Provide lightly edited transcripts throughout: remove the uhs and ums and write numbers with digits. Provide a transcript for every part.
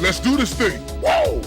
Let's do this thing. Whoa!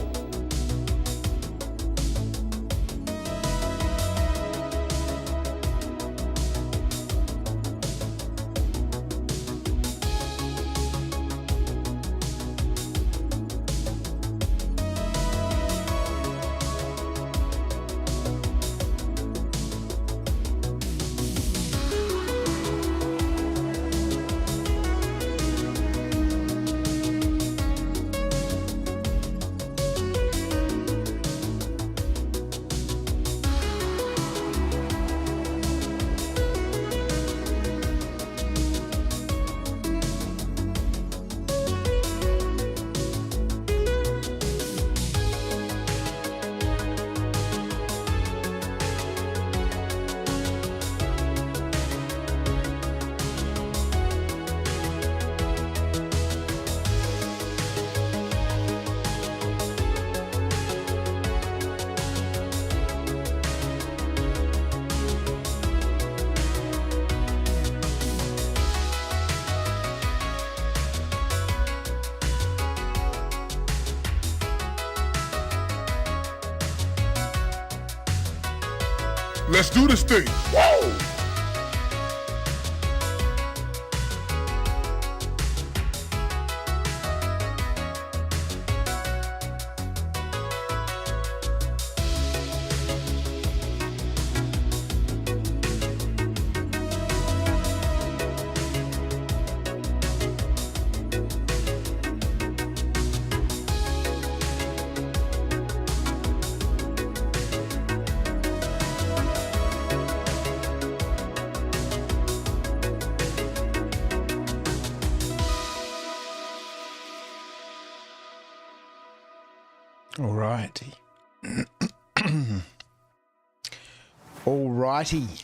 Let's do this thing. Whoa! Alrighty. Alrighty.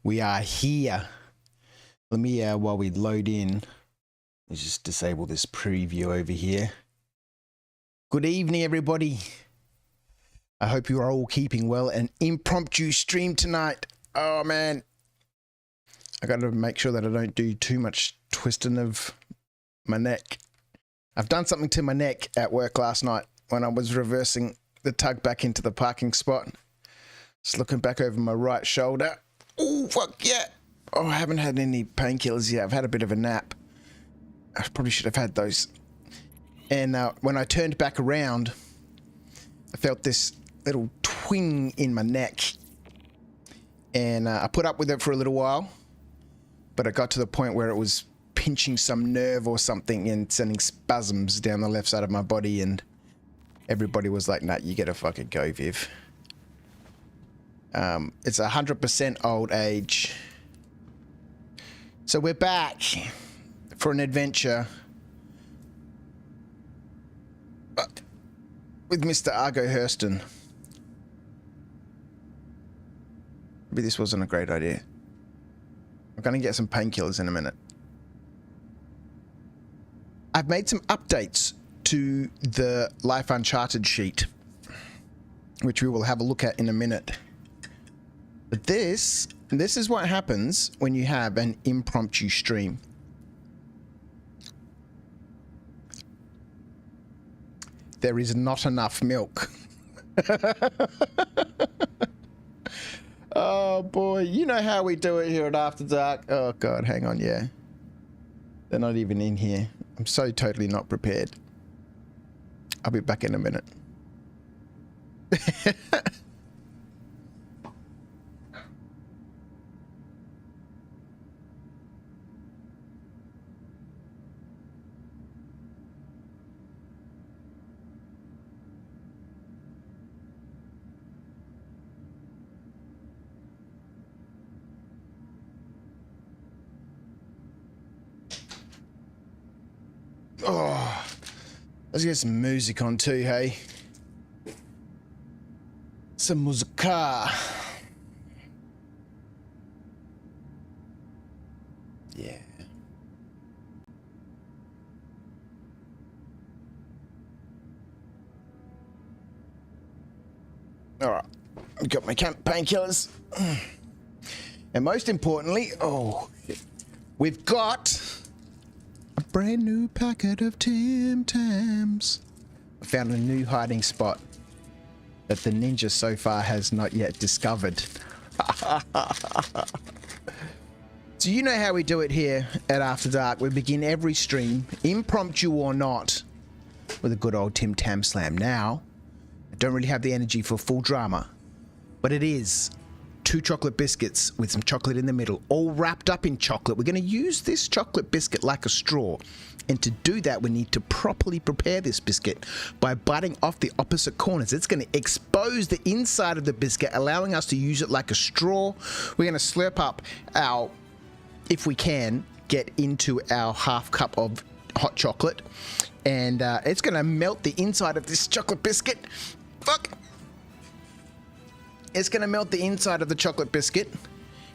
We are here. Let me, while we load in, let's just disable this preview over here. Good evening, everybody. I hope you are all keeping well. An impromptu stream tonight. Oh, man. I got to make sure that I don't do too much twisting of my neck. I've done something to my neck at work last night when I was reversing the tug back into the parking spot. Just looking back over my right shoulder. Oh, fuck yeah. Oh, I haven't had any painkillers yet. I've had a bit of a nap. I probably should have had those. And when I turned back around, I felt this little twing in my neck. And I put up with it for a little while. But it got to the point where it was pinching some nerve or something and sending spasms down the left side of my body, and everybody was like, nah, you gotta fucking go, Viv. It's 100% old age. So we're back for an adventure with Mr. Argo Hurston. Maybe this wasn't a great idea. I'm gonna get some painkillers in a minute. I've made some updates to the Life Uncharted sheet, which we will have a look at in a minute. But this is what happens when you have an impromptu stream. There is not enough milk. Oh boy, you know how we do it here at After Dark. Oh god, hang on, yeah. They're not even in here. I'm so totally not prepared. I'll be back in a minute. Oh, let's get some music on too, hey? Some musica. Yeah. All right, got my painkillers. And most importantly, we've got A brand new packet of Tim Tams. I found a new hiding spot that the ninja so far has not yet discovered. So you know how we do it here at After Dark. We begin every stream, impromptu or not, with a good old Tim Tam Slam. Now, I don't really have the energy for full drama, but it is 2 chocolate biscuits with some chocolate in the middle, all wrapped up in chocolate. We're going to use this chocolate biscuit like a straw. And to do that, we need to properly prepare this biscuit by biting off the opposite corners. It's going to expose the inside of the biscuit, allowing us to use it like a straw. We're going to slurp up our, if we can, get into our half cup of hot chocolate. And it's going to melt the inside of this chocolate biscuit. Fuck! It's going to melt the inside of the chocolate biscuit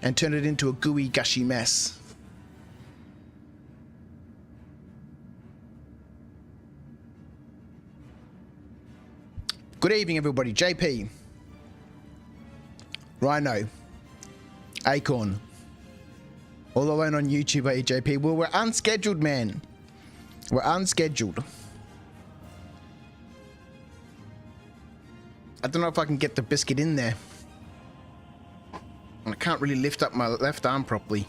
and turn it into a gooey, gushy mess. Good evening, everybody. JP. Rhino. Acorn. All alone on YouTube, JP. Well, we're unscheduled, man. We're unscheduled. I don't know if I can get the biscuit in there. I can't really lift up my left arm properly.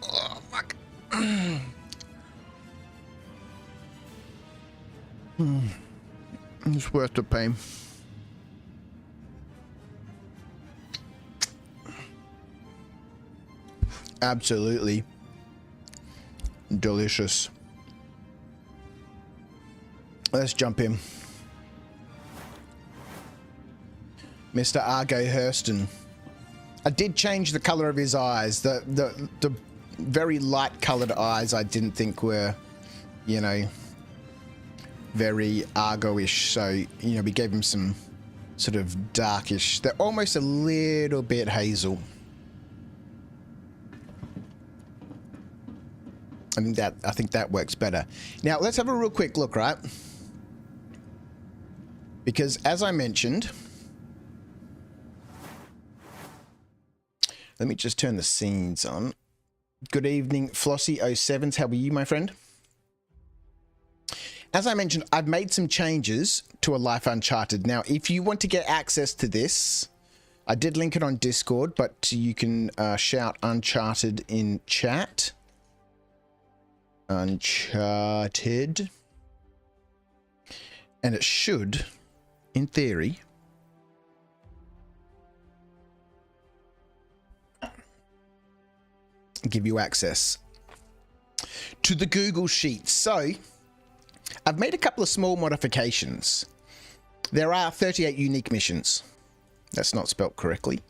Oh, fuck. It's worth the pain. Absolutely delicious. Let's jump in. Mr. Argo Hurston. I did change the color of his eyes. The very light colored eyes I didn't think were, you know, very Argo-ish. So, you know, we gave him some sort of darkish. They're almost a little bit hazel. I think that works better. Now let's have a real quick look, right? Because as I mentioned, let me just turn the scenes on. Good evening, Flossie07s. How are you, my friend? As I mentioned, I've made some changes to a Life Uncharted. Now, if you want to get access to this, I did link it on Discord, but you can shout Uncharted in chat. Uncharted. And it should, in theory, give you access to the Google Sheets. So, I've made a couple of small modifications. There are 38 unique missions. That's not spelt correctly.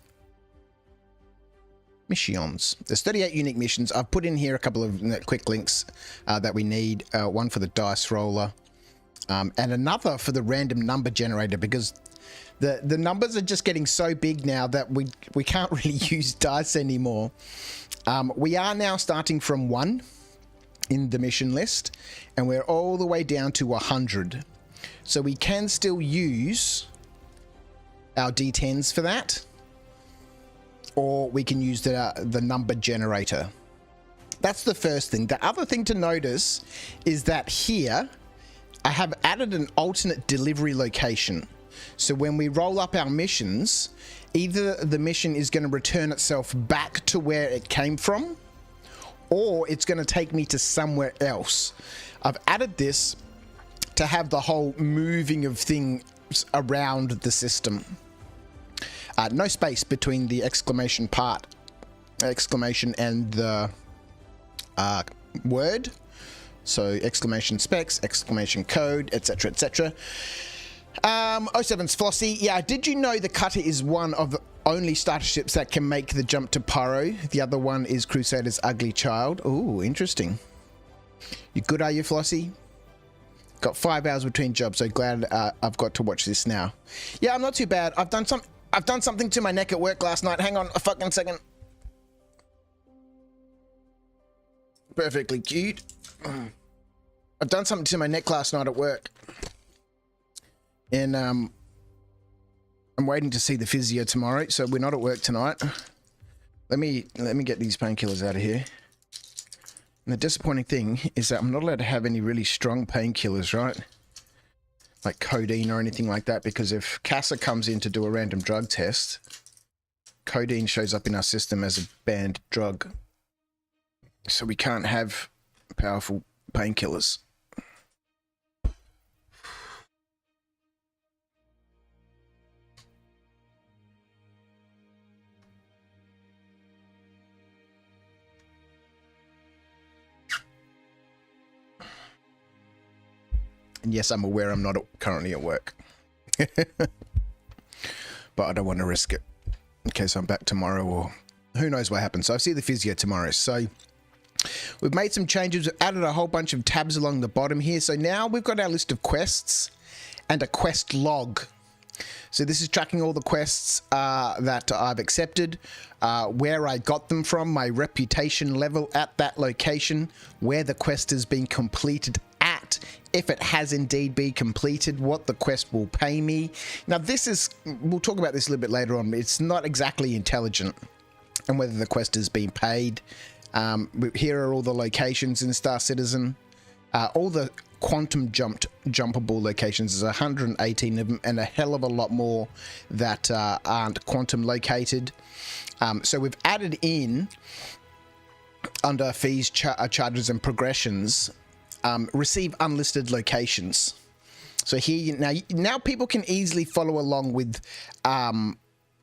Missions. There's 38 unique missions. I've put in here a couple of quick links that we need. One for the dice roller and another for the random number generator, because the numbers are just getting so big now that we can't really use dice anymore. We are now starting from 1 in the mission list, and we're all the way down to 100. So we can still use our D10s for that, or we can use the number generator. That's the first thing. The other thing to notice is that here I have added an alternate delivery location. So when we roll up our missions, either the mission is going to return itself back to where it came from, or it's going to take me to somewhere else. I've added this to have the whole moving of things around the system. No space between the exclamation and the word. So exclamation specs, exclamation code, etc, etc. 07's Flossie. Yeah, did you know the Cutter is one of the only starter ships that can make the jump to Pyro? The other one is Crusader's Ugly Child. Ooh, interesting. You good, are you, Flossie? Got 5 hours between jobs, so glad I've got to watch this now. Yeah, I'm not too bad. I've done something to my neck at work last night. Hang on a fucking second. Perfectly cute. I've done something to my neck last night at work. And I'm waiting to see the physio tomorrow, so we're not at work tonight. Let me get these painkillers out of here. And the disappointing thing is that I'm not allowed to have any really strong painkillers, right? Like codeine or anything like that, because if CASA comes in to do a random drug test, codeine shows up in our system as a banned drug. So we can't have powerful painkillers. And yes, I'm aware I'm not currently at work. But I don't want to risk it in case I'm back tomorrow or who knows what happens. So I see the physio tomorrow. So we've made some changes, added a whole bunch of tabs along the bottom here. So now we've got our list of quests and a quest log. So this is tracking all the quests that I've accepted, where I got them from, my reputation level at that location, where the quest has been completed at, if it has indeed been completed, what the quest will pay me. Now this is, we'll talk about this a little bit later on, it's not exactly intelligent, and whether the quest has been paid. Here are all the locations in Star Citizen. All the quantum jumpable locations, there's 118 of them, and a hell of a lot more that aren't quantum located. So we've added in, under fees, charges and progressions, receive unlisted locations. So here now people can easily follow along with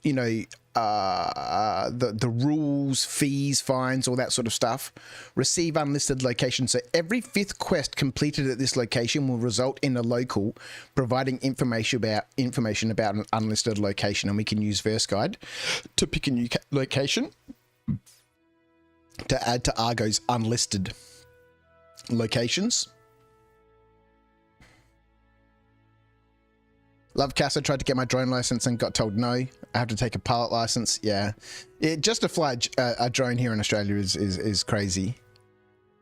you know, the rules, fees, fines, all that sort of stuff. Receive unlisted locations. So every 5th quest completed at this location will result in a local providing information about an unlisted location, and we can use Verse Guide to pick a new location to add to Argo's unlisted locations. Love Casa tried to get my drone license and got told no. I have to take a pilot license. Yeah, just to fly a drone here in Australia is crazy.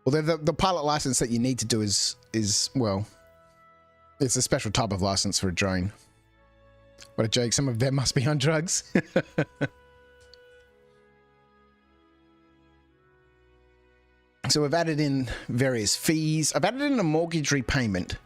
Although the pilot license that you need to do is well, it's a special type of license for a drone. What a joke! Some of them must be on drugs. So we've added in various fees. I've added in a mortgage repayment.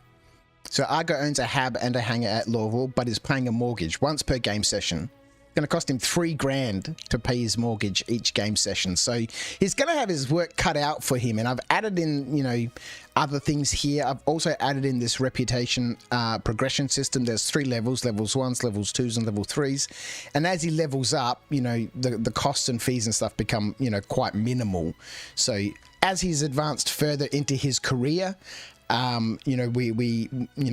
So Argo owns a hab and a hangar at Lawville, but is paying a mortgage once per game session. It's going to cost him $3,000 to pay his mortgage each game session. So he's going to have his work cut out for him. And I've added in, you know, other things here. I've also added in this reputation progression system. There's 3 levels, levels 1s, levels 2s, and level 3s. And as he levels up, you know, the costs and fees and stuff become, you know, quite minimal. So as he's advanced further into his career, you know,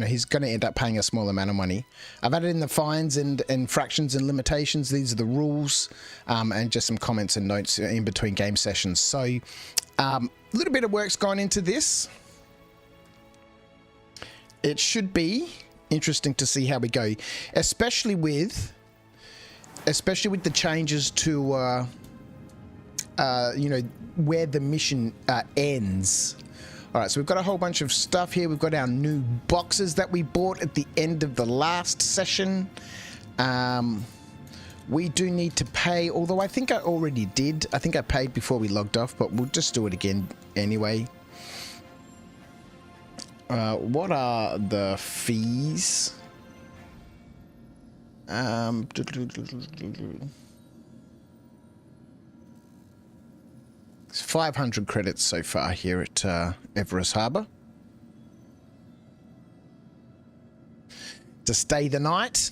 he's going to end up paying a small amount of money. I've added in the fines and infractions and limitations. These are the rules, and just some comments and notes in between game sessions. So a little bit of work's gone into this. It should be interesting to see how we go, especially with the changes to, you know, where the mission ends. All right, so we've got a whole bunch of stuff here. We've got our new boxes that we bought at the end of the last session. We do need to pay, although I think I already did. I think I paid before we logged off, but we'll just do it again anyway. What are the fees? It's 500 credits so far here at Everest Harbour. To stay the night.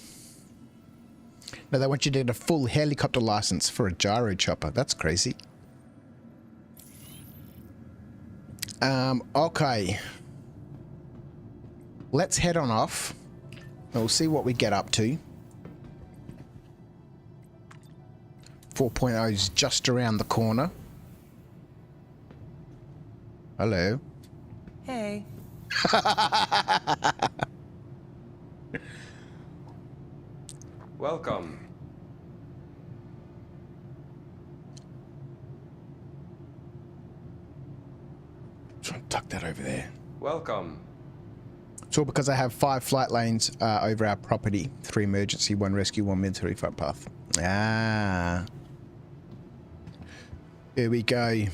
Now they want you to get a full helicopter license for a gyro chopper. That's crazy. Okay. Let's head on off. And we'll see what we get up to. 4.0 is just around the corner. Hello. Hey. Welcome. Try and tuck that over there. Welcome. It's all because I have 5 flight lanes over our property. 3 emergency, 1 rescue, 1 military front path. Ah. Here we go.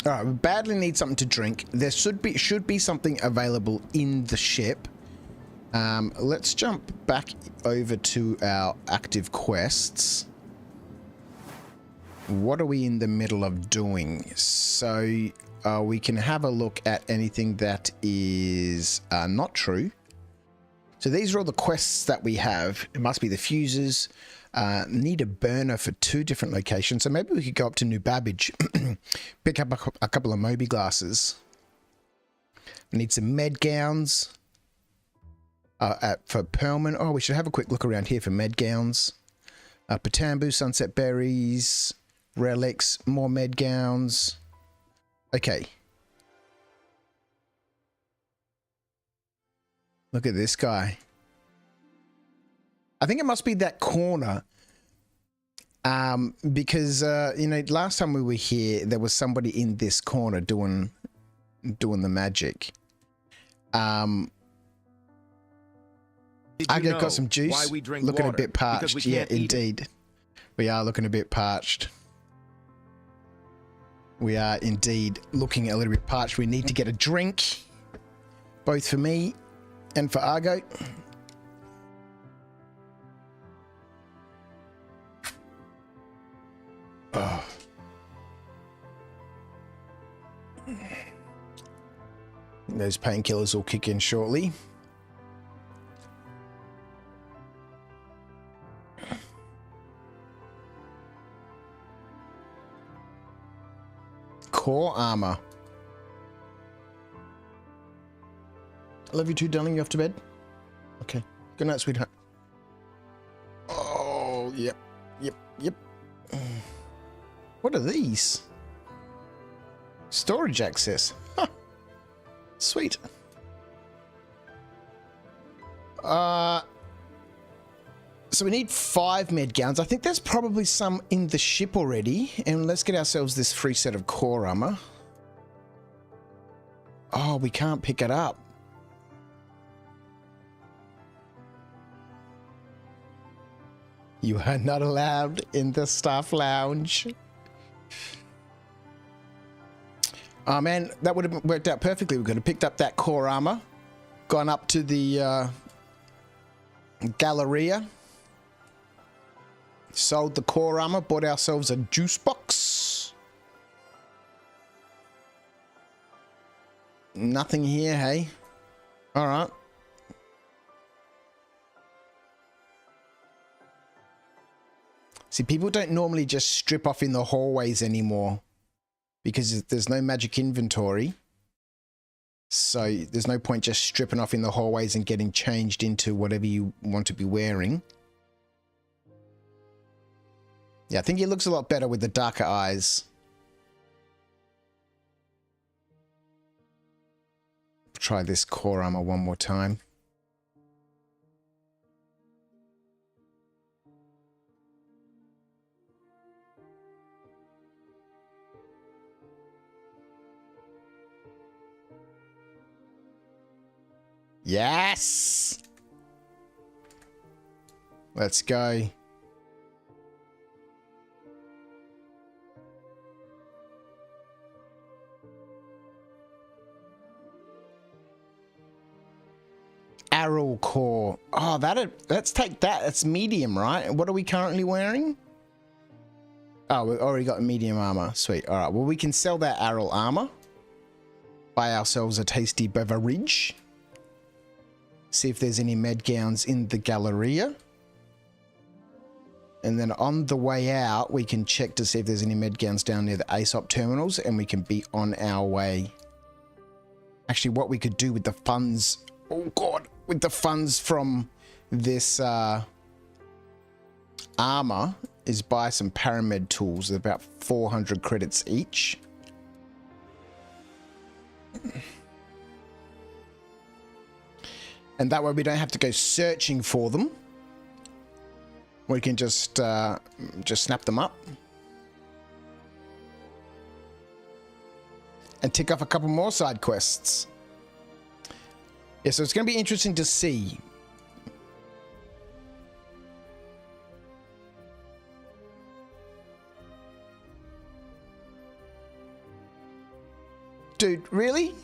All right, we badly need something to drink. There should be something available in the ship. Let's jump back over to our active quests. What are we in the middle of doing? So we can have a look at anything that is not true. So these are all the quests that we have. It must be the fuses. Need a burner for 2 different locations. So maybe we could go up to New Babbage, pick up a couple of Moby glasses. We need some med gowns for Pearlman. Oh, we should have a quick look around here for med gowns. Patambu, sunset berries, relics, more med gowns. Okay. Look at this guy. I think it must be that corner. Because, you know, last time we were here, there was somebody in this corner doing the magic. I got some juice. Why we drink looking water? a bit parched. Yeah, indeed. We are looking a bit parched. We are indeed looking a little bit parched. We need to get a drink, both for me and for Argo. Oh. Those painkillers will kick in shortly. Core armor. I love you too, darling. You off to bed? Okay. Good night, sweetheart. Oh, yep. What are these? Storage access. Huh. Sweet. So we need 5 med gowns. I think there's probably some in the ship already. And let's get ourselves this free set of core armor. Oh, we can't pick it up. You are not allowed in the staff lounge. Oh man, that would have worked out perfectly. We could have picked up that core armor, gone up to the Galleria, sold the core armor, bought ourselves a juice box. Nothing here, hey? All right. See, people don't normally just strip off in the hallways anymore because there's no magic inventory. So there's no point just stripping off in the hallways and getting changed into whatever you want to be wearing. Yeah, I think he looks a lot better with the darker eyes. Try this core armor one more time. Yes! Let's go. Arrow core. Oh, let's take that. That's medium, right? What are we currently wearing? Oh, we've already got medium armor. Sweet. All right. Well, we can sell that arrow armor. Buy ourselves a tasty beverage. See if there's any med gowns in the Galleria. And then on the way out, we can check to see if there's any med gowns down near the ASOP terminals, and we can be on our way. Actually, what we could do with the funds... Oh, God. With the funds from this armor is buy some paramed tools. They're about 400 credits each. And that way we don't have to go searching for them. We can just snap them up. and tick off a couple more side quests. Yeah, so it's going to be interesting to see. Dude, really?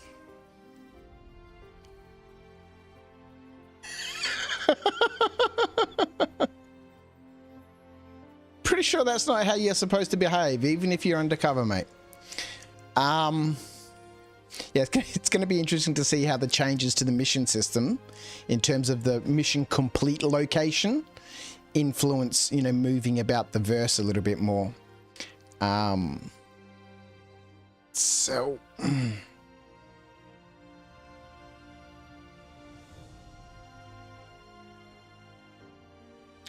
Pretty sure that's not how you're supposed to behave, even if you're undercover, mate. Yeah, it's going to be interesting to see how the changes to the mission system in terms of the mission complete location influence, you know, moving about the verse a little bit more. So...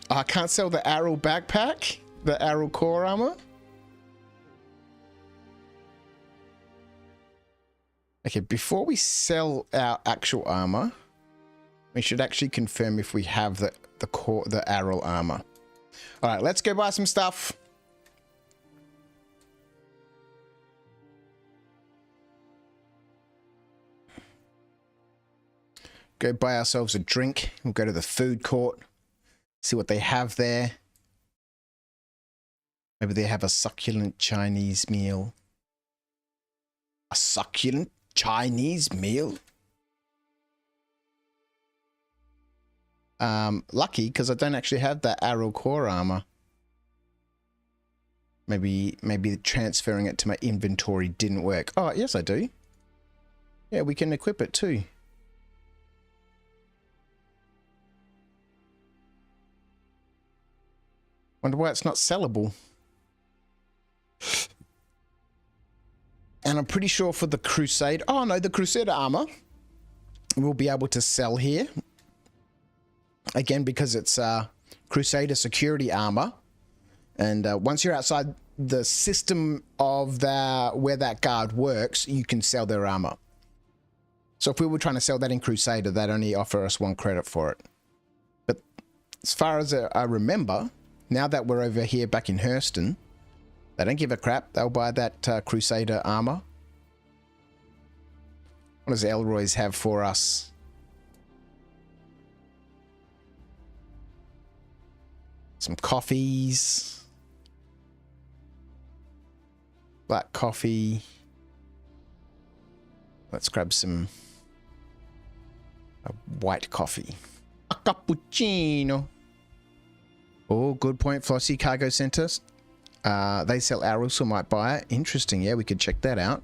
I can't sell the Arrow backpack, the Arrow core armor. Okay, before we sell our actual armor, we should actually confirm if we have the Arrow armor. All right, let's go buy some stuff. Go buy ourselves a drink. We'll go to the food court. See what they have there. Maybe they have a succulent Chinese meal. A succulent Chinese meal? Lucky, because I don't actually have that Arrow core armor. Maybe transferring it to my inventory didn't work. Oh, yes, I do. Yeah, we can equip it too. Wonder why it's not sellable. And I'm pretty sure for the Crusade... Oh, no, the Crusader armor we'll be able to sell here. Again, because it's Crusader security armor. And once you're outside the system of where that guard works, you can sell their armor. So if we were trying to sell that in Crusader, they'd only offer us 1 credit for it. But as far as I remember... Now that we're over here back in Hurston, they don't give a crap. They'll buy that Crusader armor. What does Elroy's have for us? Some coffees. Black coffee. Let's grab some white coffee. A cappuccino. Oh, good point. Flossie Cargo Centers. They sell arrows, so might buy it. Interesting. Yeah, we could check that out.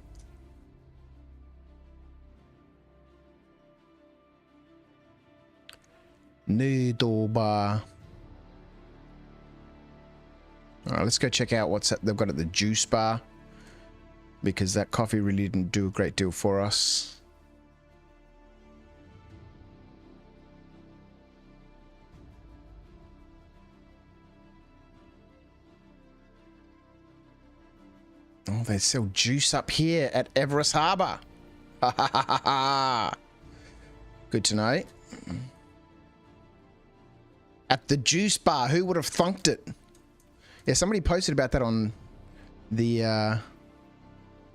Noodle bar. All right, let's go check out what's they've got at the juice bar. Because that coffee really didn't do a great deal for us. Oh, they sell juice up here at Everest Harbour. Ha ha ha ha ha. Good to know. At the juice bar, who would have thunked it? Yeah, somebody posted about that on the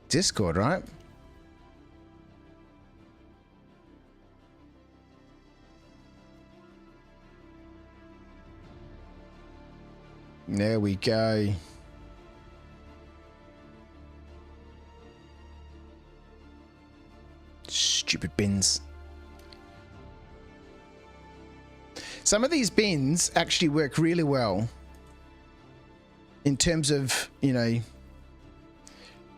Discord, right? There we go. Stupid bins. Some of these bins actually work really well in terms of, you know,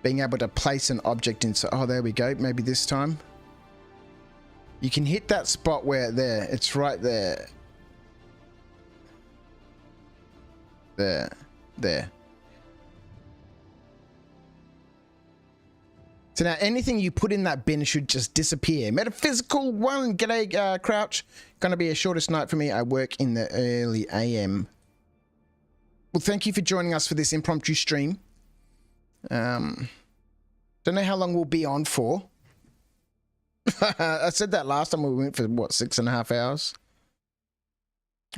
being able to place an object inside. Oh, there we go. Maybe this time. You can hit that spot where it's right there. There. So now anything you put in that bin should just disappear. Metaphysical 1, g'day Crouch. Gonna be a shortest night for me. I work in the early AM. Well, thank you for joining us for this impromptu stream. Don't know how long we'll be on for. I said that last time we went for, what, 6.5 hours?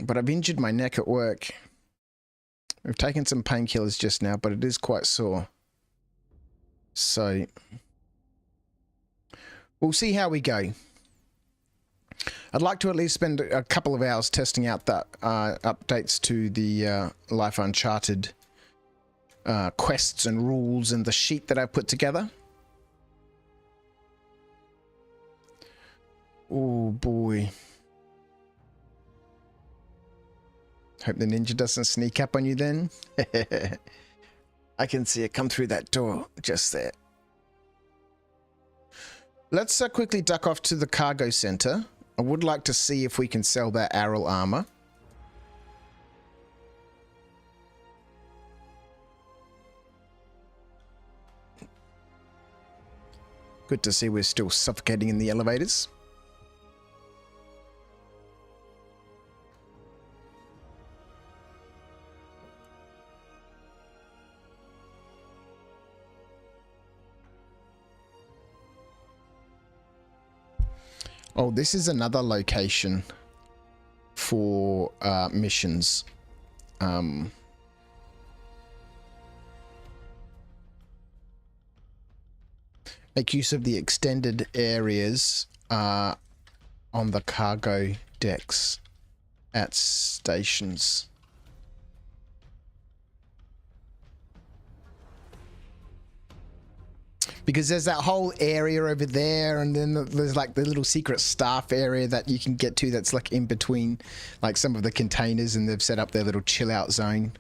But I've injured my neck at work. We've taken some painkillers just now, but it is quite sore. So... We'll see how we go. I'd like to at least spend a couple of hours testing out the updates to the Life Uncharted quests and rules and the sheet that I've put together. Oh boy. Hope the ninja doesn't sneak up on you then. I can see it come through that door just there. Let's quickly duck off to the cargo center. I would like to see if we can sell that Arrow armor. Good to see we're still suffocating in the elevators. Oh, this is another location for missions. Make use of the extended areas on the cargo decks at stations. Because there's that whole area over there, and then there's like the little secret staff area that you can get to that's like in between like some of the containers, and they've set up their little chill out zone.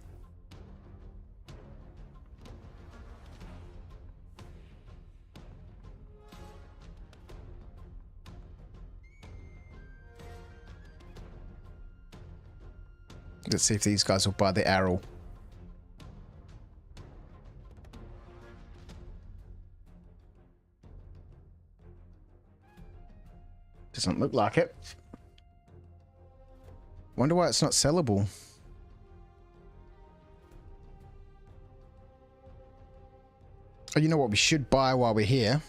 Let's see if these guys will buy the arrow. Doesn't look like it. Wonder why it's not sellable. Oh, you know what we should buy while we're here?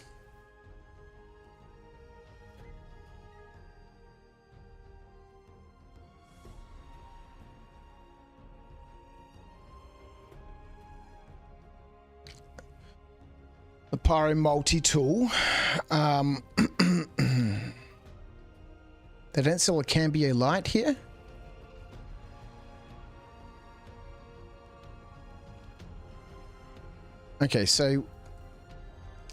The Pyro multi-tool. They don't sell a Cambio light here? Okay, so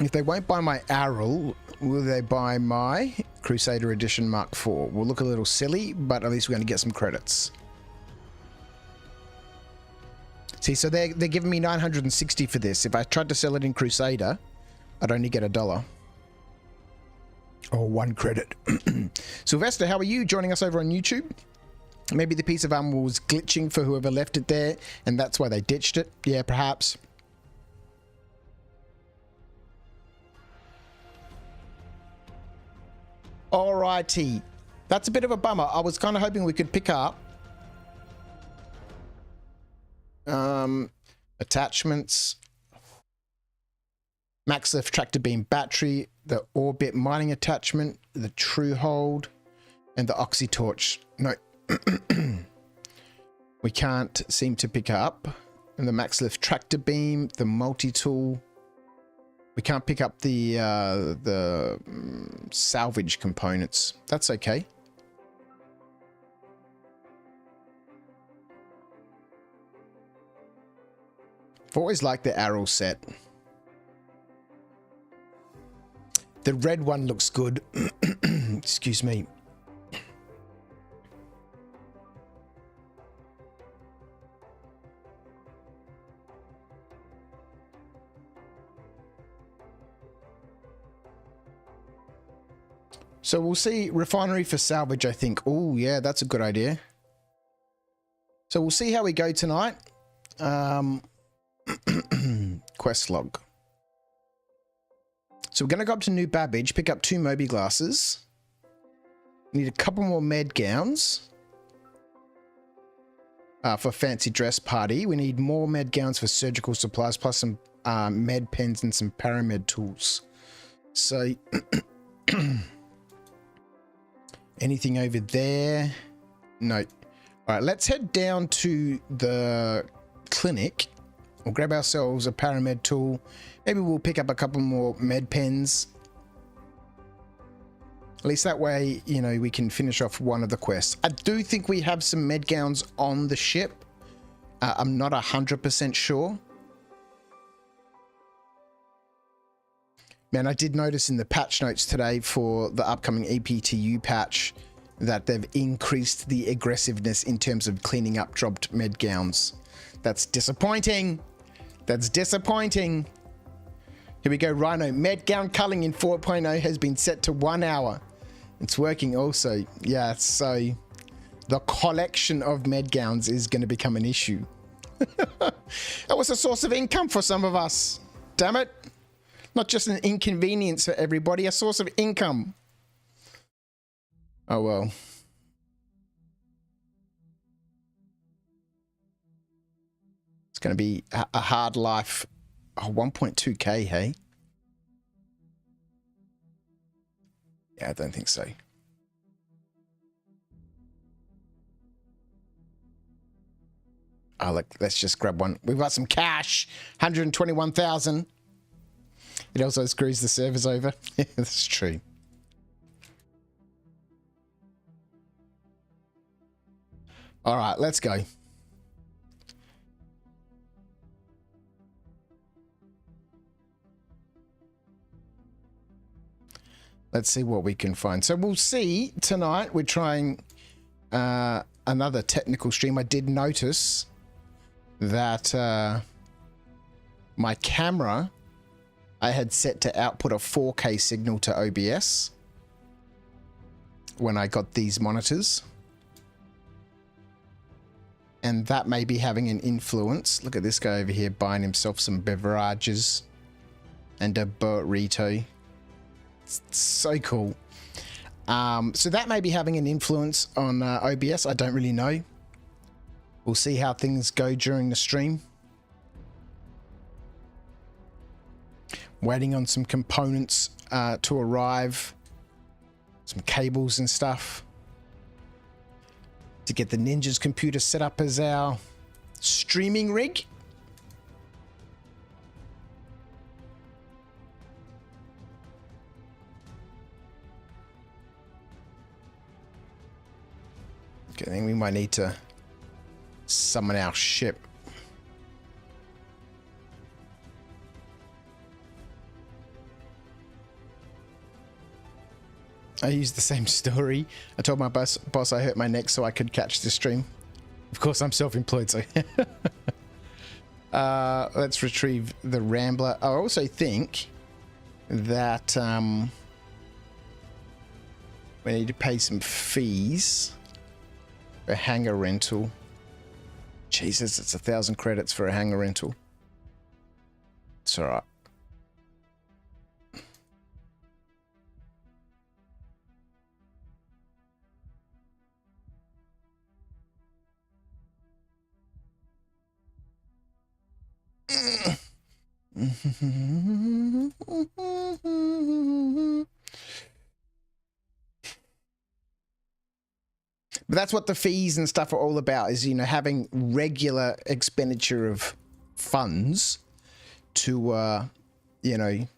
if they won't buy my Arrow, will they buy my Crusader Edition Mark IV? Will look a little silly, but at least we're going to get some credits. See, so they're giving me 960 for this. If I tried to sell it in Crusader, I'd only get $1. Or 1 credit. Sylvester, how are you? Joining us over on YouTube? Maybe the piece of armor was glitching for whoever left it there, and that's why they ditched it. Yeah, perhaps. Alrighty. That's a bit of a bummer. I was kind of hoping we could pick up attachments, max lift tractor beam battery, the orbit mining attachment, the true hold, and the oxy torch. No, we can't seem to pick up. And the max lift tractor beam, the multi-tool. We can't pick up the salvage components. That's okay. I've always liked the Arrow set. The red one looks good. Excuse me. So we'll see refinery for salvage, I think. Oh, yeah, that's a good idea. So we'll see how we go tonight. Quest log. So we're going to go up to New Babbage, pick up 2 Moby glasses. Need a couple more med gowns for fancy dress party. We need more med gowns for surgical supplies, plus some med pens and some paramed tools. So anything over there? No. All right, let's head down to the clinic. We'll grab ourselves a paramed tool. Maybe we'll pick up a couple more med pens. At least that way, you know, we can finish off one of the quests. I do think we have some med gowns on the ship. I'm not 100% sure. Man, I did notice in the patch notes today for the upcoming EPTU patch that they've increased the aggressiveness in terms of cleaning up dropped med gowns. That's disappointing. That's disappointing. Here we go, Rhino. Med gown culling in 4.0 has been set to 1 hour. It's working also. Yeah, so the collection of med gowns is going to become an issue. That was a source of income for some of us. Damn it. Not just an inconvenience for everybody, a source of income. Oh well. It's going to be a hard life. Oh, 1.2k, hey? Yeah, I don't think so. Oh, look, let's just grab one. We've got some cash. 121,000. It also screws the servers over. That's true. All right, let's go. Let's see what we can find. So we'll see tonight. We're trying another technical stream. I did notice that my camera, I had set to output a 4K signal to OBS when I got these monitors. And that may be having an influence. Look at this guy over here buying himself some beverages and a burrito. It's so cool. So that may be having an influence on OBS. I don't really know. We'll see how things go during the stream. Waiting on some components to arrive. Some cables and stuff. To get the Ninja's computer set up as our streaming rig. Okay, I think we might need to summon our ship. I used the same story. I told my boss I hurt my neck so I could catch the stream. Of course, I'm self-employed, so... let's retrieve the Rambler. I also think that we need to pay some fees for hangar rental. Jesus, it's 1,000 credits for a hangar rental. It's all right. But that's what the fees and stuff are all about, is, you know, having regular expenditure of funds to, you know,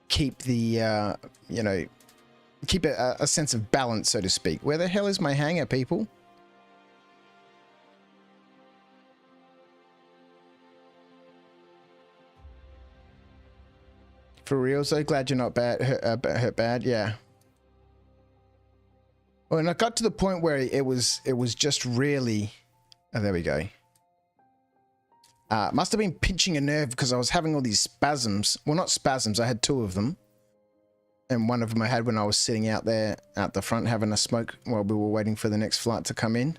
keep the, you know, keep a sense of balance, so to speak. Where the hell is my hangar, people? For real, so glad you're not bad, hurt bad, yeah. Well, and I got to the point where it was just really... Oh, there we go. Must have been pinching a nerve because I was having all these spasms. Well, not spasms, I had 2 of them. And one of them I had when I was sitting out there out the front having a smoke while we were waiting for the next flight to come in.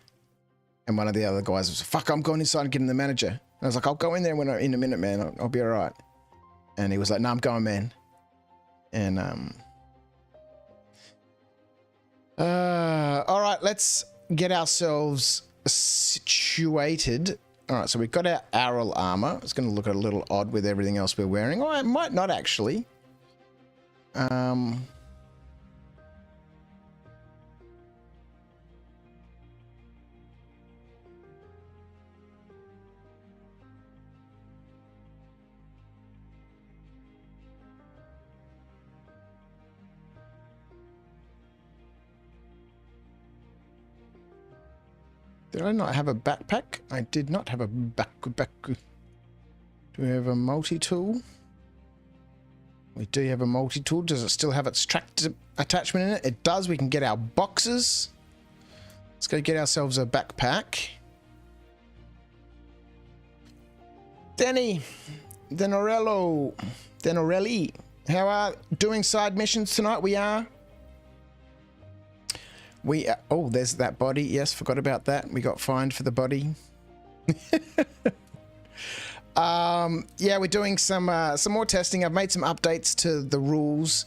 And one of the other guys was, fuck, I'm going inside and getting the manager. And I was like, I'll go in there in a minute, man. I'll be all right. And he was like, no, I'm going, man. And, all right, let's get ourselves situated. All right, so we've got our Aral armor. It's going to look a little odd with everything else we're wearing. Oh, it might not actually. Did I not have a backpack? I did not have a backpack. Do we have a multi-tool? We do have a multi-tool. Does it still have its tractor attachment in it? It does. We can get our boxes. Let's go get ourselves a backpack. Denny, Denorelli, how are doing side missions tonight? We are. Oh, there's that body. Yes, forgot about that. We got fined for the body. Yeah, we're doing some more testing. I've made some updates to the rules.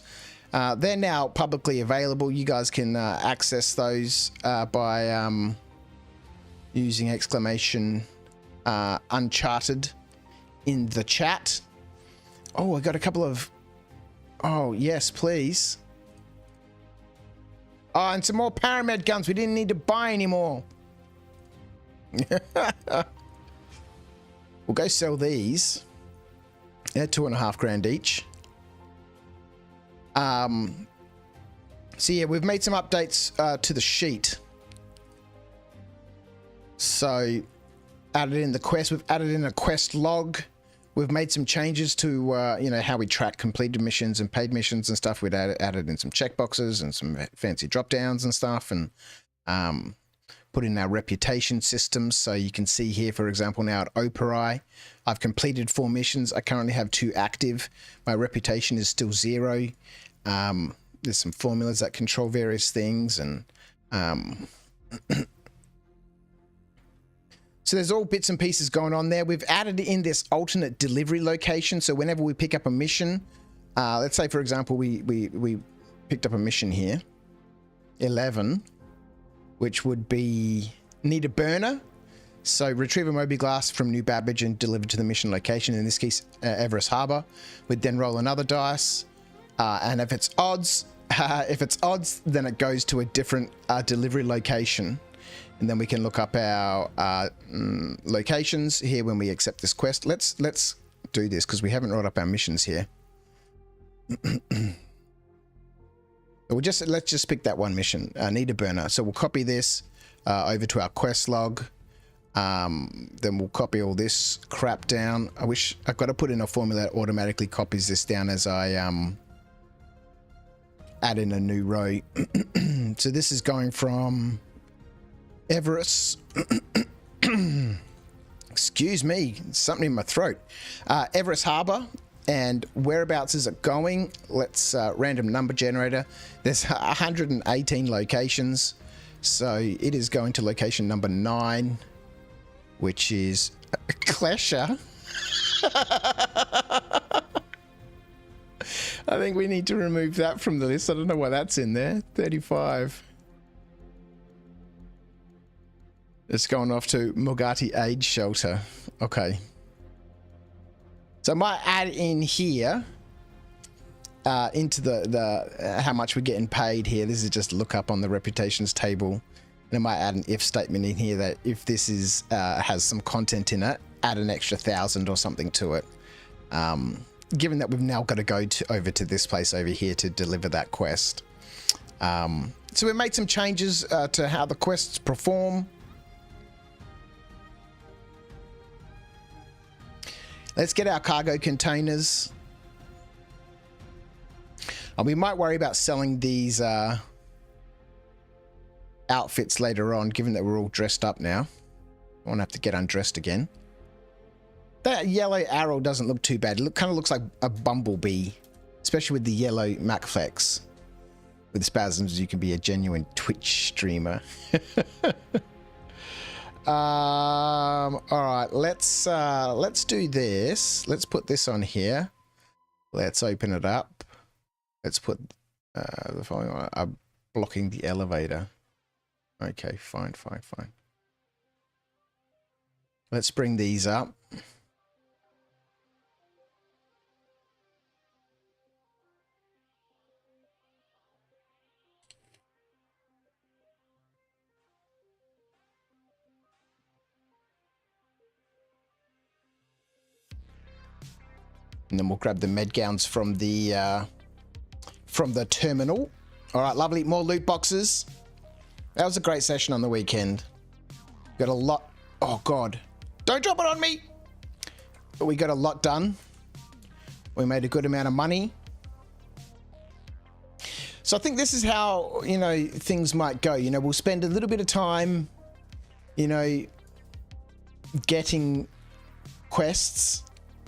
They're now publicly available. You guys can access those by using exclamation Uncharted in the chat. Oh, I got a couple of... Oh, yes, please. Oh, and some more Paramed guns. We didn't need to buy any more. We'll go sell these. They're $2.5 each. So yeah, we've made some updates to the sheet. So added in the quest. We've added in a quest log. We've made some changes to you know, how we track completed missions and paid missions and stuff. We'd added in some checkboxes and some fancy drop downs and stuff, and put in our reputation systems. So you can see here, for example, now at Operi, I've completed 4 missions. I currently have 2 active. My reputation is still 0. There's some formulas that control various things, and so there's all bits and pieces going on there. We've added in this alternate delivery location. So whenever we pick up a mission, let's say, for example, we picked up a mission here, 11, which would be need a burner. So retrieve a Moby Glass from New Babbage and deliver to the mission location. In this case, Everest Harbour. We'd then roll another dice. And if it's odds, then it goes to a different delivery location. And then we can look up our locations here when we accept this quest. Let's do this because we haven't rolled up our missions here. Let's just pick that one mission. Need a burner. So we'll copy this over to our quest log. Then we'll copy all this crap down. I've got to put in a formula that automatically copies this down as I add in a new row. So this is going from Everest. Excuse me, something in my throat. Everest Harbour. And whereabouts is it going? Let's random number generator. There's 118 locations. So it is going to location number 9, which is Klesha. I think we need to remove that from the list. I don't know why that's in there. 35. It's going off to Mogati Age Shelter. Okay. So I might add in here into the how much we're getting paid here. This is just look up on the reputations table. And I might add an if statement in here that if this is has some content in it, add an extra 1,000 or something to it. Given that we've now got to go over to this place over here to deliver that quest. So we made some changes to how the quests perform. Let's get our cargo containers. We might worry about selling these outfits later on, given that we're all dressed up now. I won't have to get undressed again. That yellow arrow doesn't look too bad. It kind of looks like a bumblebee, especially with the yellow MacFlex. With spasms, you can be a genuine Twitch streamer. All right, let's do this. Let's put this on here. Let's open it up. Let's put the following one. Blocking the elevator. Okay, fine. Let's bring these up. And then we'll grab the med gowns from the terminal. All right, lovely. More loot boxes. That was a great session on the weekend. Got a lot. Oh, God. Don't drop it on me. But we got a lot done. We made a good amount of money. So I think this is how, you know, things might go. You know, we'll spend a little bit of time, you know, getting quests,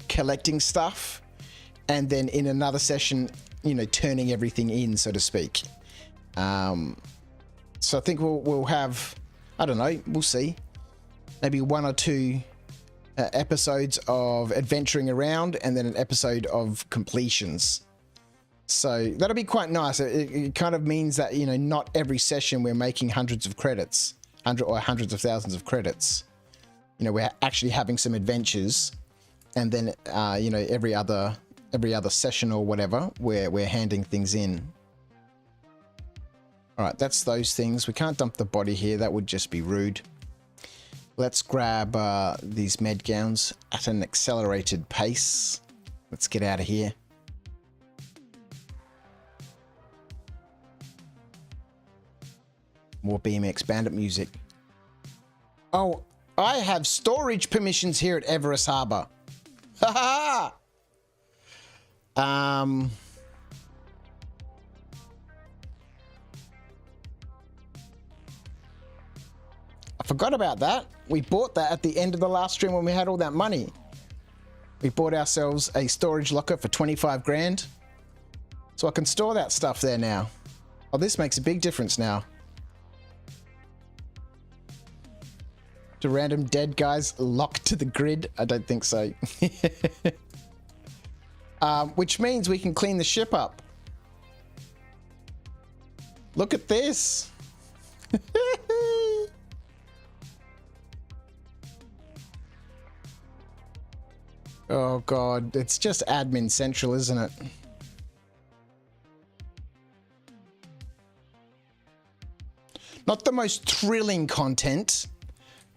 collecting stuff, and then in another session, you know, turning everything in, so to speak. So I think we'll have, I don't know, we'll see. Maybe 1 or 2 episodes of adventuring around and then an episode of completions. So that'll be quite nice. It kind of means that, you know, not every session we're making hundreds of credits, hundreds of thousands of credits. You know, we're actually having some adventures, and then, you know, every other session or whatever, we're handing things in. All right, that's those things. We can't dump the body here. That would just be rude. Let's grab these med gowns at an accelerated pace. Let's get out of here. More BMX Bandit music. Oh, I have storage permissions here at Everest Harbour. Ha ha! I forgot about that. We bought that at the end of the last stream when we had all that money. We bought ourselves a storage locker for 25 grand. So I can store that stuff there now. Oh, this makes a big difference now. Do random dead guys lock to the grid? I don't think so. Which means we can clean the ship up. Look at this. Oh God, it's just admin central, isn't it? Not the most thrilling content,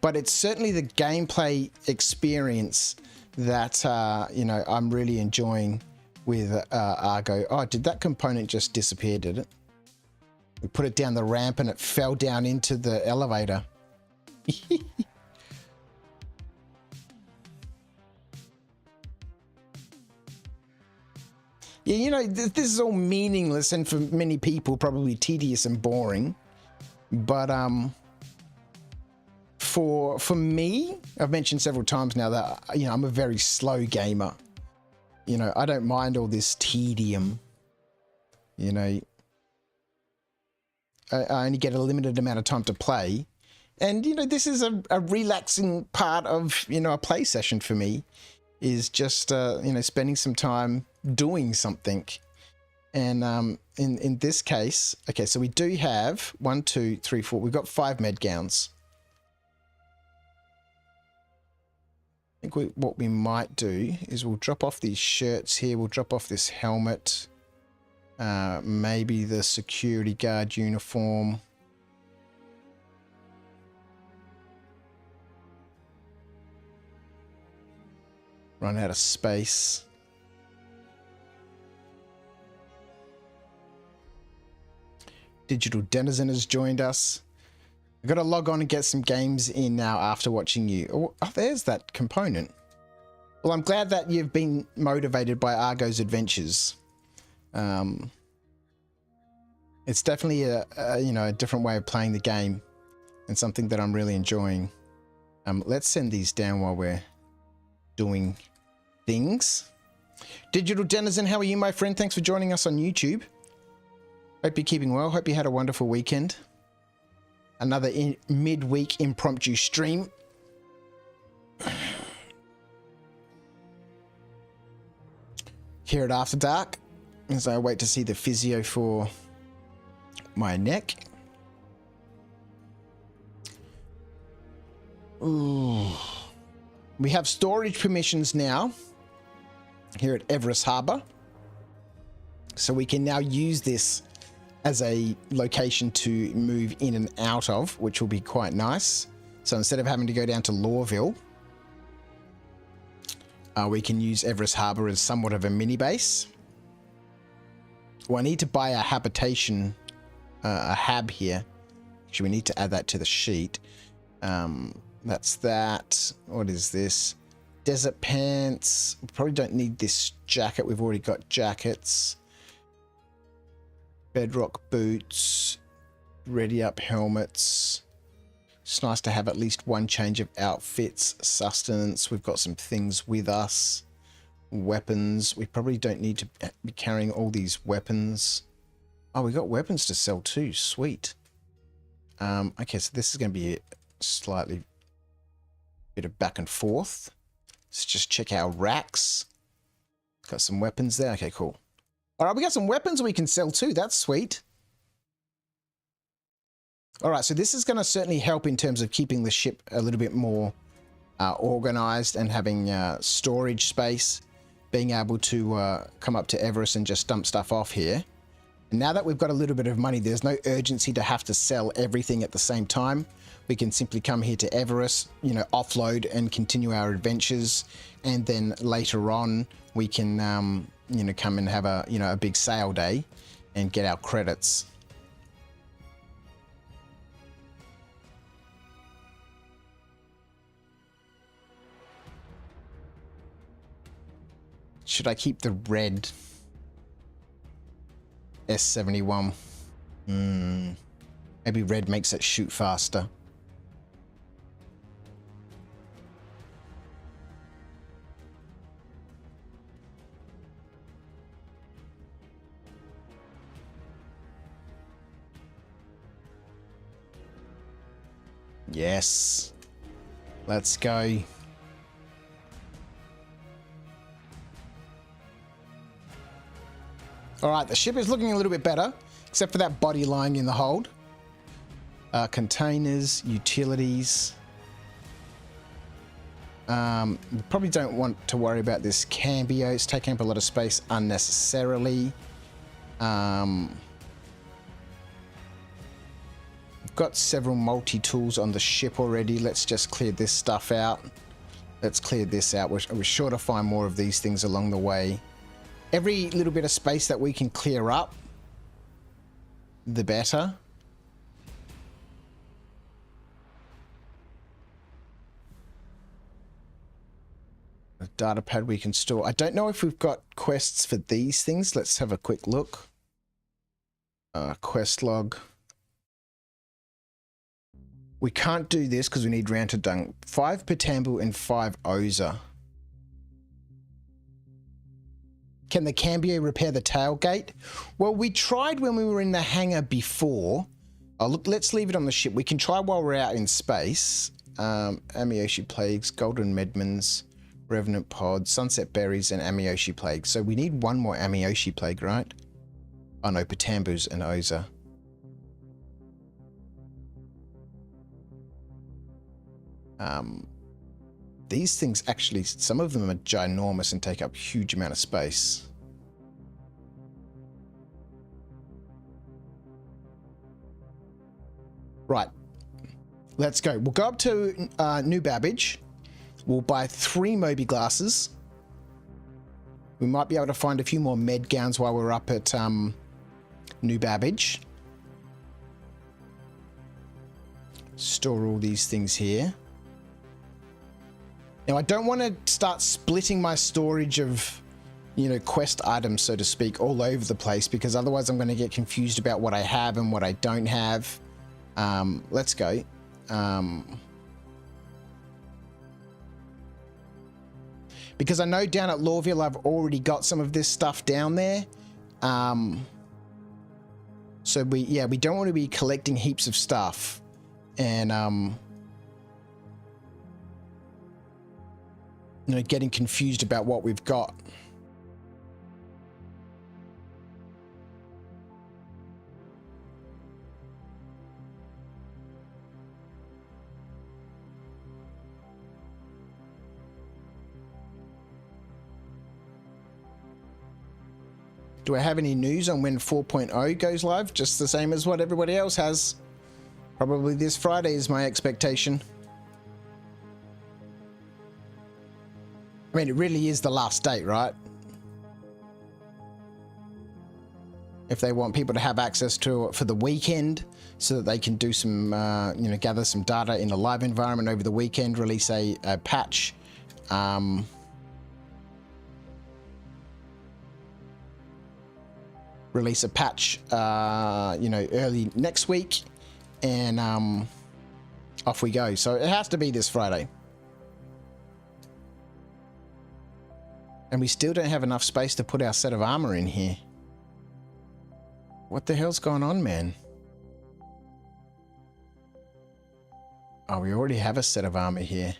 but it's certainly the gameplay experience that, you know, I'm really enjoying with Argo. Oh, did that component just disappear, did it? We put it down the ramp and it fell down into the elevator. Yeah, you know, this is all meaningless and for many people probably tedious and boring. But for me, I've mentioned several times now that, you know, I'm a very slow gamer. You know, I don't mind all this tedium. You know, I only get a limited amount of time to play. And, you know, this is a relaxing part of, you know, a play session for me, is just, you know, spending some time doing something. And in this case, okay, so we do have 1, 2, 3, 4. We've got 5 med gowns. I think what we might do is we'll drop off these shirts here. We'll drop off this helmet. Maybe the security guard uniform. Run out of space. Digital Denizen has joined us. I've got to log on and get some games in now after watching you. Oh, there's that component. Well, I'm glad that you've been motivated by Argo's adventures. It's definitely a you know, a different way of playing the game, and something that I'm really enjoying. Let's send these down while we're doing things. Digital Denizen, how are you, my friend? Thanks for joining us on YouTube. Hope you're keeping well. Hope you had a wonderful weekend. Another midweek impromptu stream. Here at After Dark, as I wait to see the physio for my neck. Ooh. We have storage permissions now here at Everest Harbour. So we can now use this as a location to move in and out of, which will be quite nice. So instead of having to go down to Lawville, we can use Everest Harbour as somewhat of a mini base. Well, I need to buy a habitation, a hab here. Actually, we need to add that to the sheet. That's that. What is this? Desert pants. We probably don't need this jacket. We've already got jackets. Bedrock boots. Ready up helmets. It's nice to have at least one change of outfits. Sustenance. We've got some things with us. Weapons. We probably don't need to be carrying all these weapons. Oh, we got weapons to sell too. Sweet. Okay, so this is going to be a slightly bit of back and forth. Let's just check our racks. Got some weapons there. Okay, cool. All right, we got some weapons we can sell too. That's sweet. All right, so this is going to certainly help in terms of keeping the ship a little bit more organized and having storage space, being able to come up to Everest and just dump stuff off here. And now that we've got a little bit of money, there's no urgency to have to sell everything at the same time. We can simply come here to Everest, you know, offload and continue our adventures. And then later on, we can, you know, come and have a, you know, a big sale day and get our credits. Should I keep the red S71? Maybe red makes it shoot faster. Yes. Let's go. All right, the ship is looking a little bit better, except for that body lying in the hold. Containers, utilities. We probably don't want to worry about this cambio. It's taking up a lot of space unnecessarily. We've got several multi-tools on the ship already. Let's just clear this stuff out. Let's clear this out. We're sure to find more of these things along the way. Every little bit of space that we can clear up, the better. A data pad we can store. I don't know if we've got quests for these things. Let's have a quick look. Quest log. We can't do this because we need Ranta Dung. 5 Patambu and 5 Oza. Can the cambio repair the tailgate? Well, we tried when we were in the hangar before. Oh, look, let's leave it on the ship. We can try while we're out in space. Amioshi Plagues, Golden Medmans, Revenant Pods, Sunset Berries, and Amioshi Plague. So we need one more Amioshi Plague, right? Oh no, Patambus and Oza. These things actually, some of them are ginormous and take up a huge amount of space. Right, let's go. We'll go up to New Babbage. We'll buy 3 Moby glasses. We might be able to find a few more med gowns while we're up at New Babbage. Store all these things here. Now, I don't want to start splitting my storage of, you know, quest items, so to speak, all over the place, because otherwise I'm going to get confused about what I have and what I don't have. Let's go. Because I know down at Lorville I've already got some of this stuff down there. So we don't want to be collecting heaps of stuff. And you know, getting confused about what we've got. Do I have any news on when 4.0 goes live? Just the same as what everybody else has. Probably this Friday is my expectation. I mean, it really is the last date, right? if they want people to have access to it for the weekend so that they can do some, gather some data in a live environment over the weekend, release a patch. Release a patch, early next week, and off we go. So it has to be this Friday. And we still don't have enough space to put our set of armor in here. What the hell's going on, man? Oh, we already have a set of armor here.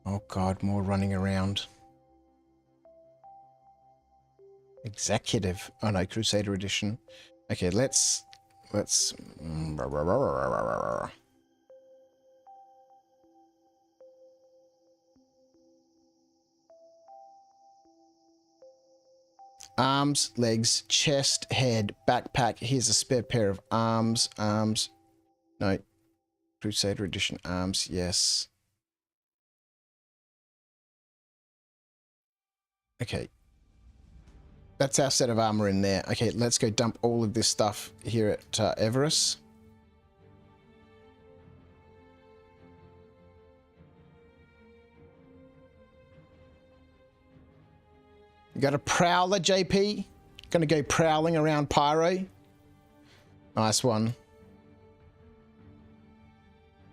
Oh God, more running around. Executive. Oh no, Crusader Edition. Okay, let's arms, legs, chest, head, backpack. Here's a spare pair of arms. No. Crusader Edition arms, yes. Okay. That's our set of armor in there. Okay, let's go dump all of this stuff here at Everest. You got a prowler, JP? Gonna go prowling around Pyro? Nice one.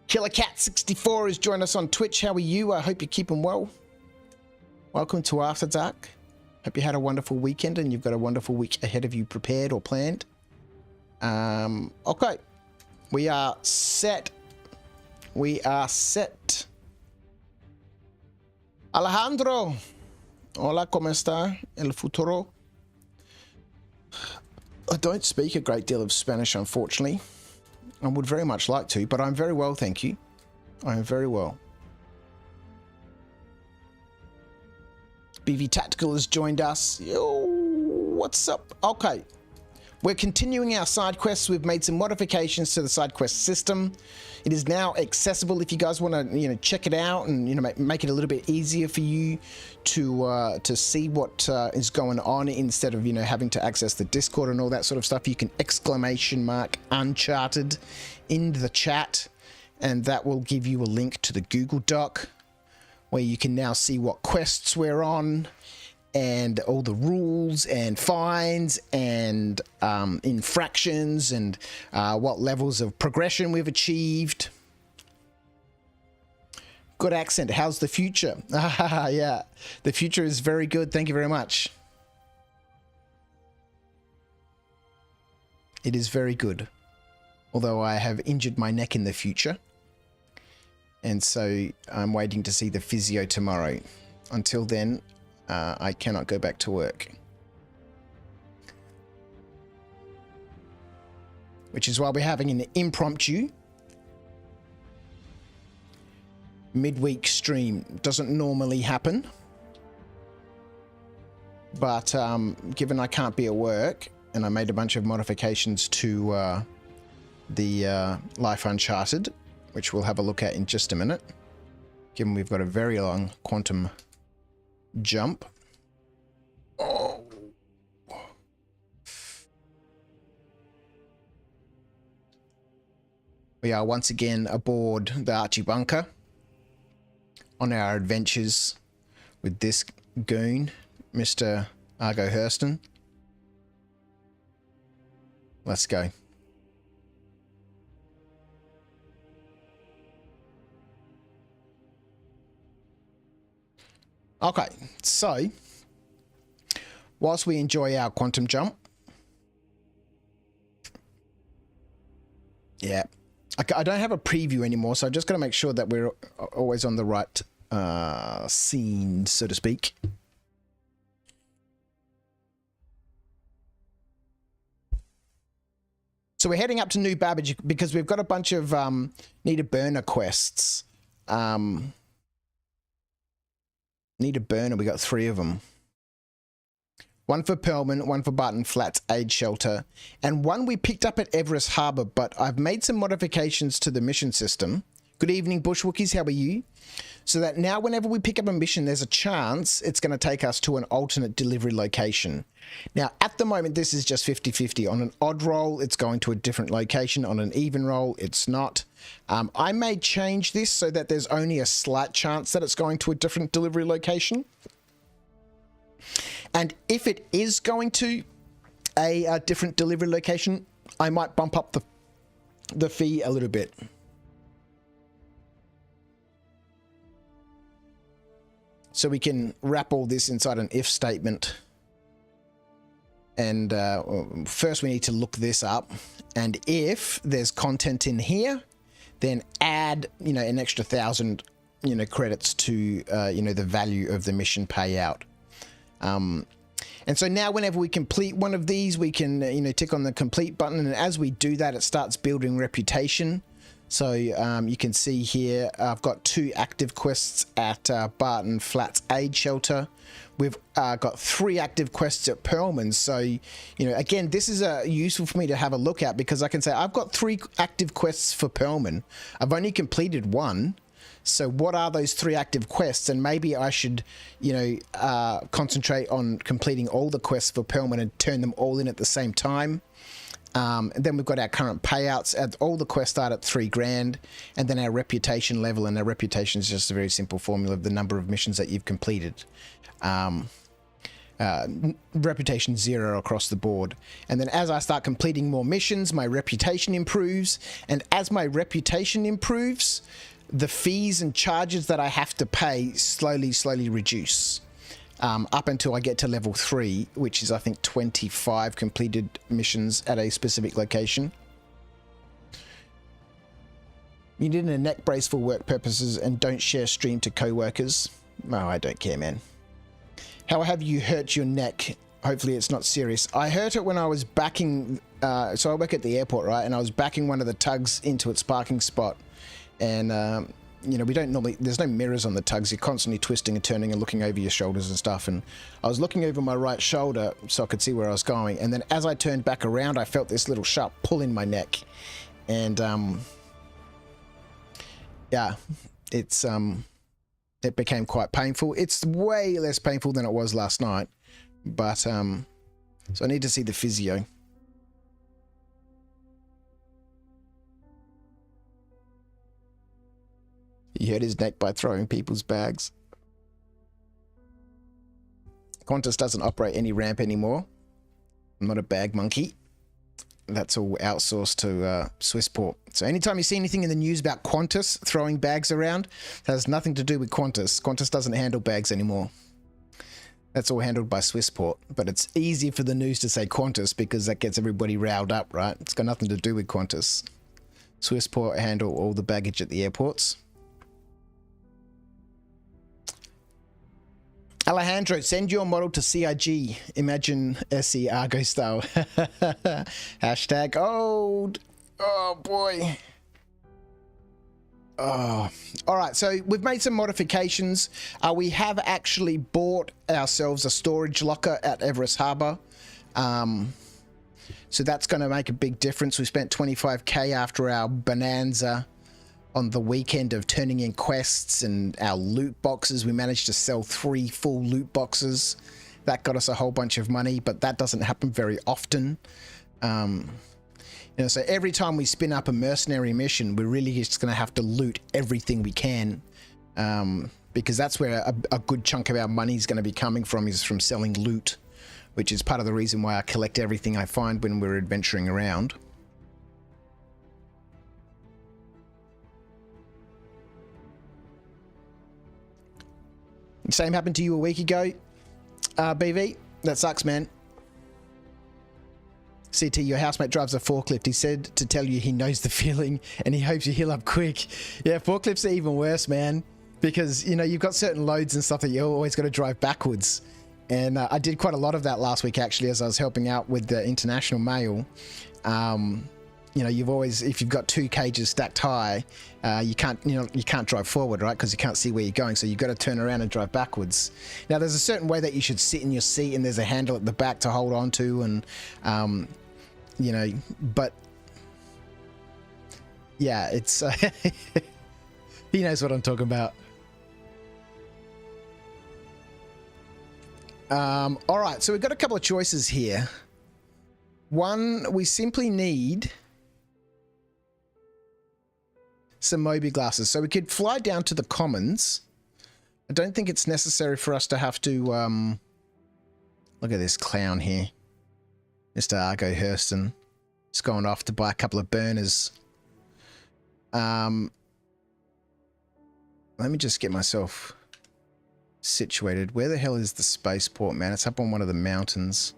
KillerCat64 has joined us on Twitch. How are you? I hope you're keeping well. Welcome to After Dark. Hope you had a wonderful weekend and you've got a wonderful week ahead of you prepared or planned. Okay. We are set. We are set. Alejandro. Hola, ¿cómo está el futuro? I don't speak a great deal of Spanish, unfortunately. I would very much like to, but I'm very well, thank you. I am very well. BV Tactical has joined us. Yo, what's up? Okay. We're continuing our side quests. We've made some modifications to the side quest system. It is now accessible if you guys want to, check it out and, make it a little bit easier for you to see what is going on instead of, having to access the Discord and all that sort of stuff. You can !Uncharted in the chat, and that will give you a link to the Google Doc where you can now see what quests we're on and all the rules and fines and infractions and what levels of progression we've achieved. Good accent. How's the future? Yeah, the future is very good. Thank you very much. It is very good. Although I have injured my neck in the future. And so I'm waiting to see the physio tomorrow. Until then, I cannot go back to work. Which is why we're having an impromptu midweek stream. Doesn't normally happen. But given I can't be at work, and I made a bunch of modifications to the Life Uncharted, which we'll have a look at in just a minute, given we've got a very long quantum jump. Oh. We are once again aboard the Archie bunker on our adventures with this goon, Mr. Argo Hurston. Let's go. Okay, so whilst we enjoy our quantum jump, yeah, I don't have a preview anymore, so I just got to make sure that we're always on the right scene, so to speak. So we're heading up to New Babbage because we've got a bunch of need a burner quests. Need a burner, we got 3 of them. One for Pearlman, one for Barton Flats Aid Shelter, and one we picked up at Everest Harbour, but I've made some modifications to the mission system Good evening, Bushwookies. How are you? So that now whenever we pick up a mission, there's a chance it's going to take us to an alternate delivery location. Now, at the moment, this is just 50-50. On an odd roll, it's going to a different location. On an even roll, it's not. I may change this so that there's only a slight chance that it's going to a different delivery location. And if it is going to a different delivery location, I might bump up the fee a little bit. So we can wrap all this inside an if statement. And first we need to look this up. And if there's content in here, then add, an extra 1,000, credits to, the value of the mission payout. And so now whenever we complete one of these, we can, tick on the complete button. And as we do that, it starts building reputation. So you can see here, I've got 2 active quests at Barton Flats Aid Shelter. We've got 3 active quests at Pearlman. So, again, this is useful for me to have a look at because I can say I've got 3 active quests for Pearlman. I've only completed 1. So what are those 3 active quests? And maybe I should, concentrate on completing all the quests for Pearlman and turn them all in at the same time. And then we've got our current payouts. All the quests start at $3,000, and then our reputation level, and our reputation is just a very simple formula of the number of missions that you've completed. Reputation 0 across the board. And then as I start completing more missions, my reputation improves. And as my reputation improves, the fees and charges that I have to pay slowly reduce. Up until I get to level 3, which is, I think, 25 completed missions at a specific location. You need a neck brace for work purposes and don't share stream to co-workers. Oh, I don't care, man. How have you hurt your neck? Hopefully it's not serious. I hurt it when I was backing... so I work at the airport, right? And I was backing one of the tugs into its parking spot. And... we don't normally, there's no mirrors on the tugs. You're constantly twisting and turning and looking over your shoulders and stuff. And I was looking over my right shoulder so I could see where I was going. And then as I turned back around, I felt this little sharp pull in my neck. And, yeah, it became quite painful. It's way less painful than it was last night. But, so I need to see the physio. He hurt his neck by throwing people's bags. Qantas doesn't operate any ramp anymore. I'm not a bag monkey. That's all outsourced to Swissport. So anytime you see anything in the news about Qantas throwing bags around, it has nothing to do with Qantas. Qantas doesn't handle bags anymore. That's all handled by Swissport. But it's easy for the news to say Qantas because that gets everybody riled up, right? It's got nothing to do with Qantas. Swissport handle all the baggage at the airports. Alejandro, send your model to CIG. Imagine SE Argo style. Hashtag old. Oh, boy. Oh. All right, so we've made some modifications. We have actually bought ourselves a storage locker at Everest Harbour. So that's going to make a big difference. We spent 25k after our bonanza on the weekend of turning in quests and our loot boxes. We managed to sell 3 full loot boxes. That got us a whole bunch of money, but that doesn't happen very often. So every time we spin up a mercenary mission, we're really just going to have to loot everything we can, because that's where a good chunk of our money is going to be coming from, is from selling loot, which is part of the reason why I collect everything I find when we're adventuring around. Same happened to you a week ago, BV. That sucks, man. CT, your housemate drives a forklift. He said to tell you he knows the feeling and he hopes you heal up quick. Yeah, forklifts are even worse, man, because, you've got certain loads and stuff that you always got to drive backwards. And I did quite a lot of that last week, actually, as I was helping out with the international mail. You've always, if you've got 2 cages stacked high, you can't drive forward, right? Because you can't see where you're going. So you've got to turn around and drive backwards. Now, there's a certain way that you should sit in your seat, and there's a handle at the back to hold on to, and but yeah, it's He knows what I'm talking about. All right, so we've got a couple of choices here. One, we simply need some Moby glasses. So we could fly down to the Commons. I don't think it's necessary for us to have to... look at this clown here. Mr. Argo Hurston. He's going off to buy a couple of burners. Let me just get myself situated. Where the hell is the spaceport, man? It's up on one of the mountains.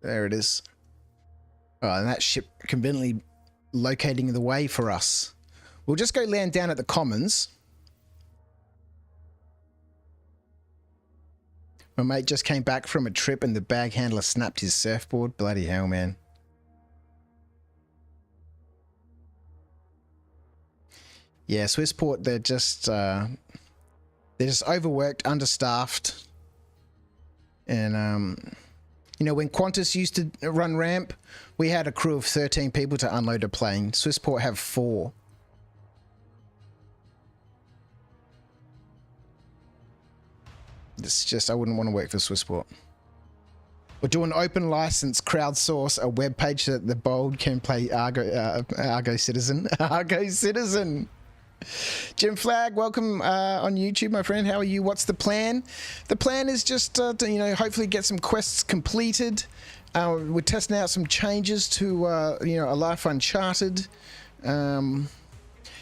There it is. Oh, and that ship conveniently locating the way for us. We'll just go land down at the Commons. My mate just came back from a trip and the bag handler snapped his surfboard. Bloody hell, man. Yeah, Swissport, they're just overworked, understaffed. And, you know, when Qantas used to run ramp, we had a crew of 13 people to unload a plane. Swissport have 4. It's just, I wouldn't want to work for Swissport. We'll do an open license, crowdsource a web page so that the bold can play Argo Citizen. Argo Citizen. Jim Flag, welcome on YouTube, my friend. How are you? What's the plan? The plan is just to, you know, hopefully get some quests completed. We're testing out some changes to, you know, a Life Uncharted.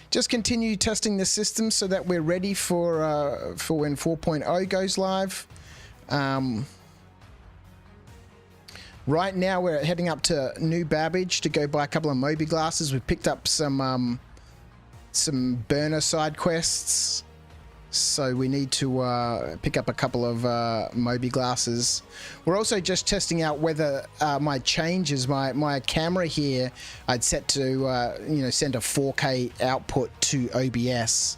Just continue testing the system so that we're ready for when 4.0 goes live. Right now we're heading up to New Babbage to go buy a couple of Moby glasses. We've picked up some burner side quests, so we need to pick up a couple of Moby glasses. We're also just testing out whether my changes, my camera here, I'd set to you know, send a 4K output to OBS,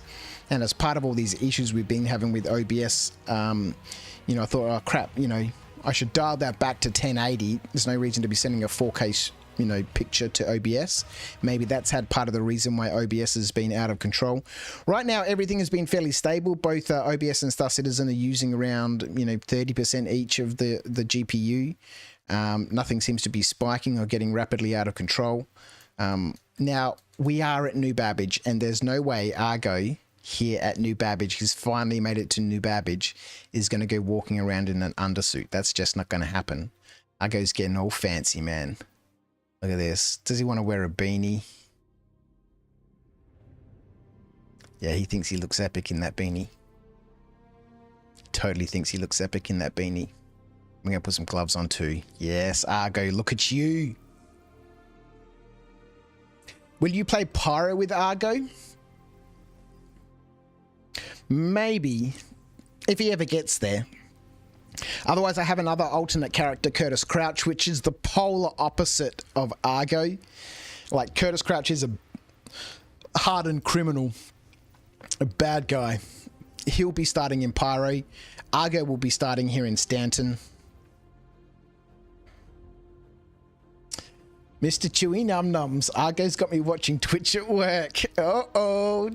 and as part of all these issues we've been having with OBS, you know, I thought, oh crap, you know, I should dial that back to 1080. There's no reason to be sending a 4K you know, picture to OBS. Maybe that's had part of the reason why OBS has been out of control. Right now, everything has been fairly stable. Both OBS and Star Citizen are using around, you know, 30% each of the GPU. Nothing seems to be spiking or getting rapidly out of control. Now, we are at New Babbage, and there's no way Argo here at New Babbage, who's finally made it to New Babbage, is going to go walking around in an undersuit. That's just not going to happen. Argo's getting all fancy, man. Look at this. Does he want to wear a beanie? Yeah, he thinks he looks epic in that beanie. Totally thinks he looks epic in that beanie. I'm going to put some gloves on too. Yes, Argo, look at you. Will you play Pyro with Argo? Maybe, if he ever gets there. Otherwise, I have another alternate character, Curtis Crouch, which is the polar opposite of Argo. Like, Curtis Crouch is a hardened criminal, a bad guy. He'll be starting in Pyro. Argo will be starting here in Stanton. Mr. Chewy Num Nums, Argo's got me watching Twitch at work. Uh-oh.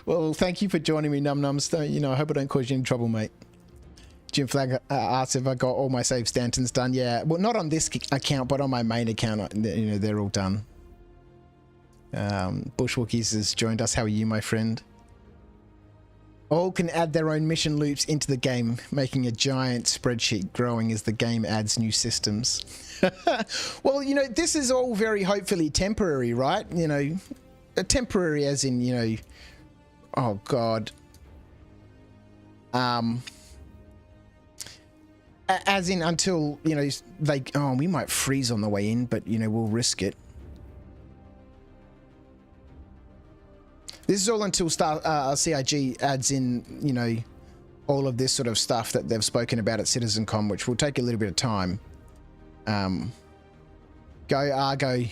Well, thank you for joining me, Num Nums. You know, I hope I don't cause you any trouble, mate. Jim Flag asks if I got all my save Stantons done. Yeah, well, not on this account, but on my main account, you know, they're all done. Bushwookies has joined us. How are you, my friend? All can add their own mission loops into the game, making a giant spreadsheet growing as the game adds new systems. Well, you know, this is all very hopefully temporary, right? You know, temporary as in, you know, oh God. As in until, you know, they, oh, we might freeze on the way in, but, you know, we'll risk it. This is all until CIG adds in, you know, all of this sort of stuff that they've spoken about at CitizenCon, which will take a little bit of time. Go Argo.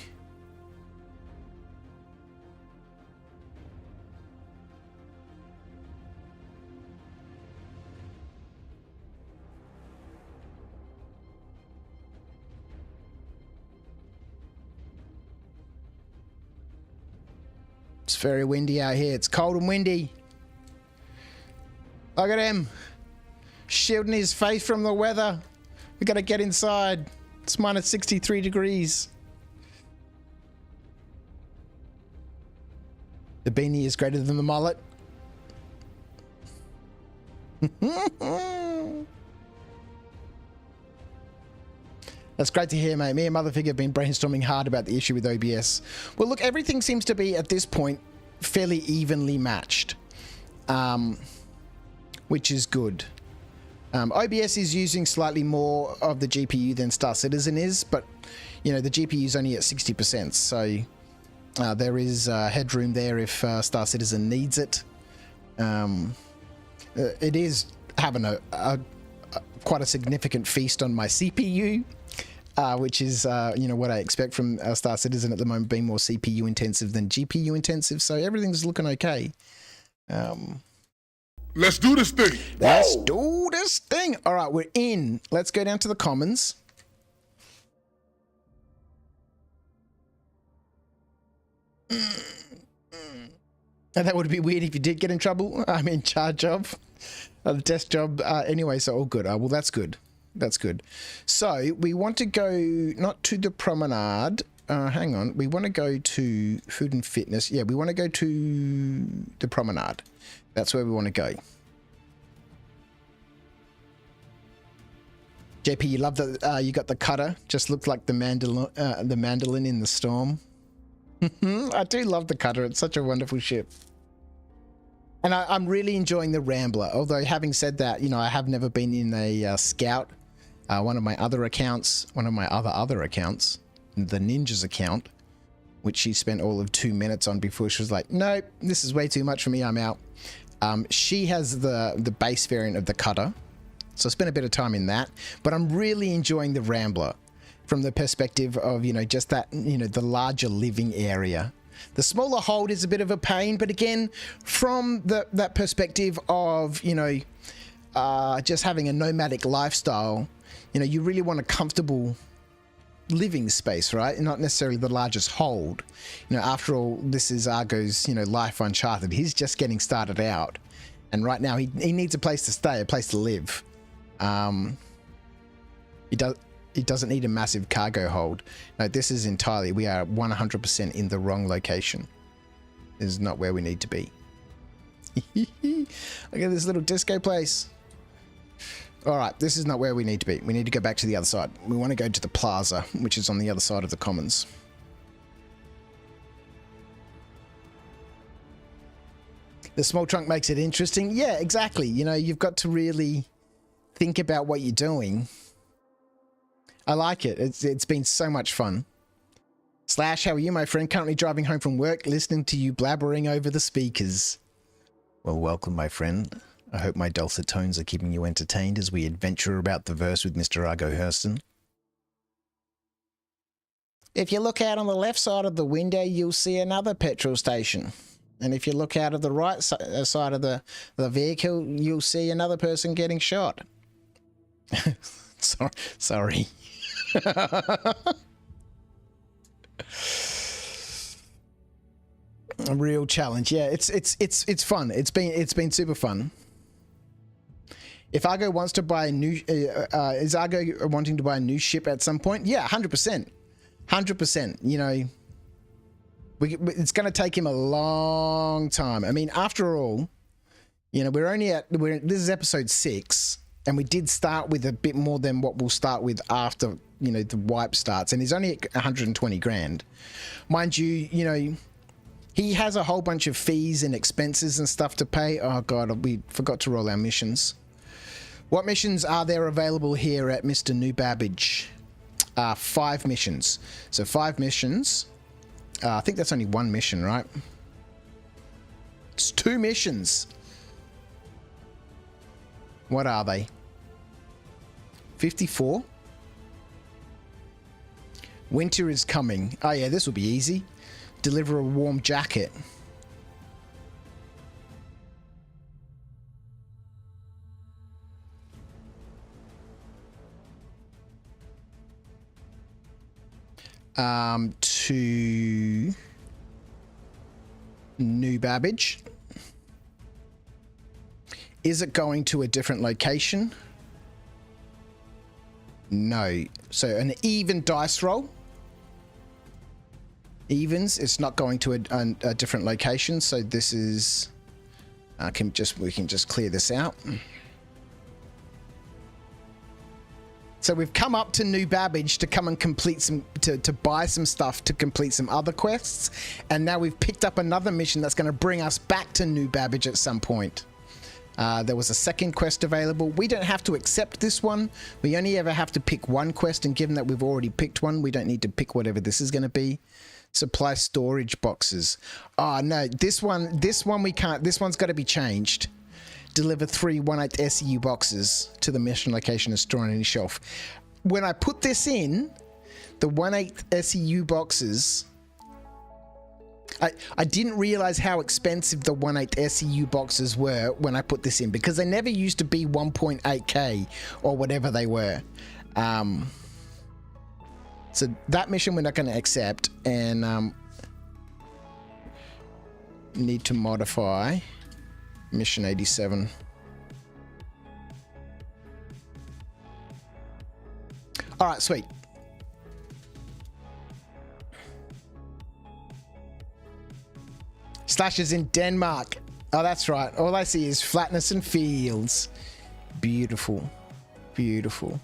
very windy out here. It's cold and windy. Look at him. Shielding his face from the weather. We gotta get inside. It's minus 63 degrees. The beanie is greater than the mullet. That's great to hear, mate. Me and Motherfigure have been brainstorming hard about the issue with OBS. Well, look, everything seems to be, at this point, fairly evenly matched, which is good. OBS is using slightly more of the GPU than Star Citizen is, but, you know, the GPU is only at 60%, so there is headroom there if Star Citizen needs it. It is having quite a significant feast on my CPU, which is, you know, what I expect from Star Citizen at the moment, being more CPU intensive than GPU intensive. So everything's looking okay. Let's do this thing. Let's do this thing. All right, we're in. Let's go down to the commons. And that would be weird if you did get in trouble. I'm in charge of the desk job anyway, so all good. Well, that's good. That's good. So we want to go not to the promenade. Hang on. We want to go to food and fitness. Yeah, we want to go to the promenade. That's where we want to go. JP, you love that you got the cutter. Just looked like the mandolin in the storm. I do love the cutter. It's such a wonderful ship. And I'm really enjoying the Rambler. Although, having said that, you know, I have never been in a Scout. One of my other accounts, the Ninja's account, which she spent all of 2 minutes on before she was like, nope, this is way too much for me, I'm out. She has the base variant of the cutter. So I spent a bit of time in that. But I'm really enjoying the Rambler from the perspective of, you know, just that, you know, the larger living area. The smaller hold is a bit of a pain, but again, from that perspective of, you know, just having a nomadic lifestyle, you know, you really want a comfortable living space, right? And not necessarily the largest hold. You know, after all, this is Argo's, you know, Life Uncharted. He's just getting started out. And right now he needs a place to stay, a place to live. He doesn't need a massive cargo hold. No, this is entirely, we are 100% in the wrong location. This is not where we need to be. Look at this little disco place. All right, this is not where we need to be. We need to go back to the other side. We want to go to the plaza, which is on the other side of the commons. The small trunk makes it interesting. Yeah, exactly. You know, you've got to really think about what you're doing. I like it. It's been so much fun. Slash, how are you, my friend? Currently driving home from work, listening to you blabbering over the speakers. Well, welcome, my friend. I hope my dulcet tones are keeping you entertained as we adventure about the verse with Mr. Argo Hurston. If you look out on the left side of the window, you'll see another petrol station. And if you look out of the right side of the vehicle, you'll see another person getting shot. Sorry. A real challenge. Yeah, it's fun. It's been super fun. If Argo wants to buy a new, is Argo wanting to buy a new ship at some point? Yeah, 100%. 100%. You know, it's going to take him a long time. I mean, after all, you know, this is episode 6, and we did start with a bit more than what we'll start with after, you know, the wipe starts, and he's only at 120 grand. Mind you, you know, he has a whole bunch of fees and expenses and stuff to pay. Oh God, we forgot to roll our missions. What missions are there available here at Mr. New Babbage? 5 missions. So 5 missions. I think that's only 1 mission, right? It's 2 missions. What are they? 54? Winter is coming. Oh yeah, this will be easy. Deliver a warm jacket. To New Babbage. Is it going to a different location? No. So an even dice roll. Evens, it's not going to a different location. So this is... we can just clear this out. So we've come up to New Babbage to come and complete some, to buy some stuff to complete some other quests. And now we've picked up another mission that's going to bring us back to New Babbage at some point. There was a second quest available. We don't have to accept this one. We only ever have to pick one quest. And given that we've already picked one, we don't need to pick whatever this is going to be. Supply storage boxes. Oh no, this one we can't. This one's got to be changed. Deliver 3 1/8 SEU boxes to the mission location and store on any shelf. When I put this in, the 1/8 SEU boxes, I didn't realize how expensive the 1/8 SEU boxes were when I put this in, because they never used to be 1.8k or whatever they were. So that mission we're not going to accept, and need to modify mission 87. All right, sweet. Slashes in Denmark. Oh, that's right. All I see is flatness and fields. Beautiful. Beautiful.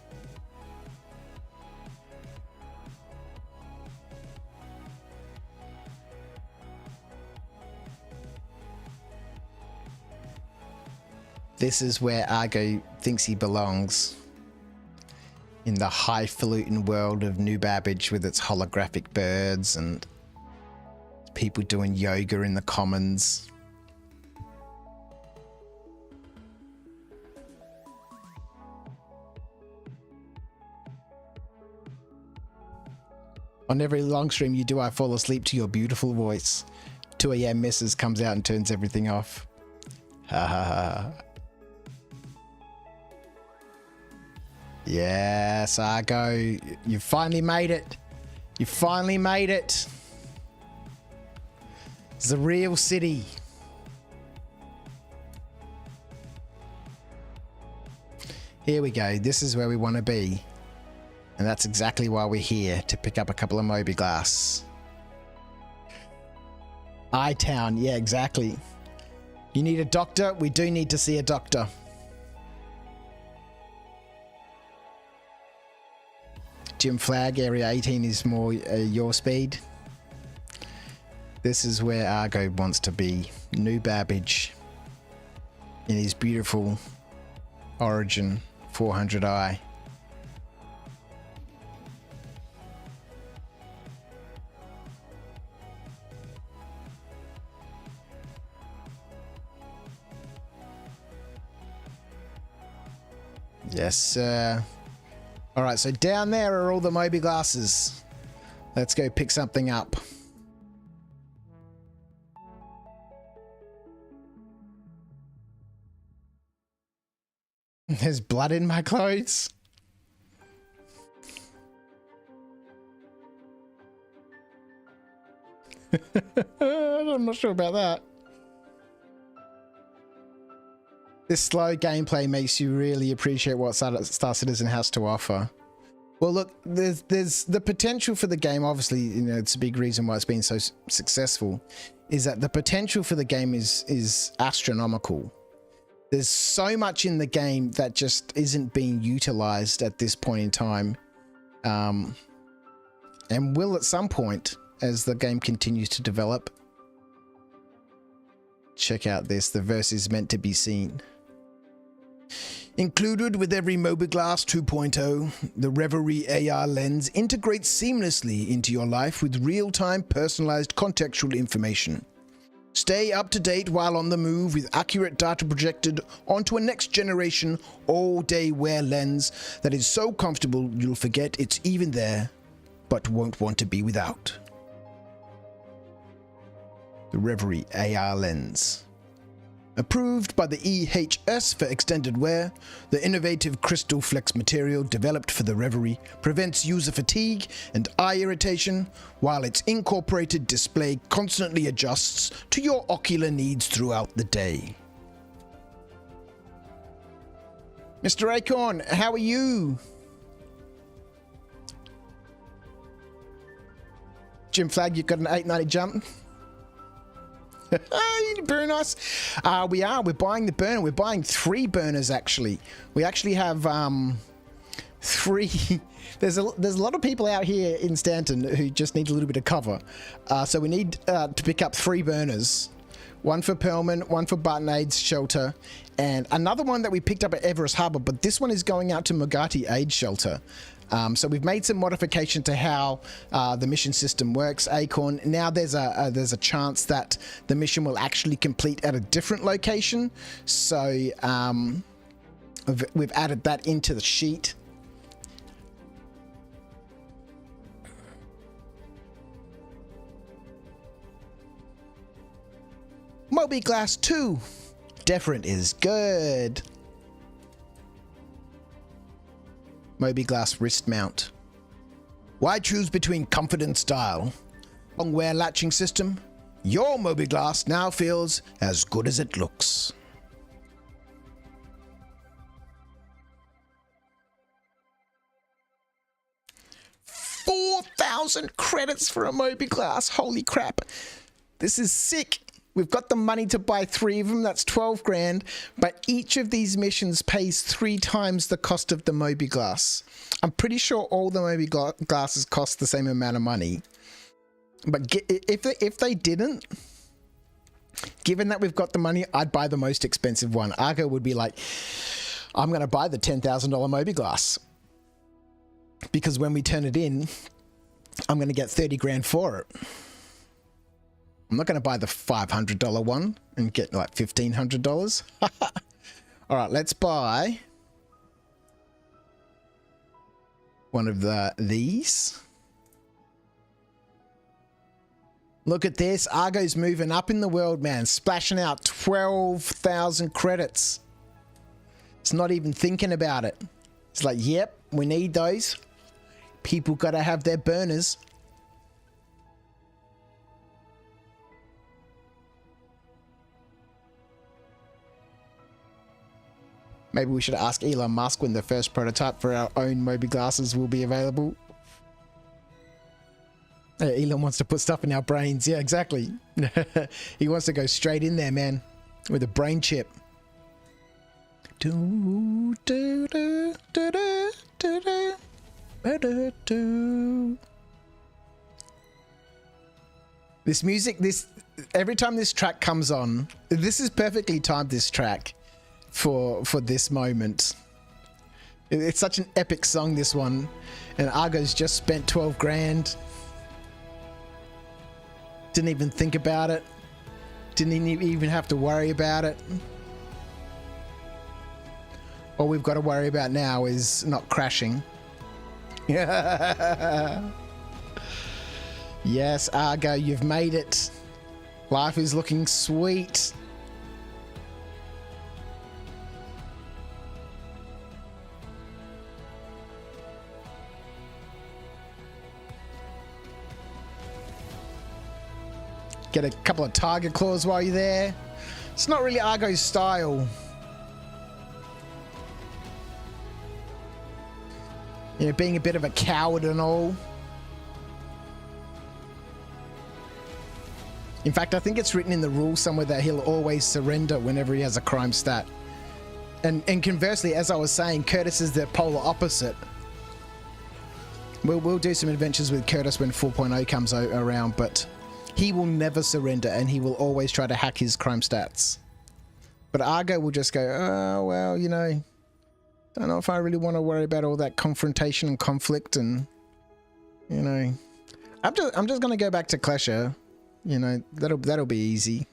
This is where Argo thinks he belongs. In the highfalutin world of New Babbage with its holographic birds and people doing yoga in the commons. On every long stream you do, I fall asleep to your beautiful voice. 2 a.m. missus comes out and turns everything off. Ha ha ha. Yes, Argo, you finally made it. You finally made it. It's the real city. Here we go. This is where we want to be. And that's exactly why we're here, to pick up a couple of Moby Glass. I-Town, yeah, exactly. You need a doctor? We do need to see a doctor. Jim Flag, Area 18 is more your speed. This is where Argo wants to be. New Babbage. In his beautiful Origin 400i. Yes, sir. All right, so down there are all the Moby Glasses. Let's go pick something up. There's blood in my clothes. I'm not sure about that. This slow gameplay makes you really appreciate what Star Citizen has to offer. Well, look, there's the potential for the game. Obviously, you know, it's a big reason why it's been so successful, is that the potential for the game is astronomical. There's so much in the game that just isn't being utilized at this point in time, and will at some point as the game continues to develop. Check out this. The verse is meant to be seen. Included with every Mobiglass 2.0, the Reverie AR lens integrates seamlessly into your life with real-time personalized contextual information. Stay up to date while on the move with accurate data projected onto a next-generation all-day wear lens that is so comfortable you'll forget it's even there, but won't want to be without. The Reverie AR lens. Approved by the EHS for extended wear, the innovative Crystal Flex material developed for the Reverie prevents user fatigue and eye irritation, while its incorporated display constantly adjusts to your ocular needs throughout the day. Mr. Acorn, how are you? Jim Flag, you've got an 890 jump. Very nice. We're buying the burner. We're buying 3 burners, actually. We actually have 3. There's a lot of people out here in Stanton who just need a little bit of cover. So we need to pick up 3 burners. One for Pearlman, one for Barton AIDS Shelter, and another one that we picked up at Everest Harbour, but this one is going out to Mogati AIDS Shelter. So we've made some modification to how the mission system works, Acorn. Now there's a chance that the mission will actually complete at a different location. So we've added that into the sheet. Moby Glass 2. Different is good. Moby Glass wrist mount. Why choose between comfort and style? Long wear latching system. Your Moby Glass now feels as good as it looks. $4,000 credits for a Moby Glass. Holy crap. This is sick. We've got the money to buy 3 of them. That's 12 grand. But each of these missions pays 3 times the cost of the Moby Glass. I'm pretty sure all the Moby Glasses cost the same amount of money. But if they didn't, given that we've got the money, I'd buy the most expensive one. Argo would be like, I'm going to buy the $10,000 Moby Glass. Because when we turn it in, I'm going to get 30 grand for it. I'm not going to buy the $500 one and get like $1,500. All right, let's buy one of these. Look at this. Argo's moving up in the world, man. Splashing out 12,000 credits. It's not even thinking about it. It's like, yep, we need those. People got to have their burners. Maybe we should ask Elon Musk when the first prototype for our own Moby Glasses will be available. Hey, Elon wants to put stuff in our brains. Yeah, exactly. He wants to go straight in there, man, with a brain chip. This music, every time this track comes on, this is perfectly timed, this track. For this moment. It's such an epic song, this one. And Argo's just spent 12 grand. Didn't even think about it. Didn't even have to worry about it. All we've got to worry about now is not crashing. Yes, Argo, you've made it. Life is looking sweet. Get a couple of tiger claws while you're there. It's not really Argo's style. You know, being a bit of a coward and all. In fact, I think it's written in the rules somewhere that he'll always surrender whenever he has a crime stat. And conversely, as I was saying, Curtis is the polar opposite. We'll do some adventures with Curtis when 4.0 comes around, but he will never surrender and he will always try to hack his crime stats. But Argo will just go, oh, well, you know, don't know if I really want to worry about all that confrontation and conflict and, you know, I'm just going to go back to Clasher. You know, that'll be easy.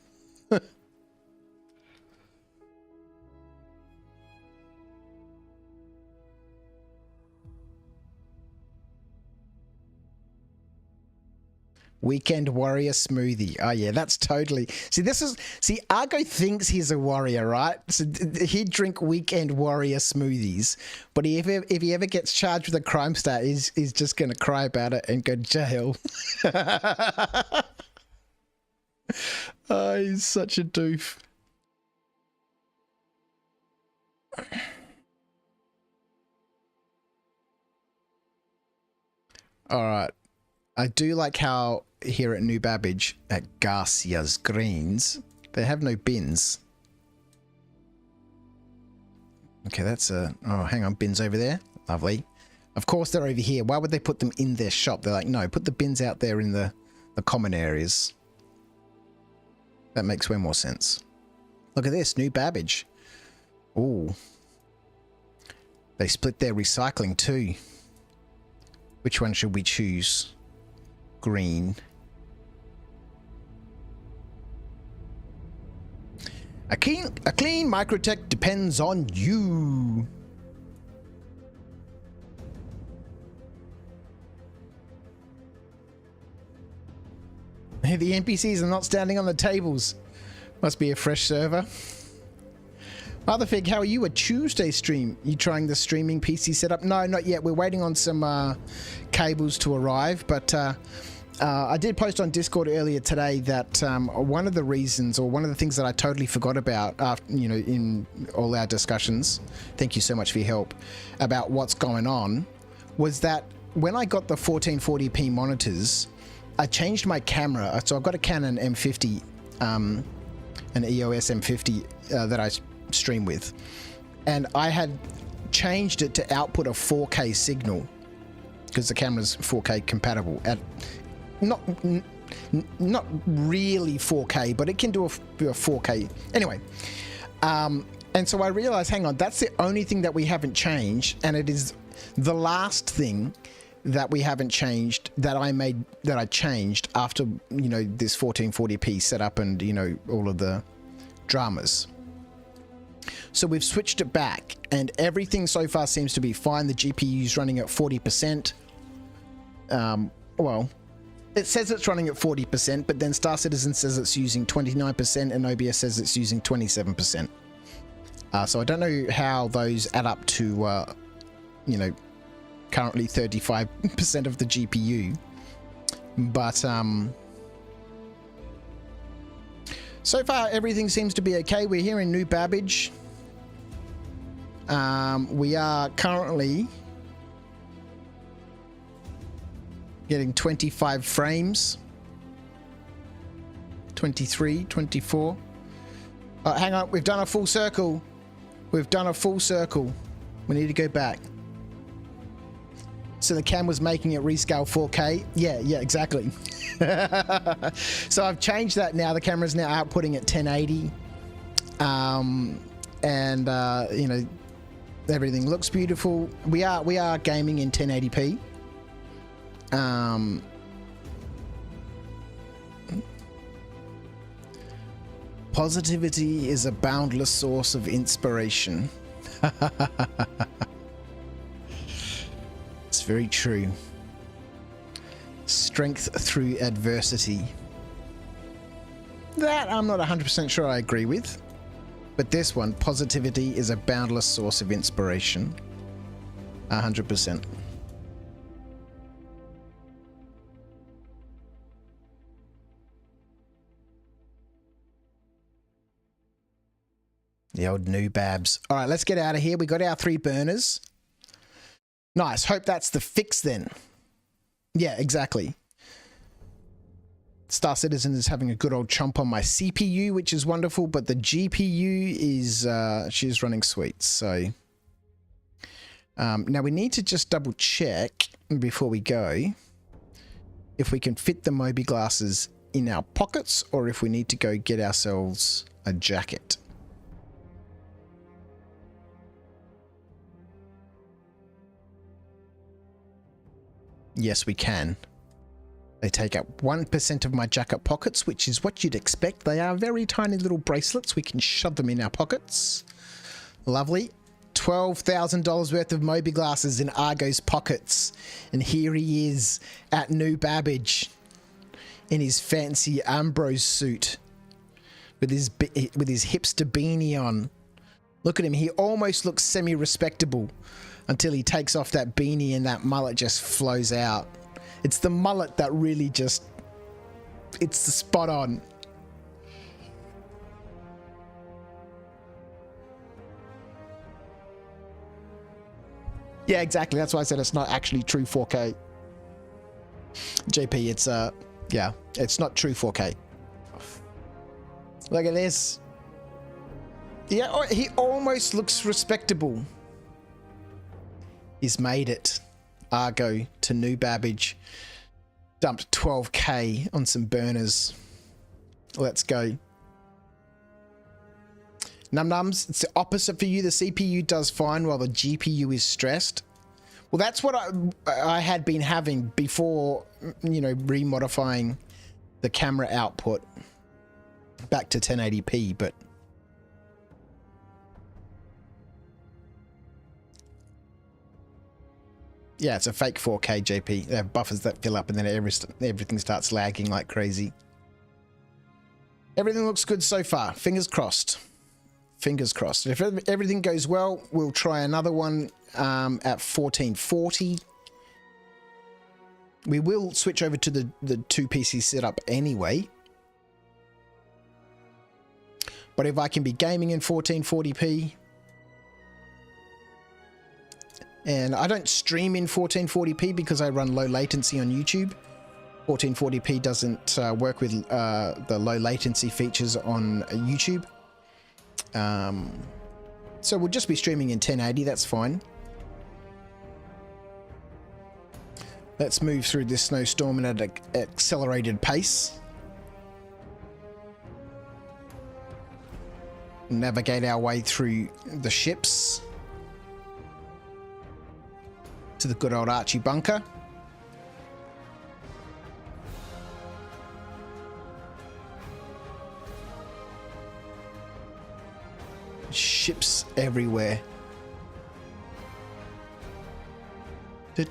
Weekend warrior smoothie. Oh yeah, that's totally. See, Argo thinks he's a warrior, right? So he'd drink weekend warrior smoothies, but if he ever gets charged with a crime stat, he's just gonna cry about it and go to jail. Oh, he's such a doof. All right. I do like how here at New Babbage at Garcia's Greens, they have no bins. Okay, that's a... Oh, hang on. Bins over there. Lovely. Of course they're over here. Why would they put them in their shop? They're like, no, put the bins out there in the common areas. That makes way more sense. Look at this. New Babbage. Ooh. They split their recycling too. Which one should we choose? Green. A clean Microtech depends on you. The NPCs are not standing on the tables. Must be a fresh server. Motherfig, how are you? A Tuesday stream? You trying the streaming PC setup? No, not yet. We're waiting on some cables to arrive, but I did post on Discord earlier today that one of the reasons, or one of the things that I totally forgot about after, you know, in all our discussions, thank you so much for your help, about what's going on, was that when I got the 1440p monitors, I changed my camera. So I've got a Canon M50, an EOS M50 that I stream with, and I had changed it to output a 4K signal because the camera's 4K compatible at not really 4K, but it can do a 4K anyway. And so I realized, hang on, that's the only thing that we haven't changed, and it is the last thing that we haven't changed that I changed after, you know, this 1440p setup and, you know, all of the dramas. So we've switched it back and everything so far seems to be fine. The GPU's running at 40%. Well, it says it's running at 40%, but then Star Citizen says it's using 29% and OBS says it's using 27%. So I don't know how those add up to, you know, currently 35% of the GPU. But so far everything seems to be okay. We're here in New Babbage. We are currently getting 25 frames. 23, 24. Hang on, we've done a full circle. We've done a full circle. We need to go back. So the cam was making it rescale 4K. Yeah, exactly. So I've changed that now. The camera's now outputting at 1080. You know, everything looks beautiful. We are gaming in 1080p. Positivity is a boundless source of inspiration. It's very true. Strength through adversity. That I'm not 100% sure I agree with. But this one, positivity is a boundless source of inspiration. 100%. The old new babs. All right, let's get out of here. We got our 3 burners. Nice. Hope that's the fix then. Yeah, exactly. Star Citizen is having a good old chomp on my CPU, which is wonderful, but the GPU is, she's running sweet. So now we need to just double check before we go if we can fit the Moby glasses in our pockets or if we need to go get ourselves a jacket. Yes, we can. They take up 1% of my jacket pockets, which is what you'd expect. They are very tiny little bracelets. We can shove them in our pockets. Lovely. $12,000 worth of Moby glasses in Argo's pockets. And here he is at New Babbage. in his fancy Ambrose suit with his hipster beanie on. Look at him. He almost looks semi-respectable until he takes off that beanie and that mullet just flows out. It's the mullet that really just... It's the spot on. Yeah, exactly. That's why I said it's not actually true 4K. JP, it's yeah, it's not true 4K. Look at this. Yeah, he almost looks respectable. He's made it. Argo to New Babbage. Dumped 12K on some burners. Let's go. Num-nums, it's the opposite for you. The CPU does fine while the GPU is stressed. Well, that's what I had been having before, you know, remodifying the camera output back to 1080p, but yeah, it's a fake 4K JP. They have buffers that fill up and then everything starts lagging like crazy. Everything looks good so far. Fingers crossed. Fingers crossed. If everything goes well, we'll try another one at 1440. We will switch over to the 2 PC setup anyway. But if I can be gaming in 1440p, and I don't stream in 1440p because I run low latency on YouTube. 1440p doesn't work with the low latency features on YouTube. So we'll just be streaming in 1080, that's fine. Let's move through this snowstorm at an accelerated pace. Navigate our way through the ships to the good old Archie bunker. Ships everywhere. Yeah,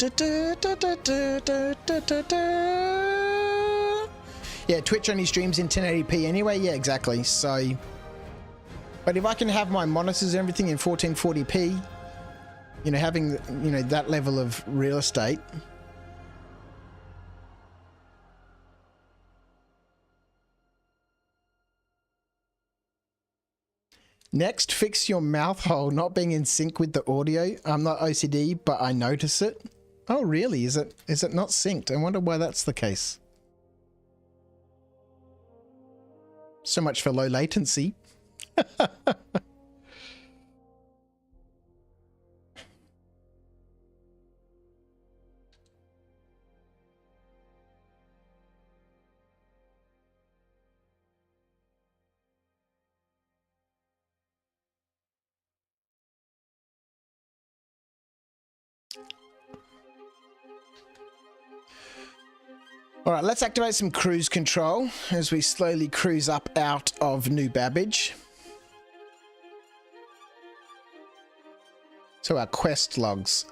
Twitch only streams in 1080p anyway. Yeah, exactly. So, but if I can have my monitors and everything in 1440p, you know, having, you know, that level of real estate. Next, fix your mouth hole not being in sync with the audio. I'm not OCD, but I notice it. Oh, really? Is it not synced? I wonder why that's the case. So much for low latency. All right, let's activate some cruise control as we slowly cruise up out of New Babbage. So our quest logs.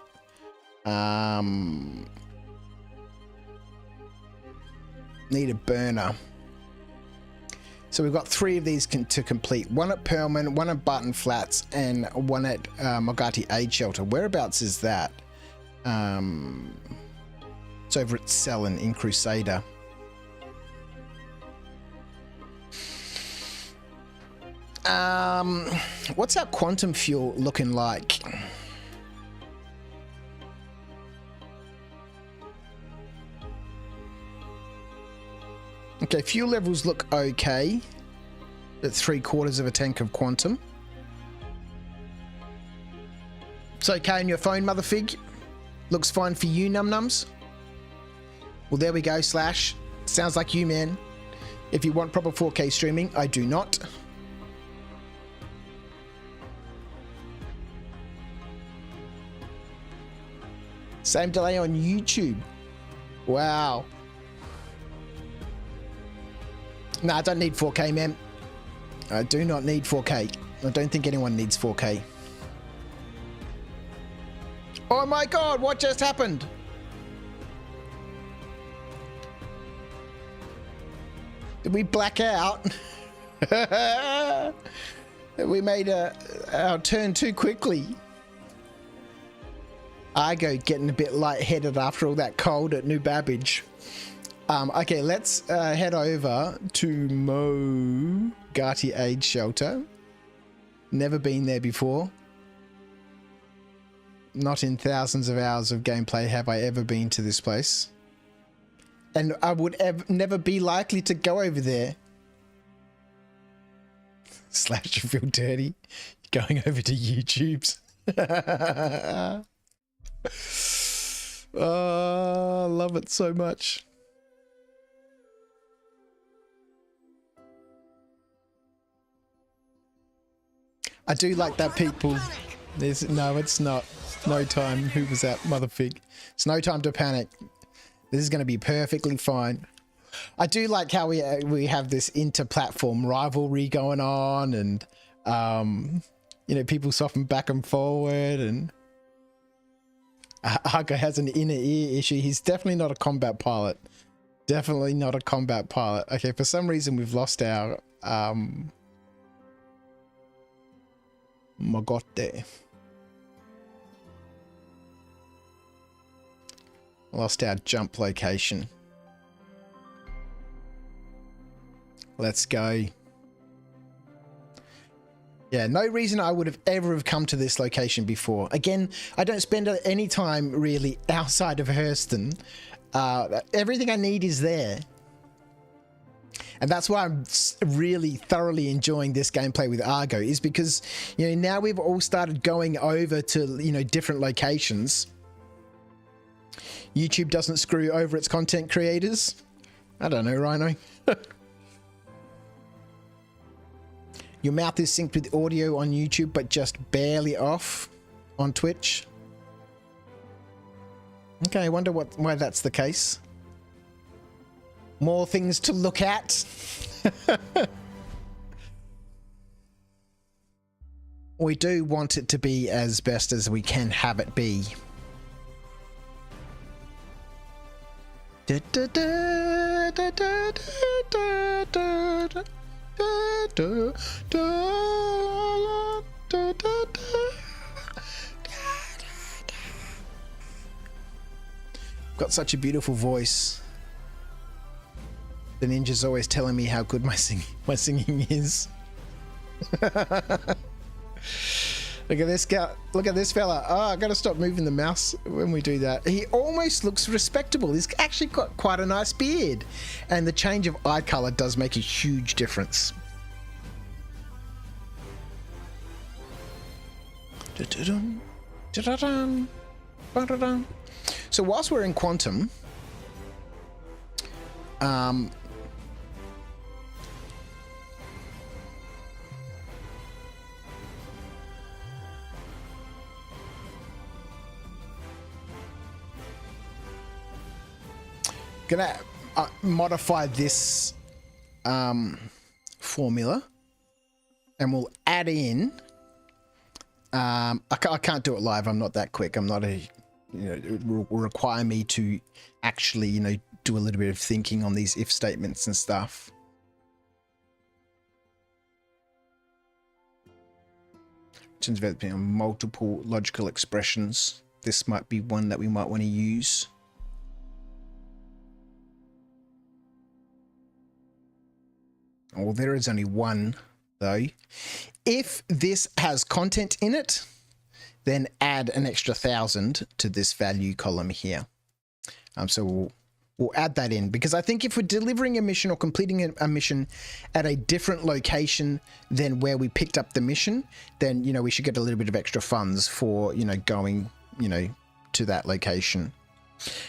Need a burner. So we've got 3 of these to complete. One at Pearlman, one at Barton Flats, and one at Mogati Aid Shelter. Whereabouts is that? It's over at Selin in Crusader. What's our quantum fuel looking like? Okay, fuel levels look okay. At 3/4 of a tank of quantum. It's okay on your phone, Motherfig. Looks fine for you, num-nums. Well, there we go, Slash. Sounds like you, man. If you want proper 4K streaming, I do not. Same delay on YouTube. Wow. Nah, I don't need 4K, man. I do not need 4K. I don't think anyone needs 4K. Oh my god, what just happened? Did we black out? We made our turn too quickly. Argo getting a bit lightheaded after all that cold at New Babbage. Okay, let's head over to Mo Gati Aid Shelter. Never been there before. Not in thousands of hours of gameplay have I ever been to this place. And I would never be likely to go over there. Slash, you feel dirty. Going over to YouTube's. Oh, I love it so much. I do like that people. No, it's not. No time. Who was that? Motherfig. It's no time to panic. This is going to be perfectly fine. I do like how we have this inter-platform rivalry going on, and you know, people soften back and forward, and Argo has an inner ear issue. He's definitely not a combat pilot. Definitely not a combat pilot. Okay, for some reason we've lost our Magote. Lost our jump location. Let's go. Yeah, no reason I would have ever have come to this location before. Again, I don't spend any time really outside of Hurston. Everything I need is there. And that's why I'm really thoroughly enjoying this gameplay with Argo, is because, you know, now we've all started going over to, you know, different locations. YouTube doesn't screw over its content creators. I don't know, Rhino. Your mouth is synced with audio on YouTube, but just barely off on Twitch. Okay, I wonder why that's the case. More things to look at. We do want it to be as best as we can have it be. Got such a beautiful voice. The ninja's always telling me how good my singing is. Look at this guy. Look at this fella. Oh, I gotta stop moving the mouse when we do that. He almost looks respectable. He's actually got quite a nice beard. And the change of eye color does make a huge difference. So whilst we're in Quantum, gonna modify this formula, and we'll add in. I can't do it live. I'm not that quick. I'm not a, you know, it will require me to actually, you know, do a little bit of thinking on these if statements and stuff. In terms of multiple logical expressions, this might be one that we might want to use. Well, there is only one, though. If this has content in it, then add an extra 1,000 to this value column here. So we'll add that in, because I think if we're delivering a mission or completing a mission at a different location than where we picked up the mission, then, you know, we should get a little bit of extra funds for, you know, going, you know, to that location.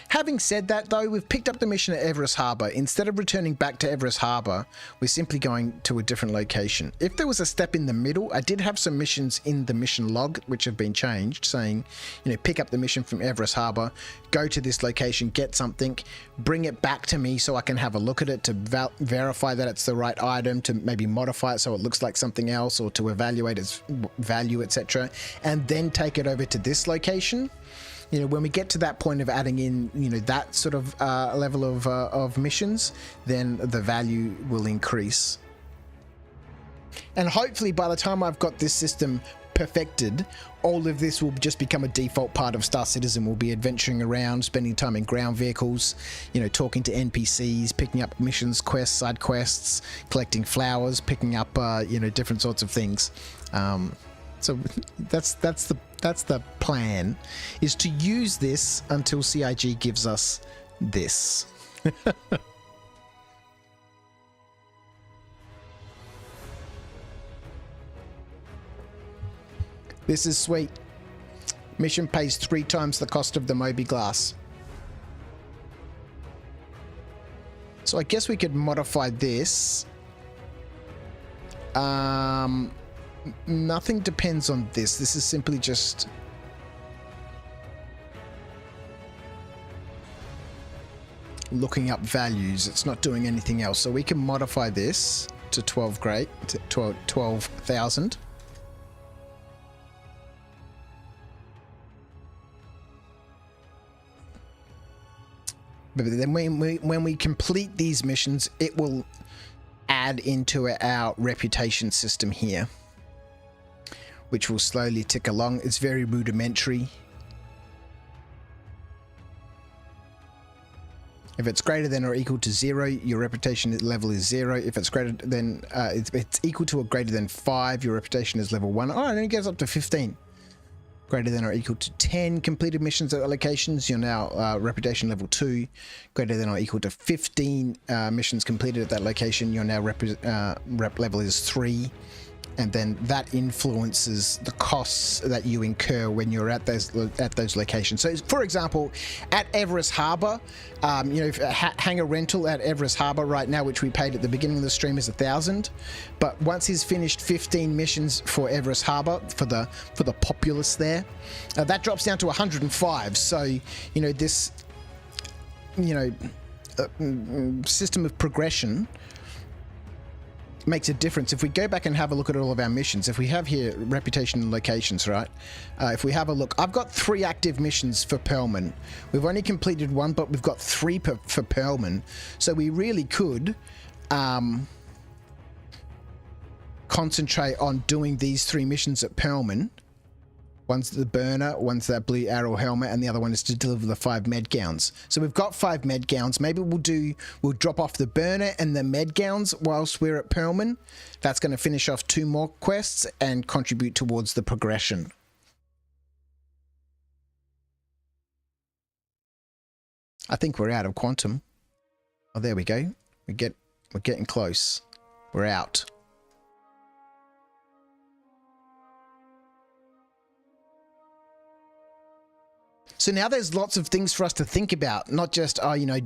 Having said that, though, we've picked up the mission at Everest Harbour. Instead of returning back to Everest Harbour, we're simply going to a different location. If there was a step in the middle, I did have some missions in the mission log which have been changed, saying, you know, pick up the mission from Everest Harbour, go to this location, get something, bring it back to me so I can have a look at it to verify that it's the right item, to maybe modify it so it looks like something else, or to evaluate its value, etc., and then take it over to this location. You know, when we get to that point of adding in, you know, that sort of level of missions, then the value will increase. And hopefully by the time I've got this system perfected, all of this will just become a default part of Star Citizen. We'll be adventuring around, spending time in ground vehicles, you know, talking to NPCs, picking up missions, quests, side quests, collecting flowers, picking up, you know, different sorts of things. So that's the plan, is to use this until CIG gives us this. This is sweet. Mission pays 3 times the cost of the Moby glass. So I guess we could modify this. Nothing depends on this. This is simply just... looking up values. It's not doing anything else. So we can modify this to 12,000. But then when we complete these missions, it will add into our reputation system here, which will slowly tick along. It's very rudimentary. If it's greater than or equal to 0, your reputation level is 0. If it's greater than, it's equal to or greater than 5, your reputation is level 1. Oh, and then it goes up to 15. Greater than or equal to 10 completed missions at locations, you're now reputation level 2. Greater than or equal to 15 missions completed at that location, your now rep level is 3. And then that influences the costs that you incur when you're at those locations. So, for example, at Everest Harbour, you know, hangar rental at Everest Harbour right now, which we paid at the beginning of the stream, is 1,000. But once he's finished 15 missions for Everest Harbour for the populace there, that drops down to 105. So, you know, this, you know, system of progression makes a difference. If we go back and have a look at all of our missions, if we have here reputation and locations, right? If we have a look, I've got 3 active missions for Pearlman. We've only completed 1, but we've got 3 for Pearlman. So we really could concentrate on doing these 3 missions at Pearlman. One's the burner, one's that blue arrow helmet, and the other one is to deliver the 5 med gowns. So we've got 5 med gowns. Maybe we'll drop off the burner and the med gowns whilst we're at Pearlman. That's going to finish off 2 more quests and contribute towards the progression. I think we're out of quantum. Oh, there we go. We're getting close. We're out. So now there's lots of things for us to think about, not just, oh, you know,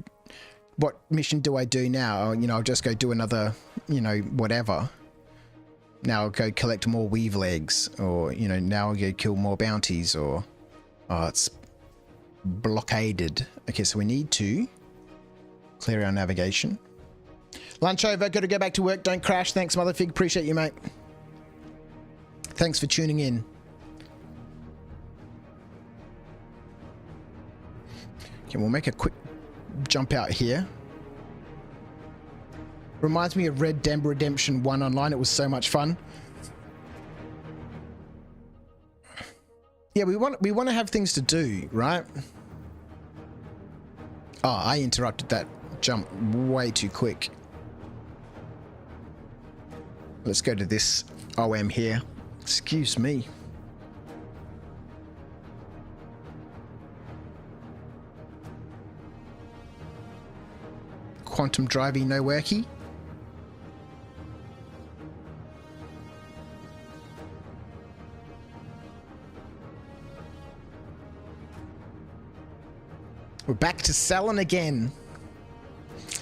what mission do I do now? Or, you know, I'll just go do another, you know, whatever. Now I'll go collect more weevil eggs, or, you know, now I'll go kill more bounties, or, oh, it's blockaded. Okay, so we need to clear our navigation. Lunch over, got to go back to work, don't crash. Thanks, Motherfig, appreciate you, mate. Thanks for tuning in. Okay, we'll make a quick jump out here. Reminds me of Red Dead Redemption 1 online. It was so much fun. Yeah, we want to have things to do, right? Oh, I interrupted that jump way too quick. Let's go to this OM here. Excuse me. Quantum driving no worky. We're back to selling again.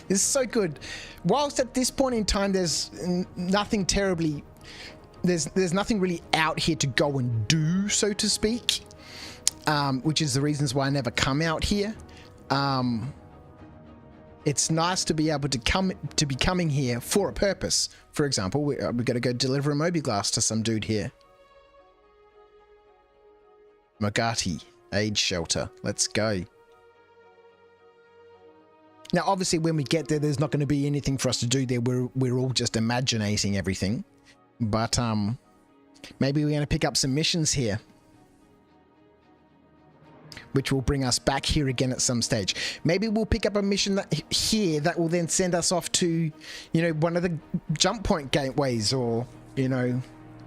This is so good. Whilst at this point in time there's nothing terribly, there's nothing really out here to go and do, so to speak, which is the reasons why I never come out here. It's nice to be able to be coming here for a purpose. For example, we got to go deliver a Moby glass to some dude here. Magati. AIDS shelter. Let's go. Now, obviously, when we get there, there's not going to be anything for us to do there. We're all just imaginating everything. But maybe we're going to pick up some missions here, which will bring us back here again at some stage. Maybe we'll pick up a mission here that will then send us off to, you know, one of the jump point gateways, or, you know,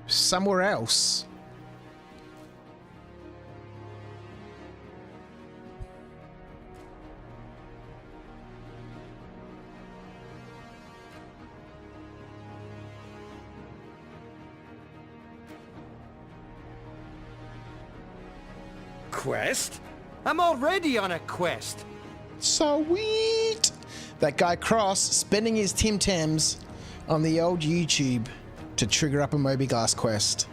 somewhere else. Quest? I'm already on a quest. Sweet! That guy Cross spending his Tim Tams on the old YouTube to trigger up a Moby-Glass quest.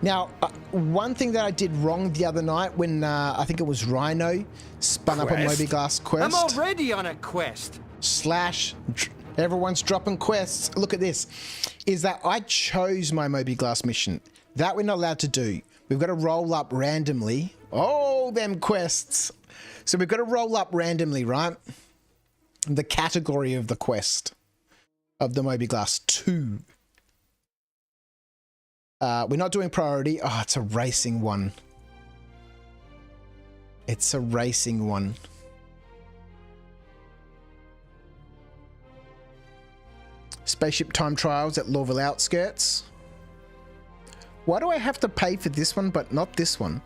Now, one thing that I did wrong the other night when I think it was Rhino spun up a Moby-Glass quest. I'm already on a quest. Everyone's dropping quests. Look at this. Is that I chose my Moby-Glass mission. That we're not allowed to do. We've got to roll up randomly. Oh, them quests. So we've got to roll up randomly, right? The category of the quest of the Moby-Glass 2. We're not doing priority. Oh, it's a racing one. It's a racing one. Spaceship time trials at Lorville Outskirts. Why do I have to pay for this one but not this one?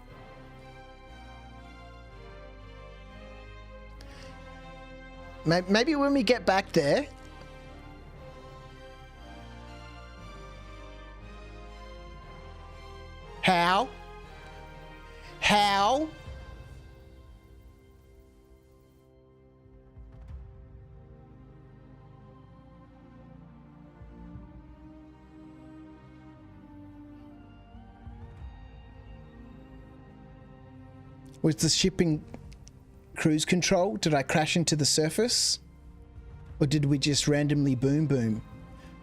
Maybe when we get back there. How? How? Was the ship in cruise control? Did I crash into the surface? Or did we just randomly boom boom?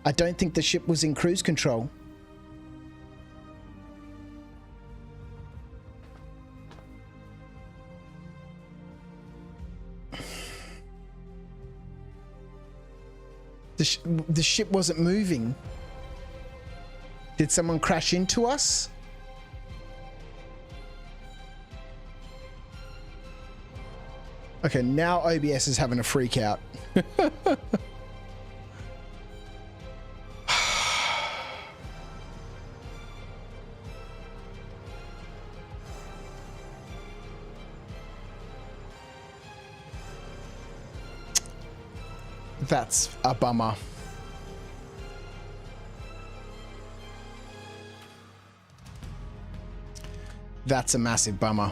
I don't think the ship was in cruise control. The ship wasn't moving. Did someone crash into us? Okay, now OBS is having a freak out. That's a bummer. That's a massive bummer.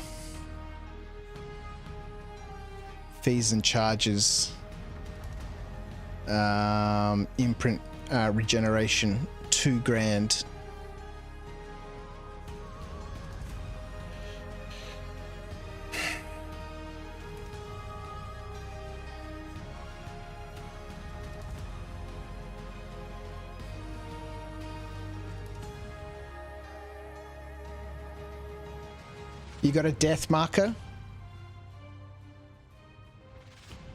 Fees and charges. Imprint regeneration, $2,000. You got a death marker?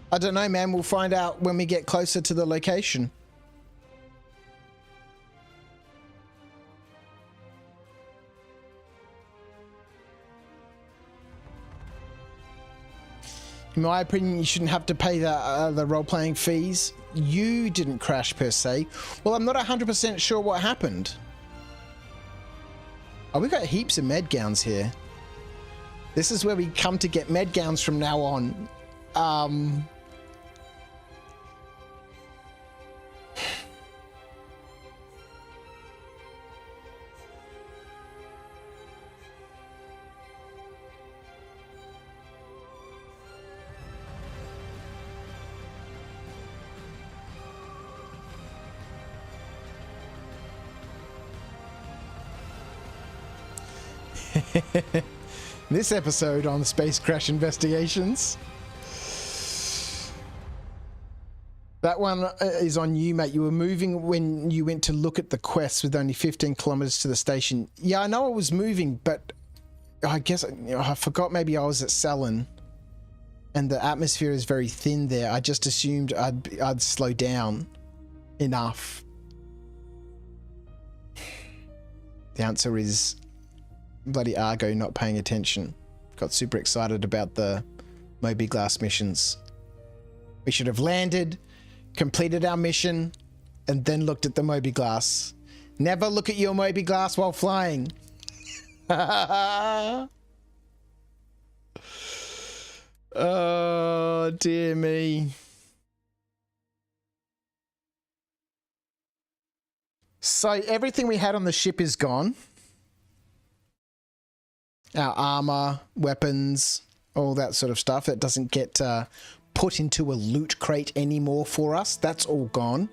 I don't know, man. We'll find out when we get closer to the location. In my opinion, you shouldn't have to pay the role-playing fees. You didn't crash per se. Well, I'm not 100% sure what happened. Oh, we got heaps of med gowns here. This is where we come to get med gowns from now on. This episode on Space Crash Investigations. That one is on you, mate. You were moving when you went to look at the quest with only 15 kilometers to the station. Yeah, I know I was moving, but I guess I forgot maybe I was at Selin and the atmosphere is very thin there. I just assumed I'd slow down enough. The answer is bloody Argo not paying attention. Got super excited about the Moby Glass missions. We should have landed, completed our mission, and then looked at the Moby Glass. Never look at your Moby Glass while flying. Oh, dear me. So everything we had on the ship is gone. Our armor, weapons, all that sort of stuff that doesn't get put into a loot crate anymore for us. That's all gone.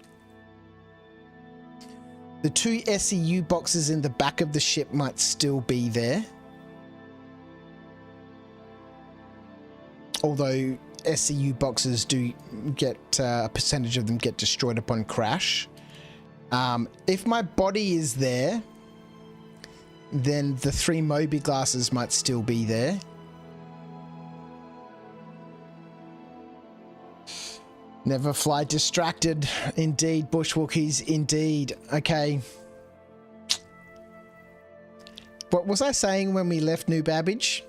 The 2 SEU boxes in the back of the ship might still be there. Although SEU boxes do get, a percentage of them get destroyed upon crash. If my body is there, then the 3 Moby glasses might still be there. Never fly distracted. Indeed, Bushwookies, indeed. Okay. What was I saying when we left New Babbage?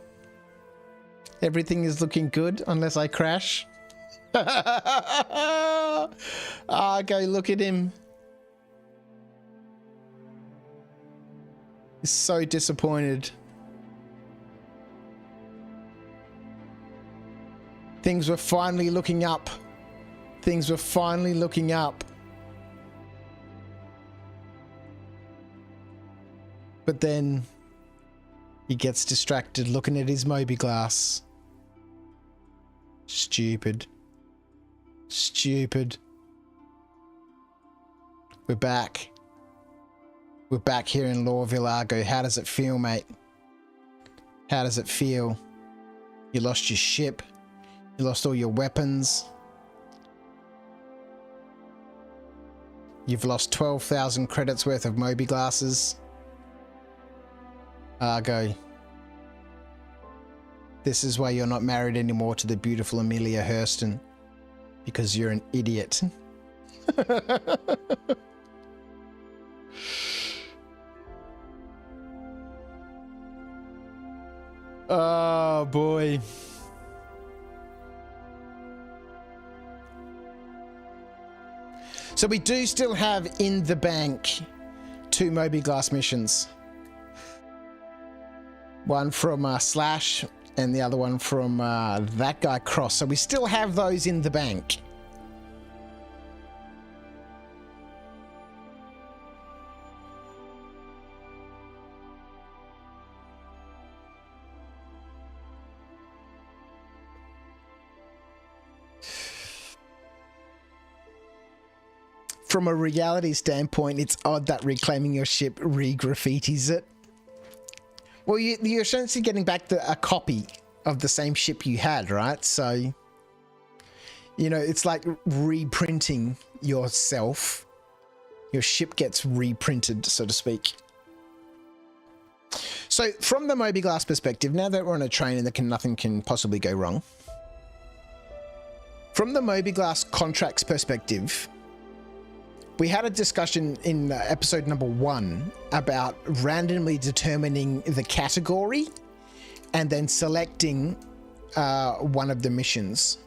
Everything is looking good unless I crash. Argo, look at him. He's so disappointed. Things were finally looking up. Things were finally looking up. But then he gets distracted looking at his Moby Glass. Stupid. Stupid. We're back. We're back here in Lorville, Argo. How does it feel, mate? How does it feel? You lost your ship. You lost all your weapons. You've lost 12,000 credits worth of Moby glasses. Argo. This is why you're not married anymore to the beautiful Amelia Hurston. Because you're an idiot. Oh boy. So we do still have in the bank 2 Moby Glass missions. One from Slash and the other one from that guy Cross. So we still have those in the bank. From a reality standpoint, it's odd that reclaiming your ship re-graffitis it. Well, you're essentially getting back a copy of the same ship you had, right? So, you know, it's like reprinting yourself. Your ship gets reprinted, so to speak. So, from the Moby Glass perspective, now that we're on a train and nothing can possibly go wrong. From the Moby Glass contracts perspective, we had a discussion in episode number 1 about randomly determining the category and then selecting one of the missions.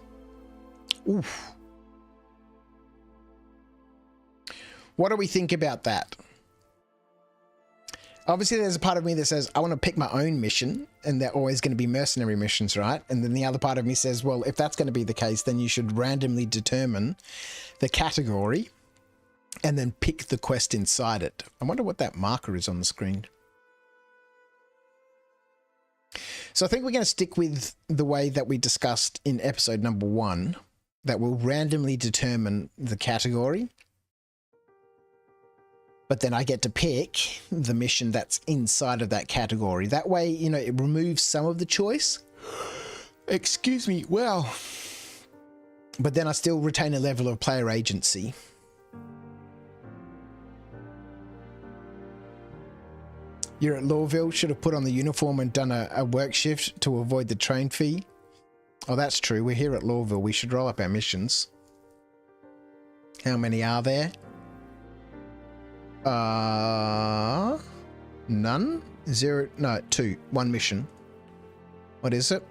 Oof. What do we think about that? Obviously, there's a part of me that says, I want to pick my own mission, and they're always going to be mercenary missions, right? And then the other part of me says, well, if that's going to be the case, then you should randomly determine the category and then pick the quest inside it. I wonder what that marker is on the screen. So I think we're going to stick with the way that we discussed in episode number 1, that we'll randomly determine the category. But then I get to pick the mission that's inside of that category. That way, you know, it removes some of the choice. Excuse me, well, but then I still retain a level of player agency. You're at Lawville. Should have put on the uniform and done a work shift to avoid the train fee. Oh, that's true. We're here at Lawville. We should roll up our missions. How many are there? None? 0? No, 2. 1 mission. What is it?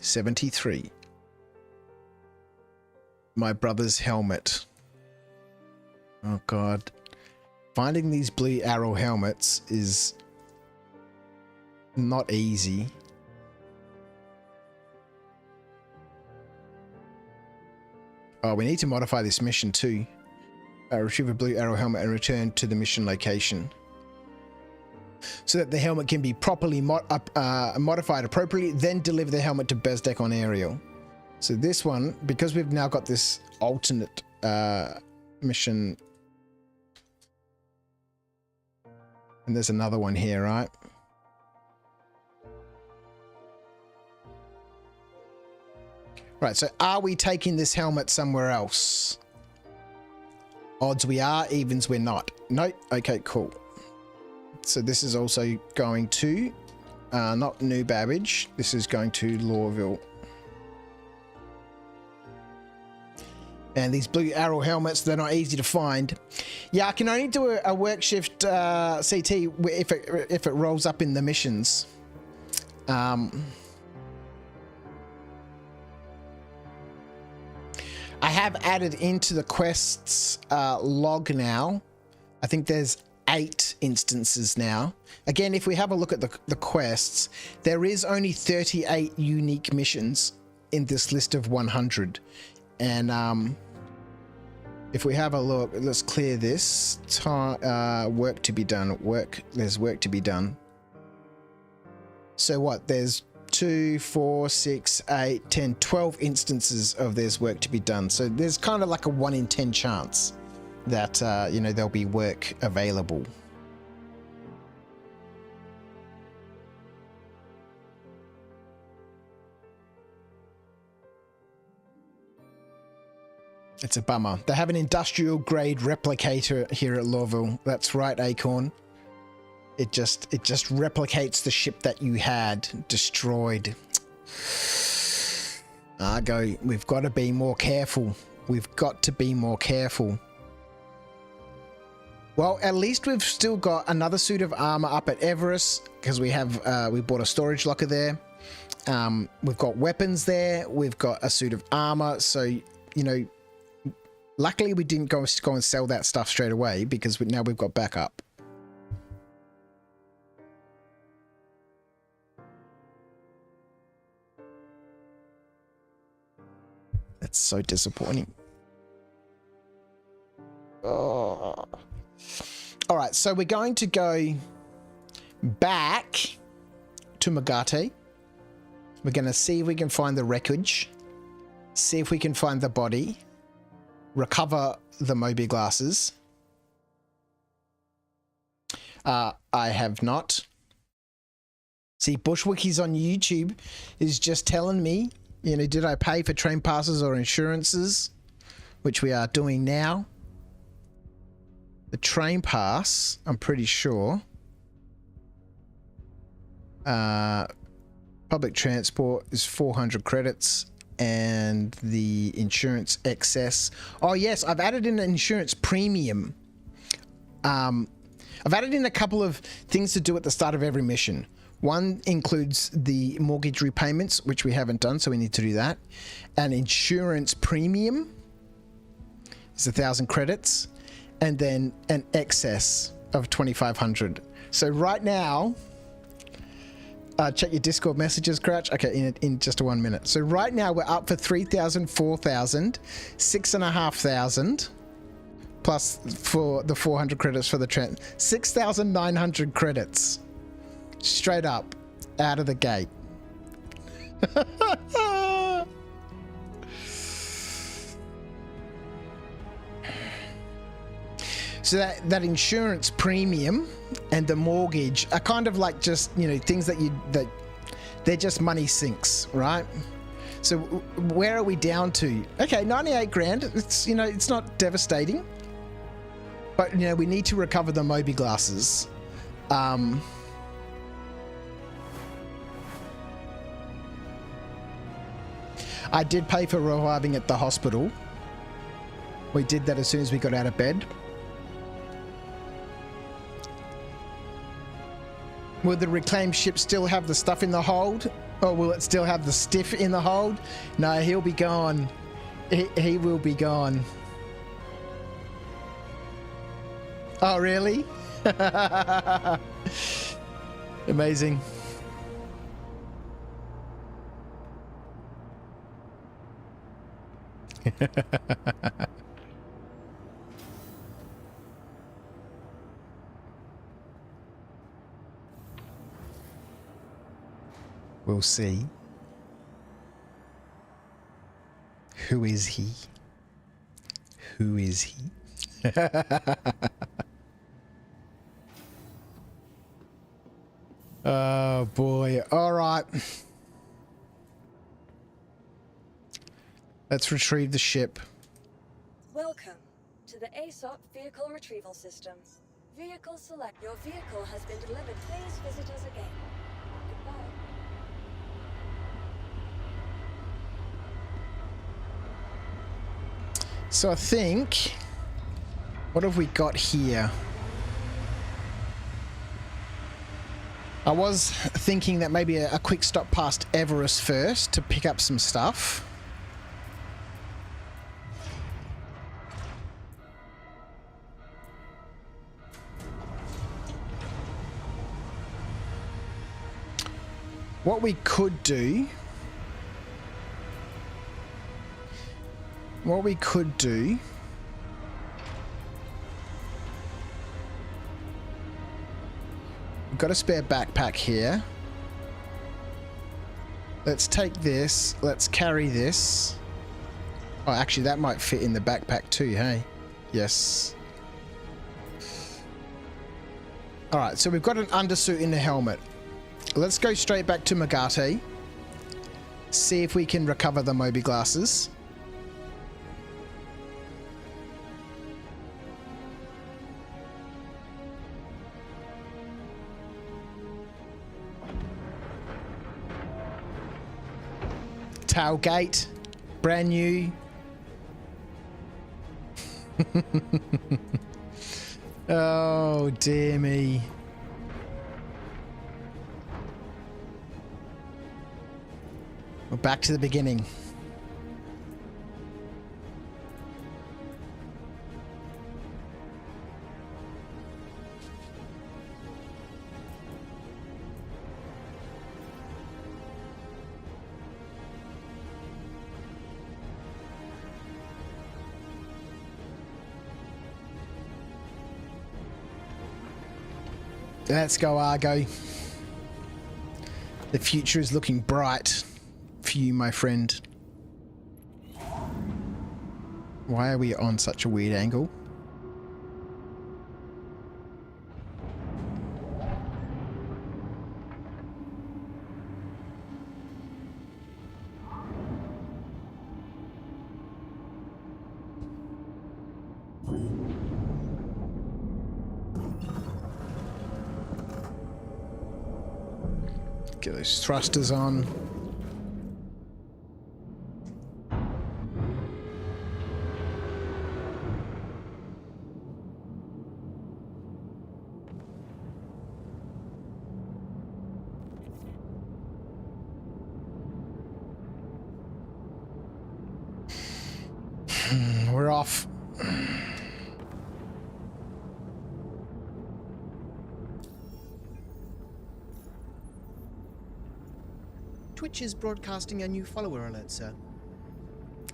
73. My brother's helmet. Oh, God. Finding these blue arrow helmets is not easy. Oh, we need to modify this mission too. Retrieve a blue arrow helmet and return to the mission location. So that the helmet can be properly modified appropriately, then deliver the helmet to Bezdek on aerial. So this one, because we've now got this alternate mission. And there's another one here, right? Right, so are we taking this helmet somewhere else? Odds we are, evens we're not. Nope. Okay, cool. So this is also going to, not New Babbage. This is going to Lawville. And these blue arrow helmets, they're not easy to find. Yeah, I can only do a work shift CT if it rolls up in the missions. I have added into the quests log now. I think there's 8 instances now. Again, if we have a look at the quests, there is only 38 unique missions in this list of 100. And if we have a look, let's clear this. Work to be done. There's work to be done. So what? There's 2, 4, 6, 8, 10, 12 instances of there's work to be done. So there's kind of like a 1 in 10 chance that, there'll be work available. It's a bummer. They have an industrial grade replicator here at Lawville. That's right, Acorn. It just replicates the ship that you had destroyed. Argo, we've got to be more careful. We've got to be more careful. Well, at least we've still got another suit of armor up at Everest because we bought a storage locker there. We've got weapons there. We've got a suit of armor. So, luckily we didn't go and sell that stuff straight away because now we've got backup. That's so disappointing. Oh. All right, so we're going to go back to Magate. We're going to see if we can find the wreckage, see if we can find the body, recover the Moby glasses. I have not. See, Bushwickies on YouTube is just telling me, did I pay for train passes or insurances? Which we are doing now. The train pass, I'm pretty sure. Public transport is 400 credits. And the insurance excess. Oh, yes, I've added in an insurance premium. I've added in a couple of things to do at the start of every mission. One includes the mortgage repayments, which we haven't done, so we need to do that. An insurance premium is 1,000 credits, and then an excess of 2,500. So right now, check your Discord messages, Crouch. Okay, in just 1 minute. So right now we're up for 3,000, 4,000, 6,500, plus for the 400 credits for the trend. 6,900 credits. Straight up, out of the gate. So that insurance premium and the mortgage are kind of like just, things that they're just money sinks, right? So where are we down to? Okay, 98 grand. It's, it's not devastating, but we need to recover the Moby glasses. I did pay for reviving at the hospital. We did that as soon as we got out of bed. Will the reclaimed ship still have the stuff in the hold? Or will it still have the stiff in the hold? No, he'll be gone. He will be gone. Oh, really? Amazing. We'll see. Who is he? Who is he? Oh boy. All right. Let's retrieve the ship. Welcome to the ASOP Vehicle Retrieval System. Vehicle select. Your vehicle has been delivered. Please visit us again. Goodbye. So I think, what have we got here? I was thinking that maybe a quick stop past Everest first to pick up some stuff. What we could do... We've got a spare backpack here. Let's take this. Let's carry this. Oh, actually, that might fit in the backpack too, hey? Yes. Alright, so we've got an undersuit and a helmet. Let's go straight back to Magate. See if we can recover the Moby glasses. Tailgate, brand new. Oh dear me. We're back to the beginning. Let's go, Argo. The future is looking bright for you, my friend. Why are we on such a weird angle? Get those thrusters on. We're off. Twitch is broadcasting a new follower alert, sir.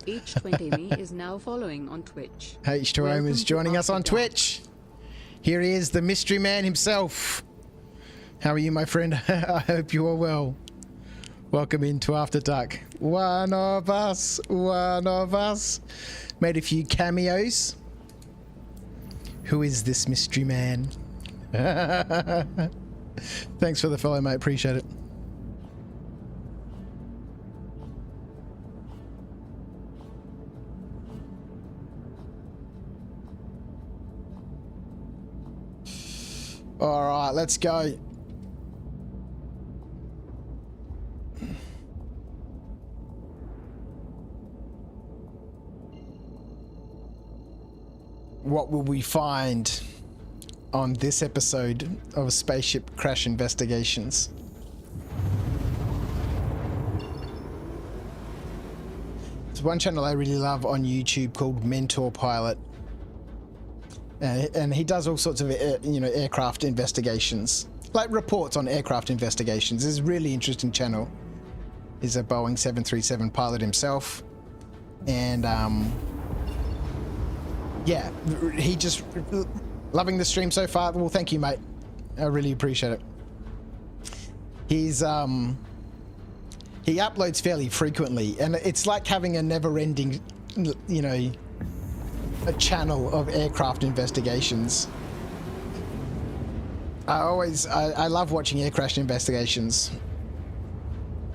H20me is now following on Twitch. H2O is joining us on Twitch. Here he is, the mystery man himself. How are you, my friend? I hope you are well. Welcome into After Dark. One of us. Made a few cameos. Who is this mystery man? Thanks for the follow, mate. Appreciate it. All right, let's go. What will we find on this episode of Spaceship Crash Investigations? There's one channel I really love on YouTube called Mentor Pilot. And he does all sorts of, aircraft investigations. Like reports on aircraft investigations. It's a really interesting channel. He's a Boeing 737 pilot himself. And, yeah, he just... Loving the stream so far. Well, thank you, mate. I really appreciate it. He's, he uploads fairly frequently. And it's like having a never-ending, a channel of aircraft investigations. I love watching air crash investigations,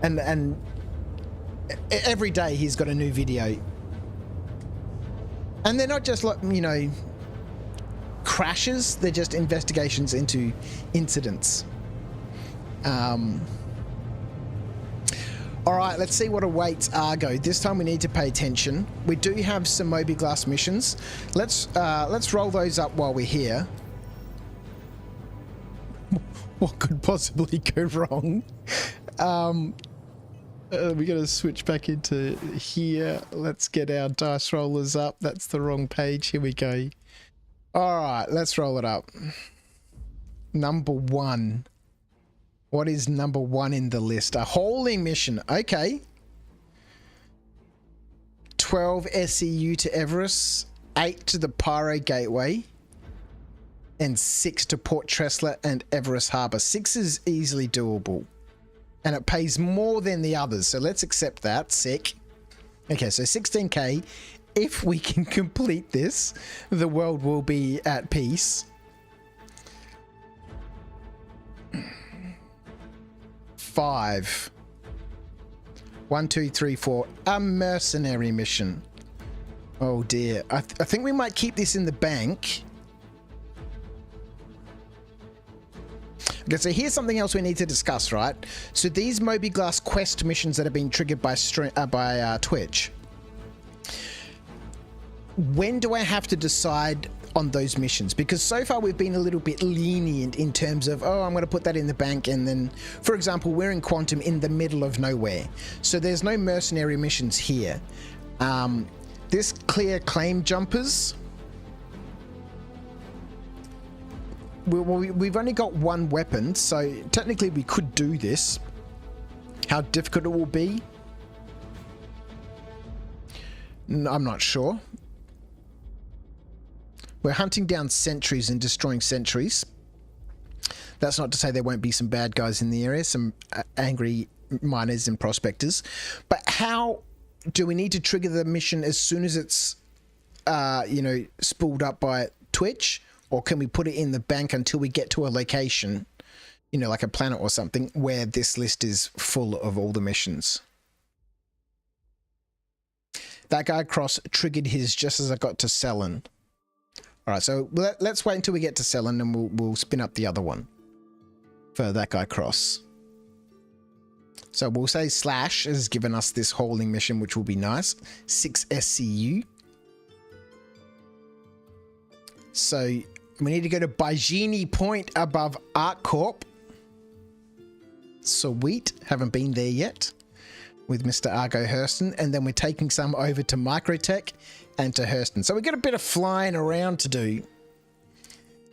and every day he's got a new video, and they're not just like crashes, they're just investigations into incidents. All right, let's see what awaits Argo. This time we need to pay attention. We do have some Moby Glass missions. Let's roll those up while we're here. What could possibly go wrong? We got to switch back into here. Let's get our dice rollers up. That's the wrong page. Here we go. All right, let's roll it up. Number 1. What is number 1 in the list? A hauling mission. Okay. 12 SEU to Everest, 8 to the Pyro Gateway, and 6 to Port Tressler and Everest Harbour. 6 is easily doable. And it pays more than the others, so let's accept that. Sick. Okay, so 16k. If we can complete this, the world will be at peace. 5. 1, 2, 3, 4. A mercenary mission. Oh dear. I think we might keep this in the bank. Okay, so here's something else we need to discuss, right? So these Moby Glass quest missions that have been triggered by Twitch. When do I have to decide on those missions? Because so far we've been a little bit lenient in terms of, oh, I'm going to put that in the bank, and then, for example, we're in Quantum in the middle of nowhere, so there's no mercenary missions here. This clear claim jumpers, we've only got one weapon, so technically we could do this. How difficult it will be, I'm not sure. We're hunting down sentries and destroying sentries. That's not to say there won't be some bad guys in the area, some angry miners and prospectors. But how do we need to trigger the mission as soon as it's, spooled up by Twitch? Or can we put it in the bank until we get to a location, like a planet or something, where this list is full of all the missions? That guy across triggered his just as I got to Selen. All right, so let's wait until we get to Selen, and we'll spin up the other one for that guy cross. So we'll say Slash has given us this hauling mission, which will be nice. 6 SCU. So we need to go to Baijini Point above ArcCorp. Sweet, haven't been there yet with Mr. Argo Hurston, and then we're taking some over to Microtech and to Hurston. So we've got a bit of flying around to do,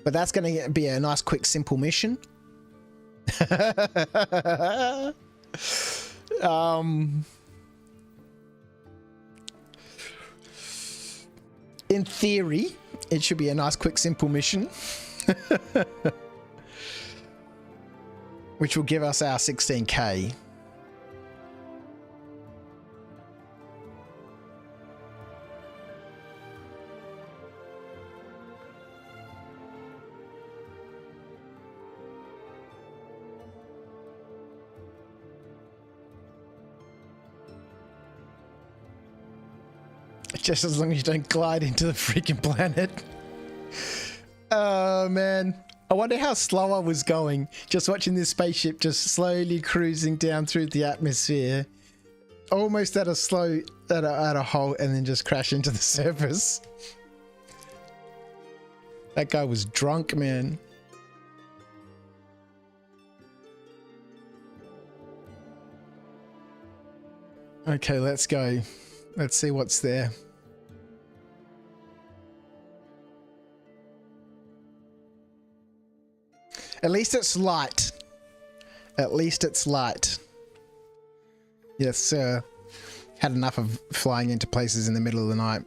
but that's going to be a nice, quick, simple mission. In theory, it should be a nice, quick, simple mission, which will give us our 16k. Just as long as you don't glide into the freaking planet. Oh, man. I wonder how slow I was going, just watching this spaceship just slowly cruising down through the atmosphere, almost at a halt, and then just crash into the surface. That guy was drunk, man. Okay, let's go. Let's see what's there. At least it's light. At least it's light. Yes, sir. Had enough of flying into places in the middle of the night.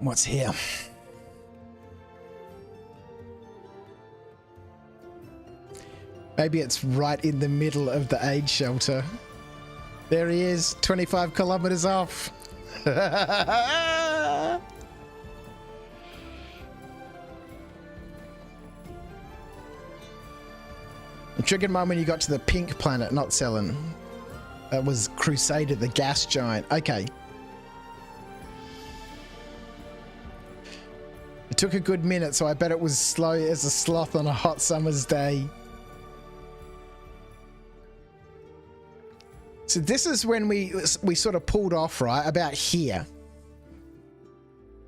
What's here? Maybe it's right in the middle of the aid shelter. There he is, 25 kilometers off. The triggered moment you got to the pink planet, not Cellin. That was Crusader, the gas giant. Okay. It took a good minute, so I bet it was slow as a sloth on a hot summer's day. So this is when we sort of pulled off, right? About here.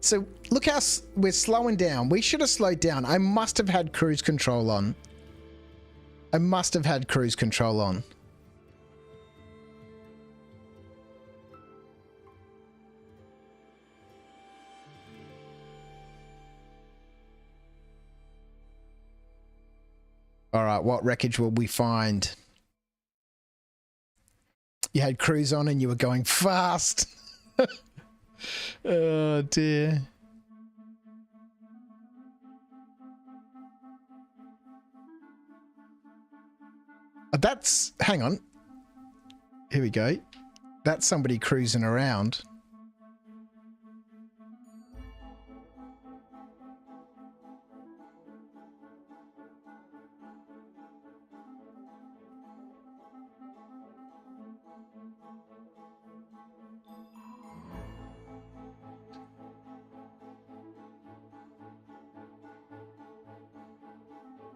So look how we're slowing down. We should have slowed down. I must have had cruise control on. I must have had cruise control on. All right, what wreckage will we find? You had cruise on and you were going fast. Oh dear. That's, hang on. Here we go. That's somebody cruising around.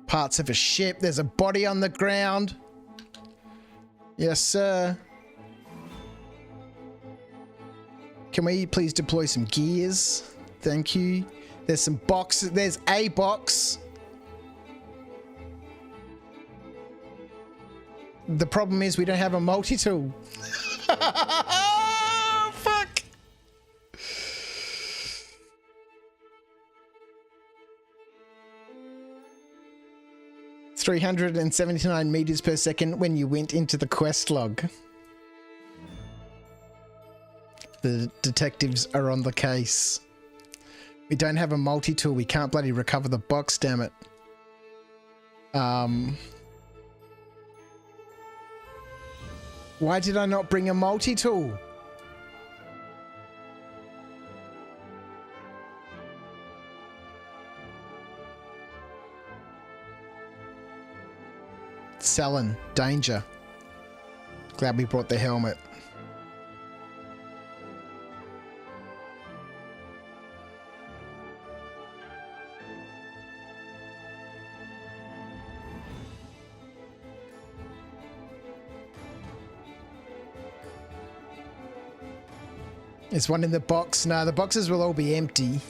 Parts of a ship. There's a body on the ground. Yes, sir. Can we please deploy some gears? Thank you. There's some boxes. There's a box. The problem is we don't have a multi-tool. Oh, fuck. $379 meters per second when you went into the quest log. The detectives are on the case. We don't have a multi-tool. We can't bloody recover the box, damn it. Why did I not bring a multi-tool? Cellin, danger. Glad we brought the helmet. There's one in the box. No, the boxes will all be empty.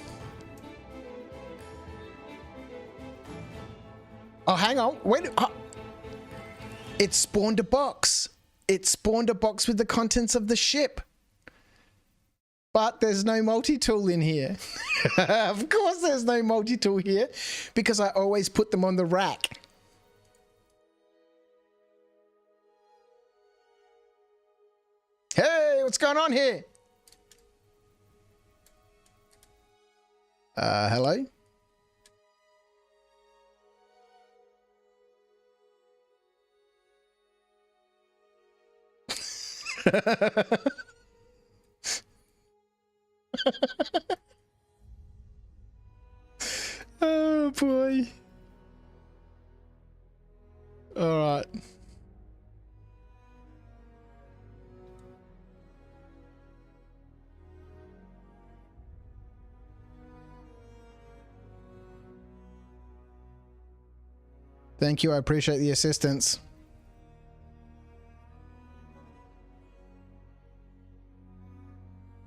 Oh, hang on. Wait. Oh. It spawned a box. It spawned a box with the contents of the ship. But there's no multi-tool in here. Of course there's no multi-tool here because I always put them on the rack. Hey, what's going on here? Hello? Oh boy. All right. Thank you. I appreciate the assistance.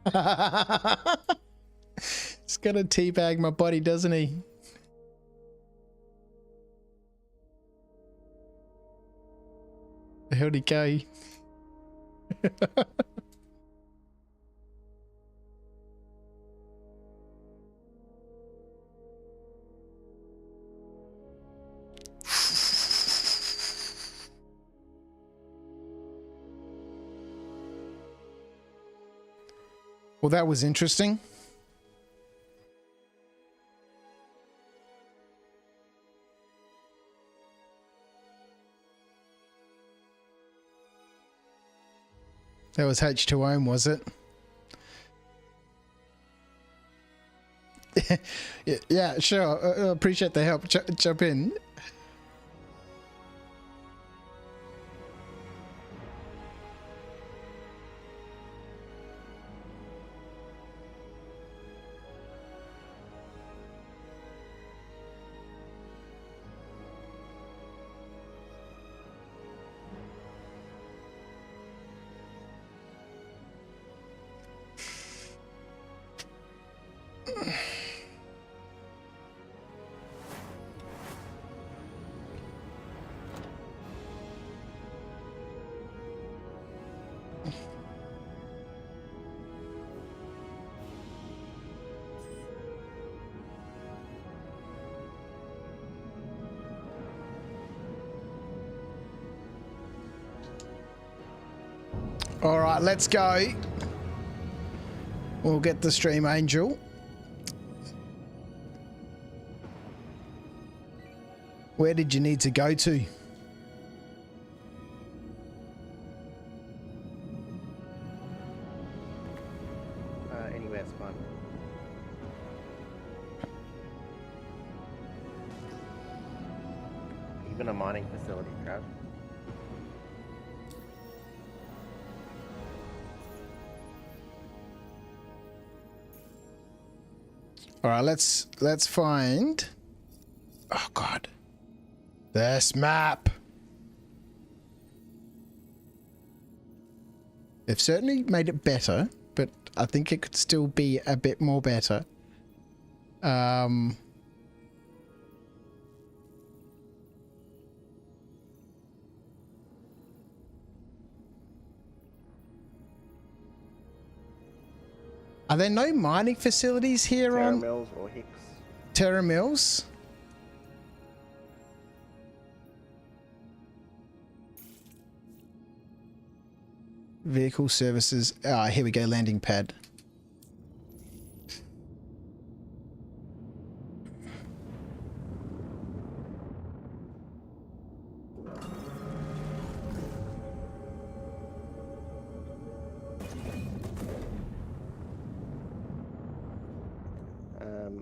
He's gonna teabag my body, doesn't he? How'd he go? Well, that was interesting. That was H2O, was it? Yeah, sure. I appreciate the help. Jump in. All right, let's go. We'll get the stream angel. Where did you need to go to? Anywhere's fine. Even a mining facility, Trav. All right, let's find. Oh God, this map. They've certainly made it better, but I think it could still be a bit more better. Are there no mining facilities here Terra on Mills or Hicks? Terra Mills? Vehicle services. Ah, here we go, landing pad.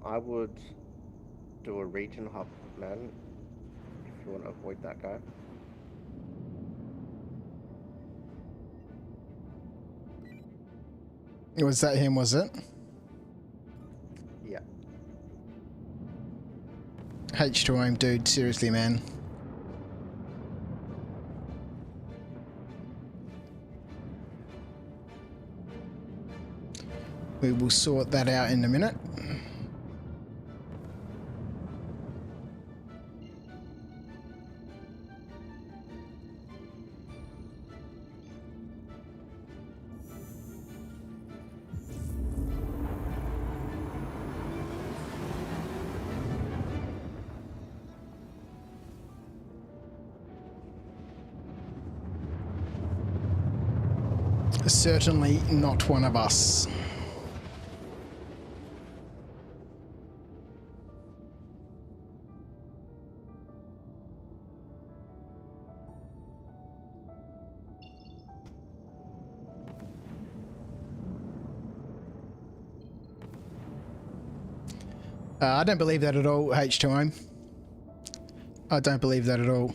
I would do a region hub, man, if you want to avoid that guy. Was that him, was it? Yeah. H2O, dude, seriously, man. We will sort that out in a minute. Certainly not one of us. I don't believe that at all, H2O. I don't believe that at all.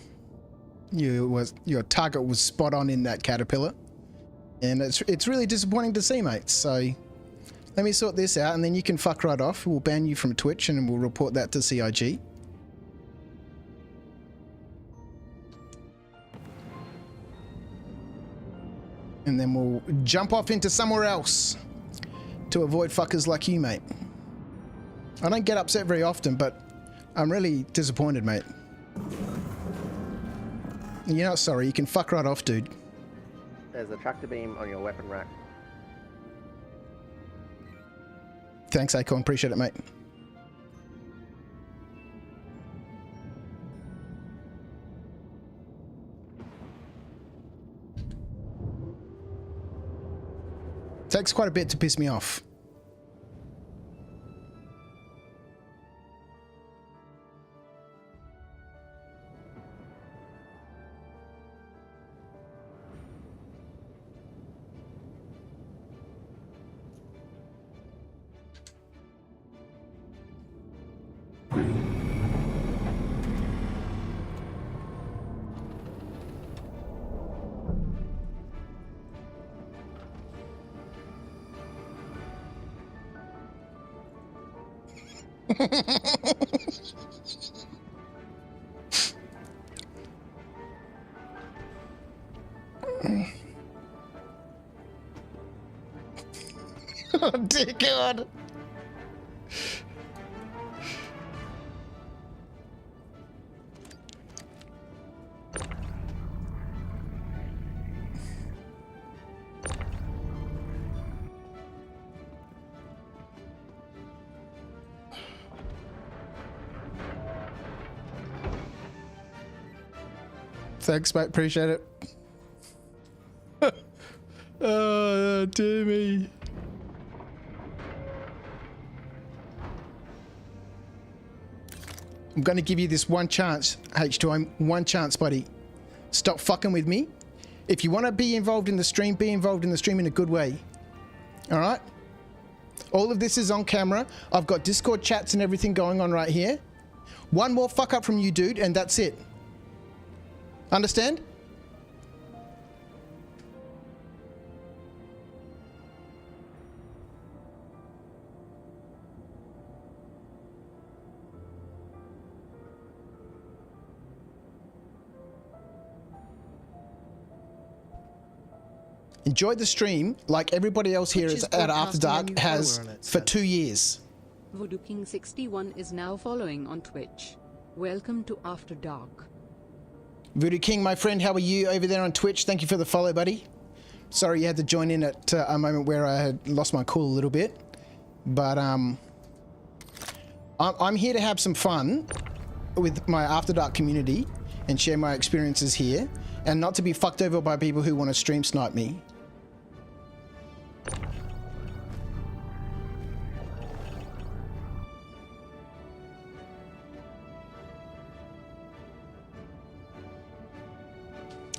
Your target was spot on in that caterpillar. And it's really disappointing to see, mate. So let me sort this out and then you can fuck right off. We'll ban you from Twitch and we'll report that to CIG. and then we'll jump off into somewhere else to avoid fuckers like you, mate. I don't get upset very often, but I'm really disappointed, mate. You're not sorry. You can fuck right off, dude. There's a tractor beam on your weapon rack. Thanks, Acorn. Appreciate it, mate. Takes quite a bit to piss me off. Oh dear God. Thanks, mate. Appreciate it. Oh, dear me. I'm going to give you this one chance, H2O. One chance, buddy. Stop fucking with me. If you want to be involved in the stream, be involved in the stream in a good way. All right? All of this is on camera. I've got Discord chats and everything going on right here. One more fuck up from you, dude, and that's it. Understand? Enjoyed the stream like everybody else here is at After Dark has for 2 years. Voodoo King 61 is now following on Twitch. Welcome to After Dark. Voodoo King, my friend, how are you over there on Twitch? Thank you for the follow, buddy. Sorry you had to join in at a moment where I had lost my cool a little bit. But I'm here to have some fun with my After Dark community and share my experiences here, and not to be fucked over by people who want to stream snipe me.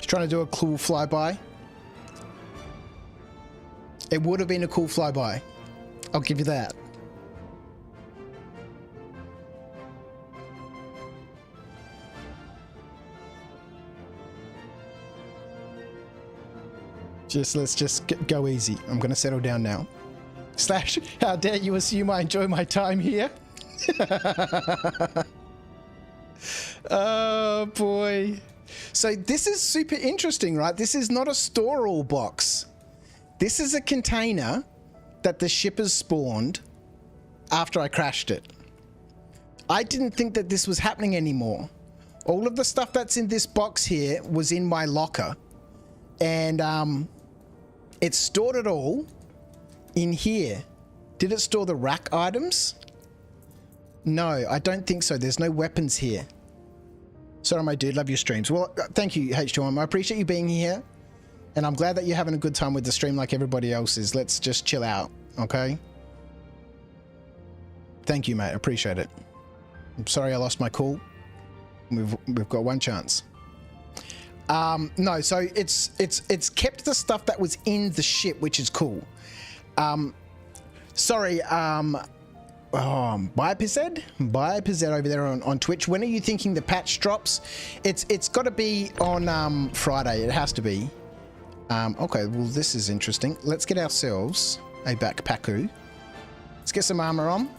Trying to do a cool flyby. It would have been a cool flyby. I'll give you that. Let's just go easy. I'm gonna settle down now. Slash, how dare you assume I enjoy my time here? Oh boy. So this is super interesting, right? This is not a store-all box. This is a container that the shippers spawned after I crashed it. I didn't think that this was happening anymore. All of the stuff that's in this box here was in my locker. And it stored it all in here. Did it store the rack items? No, I don't think so. There's no weapons here. Sorry, my dude. Love your streams. Well, thank you, H2M. I appreciate you being here. And I'm glad that you're having a good time with the stream like everybody else is. Let's just chill out, okay? Thank you, mate. I appreciate it. I'm sorry I lost my cool. We've got one chance. No, so it's kept the stuff that was in the ship, which is cool. Sorry, Biopized over there on Twitch. When are you thinking the patch drops? It's got to be on Friday. It has to be. Okay, well this is interesting. Let's get ourselves a backpacku. Let's get some armor on.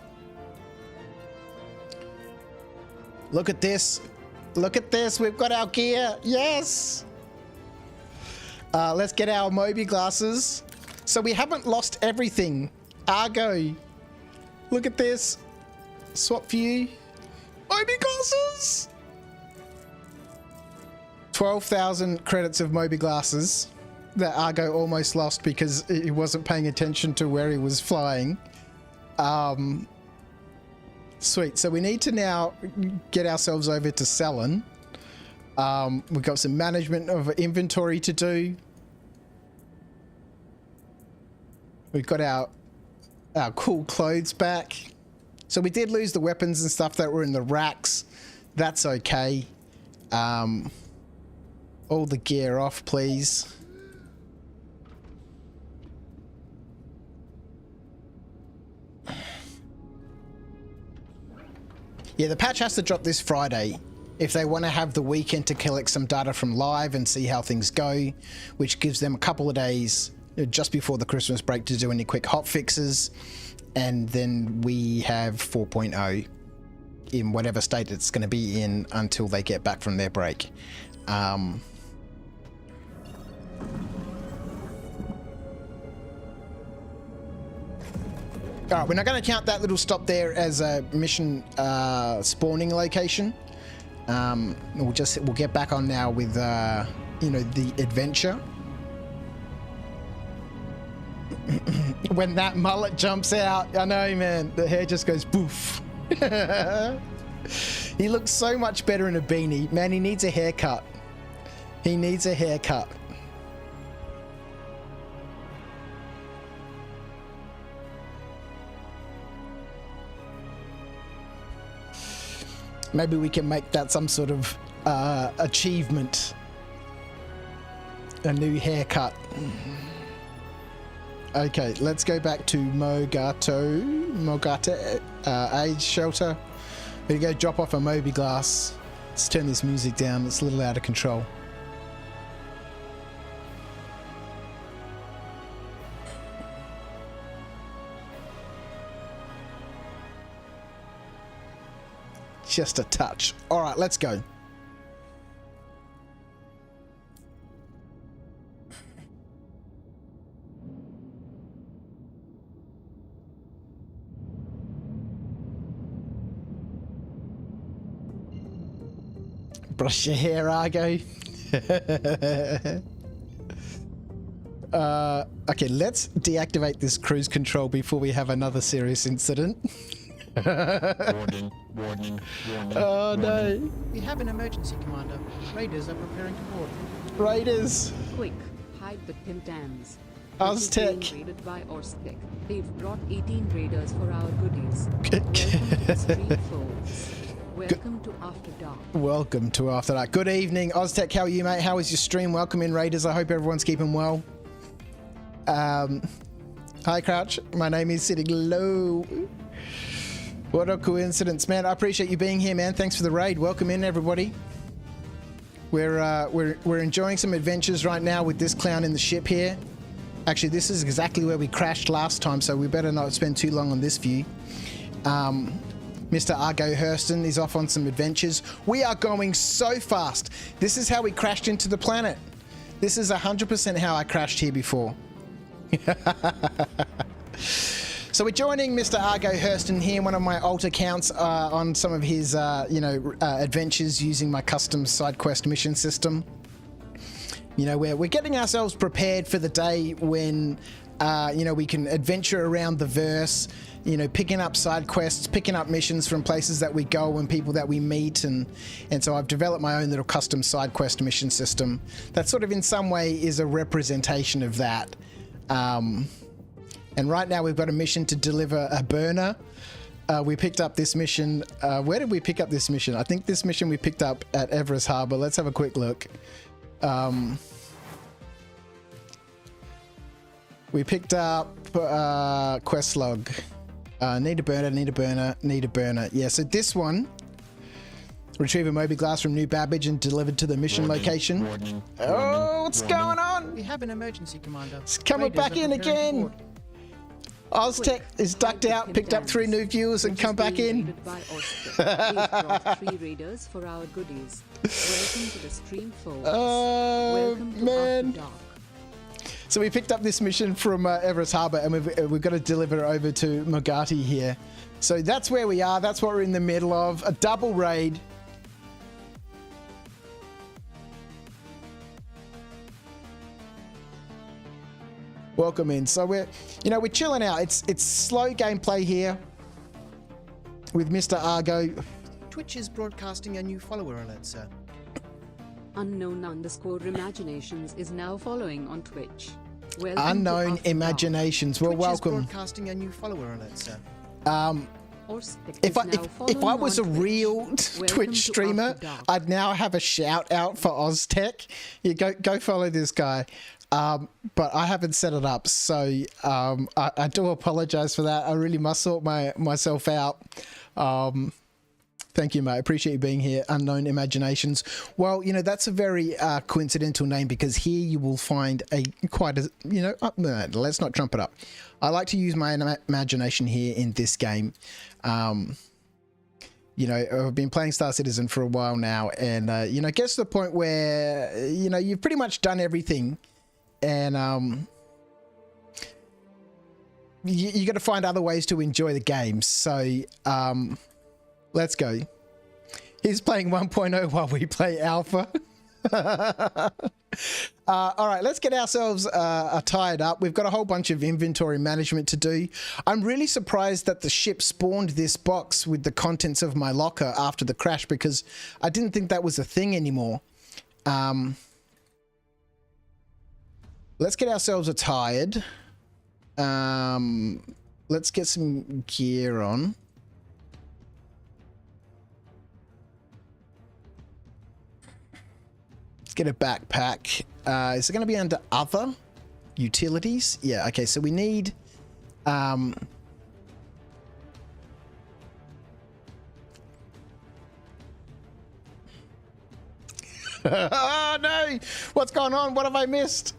Look at this. Look at this. We've got our gear. Yes. Let's get our Moby glasses. So we haven't lost everything. Argo, look at this. Swap view. Moby glasses. 12,000 credits of Moby glasses that Argo almost lost because he wasn't paying attention to where he was flying. Sweet. So we need to now get ourselves over to Cellin. We've got some management of inventory to do. We've got our cool clothes back. So we did lose the weapons and stuff that were in the racks. That's okay. All the gear off, please. Yeah, the patch has to drop this Friday if they want to have the weekend to collect some data from Live and see how things go, which gives them a couple of days just before the Christmas break to do any quick hot fixes. And then we have 4.0 in whatever state it's going to be in until they get back from their break. All right, we're not going to count that little stop there as a mission spawning location. We'll get back on now with the adventure. When that mullet jumps out, I know, man, the hair just goes poof. He looks so much better in a beanie. Man, he needs a haircut. He needs a haircut. Maybe we can make that some sort of achievement. A new haircut. Okay, let's go back to Mogata Age Shelter. We go drop off a Moby glass. Let's turn this music down. It's a little out of control. Just a touch. All right, let's go. Brush your hair, Argo. Okay, let's deactivate this cruise control before we have another serious incident. Warning. Oh no. We have an emergency, Commander. Raiders are preparing to board. Raiders. Quick, hide the Pintans. Aztec. Being raided by Aztec. They've brought 18 raiders for our goodies. Welcome to the Street Folds. Welcome to After Dark. Welcome to After Dark. Good evening, Oztec. How are you, mate? How is your stream? Welcome in, Raiders. I hope everyone's keeping well. Hi, Crouch. My name is sitting low. What a coincidence, man. I appreciate you being here, man. Thanks for the raid. Welcome in, everybody. We're enjoying some adventures right now with this clown in the ship here. Actually, this is exactly where we crashed last time, so we better not spend too long on this view. Mr. Argo Hurston is off on some adventures. We are going so fast. This is how we crashed into the planet. This is 100% how I crashed here before. So we're joining Mr. Argo Hurston here, one of my alt accounts, on some of his, adventures using my custom side quest mission system. You know, we're getting ourselves prepared for the day when, we can adventure around the verse, picking up side quests, picking up missions from places that we go and people that we meet. And so I've developed my own little custom side quest mission system that sort of in some way is a representation of that. And right now we've got a mission to deliver a burner. We picked up this mission. Where did we pick up this mission? I think this mission we picked up at Everest Harbour. Let's have a quick look. We picked up quest log. Need a burner. Yeah, so this one. Retrieve a Moby glass from New Babbage and delivered to the mission location. What's going on? We have an emergency, Commander. It's coming Raiders back are in preparing to again. board. Oztec is ducked out, picked up 3 new viewers and come back in. By Aztec. They've brought 3 raiders for our goodies. Welcome to the Stream Folds. Welcome to Man. After Dark. So we picked up this mission from Everest Harbour, and we've got to deliver it over to Mogati here. So that's where we are. That's what we're in the middle of. A double raid. Welcome in. So we're chilling out. It's slow gameplay here with Mr. Argo. Twitch is broadcasting a new follower alert, sir. Unknown_imaginations is now following on Twitch. Welcome Unknown to Imaginations. Well, Twitch welcome. is broadcasting a new follower alert, sir. If I was a real Twitch streamer, I'd now have a shout out for Oztech. You go follow this guy. But I haven't set it up, so I do apologize for that. I really must sort myself out. Thank you, mate. I appreciate you being here. Unknown Imaginations. Well, that's a very coincidental name, because here you will find let's not trump it up. I like to use my imagination here in this game. I've been playing Star Citizen for a while now, and it gets to the point where you've pretty much done everything, and you got to find other ways to enjoy the game. So let's go. He's playing 1.0 while we play alpha. All right, let's get ourselves tied up. We've got a whole bunch of inventory management to do. I'm really surprised that the ship spawned this box with the contents of my locker after the crash, because I didn't think that was a thing anymore. Let's get ourselves attired. Let's get some gear on. Let's get a backpack. Is it going to be under other utilities? Yeah, okay, so we need oh no, what's going on? What have I missed?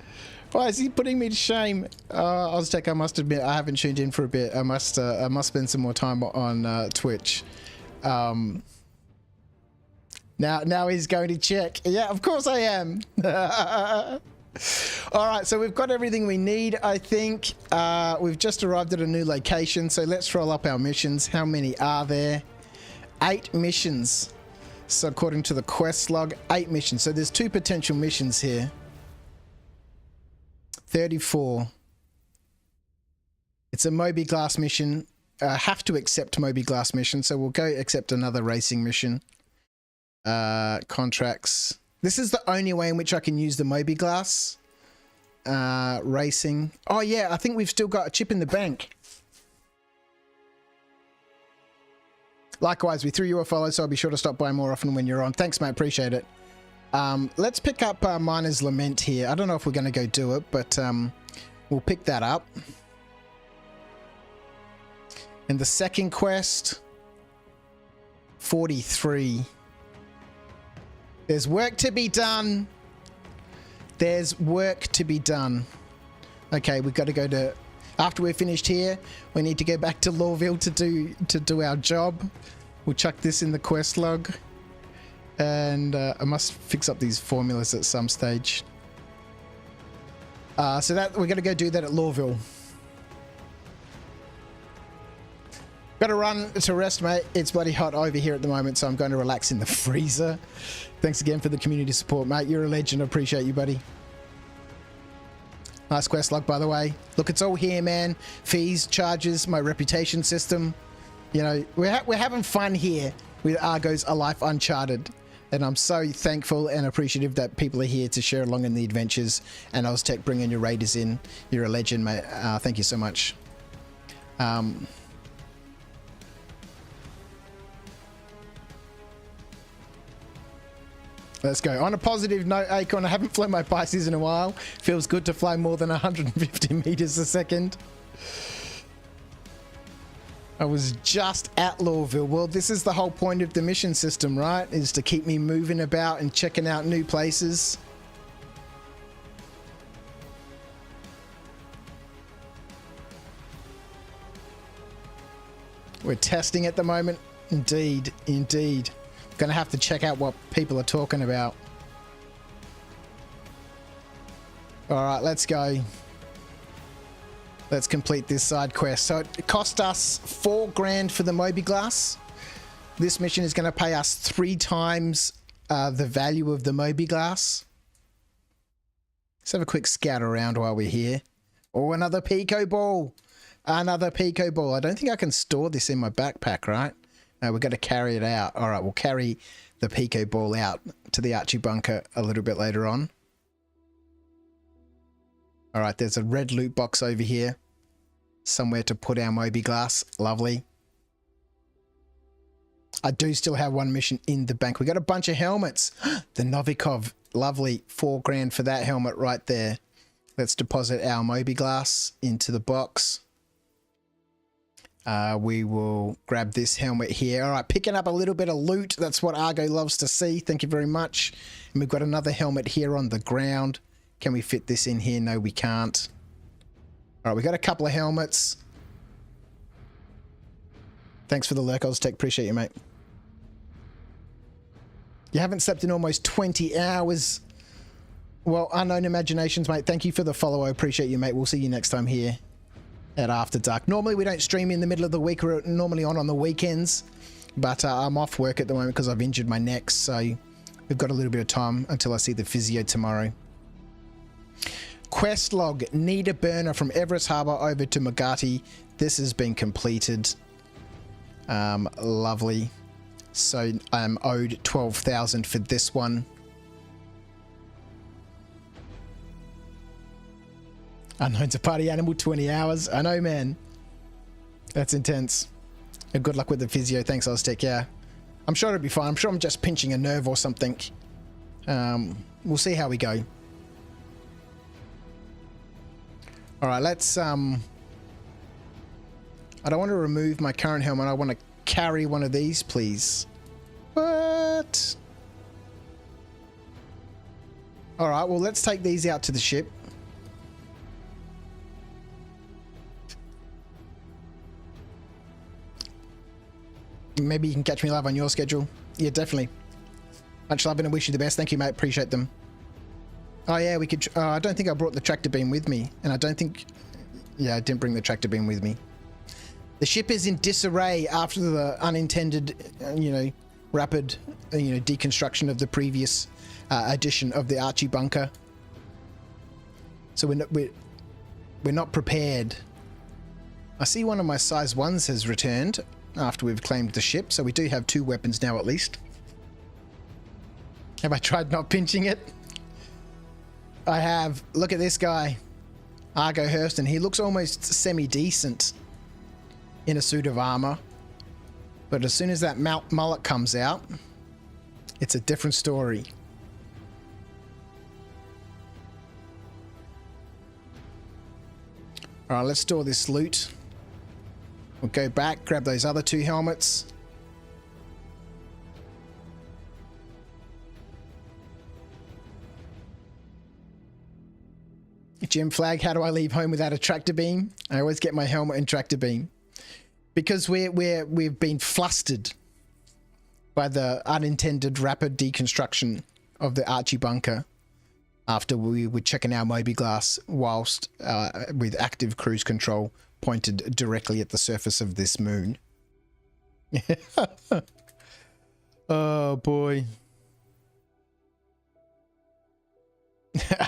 Why is he putting me to shame? Oztech, I must admit, I haven't tuned in for a bit. I must spend some more time on Twitch. Now he's going to check. Yeah, of course I am. All right, so we've got everything we need, I think. We've just arrived at a new location, so let's roll up our missions. How many are there? 8 missions. So according to the quest log, 8 missions. So there's 2 potential missions here. 34. It's a Moby Glass mission. Have to accept Moby Glass mission, so we'll go accept another racing mission. Contracts. This is the only way in which I can use the Moby Glass. Racing. Oh yeah, I think we've still got a chip in the bank. Likewise, we threw you a follow, so I'll be sure to stop by more often when you're on. Thanks, mate. Appreciate it. Let's pick up Miner's Lament here. I don't know if we're going to go do it, but we'll pick that up. And the second quest, 43. There's work to be done. There's work to be done. Okay, we've got to go to... After we're finished here, we need to go back to Lawville to do our job. We'll chuck this in the quest log. And I must fix up these formulas at some stage. So that we're going to go do that at Lawville. Got to run to rest, mate. It's bloody hot over here at the moment, so I'm going to relax in the freezer. Thanks again for the community support, mate. You're a legend. I appreciate you, buddy. Nice quest log, by the way. Look, it's all here, man. Fees, charges, my reputation system. We're having fun here with Argo's A Life Uncharted. And I'm so thankful and appreciative that people are here to share along in the adventures. And Oztech bringing your raiders in. You're a legend, mate. Thank you so much. Let's go. On a positive note, Acorn, I haven't flown my Pisces in a while. Feels good to fly more than 150 meters a second. I was just at Lawville. Well, this is the whole point of the mission system, right? Is to keep me moving about and checking out new places. We're testing at the moment. Indeed, indeed. Gonna have to check out what people are talking about. All right, let's go. Let's complete this side quest. So it cost us 4 grand for the Moby Glass. This mission is going to pay us 3 times the value of the Moby Glass. Let's have a quick scout around while we're here. Oh, another Pico Ball. Another Pico Ball. I don't think I can store this in my backpack, right? No, we've got to carry it out. All right, we'll carry the Pico Ball out to the Archie bunker a little bit later on. All right, there's a red loot box over here. Somewhere to put our Moby Glass. Lovely. I do still have 1 mission in the bank. We got a bunch of helmets. The Novikov. Lovely. 4 grand for that helmet right there. Let's deposit our Moby Glass into the box. We will grab this helmet here. All right, picking up a little bit of loot. That's what Argo loves to see. Thank you very much. And we've got another helmet here on the ground. Can we fit this in here? No, we can't. All right, we got a couple of helmets. Thanks for the lurk, Oztech. Appreciate you, mate. You haven't slept in almost 20 hours. Well, Unknown Imaginations, mate. Thank you for the follow. I appreciate you, mate. We'll see you next time here at After Dark. Normally, we don't stream in the middle of the week. We're normally on the weekends. But I'm off work at the moment because I've injured my neck. So we've got a little bit of time until I see the physio tomorrow. Quest log. Need a burner from Everest Harbour over to Magati. This has been completed. Lovely. So I'm owed 12,000 for this one. Unknown's a party animal, 20 hours. I know, man. That's intense. And good luck with the physio. Thanks, Oztech. Yeah. I'm sure it'll be fine. I'm sure I'm just pinching a nerve or something. We'll see how we go. All right, let's... I don't want to remove my current helmet. I want to carry one of these, please. What? All right, well, let's take these out to the ship. Maybe you can catch me live on your schedule. Yeah, definitely. Much love and I wish you the best. Thank you, mate. Appreciate them. Oh, yeah, we could... I don't think I brought the tractor beam with me. And I don't think... Yeah, I didn't bring the tractor beam with me. The ship is in disarray after the unintended, rapid, deconstruction of the previous edition of the Archie bunker. So we're not prepared. I see one of my size 1s has returned after we've claimed the ship, so we do have 2 weapons now at least. Have I tried not pinching it? I have. Look at this guy, Argo Hurston. He looks almost semi-decent in a suit of armor, but as soon as that mullet comes out, it's a different story. All right, let's store this loot. We'll go back, grab those other 2 helmets. Jim Flag, how do I leave home without a tractor beam? I always get my helmet and tractor beam. Because we've been flustered by the unintended rapid deconstruction of the Archie bunker after we were checking our Moby Glass whilst with active cruise control pointed directly at the surface of this moon. Oh boy.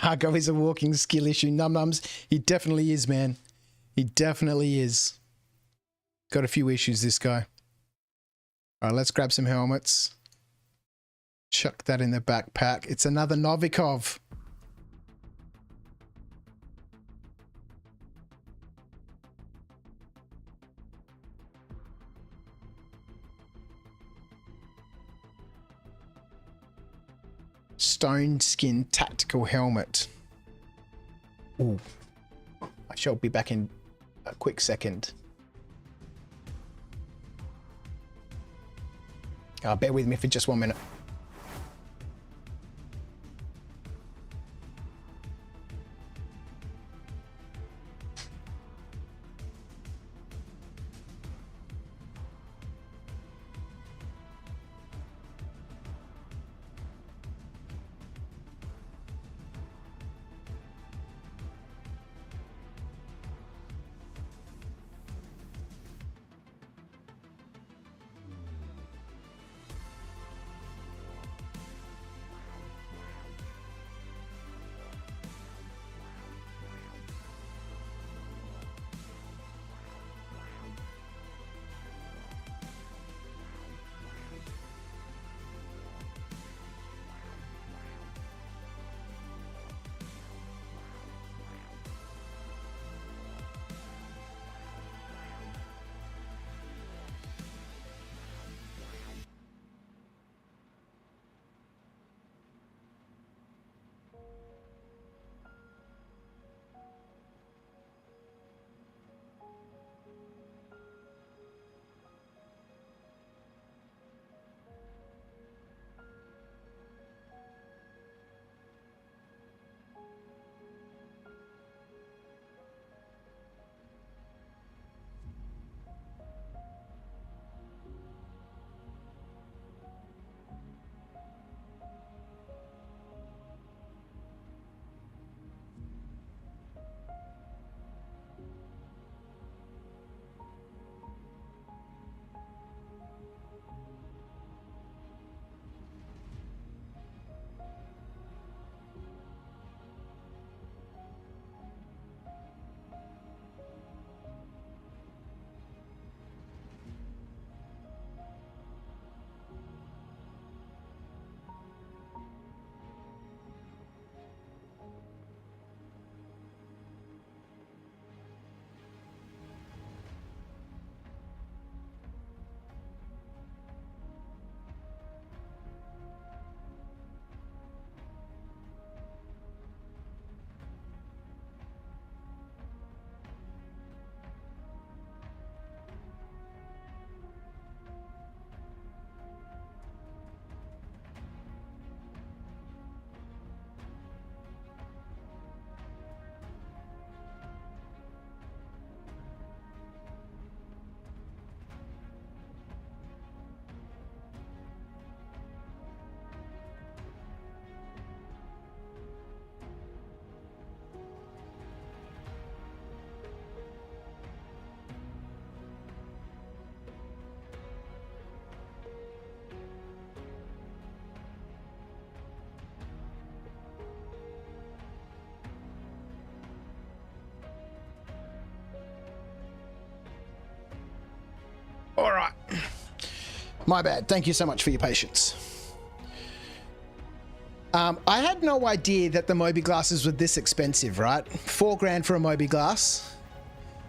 Argo is a walking skill issue. Num-nums. He definitely is, man. He definitely is. Got a few issues, this guy. All right, let's grab some helmets. Chuck that in the backpack. It's another Novikov. Stone skin tactical helmet. Ooh. I shall be back in a quick second. Bear with me for just 1 minute. All right. My bad. Thank you so much for your patience. I had no idea that the Moby glasses were this expensive, right? $4,000 for a Moby glass,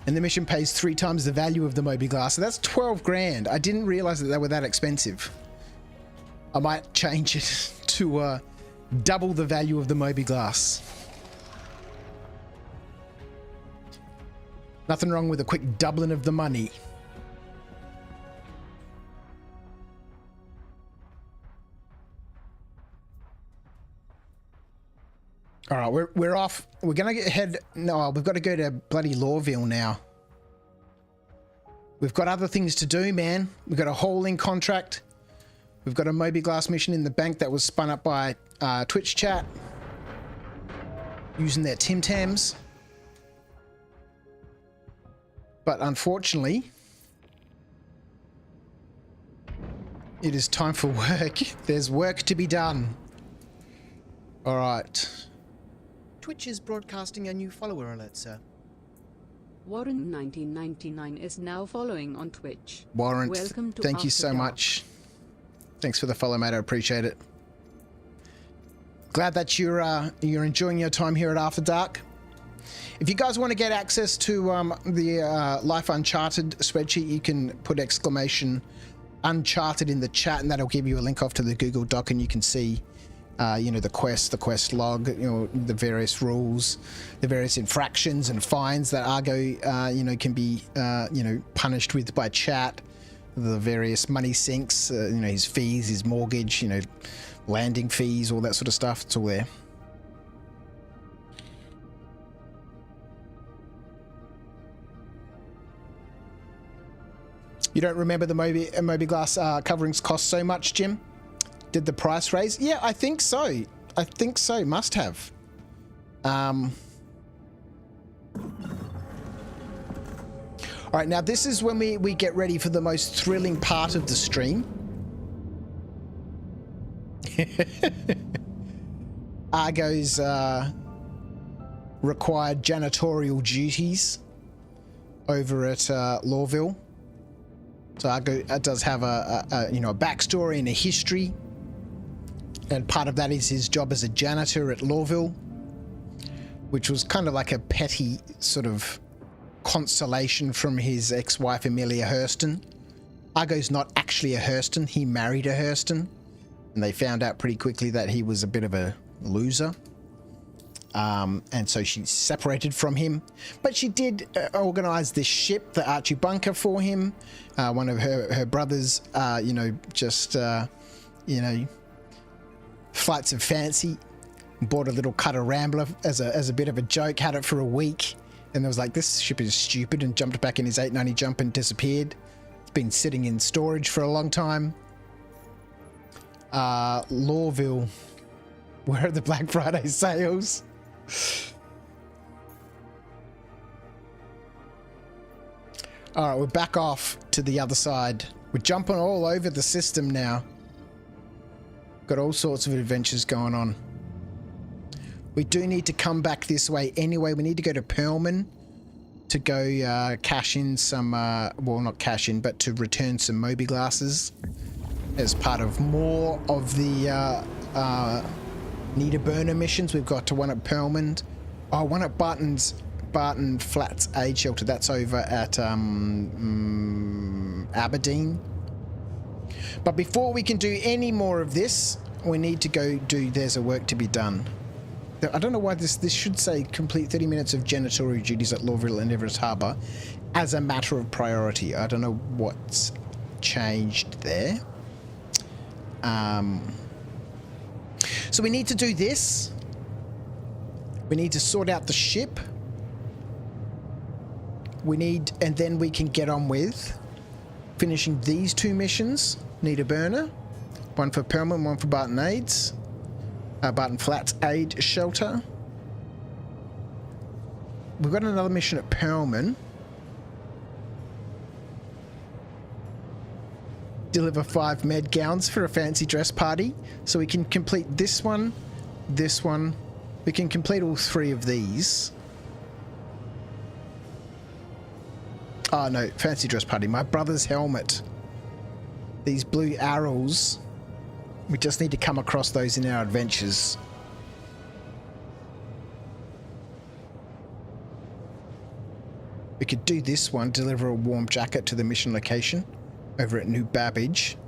and the mission pays 3 times the value of the Moby glass, so that's $12,000. I didn't realize that they were that expensive. I might change it to double the value of the Moby glass. Nothing wrong with a quick doubling of the money. All right, we're off. We're gonna head. No, we've got to go to bloody Lawville now. We've got other things to do, man. We've got a hauling contract. We've got a Moby Glass mission in the bank that was spun up by Twitch chat using their Tim Tams. But unfortunately, it is time for work. There's work to be done. All right. Twitch is broadcasting a new follower alert, sir. Warren 1999 is now following on Twitch. Warren, Welcome to thank you After so Dark. much. Thanks for the follow, mate. I appreciate it. Glad that you're enjoying your time here at After Dark. If you guys want to get access to the Life Uncharted spreadsheet, you can put exclamation Uncharted in the chat, and that'll give you a link off to the Google Doc, and you can see the quest log, the various rules, the various infractions and fines that Argo, can be, punished with by chat, the various money sinks, his fees, his mortgage, landing fees, all that sort of stuff. It's all there. You don't remember the Moby Glass coverings cost so much, Jim? Did the price raise? Yeah, I think so. Must have. All right, now this is when we get ready for the most thrilling part of the stream. Argo's required janitorial duties over at Lawville. So Argo does have a backstory and a history. And part of that is his job as a janitor at Lawville, which was kind of like a petty sort of consolation from his ex-wife, Amelia Hurston. Argo's not actually a Hurston. He married a Hurston. And they found out pretty quickly that he was a bit of a loser. And so she separated from him. But she did organize this ship, the Archie Bunker, for him. One of her brothers, flights of fancy, bought a little cutter Rambler as a bit of a joke, had it for a week, and there was like, this ship is stupid, and jumped back in his 890 jump and disappeared. It's been sitting in storage for a long time. Lawville, where are the Black Friday sales? All right, we're back off to the other side. We're jumping all over the system now. Got all sorts of adventures going on. We do need to come back this way anyway. We need to go to Pearlman to go cash in some, well, not cash in, but to return some Moby glasses as part of more of the need a burner missions. We've got to one at Pearlman. Oh, one at Barton Flats Aid Shelter. That's over at Aberdeen. But before we can do any more of this, we need to go do There's a Work to Be Done. I don't know why this should say complete 30 minutes of janitorial duties at Lawville and Everest Harbour as a matter of priority. I don't know what's changed there. So we need to do this. We need to sort out the ship. And then we can get on with finishing these 2 missions. Need a burner. One for Pearlman, one for Barton Aids. Barton Flats Aid Shelter. We've got another mission at Pearlman. Deliver 5 med gowns for a fancy dress party. So we can complete this one, this one. We can complete all 3 of these. Oh no, fancy dress party. My brother's helmet. These blue arrows. We just need to come across those in our adventures. We could do this one, deliver a warm jacket to the mission location over at New Babbage.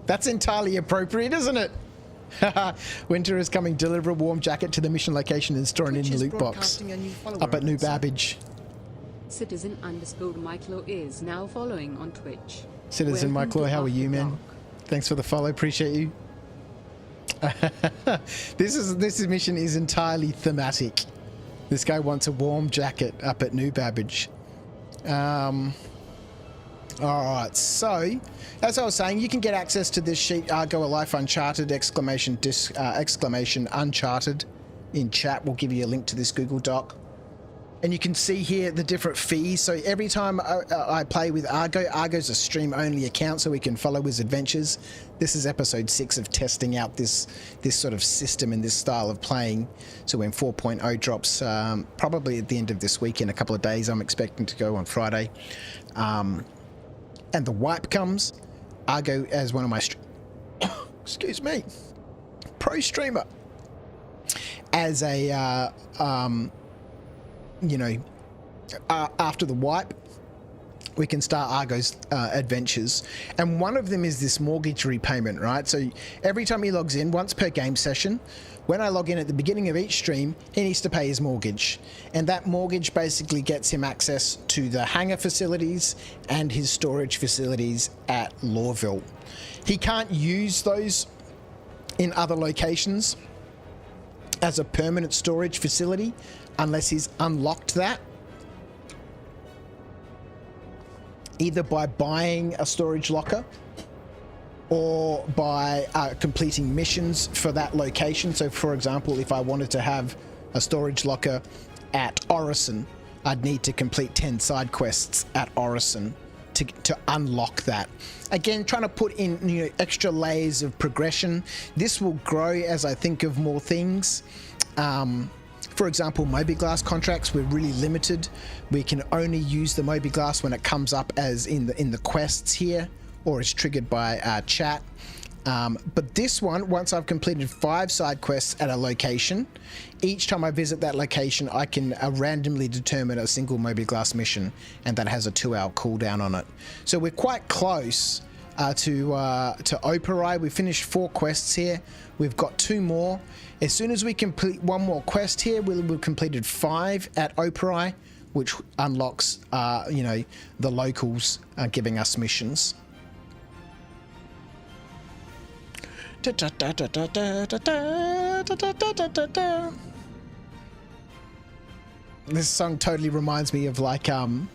That's entirely appropriate, isn't it? Winter is coming, deliver a warm jacket to the mission location and store it in the loot box. Up at New Babbage. Citizen _Michael is now following on Twitch. Citizen Michael, how are you, man? Thanks for the follow, appreciate you. This mission is entirely thematic. This guy wants a warm jacket up at New Babbage. Alright, so as I was saying, you can get access to this sheet, Argo, a Life Uncharted, exclamation Uncharted in chat. We'll give you a link to this Google Doc. And you can see here the different fees. So every time I play with Argo, Argo's a stream-only account, so we can follow his adventures. This is episode 6 of testing out this sort of system and this style of playing. So when 4.0 drops, probably at the end of this week, in a couple of days, I'm expecting to go on Friday. And the wipe comes, Argo as one of my excuse me, pro streamer, as a you know, after the wipe, we can start Argo's adventures. And one of them is this mortgage repayment, right? So every time he logs in, once per game session, when I log in at the beginning of each stream, he needs to pay his mortgage. And that mortgage basically gets him access to the hangar facilities and his storage facilities at Lawville. He can't use those in other locations as a permanent storage facility unless he's unlocked that, either by buying a storage locker or by completing missions for that location. So for example, if I wanted to have a storage locker at Orison, I'd need to complete 10 side quests at Orison to unlock that. Again, trying to put in, you know, extra layers of progression. This will grow as I think of more things. For example, Moby-Glass contracts, we're really limited. We can only use the Moby-Glass when it comes up as in the quests here, or is triggered by chat. But this one, once I've completed 5 side quests at a location, each time I visit that location, I can randomly determine a single Moby-Glass mission, and that has a 2-hour cooldown on it. So we're quite close to Operi. We finished 4 quests here. We've got 2 more. As soon as we complete 1 more quest here, we've completed 5 at Operi, which unlocks, you know, the locals giving us missions. This song totally reminds me of like an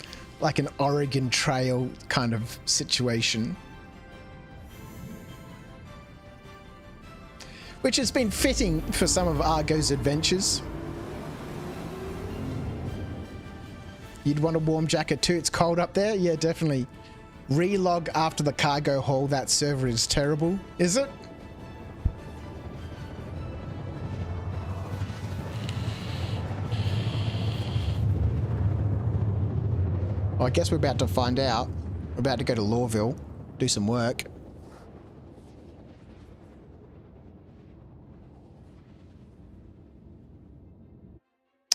Oregon Trail kind of situation, which has been fitting for some of Argo's adventures. You'd want a warm jacket too. It's cold up there. Yeah, definitely. Relog after the cargo haul. That server is terrible. Is it? Well, I guess we're about to find out. We're about to go to Lawville, do some work.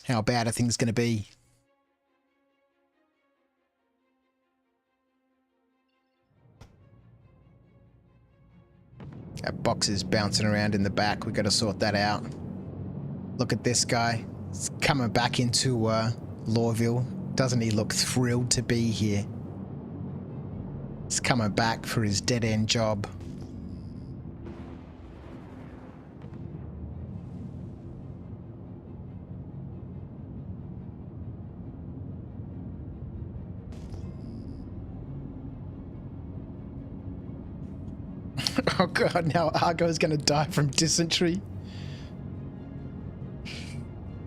How bad are things going to be? That box is bouncing around in the back. We've got to sort that out. Look at this guy. He's coming back into Lawville. Doesn't he look thrilled to be here? He's coming back for his dead-end job. Oh god, now Argo is going to die from dysentery.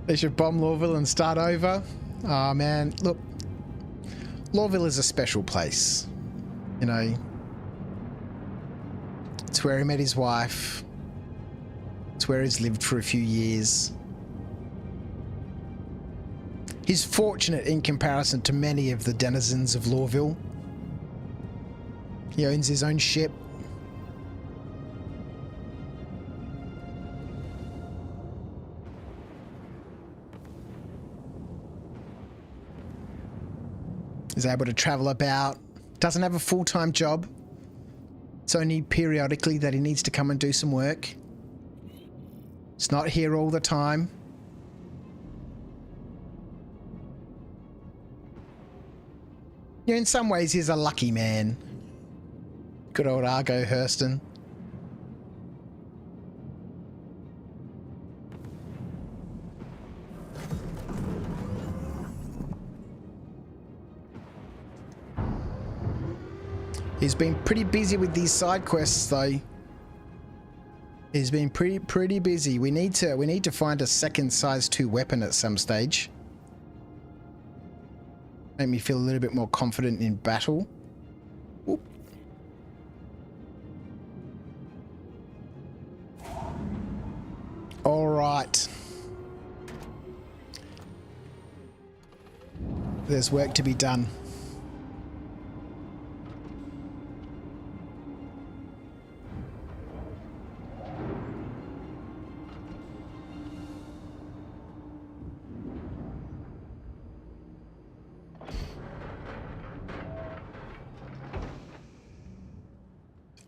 They should bomb Lawville and start over. Oh man, look. Lawville is a special place. You know. It's where he met his wife. It's where he's lived for a few years. He's fortunate in comparison to many of the denizens of Lawville. He owns his own ship. Is able to travel about. Doesn't have a full-time job. It's only periodically that he needs to come and do some work. It's not here all the time. Yeah, in some ways, he's a lucky man. Good old Argo Hurston. He's been pretty busy with these side quests, though. He's been pretty busy. We need to find a second size 2 weapon at some stage. Make me feel a little bit more confident in battle. Oop. All right. There's work to be done.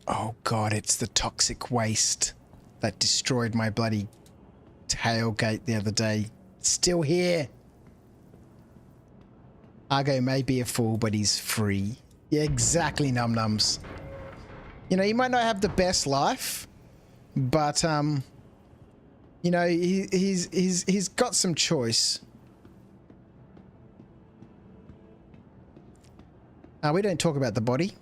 Oh god, it's the toxic waste that destroyed my bloody tailgate the other day. It's still here. Argo may be a fool, but he's free. Yeah, exactly, num-nums. You know, he might not have the best life, but you know, he's got some choice. We don't talk about the body.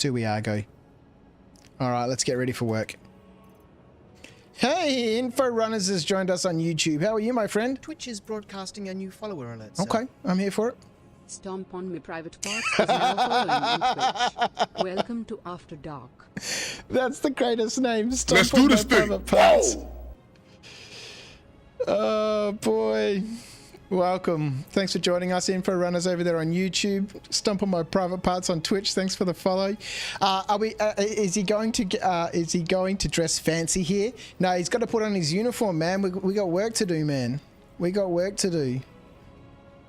We Argo. Alright, let's get ready for work. Hey, Info Runners has joined us on YouTube. How are you, my friend? Twitch is broadcasting a new follower alert. Sir. Okay, I'm here for it. Stomp on my private parts is now following on Twitch. Welcome to After Dark. That's the greatest name. Stomp Let's on do this my thing. private parts. Oh boy. Welcome. Thanks for joining us, Info Runners over there on YouTube. Stomp on my private parts on Twitch. Thanks for the follow. Is he going to dress fancy here? No, he's got to put on his uniform, man. We got work to do, man. We got work to do.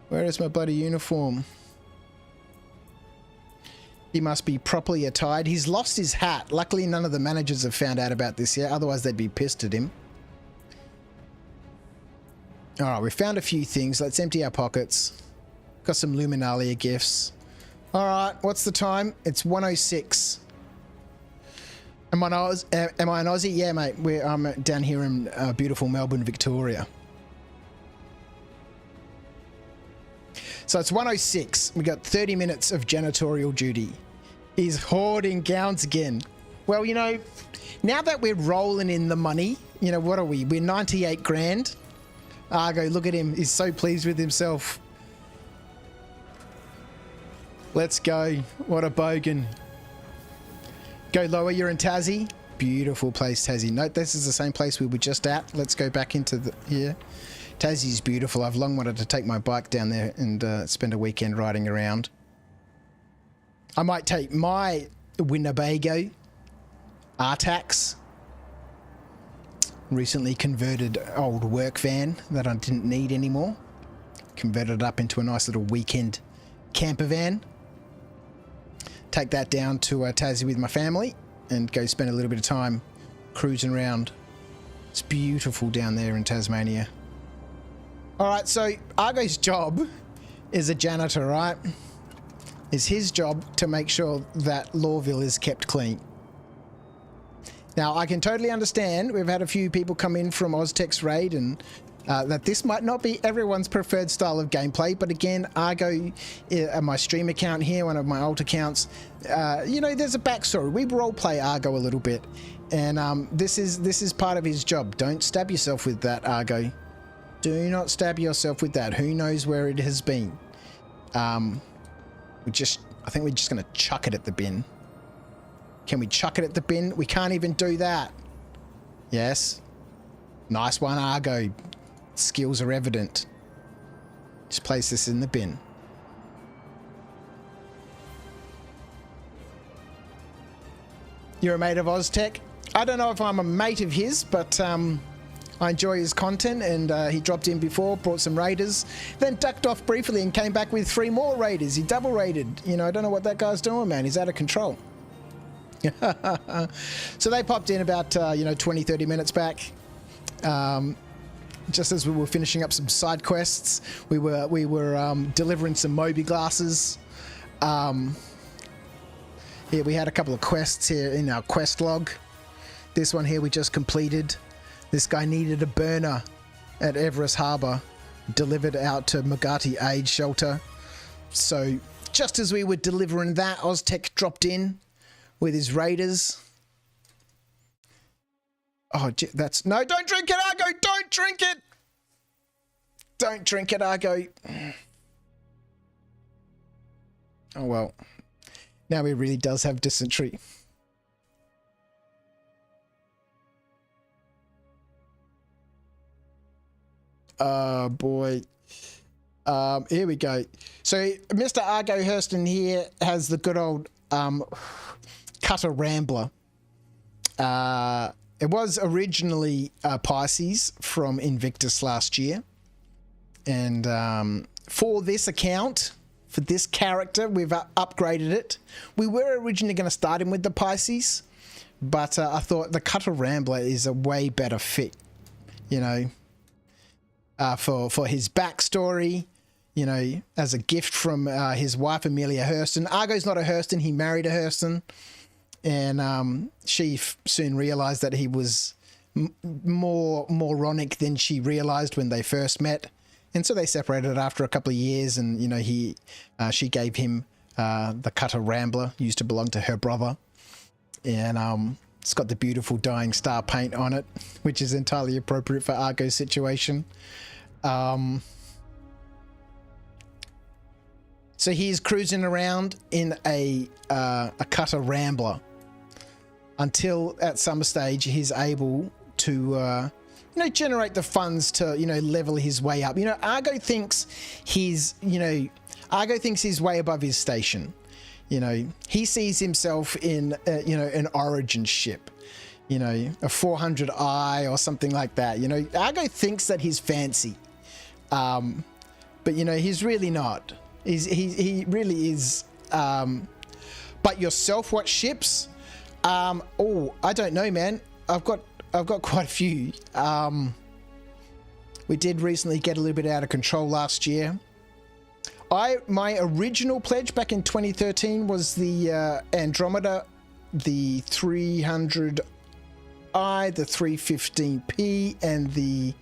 Where is my bloody uniform? He must be properly attired. He's lost his hat. Luckily, none of the managers have found out about this yet. Otherwise, they'd be pissed at him. Alright, we found a few things. Let's empty our pockets. Got some Luminalia gifts. Alright, what's the time? It's 1:06. Am I an Aussie? Yeah, mate. I'm down here in beautiful Melbourne, Victoria. So it's 1:06. We got 30 minutes of janitorial duty. He's hoarding gowns again. Well, you know, now that we're rolling in the money, you know, what are we? We're 98 grand. Argo, look at him. He's so pleased with himself. Let's go. What a bogan. Go lower. You're in Tassie. Beautiful place, Tassie. Note, this is the same place we were just at. Let's go back into here. Tassie's beautiful. I've long wanted to take my bike down there and spend a weekend riding around. I might take my Winnebago Artax. Recently converted old work van that I didn't need anymore. Converted it up into a nice little weekend camper van. Take that down to Tassie with my family and go spend a little bit of time cruising around. It's beautiful down there in Tasmania. Alright, so Argo's job is a janitor, right? It's his job to make sure that Lawville is kept clean. Now, I can totally understand. We've had a few people come in from Oztech's raid and that this might not be everyone's preferred style of gameplay. But again, Argo, my stream account here, one of my alt accounts, you know, there's a backstory. We roleplay Argo a little bit. And this is part of his job. Don't stab yourself with that, Argo. Do not stab yourself with that. Who knows where it has been? I think we're just going to chuck it at the bin. Can we chuck it at the bin? We can't even do that. Yes. Nice one, Argo. Skills are evident. Just place this in the bin. You're a mate of Oztech? I don't know if I'm a mate of his, but I enjoy his content, and he dropped in before, brought some raiders, then ducked off briefly and came back with 3 more raiders. He double raided. You know, I don't know what that guy's doing, man. He's out of control. So they popped in about 20, 30 minutes back. Just as we were finishing up some side quests, we were delivering some Moby glasses. Here we had a couple of quests here in our quest log. This one here we just completed. This guy needed a burner at Everest Harbour, delivered out to Magati Aid Shelter. So just as we were delivering that, Oztech dropped in with his raiders. Oh, that's... No, don't drink it, Argo! Don't drink it! Don't drink it, Argo. Oh, well. Now he really does have dysentery. Oh, boy. Here we go. So, Mr. Argo Hurston here has the good old Cutter Rambler. It was originally Pisces from Invictus last year. And for this account, for this character, we've upgraded it. We were originally going to start him with the Pisces, but I thought the Cutter Rambler is a way better fit, you know, for his backstory, you know, as a gift from his wife, Amelia Hurston. Argo's not a Hurston, he married a Hurston. And she soon realized that he was more moronic than she realized when they first met. And so they separated after a couple of years, and, you know, she gave him the Cutter Rambler, used to belong to her brother. And it's got the beautiful Dying Star paint on it, which is entirely appropriate for Argo's situation. So he's cruising around in a Cutter Rambler until at some stage he's able to generate the funds to, level his way up. Argo thinks he's way above his station. He sees himself in, an Origin ship, a 400i or something like that. Argo thinks that he's fancy, but he's really not. He really is. But yourself, what ships? Oh, I don't know, man. I've got quite a few. We did recently get a little bit out of control last year. My original pledge back in 2013 was the Andromeda, the 300i, the 315p, and the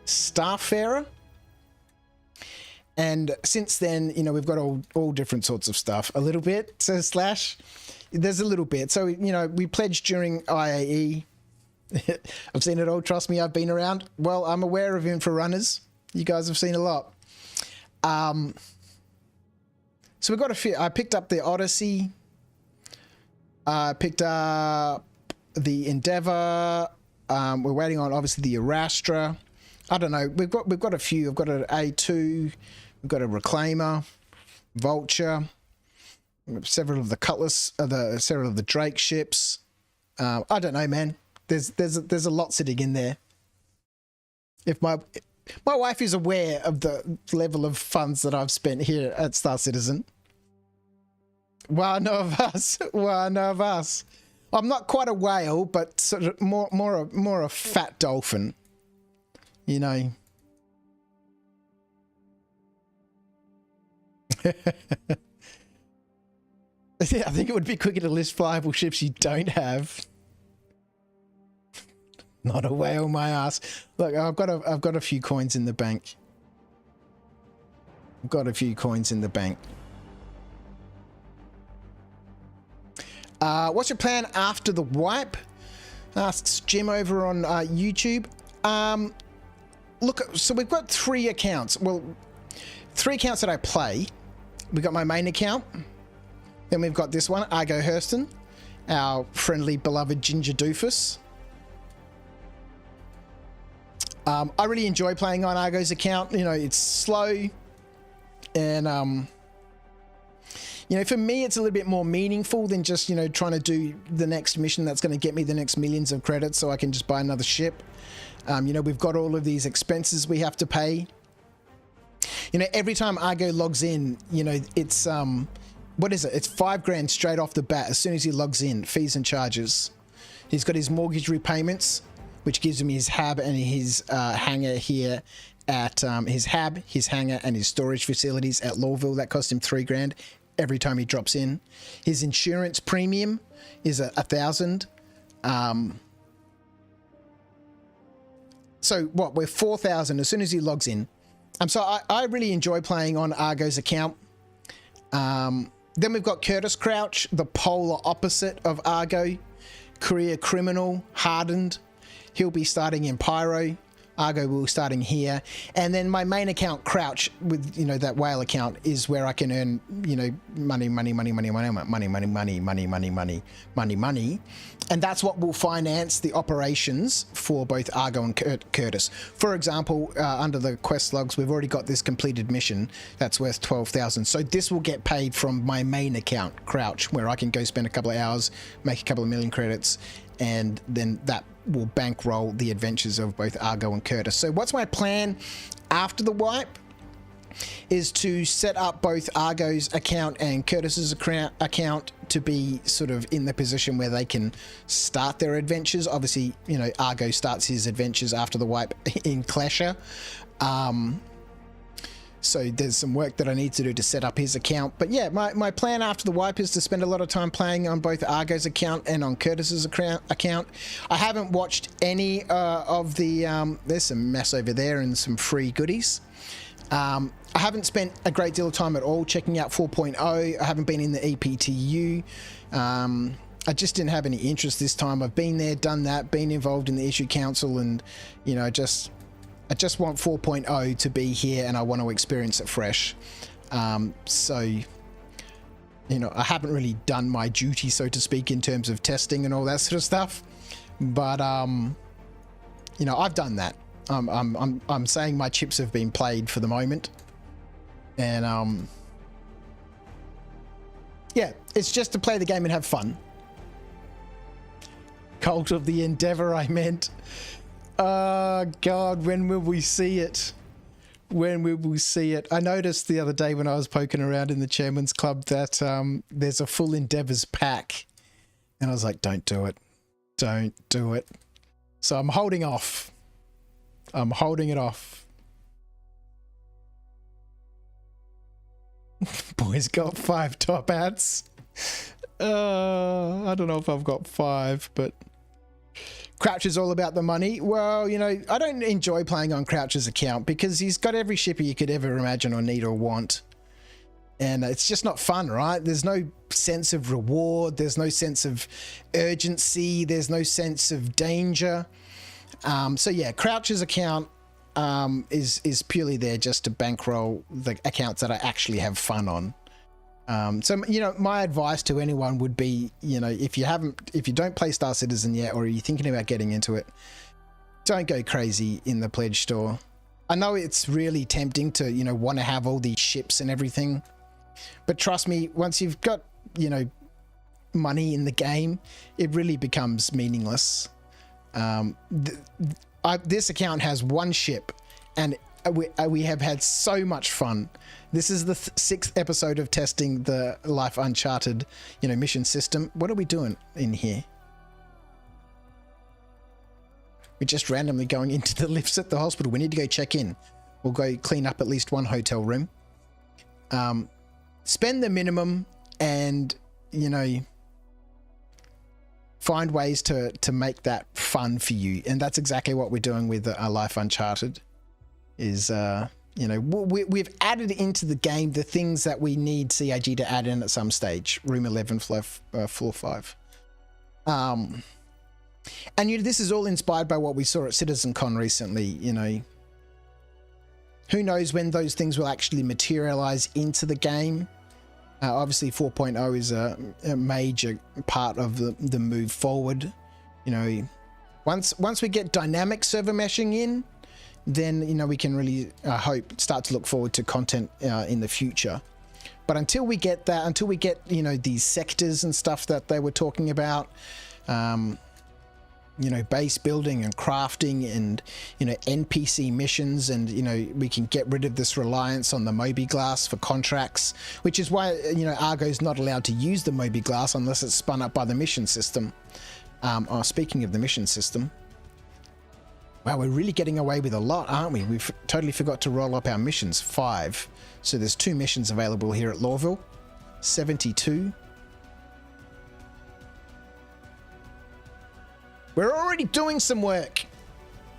Starfarer. And since then, we've got all different sorts of stuff. A little bit, says Slash. There's a little bit. So, we pledged during IAE. I've seen it all. Trust me, I've been around. Well, I'm aware of Infrarunners. You guys have seen a lot. So we've got a few. I picked up the Odyssey. I picked up the Endeavour. We're waiting on, obviously, the Erastra. I don't know. We've got a few. I've got an A2. We've got a Reclaimer, Vulture, several of the Cutlass, several of the Drake ships. I don't know, man. There's a lot sitting in there. If my wife is aware of the level of funds that I've spent here at Star Citizen. One of us. I'm not quite a whale, but sort of more a fat dolphin. Yeah, I think it would be quicker to list flyable ships you don't have. Not a whale, my ass. Look, I've got a few coins in the bank. What's your plan after the wipe? Asks Jim over on YouTube. Look, so we've got 3 accounts. Well, 3 accounts that I play. We've got my main account. Then we've got this one, Argo Hurston. our friendly, beloved Ginger Doofus. I really enjoy playing on Argo's account. You know, it's slow, and you know, for me, it's a little bit more meaningful than just, you know, trying to do the next mission that's going to get me the next millions of credits so I can just buy another ship. You know, we've got all of these expenses we have to pay. You know, every time Argo logs in, you know, it's what is it? It's $5,000 straight off the bat as soon as he logs in, fees and charges. He's got his mortgage repayments, which gives him his hab and his hangar here at his hab, his hangar, and his storage facilities at Lawville. That cost him $3,000 every time he drops in. His insurance premium is $1,000. So what? We're $4,000 as soon as he logs in. So I really enjoy playing on Argo's account. Then we've got Curtis Crouch, the polar opposite of Argo, career criminal, hardened. He'll be starting in Pyro. Argo will be starting here. And then my main account, Crouch, with, you know, that whale account, is where I can earn, you know, money. And that's what will finance the operations for both Argo and Curtis. For example, under the quest logs, we've already got this completed mission that's worth 12,000. So this will get paid from my main account, Crouch, where I can go spend a couple of hours, make a couple of million credits, and then that will bankroll the adventures of both Argo and Curtis. So what's my plan after the wipe is to set up both Argo's account and Curtis's account to be sort of in the position where they can start their adventures. Obviously, you know, Argo starts his adventures after the wipe in Clasher. So there's some work that I need to do to set up his account. But yeah, my plan after the wipe is to spend a lot of time playing on both Argo's account and on Curtis's account. I haven't watched any of the... there's some mess over there and some free goodies. I haven't spent a great deal of time at all checking out 4.0. I haven't been in the EPTU. I just didn't have any interest this time. I've been there, done that, been involved in the issue council, and, you know, I just want 4.0 to be here, and I want to experience it fresh. So, you know, I haven't really done my duty, so to speak, in terms of testing and all that sort of stuff. But, you know, I've done that. I'm saying my chips have been played for the moment. And, yeah, it's just to play the game and have fun. Cult of the Endeavor, I meant. God, when will we see it? When will we see it? I noticed the other day when I was poking around in the Chairman's Club that there's a full Endeavors pack. And I was like, don't do it. Don't do it. So I'm holding off. I'm holding it off. Boys got 5 top hats. I don't know if I've got 5, but... Crouch is all about the money. Well, you know, I don't enjoy playing on Crouch's account because he's got every shipper you could ever imagine or need or want. And it's just not fun, right? There's no sense of reward. There's no sense of urgency. There's no sense of danger. So yeah, Crouch's account is purely there just to bankroll the accounts that I actually have fun on. So, you know, my advice to anyone would be, you know, if you don't play Star Citizen yet, or you're thinking about getting into it, don't go crazy in the pledge store. I know it's really tempting to, you know, want to have all these ships and everything, but trust me, once you've got, you know, money in the game, it really becomes meaningless. This account has 1 ship, and we have had so much fun. This is the 6th episode of testing the Life Uncharted, you know, mission system. What are we doing in here? We're just randomly going into the lifts at the hospital. We need to go check in. We'll go clean up at least 1 hotel room. Spend the minimum and, you know, find ways to make that fun for you. And that's exactly what we're doing with Life Uncharted. Is, you know, we've added into the game the things that we need CIG to add in at some stage. Room 11, floor 5. And, you know, this is all inspired by what we saw at CitizenCon recently, you know. Who knows when those things will actually materialize into the game. Obviously 4.0 is a major part of the move forward. You know, once we get dynamic server meshing in, then, you know, we can really start to look forward to content in the future. But until we get that, until we get, you know, these sectors and stuff that they were talking about, you know, base building and crafting and, you know, NPC missions, and, you know, we can get rid of this reliance on the Moby Glass for contracts, which is why, you know, Argo's not allowed to use the Moby Glass unless it's spun up by the mission system. Speaking of the mission system, wow, we're really getting away with a lot, aren't we? We've totally forgot to roll up our missions. 5. So there's 2 missions available here at Lawville. 72. We're already doing some work.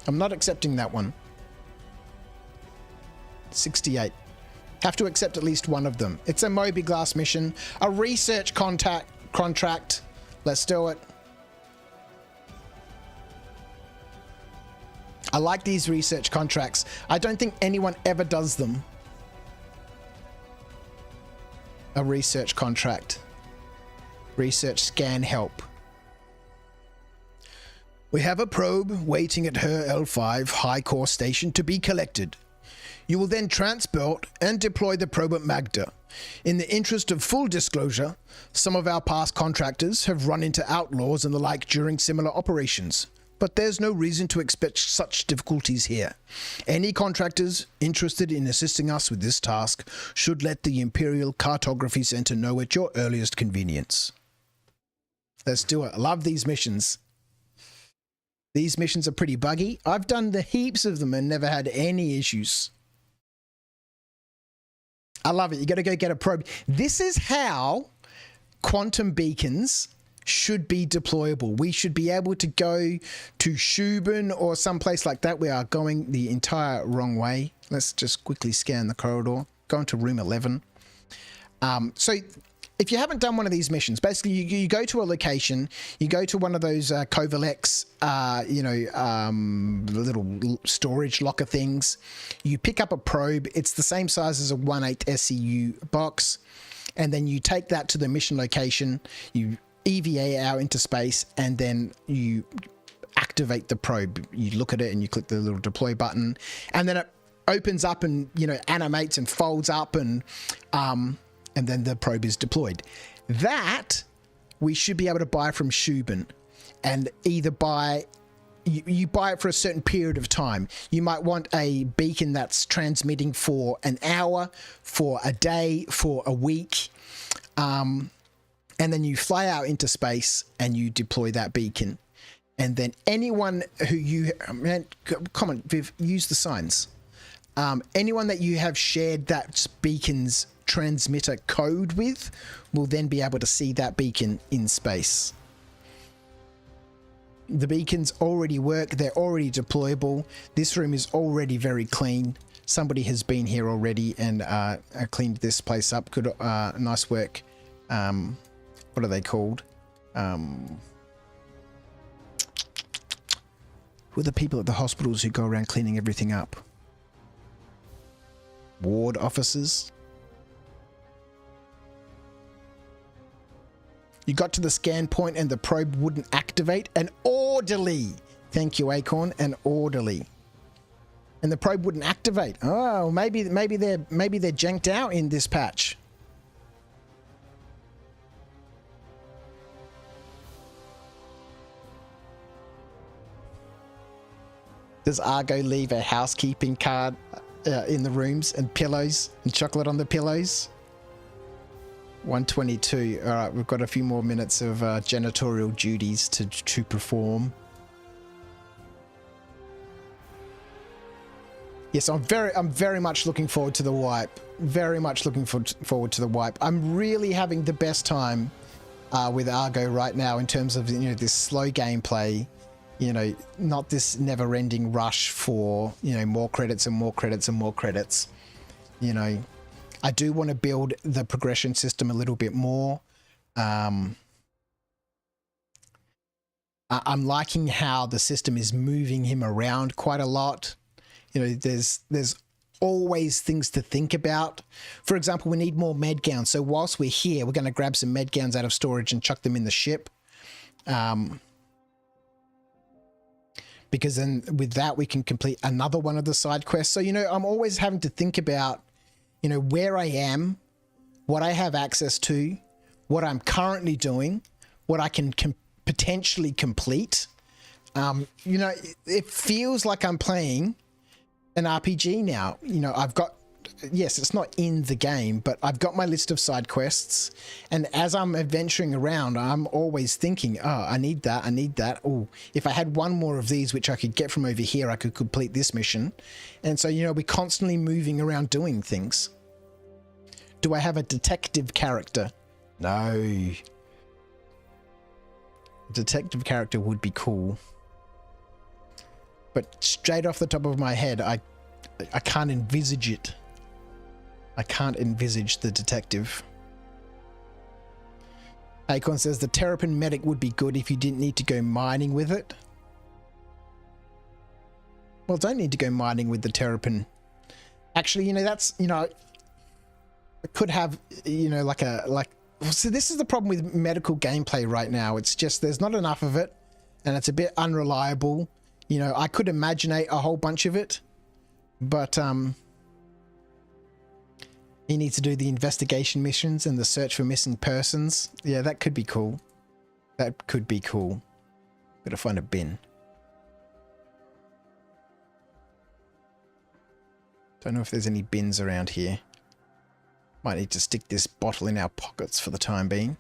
I'm not accepting that one. 68. Have to accept at least one of them. It's a Moby Glass mission. A research contract. Let's do it. I like these research contracts. I don't think anyone ever does them. A research contract. Research scan help. We have a probe waiting at her L5 high core station to be collected. You will then transport and deploy the probe at Magda. In the interest of full disclosure, some of our past contractors have run into outlaws and the like during similar operations, but there's no reason to expect such difficulties here. Any contractors interested in assisting us with this task should let the Imperial Cartography Center know at your earliest convenience. Let's do it. I love these missions. These missions are pretty buggy. I've done the heaps of them and never had any issues. I love it. You got to go get a probe. This is how quantum beacons should be deployable. We should be able to go to Shubin or someplace like that. We are going the entire wrong way. Let's just quickly scan the corridor. Go into room 11. So if you haven't done one of these missions, basically you go to a location, you go to one of those Kovalex, little storage locker things. You pick up a probe. It's the same size as a 1/8 SCU box. And then you take that to the mission location. You EVA out into space, and then you activate the probe. You look at it and you click the little deploy button, and then it opens up and, you know, animates and folds up, and then the probe is deployed. That we should be able to buy from Shubin, and either buy you buy it for a certain period of time. You might want a beacon that's transmitting for an hour, for a day, for a week. And then you fly out into space and you deploy that beacon. And then anyone who you... come on, Viv, use the signs. Anyone that you have shared that beacon's transmitter code with will then be able to see that beacon in space. The beacons already work. They're already deployable. This room is already very clean. Somebody has been here already and cleaned this place up. Good, nice work. What are they called? Who are the people at the hospitals who go around cleaning everything up? Ward officers? You got to the scan point and the probe wouldn't activate. An orderly. Thank you, Acorn. An orderly. And the probe wouldn't activate. Oh, maybe they're janked out in this patch. Does Argo leave a housekeeping card in the rooms and pillows and chocolate on the pillows? 122. All right, we've got a few more minutes of janitorial duties to perform. Yes, I'm very much looking forward to the wipe. Very much looking forward to the wipe. I'm really having the best time with Argo right now in terms of, you know, this slow gameplay. You know, not this never-ending rush for, you know, more credits and more credits and more credits. You know, I do want to build the progression system a little bit more. I'm liking how the system is moving him around quite a lot. You know, there's always things to think about. For example, we need more med gowns. So whilst we're here, we're going to grab some med gowns out of storage and chuck them in the ship. Because then with that, we can complete another one of the side quests. So, you know, I'm always having to think about, you know, where I am, what I have access to, what I'm currently doing, what I can potentially complete. You know, it feels like I'm playing an RPG now. You know, I've got, yes, it's not in the game, but I've got my list of side quests. And as I'm adventuring around, I'm always thinking, oh, I need that. I need that. Oh, if I had one more of these, which I could get from over here, I could complete this mission. And so, you know, we're constantly moving around doing things. Do I have a detective character? No. Detective character would be cool. But straight off the top of my head, I can't envisage it. I can't envisage the detective. Acorn says the Terrapin medic would be good if you didn't need to go mining with it. Well, don't need to go mining with the Terrapin. Actually, you know, that's, you know, I could have, you know, so this is the problem with medical gameplay right now. It's just there's not enough of it and it's a bit unreliable. You know, I could imaginate a whole bunch of it, but you need to do the investigation missions and the search for missing persons. Yeah, that could be cool. That could be cool. Gotta find a bin. Don't know if there's any bins around here. Might need to stick this bottle in our pockets for the time being.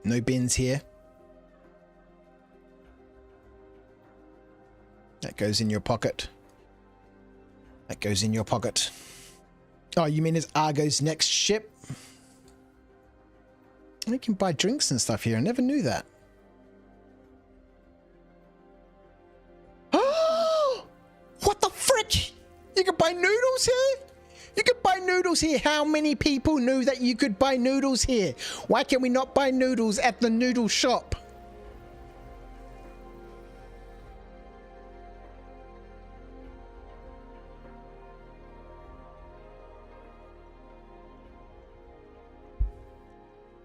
No bins here. That goes in your pocket. That goes in your pocket. Oh, you mean it's Argo's next ship? You can buy drinks and stuff here. I never knew that. What the frick? You can buy noodles here? You could buy noodles here. How many people knew that you could buy noodles here? Why can we not buy noodles at the noodle shop?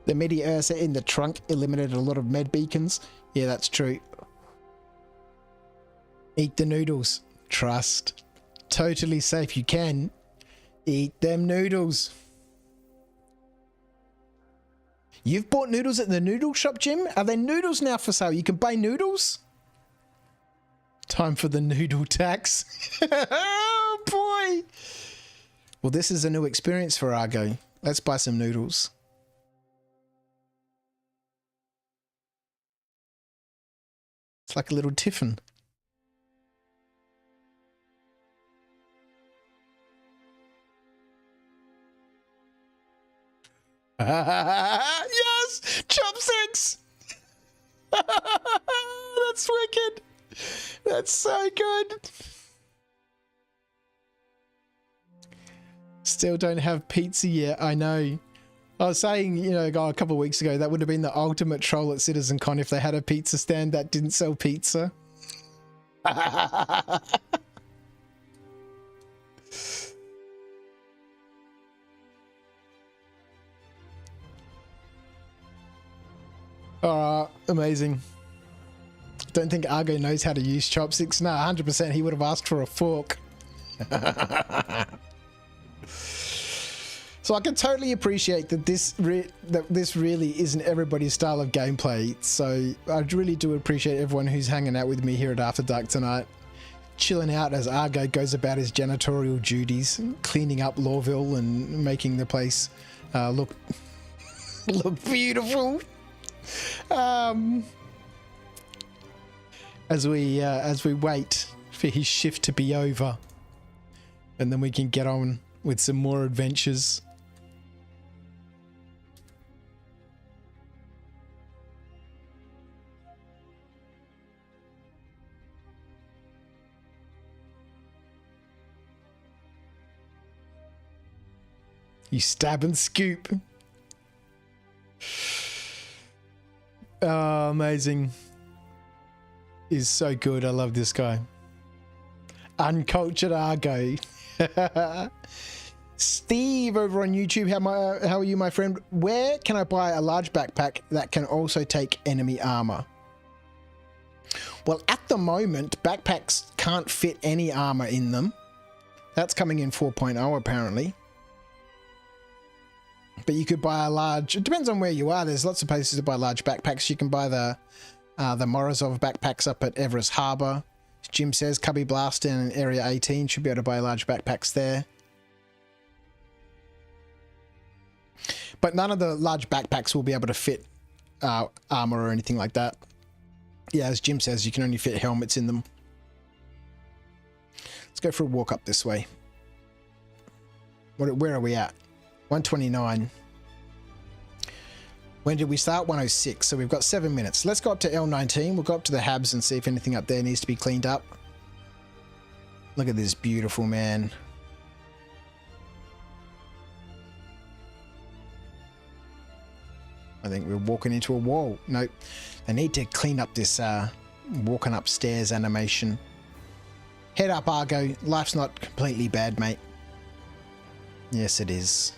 The Medi Ursa in the trunk eliminated a lot of med beacons. Yeah, that's true. Eat the noodles. Trust. Totally safe. You can. Eat them noodles. You've bought noodles at the noodle shop, Jim? Are there noodles now for sale? You can buy noodles? Time for the noodle tax. Oh, boy. Well, this is a new experience for Argo. Let's buy some noodles. It's like a little tiffin. Yes! Chopsticks! That's wicked. That's so good. Still don't have pizza yet, I know. I was saying, you know, a couple of weeks ago, that would have been the ultimate troll at CitizenCon if they had a pizza stand that didn't sell pizza. Alright, amazing. Don't think Argo knows how to use chopsticks. No, 100% he would have asked for a fork. So I can totally appreciate that this really isn't everybody's style of gameplay. So I really do appreciate everyone who's hanging out with me here at After Dark tonight. Chilling out as Argo goes about his janitorial duties, cleaning up Lawville and making the place look beautiful. As we wait for his shift to be over, and then we can get on with some more adventures. You stab and scoop. Oh, amazing. He's so good. I love this guy. Uncultured Argo. Steve over on YouTube. How are you, my friend? Where can I buy a large backpack that can also take enemy armor? Well, at the moment, backpacks can't fit any armor in them. That's coming in 4.0 apparently. But you could buy a large, it depends on where you are. There's lots of places to buy large backpacks. You can buy the Morozov backpacks up at Everest Harbour. Jim says Cubby Blast in Area 18 should be able to buy large backpacks there. But none of the large backpacks will be able to fit armor or anything like that. Yeah, as Jim says, you can only fit helmets in them. Let's go for a walk up this way. Where are we at? 129. When did we start? 106. So we've got 7 minutes. Let's go up to L19. We'll go up to the Habs and see if anything up there needs to be cleaned up. Look at this beautiful man. I think we're walking into a wall. Nope. I need to clean up this walking upstairs animation. Head up, Argo. Life's not completely bad, mate. Yes, it is.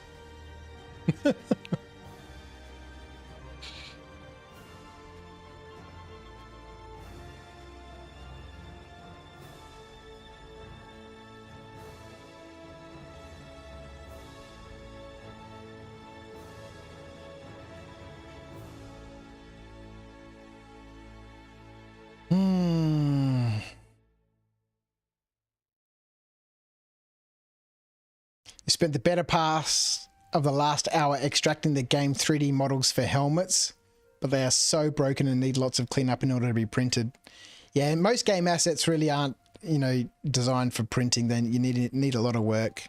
You spent the better part of the last hour extracting the game 3D models for helmets, but they are so broken and need lots of cleanup in order to be printed. Yeah, most game assets really aren't, you know, designed for printing. Then you need a lot of work.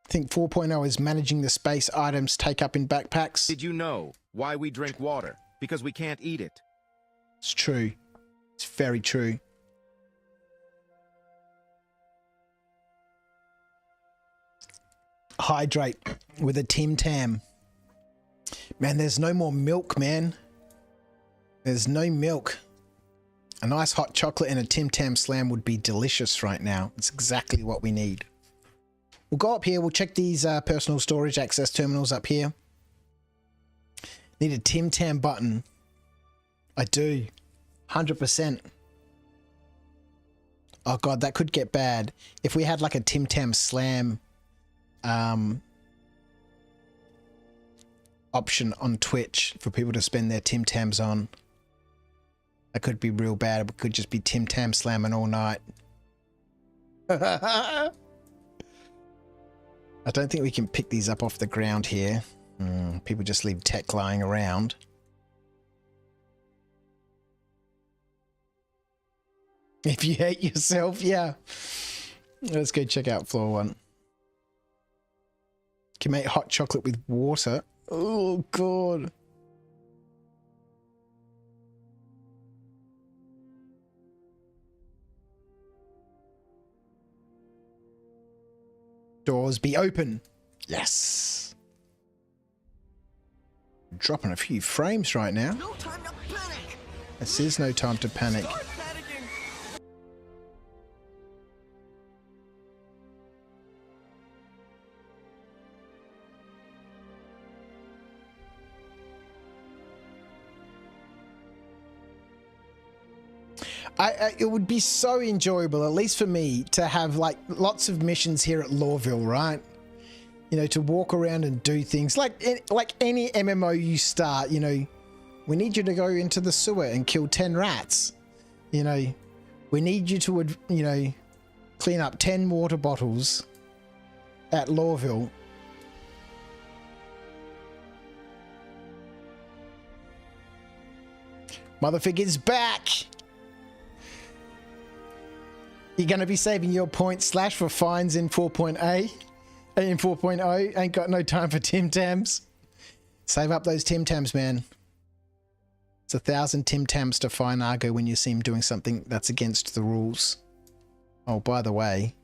I think 4.0 is managing the space items take up in backpacks. Did you know why we drink water? Because we can't eat it. It's true. It's very true. Hydrate with a Tim Tam. Man, there's no more milk, man. There's no milk. A nice hot chocolate and a Tim Tam Slam would be delicious right now. It's exactly what we need. We'll go up here. We'll check these personal storage access terminals up here. Need a Tim Tam button. I do. 100%. Oh god, that could get bad. If we had like a Tim Tam Slam option on Twitch for people to spend their Tim Tams on, that could be real bad. It could just be Tim Tam slamming all night. I don't think we can pick these up off the ground here. People just leave tech lying around. If you hate yourself, yeah. Let's go check out floor 1. Can make hot chocolate with water. Oh, God. Doors be open. Yes. Dropping a few frames right now. No time to panic. This is no time to panic. Start panicking. It would be so enjoyable, at least for me, to have like lots of missions here at Lawville, right? You know, to walk around and do things like any MMO you start. You know, we need you to go into the sewer and kill 10 rats. You know, we need you to, you know, clean up 10 water bottles at Lawville. Motherfigure's back. You're going to be saving your points / for fines in 4.A. In 4.0. Ain't got no time for Tim Tams. Save up those Tim Tams, man. It's 1,000 Tim Tams to fine Argo when you see him doing something that's against the rules. Oh, by the way.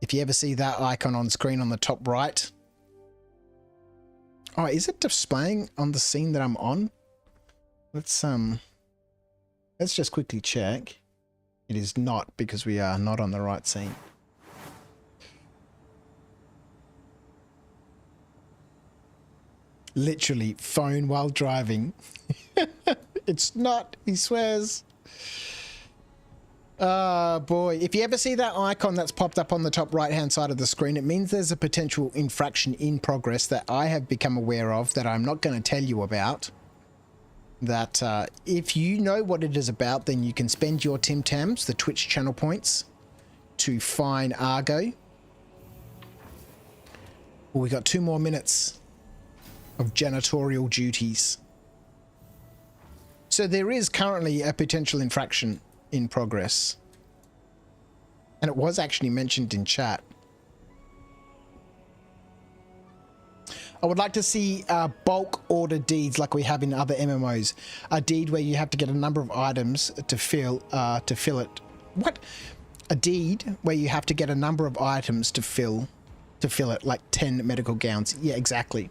If you ever see that icon on screen on the top right. Oh, is it displaying on the scene that I'm on? Let's just quickly check. It is not, because we are not on the right scene. Literally, phone while driving. It's not, he swears. Boy, if you ever see that icon that's popped up on the top right hand side of the screen, it means there's a potential infraction in progress that I have become aware of that I'm not going to tell you about. That if you know what it is about, then you can spend your Tim Tams, the Twitch channel points, to fine Argo. Well, we got 2 more minutes of janitorial duties. So there is currently a potential infraction in progress. And it was actually mentioned in chat. I would like to see bulk order deeds like we have in other MMOs. A deed where you have to get a number of items to fill it. What? A deed where you have to get a number of items to fill it, like 10 medical gowns. Yeah, exactly.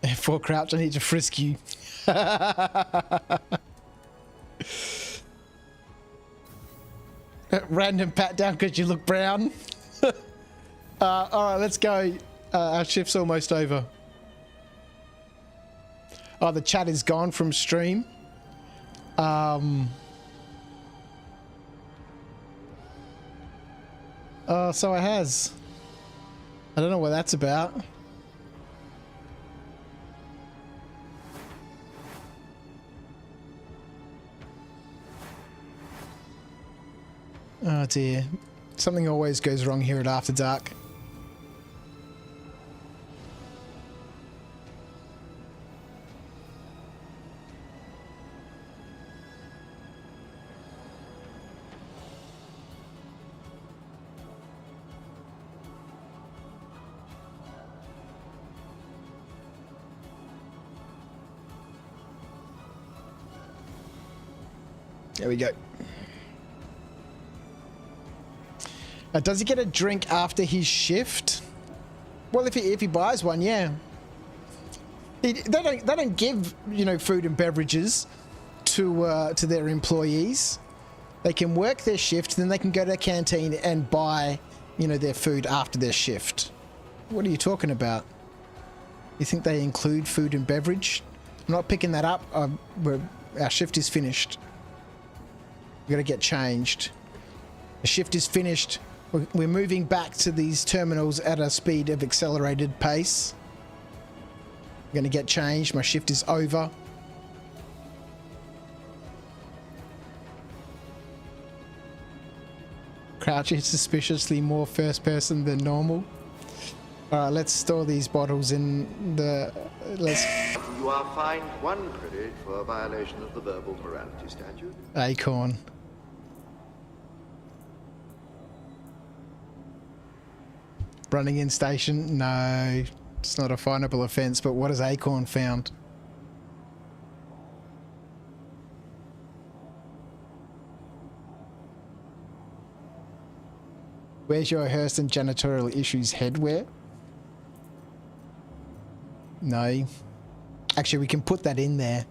F4 crouch, I need to frisk you. Random pat down because you look brown. All right, let's go. Our shift's almost over. Oh, the chat is gone from stream. Oh, so it has. I don't know what that's about. Oh dear. Something always goes wrong here at After Dark. There we go. Does he get a drink after his shift? Well, if he buys one, yeah. They don't give, you know, food and beverages to their employees. They can work their shift, then they can go to the canteen and buy, you know, their food after their shift. What are you talking about? You think they include food and beverage? I'm not picking that up. Our shift is finished. We've got to get changed. The shift is finished. We're moving back to these terminals at a speed of accelerated pace. I'm going to get changed. My shift is over. Crouch is suspiciously more first person than normal. Alright, let's store these bottles in the... You are fined 1 credit for a violation of the verbal morality statute. Acorn. Running in station? No, it's not a finable offence, but what has Acorn found? Where's your Hurston janitorial issues headwear? No. Actually, we can put that in there.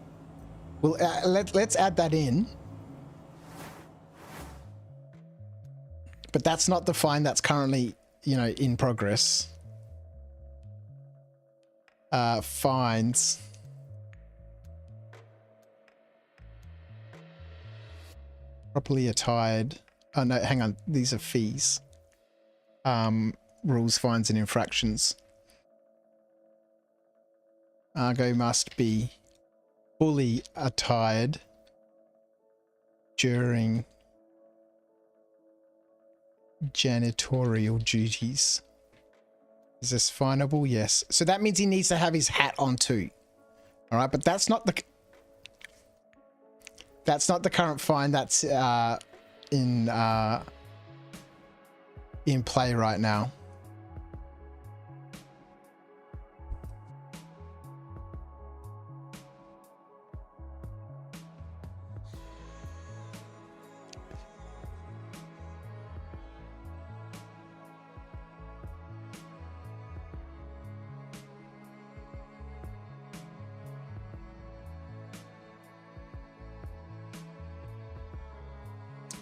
Well, let's add that in. But that's not the fine that's currently, you know, in progress. Fines. Properly attired. Oh no, hang on. These are fees. Rules, fines and infractions. Argo must be fully attired during janitorial duties. Is this finable? Yes. So that means he needs to have his hat on too. All right, but that's not the current fine that's in play right now.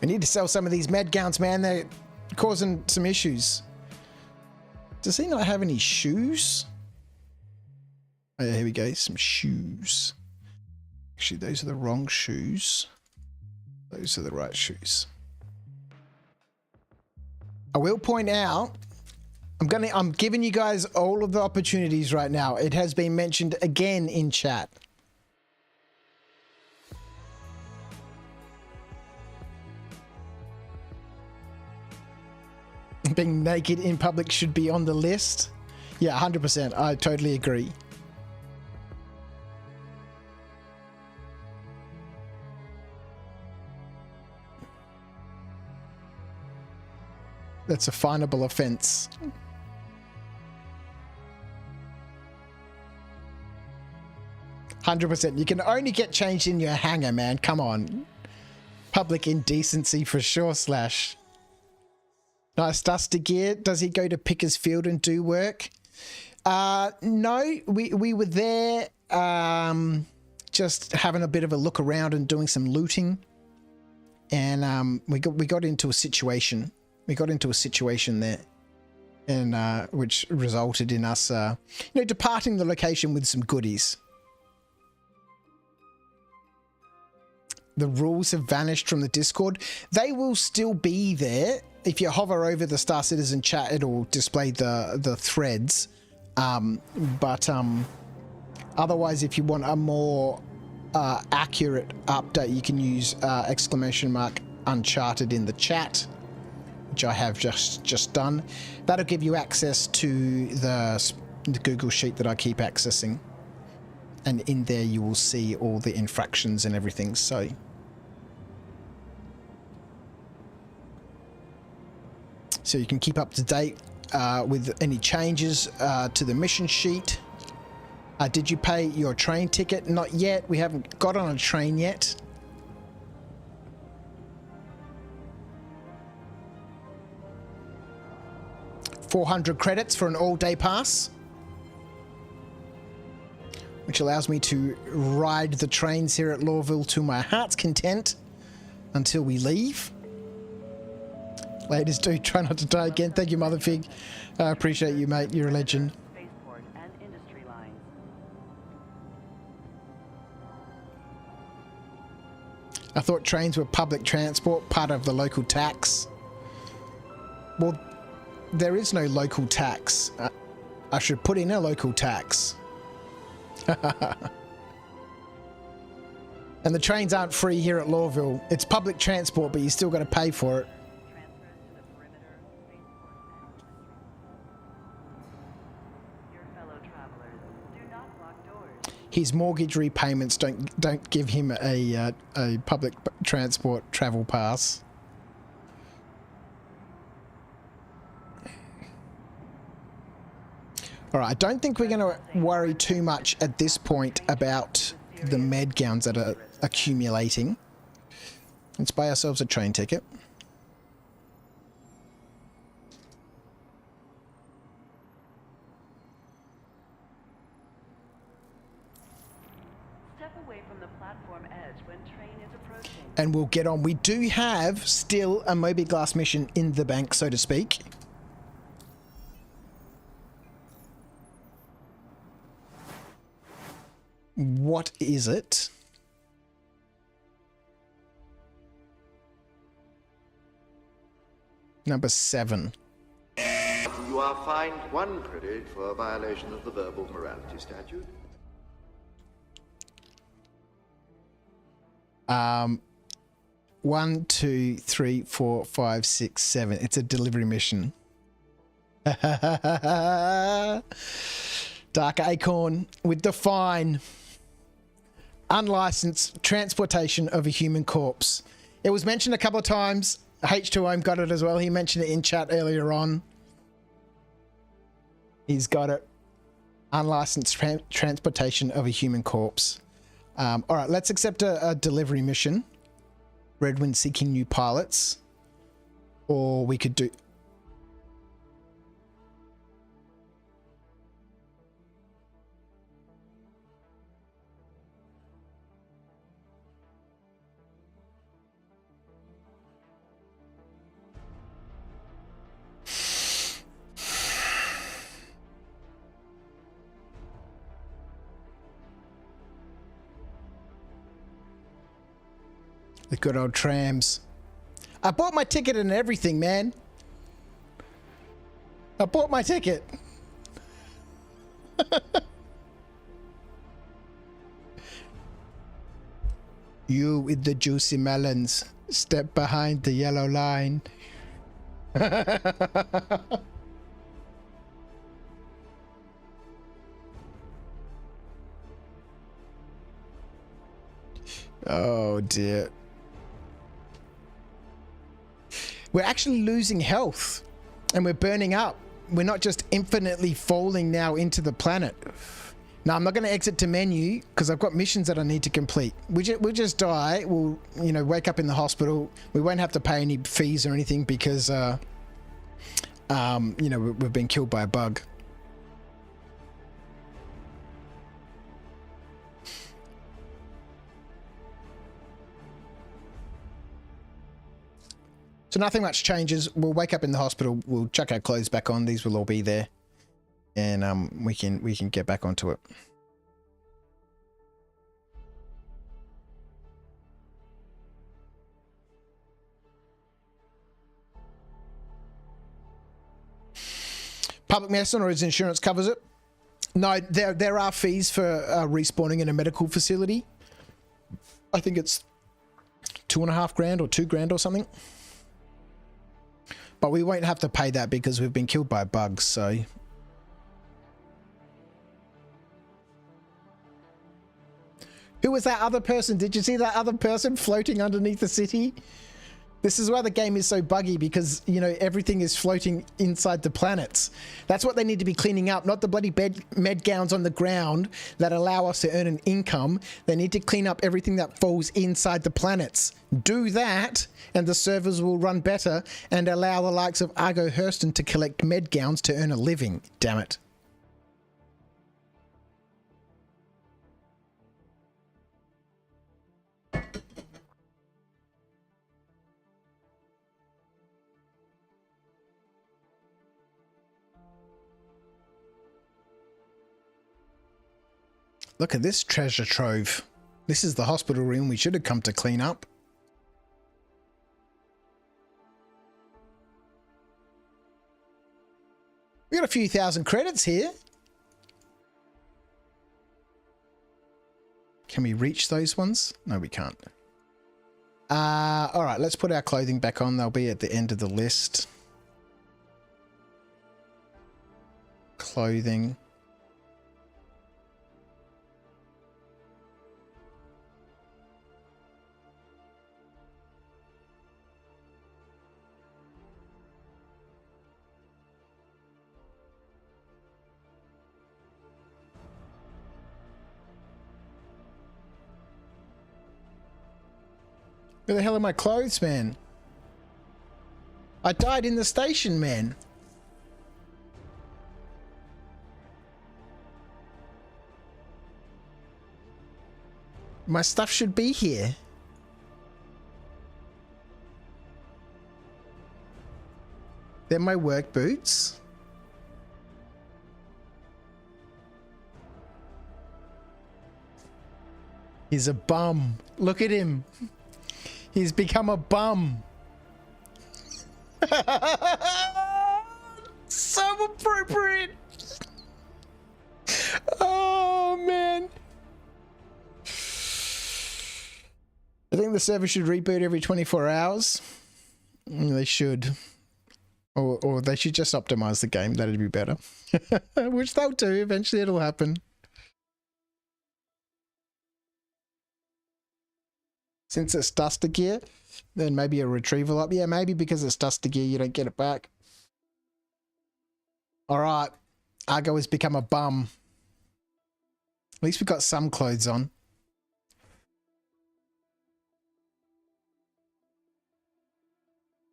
We need to sell some of these med gowns, man. They're causing some issues. Does he not have any shoes? Oh, yeah, here we go. Some shoes. Actually, those are the wrong shoes. Those are the right shoes. I will point out, I'm giving you guys all of the opportunities right now. It has been mentioned again in chat. Being naked in public should be on the list. Yeah, 100%. I totally agree. That's a finable offense. %. You can only get changed in your hangar, man. Come on. Public indecency for sure, Slash. Nice duster gear. Does he go to Pickers Field and do work? No, we were there just having a bit of a look around and doing some looting. And we got into a situation. We got into a situation there, and which resulted in us departing the location with some goodies. The rules have vanished from the Discord. They will still be there. If you hover over the Star Citizen chat, it'll display the threads. Otherwise, if you want a more accurate update, you can use !Uncharted in the chat, which I have just done. That'll give you access to the Google Sheet that I keep accessing. And in there you will see all the infractions and everything, so... So you can keep up to date with any changes to the mission sheet. Did you pay your train ticket? Not yet. We haven't got on a train yet. $400 credits for an all-day pass, which allows me to ride the trains here at Lawville to my heart's content until we leave. Ladies, do try not to die again. Thank you, Motherfig. I appreciate you, mate. You're a legend. I thought trains were public transport, part of the local tax. Well, there is no local tax. I should put in a local tax. And the trains aren't free here at Lawville. It's public transport, but you still got to pay for it. His mortgage repayments don't give him a public transport travel pass. All right, I don't think we're going to worry too much at this point about the med gowns that are accumulating. Let's buy ourselves a train ticket. Step away from the platform edge when train is approaching. And we'll get on. We do have still a Moby Glass mission in the bank, so to speak. What is it? Number 7. You are fined 1 credit for a violation of the verbal morality statute. 1, 2, 3, 4, 5, 6, 7. It's a delivery mission. Dark Acorn with the fine. Unlicensed transportation of a human corpse. It was mentioned a couple of times. H2O got it as well. He mentioned it in chat earlier on. He's got it. Unlicensed transportation of a human corpse. All right, let's accept a delivery mission. Redwind seeking new pilots. Or we could do... The good old trams. I bought my ticket and everything, man. I bought my ticket. You with the juicy melons. Step behind the yellow line. Oh dear. We're actually losing health and we're burning up. We're not just infinitely falling now into the planet. Now, I'm not going to exit to menu because I've got missions that I need to complete. We'll just die. We'll, you know, wake up in the hospital. We won't have to pay any fees or anything because, you know, we've been killed by a bug. So nothing much changes. We'll wake up in the hospital. We'll chuck our clothes back on. These will all be there, and we can get back onto it. Public medicine or his insurance covers it. No, there are fees for respawning in a medical facility. I think it's $2,500 or $2,000 or something. But we won't have to pay that because we've been killed by bugs, so... Who was that other person? Did you see that other person floating underneath the city? This is why the game is so buggy, because, you know, everything is floating inside the planets. That's what they need to be cleaning up, not the bloody med gowns on the ground that allow us to earn an income. They need to clean up everything that falls inside the planets. Do that, and the servers will run better and allow the likes of Argo Hurston to collect med gowns to earn a living. Damn it. Look at this treasure trove. This is the hospital room we should have come to clean up. We got a few thousand credits here. Can we reach those ones? No, we can't. All right, let's put our clothing back on. They'll be at the end of the list. Clothing. Where the hell are my clothes, man? I died in the station, man. My stuff should be here. They're my work boots. He's a bum. Look at him. He's become a bum. So appropriate. Oh, man. I think the server should reboot every 24 hours. They should. Or they should just optimize the game. That'd be better. Which they'll do. Eventually it'll happen. Since it's duster gear, then maybe a retrieval up. Yeah, maybe because it's duster gear, you don't get it back. All right. Argo has become a bum. At least we got some clothes on.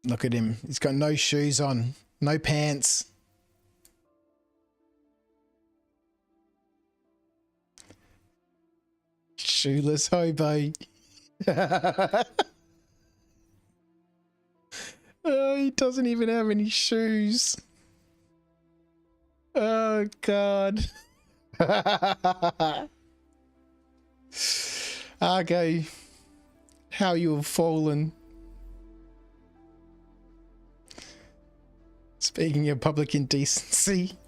Look at him. He's got no shoes on, no pants. Shoeless hobo. Oh, he doesn't even have any shoes. Oh, God. Argo How you have fallen. Speaking of public indecency.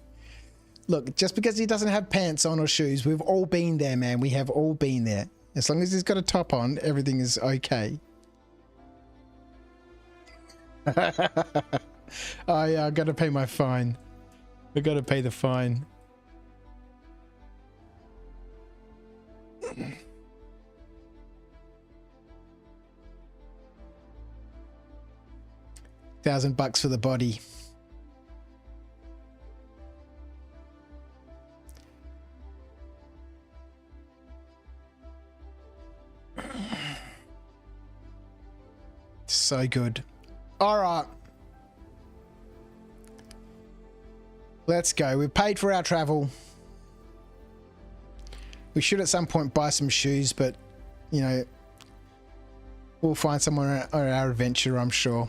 Look, just because he doesn't have pants on or shoes, we've all been there, man. We have all been there. As long as he's got a top on, everything is okay. Oh yeah, I gotta pay my fine. I gotta pay the fine. $1,000 for the body. So good. All right. Let's go. We've paid for our travel. We should at some point buy some shoes, but, you know, we'll find somewhere on our adventure, I'm sure.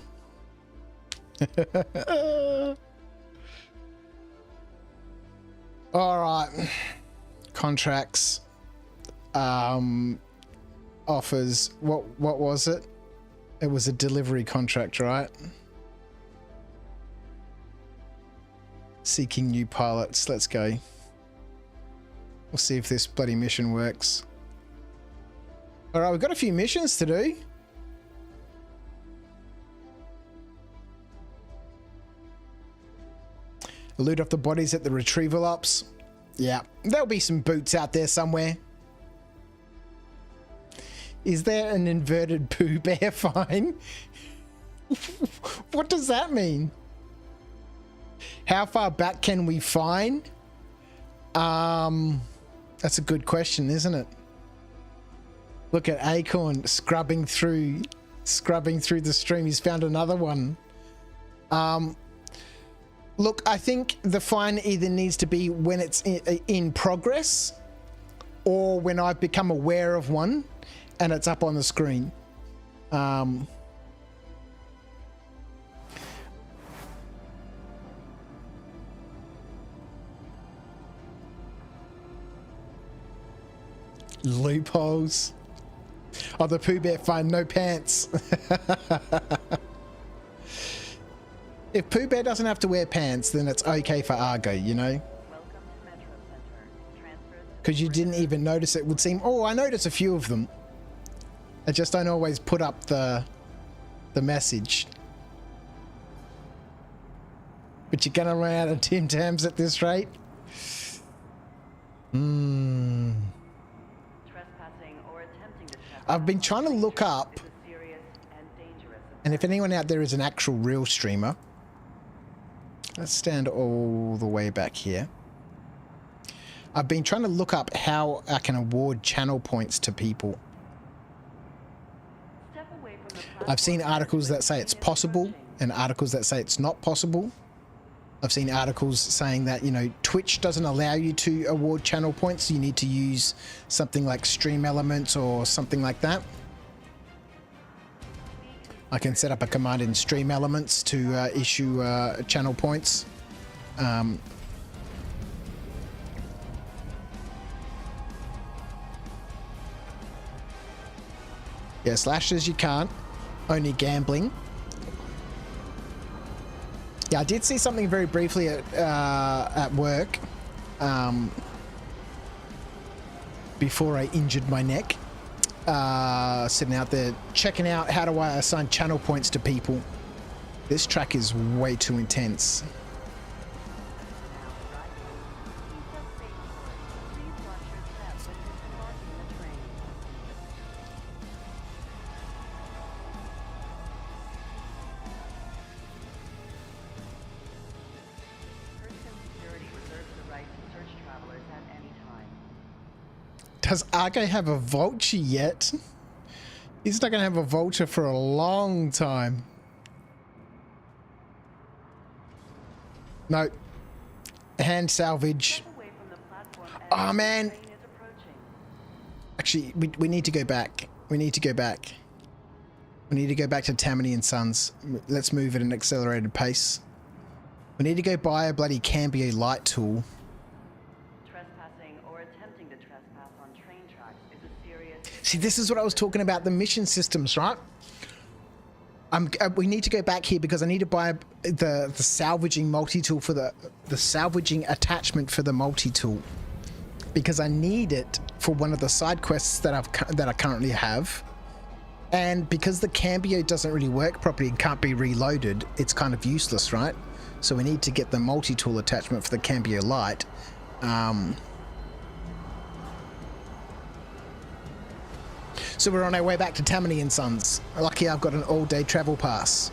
All right. Contracts. Offers. What was it? It was a delivery contract, right? Seeking new pilots. Let's go. We'll see if this bloody mission works. All right, we've got a few missions to do. Loot off the bodies at the retrieval ops. Yeah, there'll be some boots out there somewhere. Is there an inverted Pooh Bear fine? What does that mean? How far back can we fine? That's a good question, isn't it? Look at Acorn scrubbing through the stream. He's found another one. Look, I think the fine either needs to be when it's in progress or when I've become aware of one and it's up on the screen. Loopholes. Oh, the Pooh Bear fine, no pants. If Pooh Bear doesn't have to wear pants, then it's okay for Argo, you know? Because you didn't even notice it. Would seem, oh, I noticed a few of them. I just don't always put up the message. But you're gonna run out of Tim Tams at this rate? I've been trying to look up, and if anyone out there is an actual real streamer, let's stand all the way back here. I've been trying to look up how I can award channel points to people. I've seen articles that say it's possible and articles that say it's not possible. I've seen articles saying that, you know, Twitch doesn't allow you to award channel points. You need to use something like Stream Elements or something like that. I can set up a command in Stream Elements to issue channel points. Yeah, Slash says you can't. Only gambling. Yeah, I did see something very briefly at work before I injured my neck. Sitting out there checking out how do I assign channel points to people. This track is way too intense. Does Argo have a vulture yet? He's not going to have a vulture for a long time. No. Hand salvage. Oh, man. Actually, we need to go back. We need to go back. We need to go back to Tammany and Sons. Let's move at an accelerated pace. We need to go buy a bloody Cambio light tool. trespassing or attempting to trespass on train tracks is a serious... See, this is what I was talking about, the mission systems, right? We need to go back here because I need to buy the salvaging multi-tool for the salvaging attachment for the multi-tool, because I need it for one of the side quests that I currently have. And because the cambio doesn't really work properly and can't be reloaded, it's kind of useless, right? So we need to get the multi-tool attachment for the cambio light. So we're on our way back to Tammany and Sons. Lucky I've got an all-day travel pass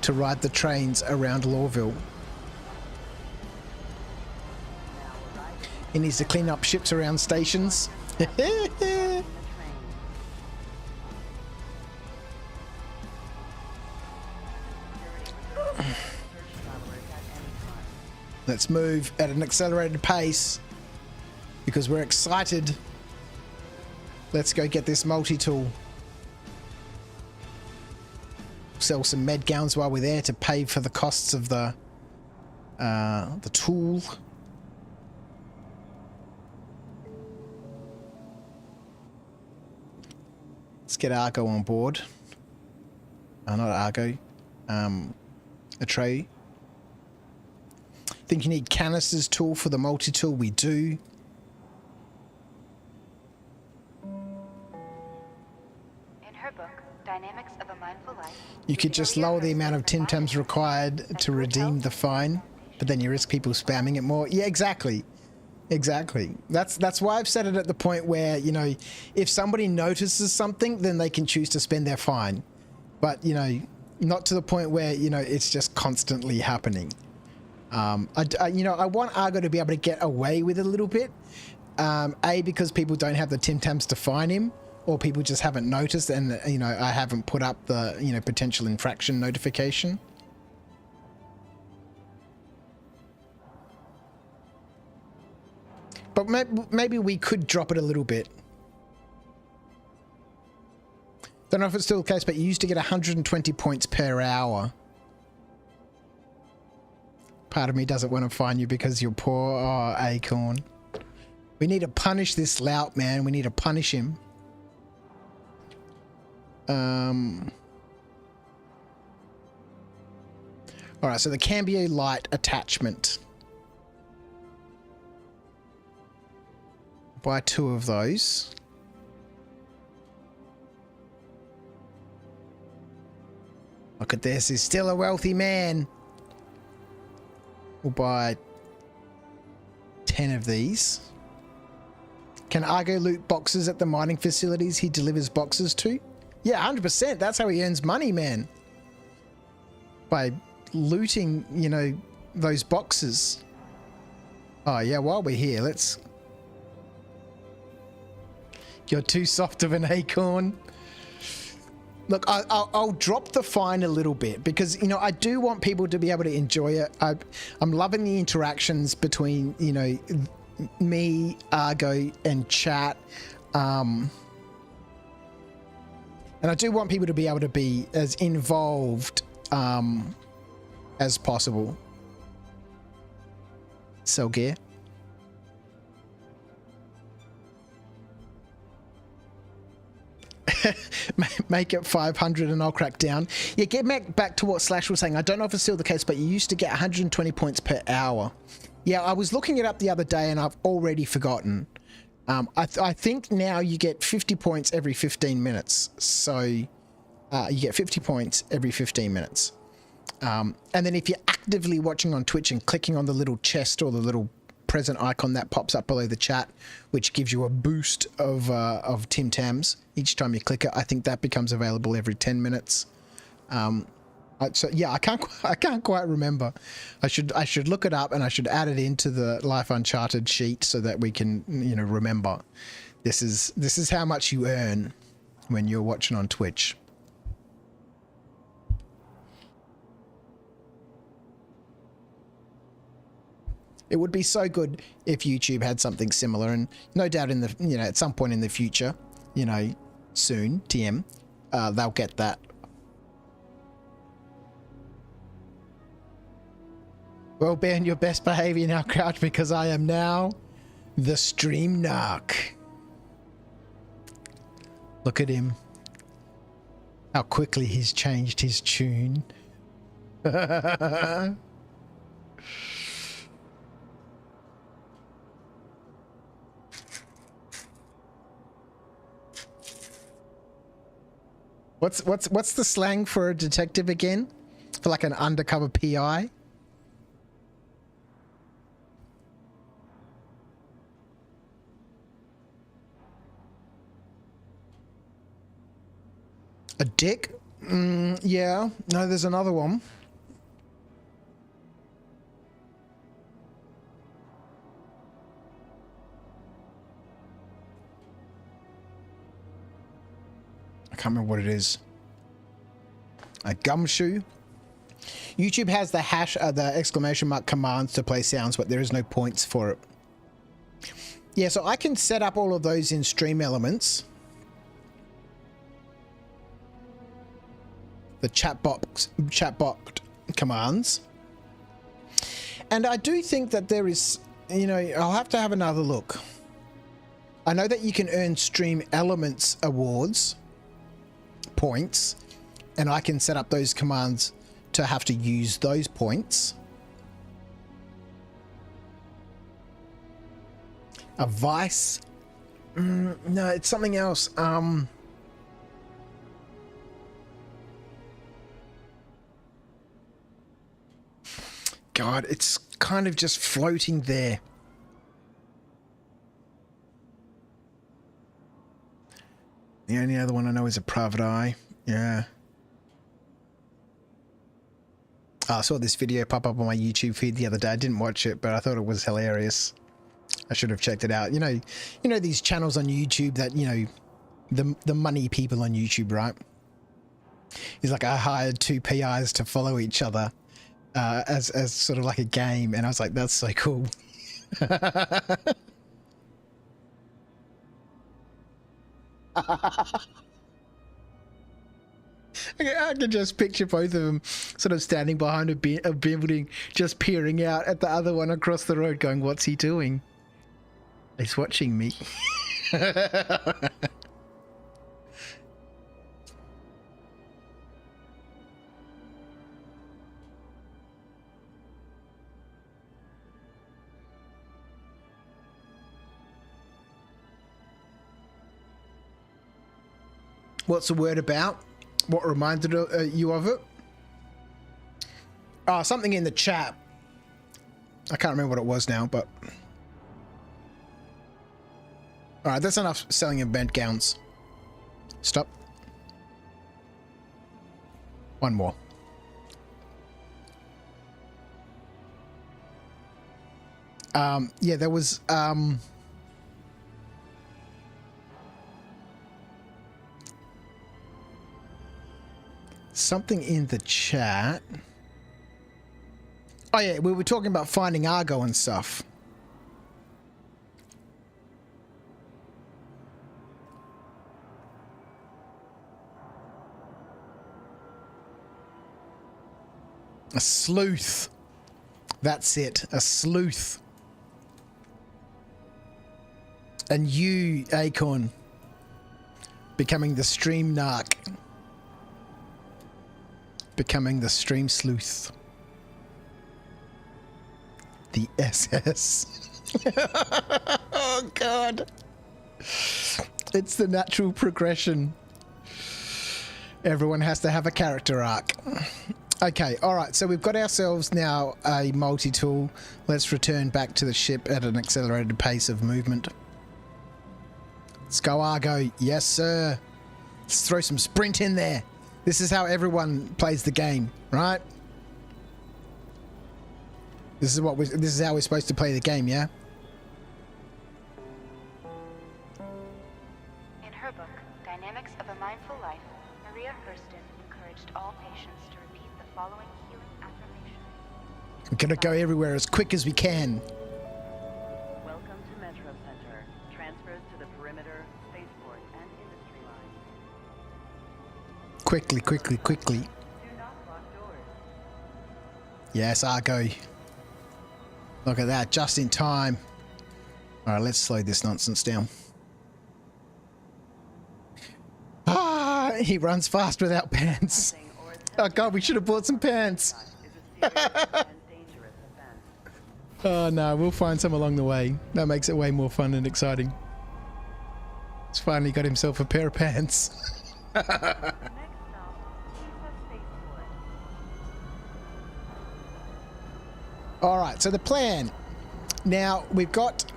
to ride the trains around Lawville. He needs to clean up ships around stations. Let's move at an accelerated pace because we're excited. Let's go get this multi-tool. Sell some med gowns while we're there to pay for the costs of the tool. Let's get Argo on board. Not Argo. Atreyu. Think you need Canister's tool for the multi-tool? We do. In her book, Dynamics of a Mindful Life, you could just lower the amount of Tim Tams required to redeem the fine, but then you risk people spamming it more. Yeah, exactly. Exactly. That's why I've set it at the point where, you know, if somebody notices something, then they can choose to spend their fine. But, you know, not to the point where, you know, it's just constantly happening. I want Argo to be able to get away with it a little bit. A, because people don't have the Tim Tams to fine him, or people just haven't noticed, and, you know, I haven't put up the, you know, potential infraction notification. But maybe we could drop it a little bit. Don't know if it's still the case, but you used to get 120 points per hour. Part of me doesn't want to fine you because you're poor. Oh, Acorn. We need to punish this lout, man. We need to punish him. Alright, so the cambio light attachment. Buy 2 of those. Look at this, he's still a wealthy man. We'll buy 10 of these. Can Argo loot boxes at the mining facilities he delivers boxes to? Yeah, 100%. That's how he earns money, man. By looting, you know, those boxes. Oh, yeah, while we're here, let's... You're too soft of an acorn. Look, I'll drop the fine a little bit because, you know, I do want people to be able to enjoy it. I'm loving the interactions between, you know, me, Argo, and chat. And I do want people to be able to be as involved as possible. Sell gear. Make it 500 and I'll crack down. Yeah, get back to what Slash was saying. I don't know if it's still the case, but you used to get 120 points per hour. Yeah, I was looking it up the other day and I've already forgotten. I think now you get 50 points every 15 minutes. So you get 50 points every 15 minutes. And then if you're actively watching on Twitch and clicking on the little chest or the little present icon that pops up below the chat, which gives you a boost of Tim Tams each time you click it, I think that becomes available every 10 minutes. So yeah, I can't quite remember. I should look it up and I should add it into the Life Uncharted sheet so that we can, you know, remember. This is how much you earn when you're watching on Twitch. It would be so good if YouTube had something similar, and no doubt in the, you know, at some point in the future, you know, soon, TM, they'll get that. Well, be on your best behavior now, Crouch, because I am now. The stream narc. Look at him. How quickly he's changed his tune. What's the slang for a detective again? For like an undercover PI? A dick? Yeah. No, there's another one. I can't remember what it is. A gumshoe? YouTube has the hash, the exclamation mark commands to play sounds, but there is no points for it. Yeah, so I can set up all of those in Stream Elements. The chatbot commands. And I do think that there is, you know, I'll have to have another look. I know that you can earn Stream Elements awards, points, and I can set up those commands to have to use those points. A vice? No, it's something else. God, it's kind of just floating there. The only other one I know is a private eye. Yeah. I saw this video pop up on my YouTube feed the other day. I didn't watch it, but I thought it was hilarious. I should have checked it out. You know these channels on YouTube that, you know, the money people on YouTube, right? He's like, I hired 2 PIs to follow each other as sort of like a game, and I was like, that's so cool. I can just picture both of them sort of standing behind a building, just peering out at the other one across the road going, what's he doing? He's watching me. What's the word about? What reminded you of it? Oh, something in the chat. I can't remember what it was now, but... Alright, that's enough selling event gowns. Stop. One more. Yeah, there was... something in the chat. Oh yeah, we were talking about finding Argo and stuff. A sleuth. That's it, a sleuth. And you, Acorn, becoming the stream narc. Becoming the stream sleuth. The SS. Oh God. It's the natural progression. Everyone has to have a character arc. Okay, alright, so we've got ourselves now a multi-tool. Let's return back to the ship at an accelerated pace of movement. Let's go, Argo. Yes, sir. Let's throw some sprint in there. This is how everyone plays the game, right? This is how we're supposed to play the game, yeah? In her book, Dynamics of a Mindful Life, Maria Hurston encouraged all patients to repeat the following healing affirmation. We're gonna go everywhere as quick as we can. Welcome to Metro Center. Transfers to the perimeter, spaceport, and industry lines. Quickly, quickly, quickly. Do not lock doors. Yes, Argo. Look at that, just in time. All right, let's slow this nonsense down. Ah, he runs fast without pants. Oh God, we should have bought some pants. Oh no, we'll find some along the way. That makes it way more fun and exciting. He's finally got himself a pair of pants. All right, so the plan. Now, we've got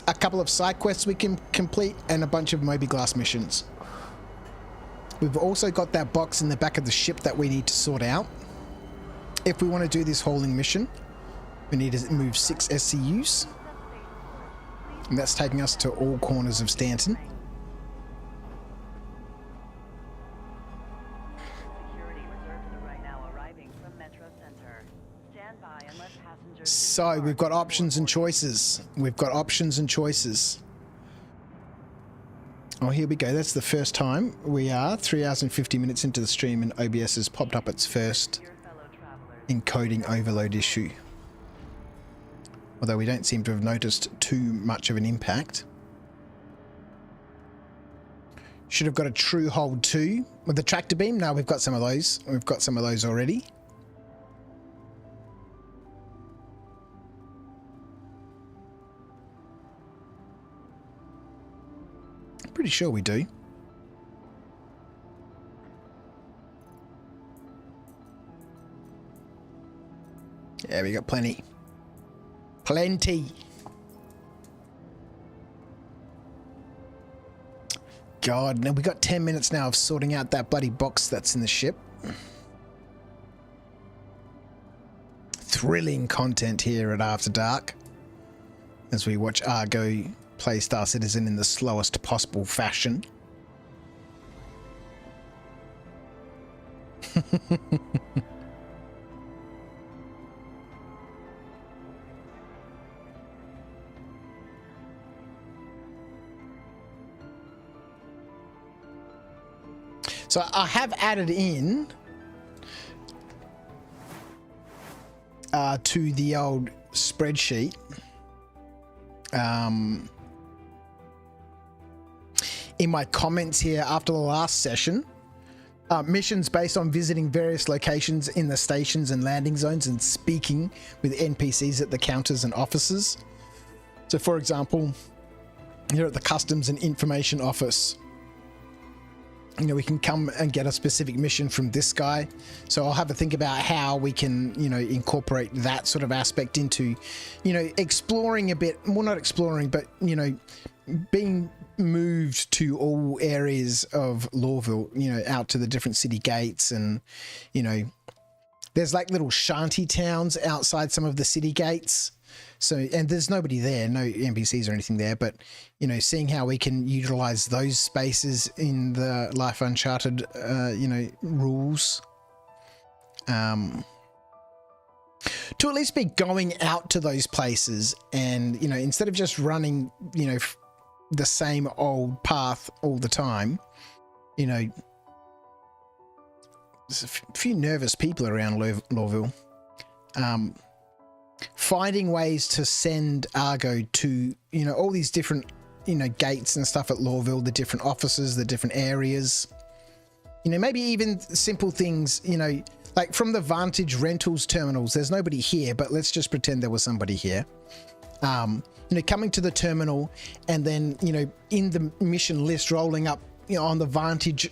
a couple of side quests we can complete and a bunch of Moby-Glass missions. We've also got that box in the back of the ship that we need to sort out. If we want to do this hauling mission, we need to move 6 SCUs. And that's taking us to all corners of Stanton. So we've got options and choices. We've got options and choices. Oh, here we go. That's the first time. We are 3 hours and 50 minutes into the stream and OBS has popped up its first encoding overload issue. Although we don't seem to have noticed too much of an impact. Should have got a true hold too. With the tractor beam, no, we've got some of those. We've got some of those already. Pretty sure we do. Yeah, we got plenty. Plenty. God, now we got 10 minutes now of sorting out that bloody box that's in the ship. Thrilling content here at After Dark as we watch Argo play Star Citizen in the slowest possible fashion. So I have added in to the old spreadsheet in my comments here after the last session, missions based on visiting various locations in the stations and landing zones and speaking with NPCs at the counters and offices. So for example, here at the Customs and Information Office, you know, we can come and get a specific mission from this guy. So I'll have a think about how we can, you know, incorporate that sort of aspect into, you know, exploring a bit, well, not exploring, but, you know, being moved to all areas of Lawville, you know, out to the different city gates. And, you know, there's like little shanty towns outside some of the city gates. So, and there's nobody there, no NPCs or anything there, but, you know, seeing how we can utilize those spaces in the Life Uncharted, you know, rules, to at least be going out to those places and, you know, instead of just running, you know, the same old path all the time, you know, there's a few nervous people around Lawville. Finding ways to send Argo to, you know, all these different, you know, gates and stuff at Lawville, the different offices, the different areas, you know, maybe even simple things, you know, like from the Vantage Rentals terminals, there's nobody here, but let's just pretend there was somebody here. You know, coming to the terminal and then, you know, in the mission list, rolling up, you know, on the Vantage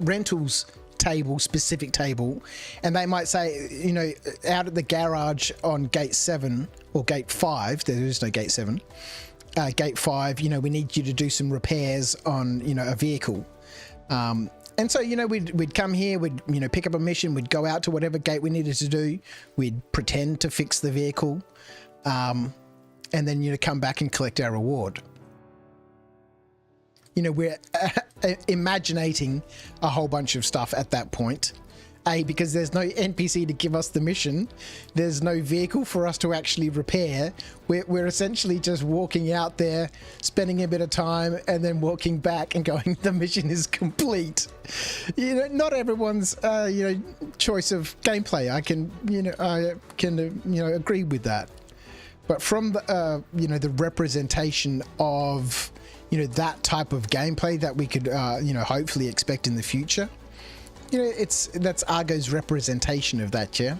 Rentals table, specific table, and they might say, you know, out at the garage on gate 7 or gate 5, there is no gate 7, gate 5, you know, we need you to do some repairs on, you know, a vehicle. And so, you know, we'd come here, we'd, you know, pick up a mission, we'd go out to whatever gate we needed to do, we'd pretend to fix the vehicle, and then, you know, come back and collect our reward. You know, we're imaginating a whole bunch of stuff at that point. Because there's no NPC to give us the mission. There's no vehicle for us to actually repair. We're essentially just walking out there, spending a bit of time, and then walking back and going, the mission is complete. You know, not everyone's, you know, choice of gameplay. I can, you know, you know, agree with that. But from the you know, the representation of, you know, that type of gameplay that we could you know, hopefully expect in the future, you know, that's Argo's representation of that. Yeah.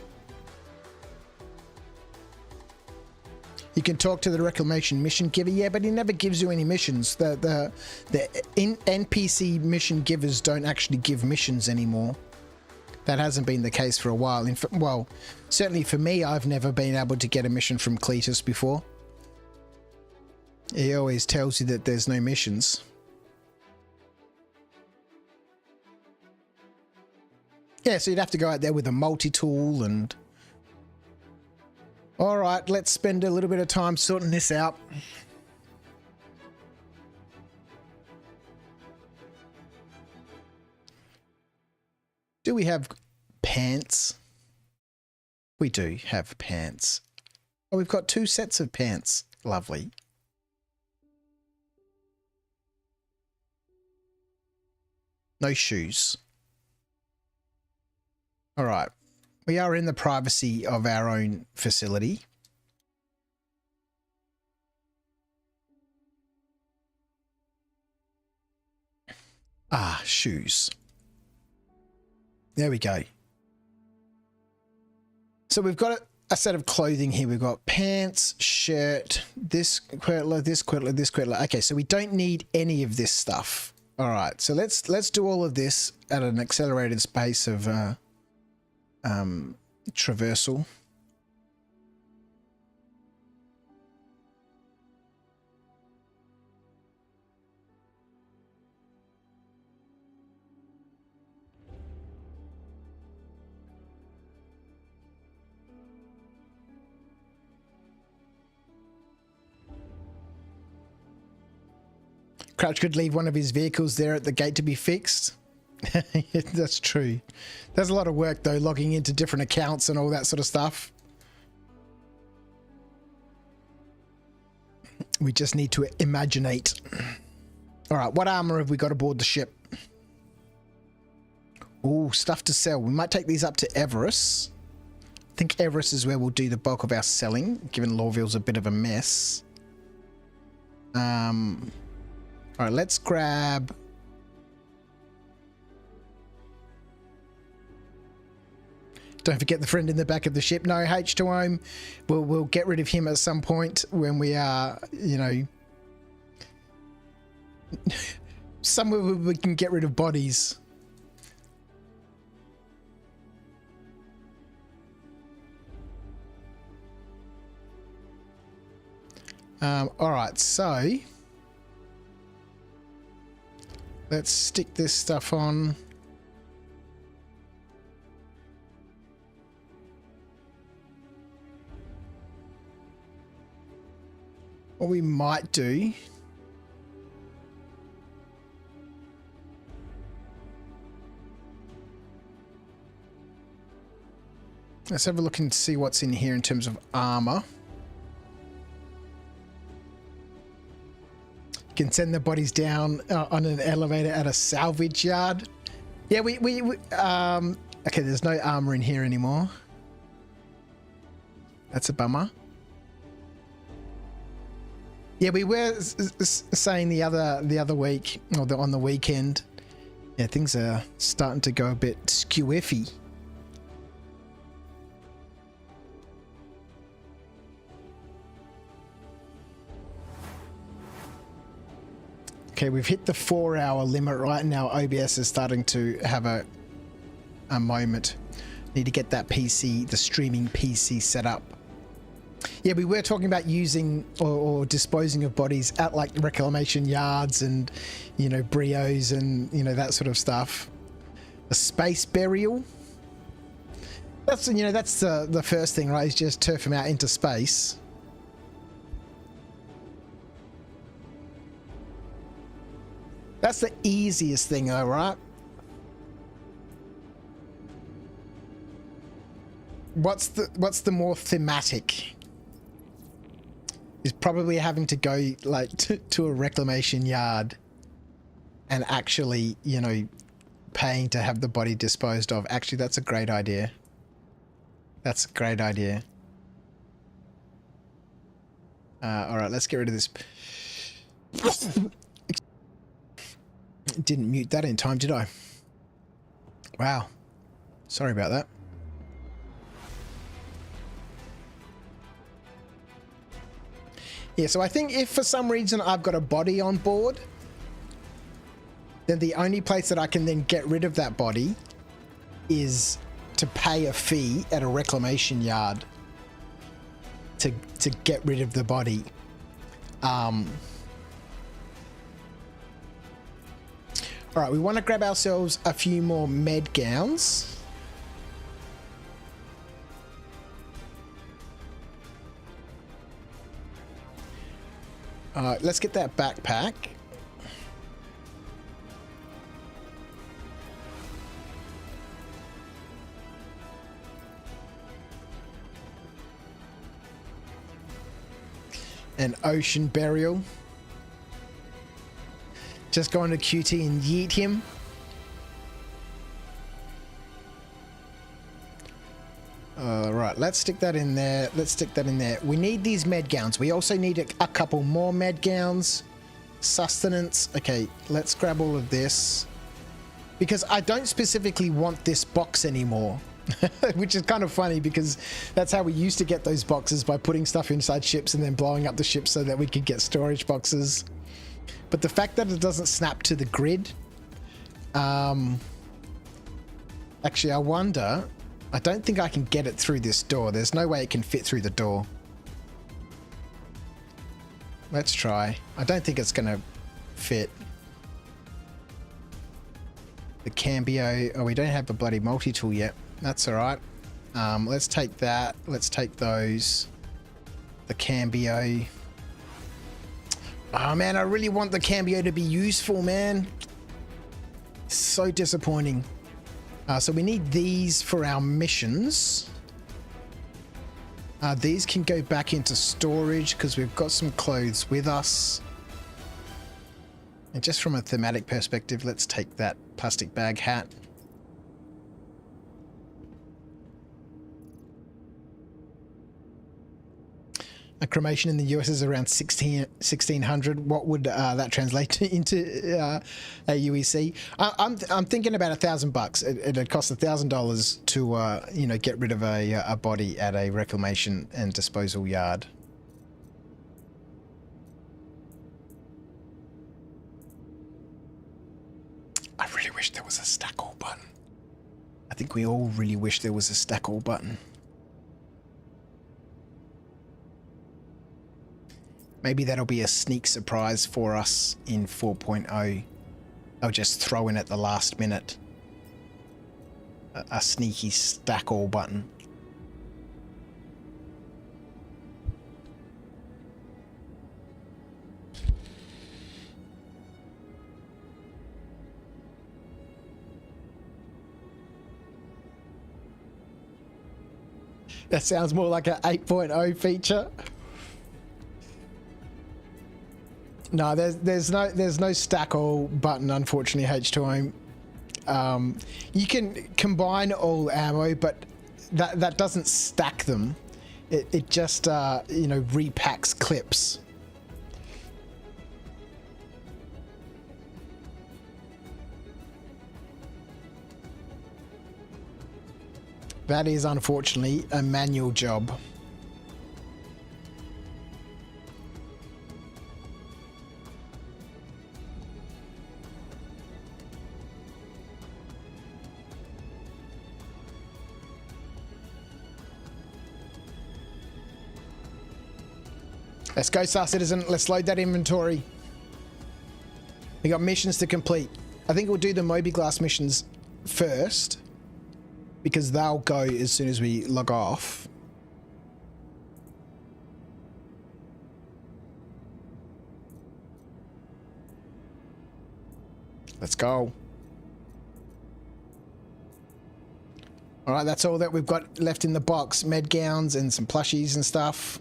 You can talk to the reclamation mission giver, yeah, but he never gives you any missions. The NPC mission givers don't actually give missions anymore. That hasn't been the case for a while. Well, certainly for me, I've never been able to get a mission from Cletus before. He always tells you that there's no missions. Yeah, so you'd have to go out there with a multi-tool and... All right, let's spend a little bit of time sorting this out. Do we have pants? We do have pants. Oh, we've got 2 sets of pants. Lovely. No shoes. All right. We are in the privacy of our own facility. Ah, shoes. There we go. So we've got a set of clothing here. We've got pants, shirt, this quirtler, this quirtler, this quirtler. Okay, so we don't need any of this stuff. All right, so let's do all of this at an accelerated pace of traversal. Crouch could leave one of his vehicles there at the gate to be fixed. That's true. There's a lot of work though, logging into different accounts and all that sort of stuff. We just need to imaginate. All right, what armor have we got aboard the ship? Oh, stuff to sell. We might take these up to Everest. I think Everest is where we'll do the bulk of our selling, given Lorville's a bit of a mess. All right, let's grab... Don't forget the friend in the back of the ship. No, H2O. We'll get rid of him at some point when we are, you know... somewhere where we can get rid of bodies. All right, so... let's stick this stuff on. What we might do... let's have a look and see what's in here in terms of armor. Can send the bodies down on an elevator at a salvage yard. Yeah, we okay, there's no armor in here anymore. That's a bummer. Yeah, we were saying the other week, or on the weekend, yeah, things are starting to go a bit skew-iffy. Okay, we've hit the 4-hour limit right now. OBS is starting to have a moment. Need to get that PC, the streaming PC set up. Yeah, we were talking about using or disposing of bodies at like reclamation yards and, you know, brios and, you know, that sort of stuff. A space burial. That's, you know, that's the first thing, right? Is just turf them out into space. That's the easiest thing though, right? What's the more thematic? Is probably having to go like to a reclamation yard and actually, you know, paying to have the body disposed of. Actually, that's a great idea. That's a great idea. All right, let's get rid of this. Didn't mute that in time, did I? Wow. Sorry about that. Yeah, so I think if for some reason I've got a body on board, then the only place that I can then get rid of that body is to pay a fee at a reclamation yard to get rid of the body. All right, we want to grab ourselves a few more med gowns. Let's get that backpack. An ocean burial. Just go into QT and yeet him. Right, let's stick that in there. Let's stick that in there. We need these med gowns. We also need a couple more med gowns. Sustenance. Okay, let's grab all of this. Because I don't specifically want this box anymore. Which is kind of funny because that's how we used to get those boxes, by putting stuff inside ships and then blowing up the ship so that we could get storage boxes. But the fact that it doesn't snap to the grid, actually I wonder, I don't think I can get it through this door. There's no way it can fit through the door. Let's try. I don't think it's gonna fit. The cambio, oh, we don't have a bloody multi-tool yet. That's all right. Let's take that. Let's take those. The cambio. Oh man, I really want the cambio to be useful, man. So disappointing. So we need these for our missions. These can go back into storage because we've got some clothes with us. And just from a thematic perspective, let's take that plastic bag hat. A cremation in the US is around 1600. What would that translate into a UEC? I'm thinking about $1,000. It'd cost $1,000 to you know, get rid of a body at a reclamation and disposal yard. I really wish there was a stack all button. I think we all really wish there was a stack all button. Maybe that'll be a sneak surprise for us in 4.0. I'll just throw in at the last minute a sneaky stack all button. That sounds more like an 8.0 feature. No, there's no stack all button, unfortunately, H2O. You can combine all ammo, but that doesn't stack them. It just you know, repacks clips. That is unfortunately a manual job. Let's go, Star Citizen. Let's load that inventory. We got missions to complete. I think we'll do the Moby Glass missions first, because they'll go as soon as we log off. Let's go. All right, that's all that we've got left in the box. Med gowns and some plushies and stuff.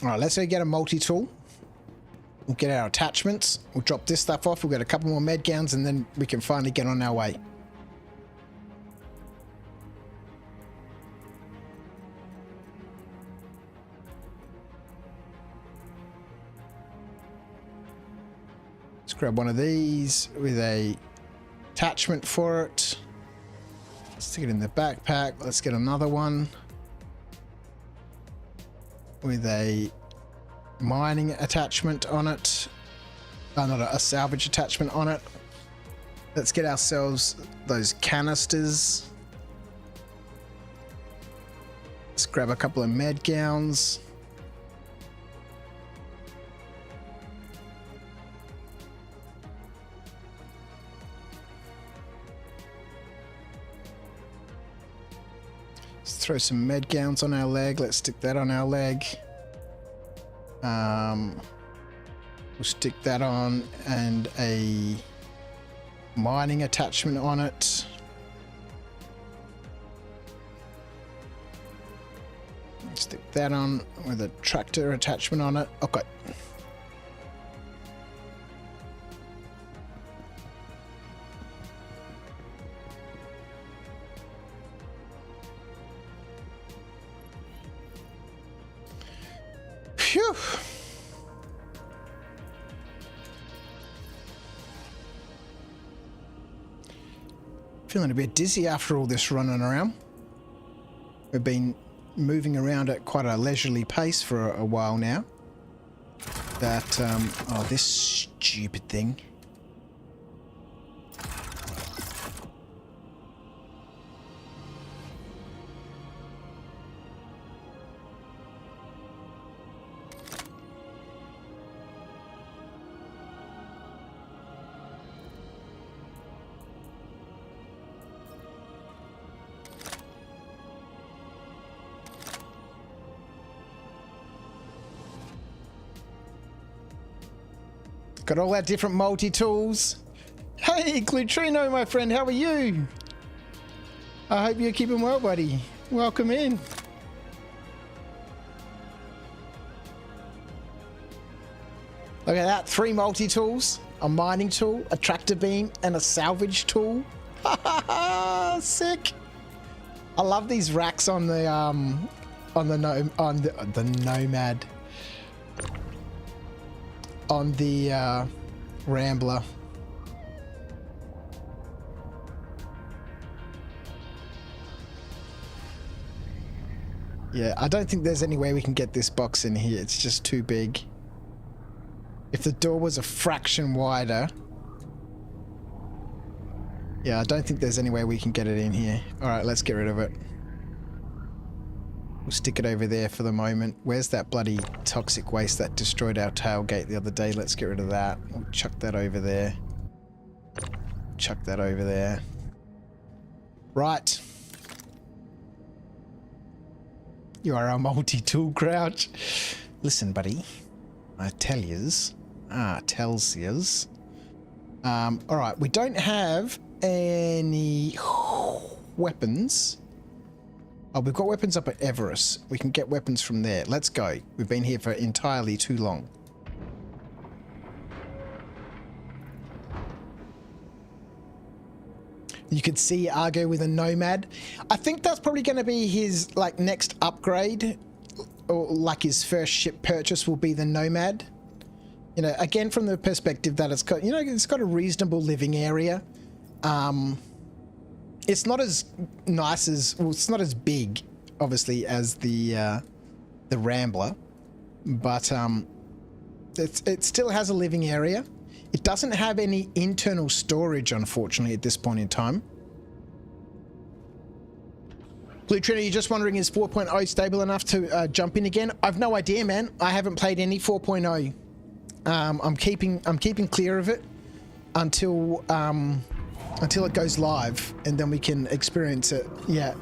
All right, let's go get a multi-tool. We'll get our attachments. We'll drop this stuff off. We'll get a couple more med gowns, and then we can finally get on our way. Let's grab one of these with a attachment for it. Stick it in the backpack. Let's get another one with a mining attachment on it. Not a salvage attachment on it. Let's get ourselves those canisters. Let's grab a couple of med gowns. Let's throw some med gowns on our leg. Let's stick that on our leg. We'll stick that on and a mining attachment on it. Stick that on with a tractor attachment on it. Okay. Phew. Feeling a bit dizzy after all this running around. We've been moving around at quite a leisurely pace for a while now. That, oh, this stupid thing. Got all our different multi-tools. Hey, Glutrino, my friend, how are you? I hope you're keeping well, buddy. Welcome in. Look at that, 3 multi-tools, a mining tool, a tractor beam, and a salvage tool. Sick. I love these racks on the Nomad. On the Rambler. Yeah, I don't think there's any way we can get this box in here. It's just too big. If the door was a fraction wider... Yeah, I don't think there's any way we can get it in here. Alright, let's get rid of it. We'll stick it over there for the moment. Where's that bloody toxic waste that destroyed our tailgate the other day? Let's get rid of that. We'll chuck that over there. Chuck that over there. Right. You are a multi-tool crouch. Listen, buddy. I tell yous. Tells yous. Alright, we don't have any weapons. Oh, we've got weapons up at Everest. We can get weapons from there. Let's go. We've been here for entirely too long. You could see Argo with a Nomad. I think that's probably going to be his like next upgrade, or like his first ship purchase will be the Nomad. You know, again from the perspective that it's got, you know, it's got a reasonable living area. It's not as nice as, well, it's not as big, obviously, as the Rambler, but it still has a living area. It doesn't have any internal storage, unfortunately, at this point in time. Blue Trinity, you're just wondering, is 4.0 stable enough to jump in again? I've no idea, man. I haven't played any 4.0. I'm keeping clear of it until it goes live, and then we can experience it. Yeah.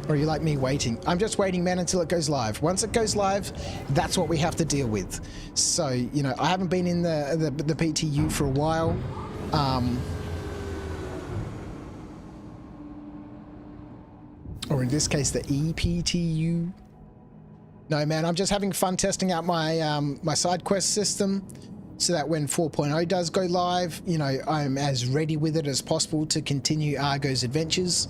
Or are you like me waiting? I'm just waiting, man, until it goes live. Once it goes live, that's what we have to deal with. So, you know, I haven't been in the PTU for a while. Or in this case, the EPTU. No, man, I'm just having fun testing out my my side quest system so that when 4.0 does go live, you know, I'm as ready with it as possible to continue Argo's adventures.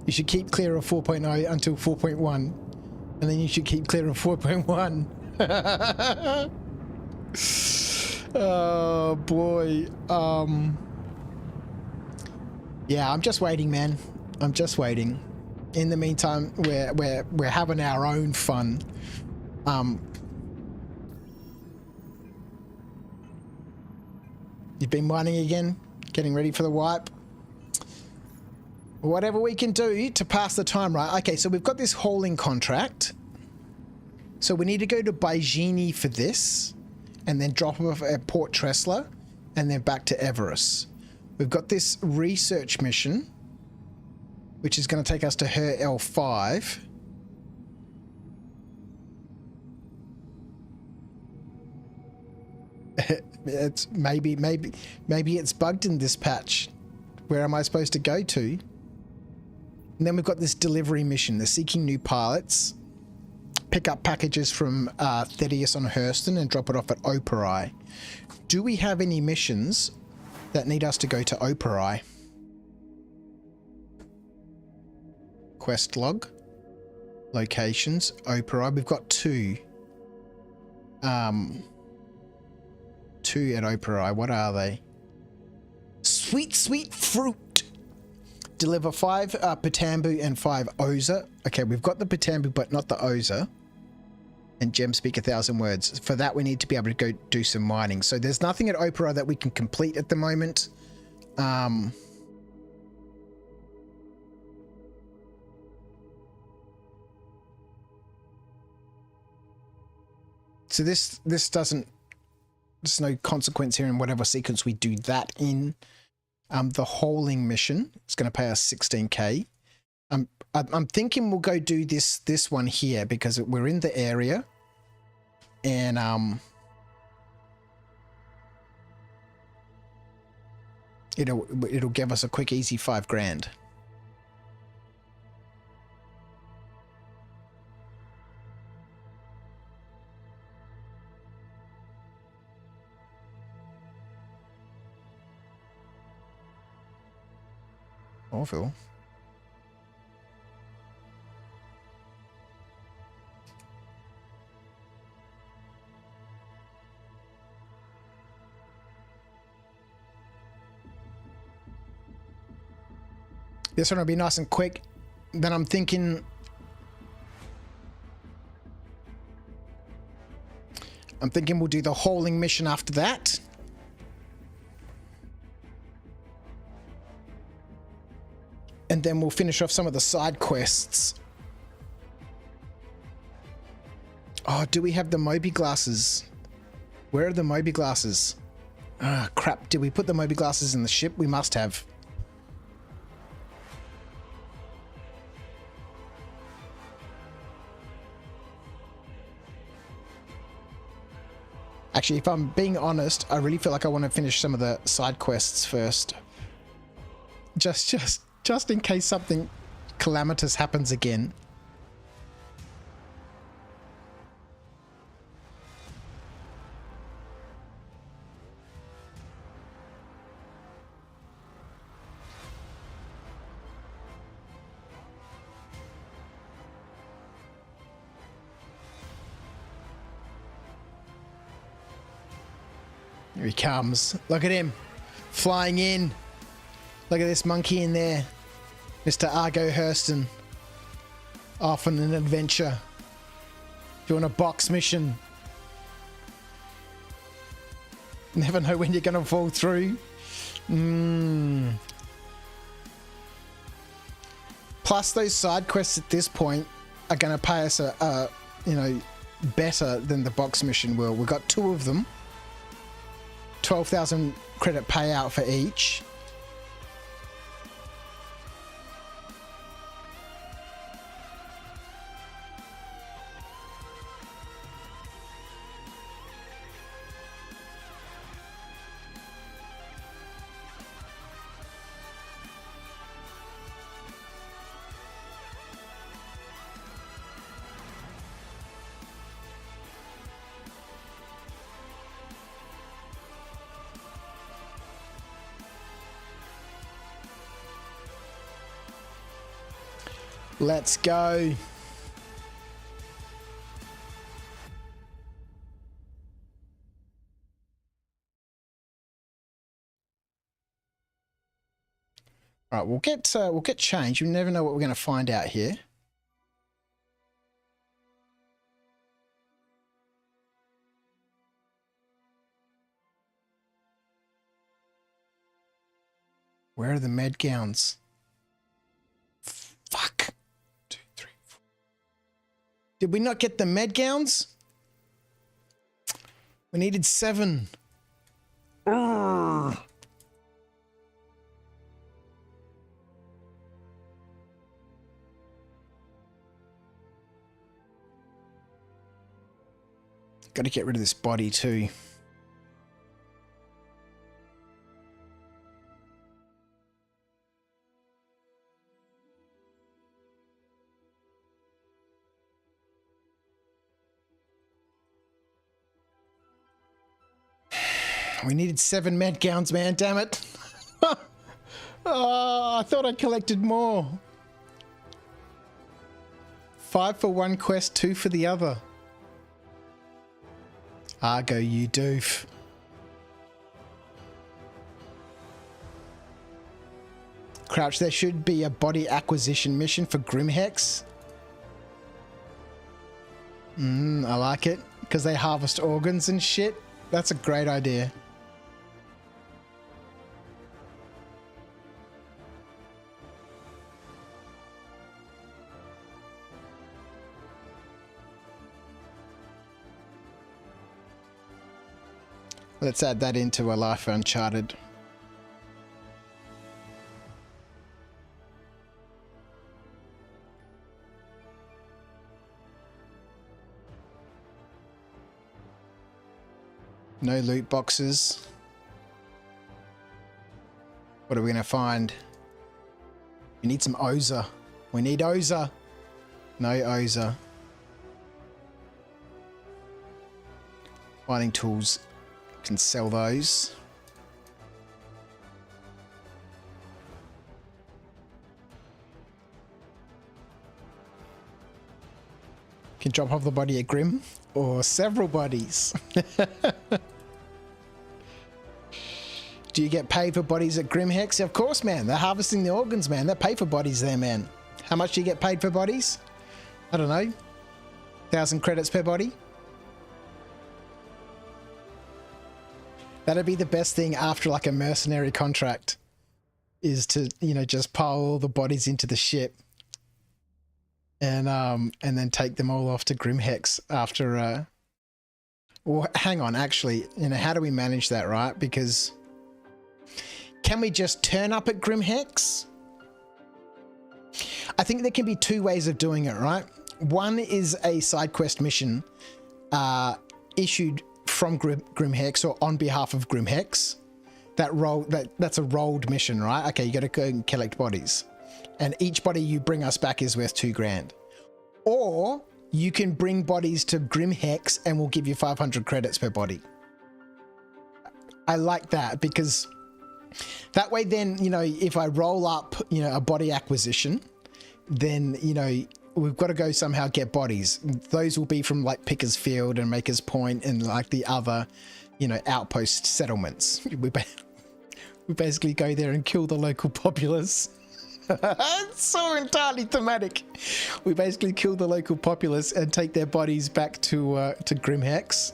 You should keep clear of 4.0 until 4.1, and then you should keep clear of 4.1. Oh boy. Yeah, I'm just waiting, man. I'm just waiting. In the meantime, we're having our own fun. You've been mining again, getting ready for the wipe. Whatever we can do to pass the time, right? Okay, so we've got this hauling contract. So we need to go to Baijini for this, and then drop off at Port Tressler, and then back to Everest. We've got this research mission, which is going to take us to her L5. It's maybe it's bugged in this patch. Where am I supposed to go to? And then we've got this delivery mission. They're seeking new pilots. Pick up packages from Thaddeus on Hurston and drop it off at Operi. Do we have any missions that need us to go to Operi? Quest log. Locations. Operi. We've got two. Two at Operi. What are they? Sweet fruit. Deliver 5 Patambu and 5 Oza. Okay, we've got the Patambu, but not the Oza. And Gem speak 1,000 words. For that, we need to be able to go do some mining. So there's nothing at Opera that we can complete at the moment. So this doesn't... There's no consequence here in whatever sequence we do that in. The hauling mission is going to pay us 16k. I'm thinking we'll go do this one here because we're in the area, and it'll give us a quick easy 5 grand. Orville. This one will be nice and quick. Then I'm thinking... we'll do the hauling mission after that. And then we'll finish off some of the side quests. Oh, do we have the Moby glasses? Where are the Moby glasses? Ah, crap. Did we put the Moby glasses in the ship? We must have. Actually, if I'm being honest, I really feel like I want to finish some of the side quests first. Just in case something calamitous happens again. Here he comes. Look at him. Flying in. Look at this monkey in there. Mr. Argo Hurston. Off on an adventure. Doing a box mission. Never know when you're going to fall through. Plus, those side quests at this point are going to pay us better than the box mission will. We've got 2 of them. 12,000 credit payout for each. Let's go. All right, we'll get changed. You never know what we're going to find out here. Where are the med gowns? Fuck. 2, 3, 4. Did we not get the med gowns? We needed 7. Urgh. Got to get rid of this body too. We needed 7 med gowns, man. Damn it. Oh, I thought I collected more. 5 for one quest, 2 for the other. Argo, you doof. Crouch, there should be a body acquisition mission for Grimhex. I like it. Because they harvest organs and shit. That's a great idea. Let's add that into a Life Uncharted. No loot boxes. What are we going to find? We need some Oza. We need Oza. No Oza. Mining tools. Can sell those. Can drop off the body at Grim or several bodies. Do you get paid for bodies at Grimhex? Of course, man. They're harvesting the organs, man. They pay for bodies there, man. How much do you get paid for bodies? I don't know. 1,000 credits per body? That'd be the best thing after like a mercenary contract, is to, you know, just pile all the bodies into the ship and then take them all off to Grimhex after well, hang on, actually, you know, how do we manage that, right? Because can we just turn up at Grimhex? I think there can be 2 ways of doing it, right? One is a side quest mission issued from Grimhex or on behalf of Grimhex. That's a rolled mission, right? Okay, you got to go and collect bodies, and each body you bring us back is worth 2 grand. Or you can bring bodies to Grimhex and we'll give you 500 credits per body. I like that, because that way then, you know, if I roll up, you know, a body acquisition, then, you know, we've got to go somehow get bodies. Those will be from like Pickers Field and Makers Point and like the other, you know, outpost settlements. We basically go there and kill the local populace. It's so entirely thematic. We basically kill the local populace and take their bodies back to Grimhex.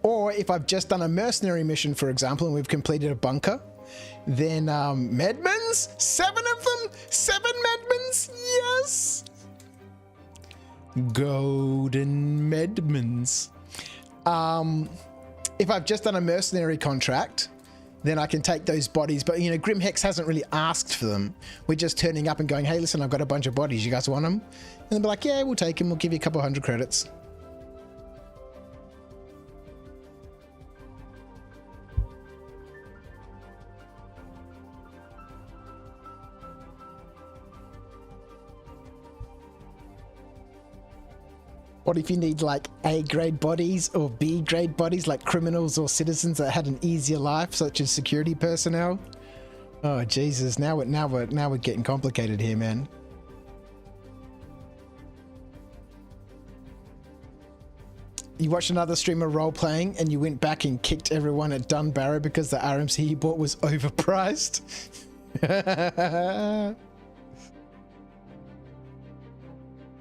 Or if I've just done a mercenary mission, for example, and we've completed a bunker, then Medmans, 7 of them, 7 Medmans, yes. Golden Medmans. If I've just done a mercenary contract, then I can take those bodies. But, you know, Grimhex hasn't really asked for them. We're just turning up and going, hey, listen, I've got a bunch of bodies. You guys want them? And they'll be like, yeah, we'll take them. We'll give you a couple 100 credits. What if you need like A grade bodies or B grade bodies, like criminals or citizens that had an easier life, such as security personnel? Oh Jesus! Now we're getting complicated here, man. You watched another streamer role-playing and you went back and kicked everyone at Dunbarrow because the RMC he bought was overpriced.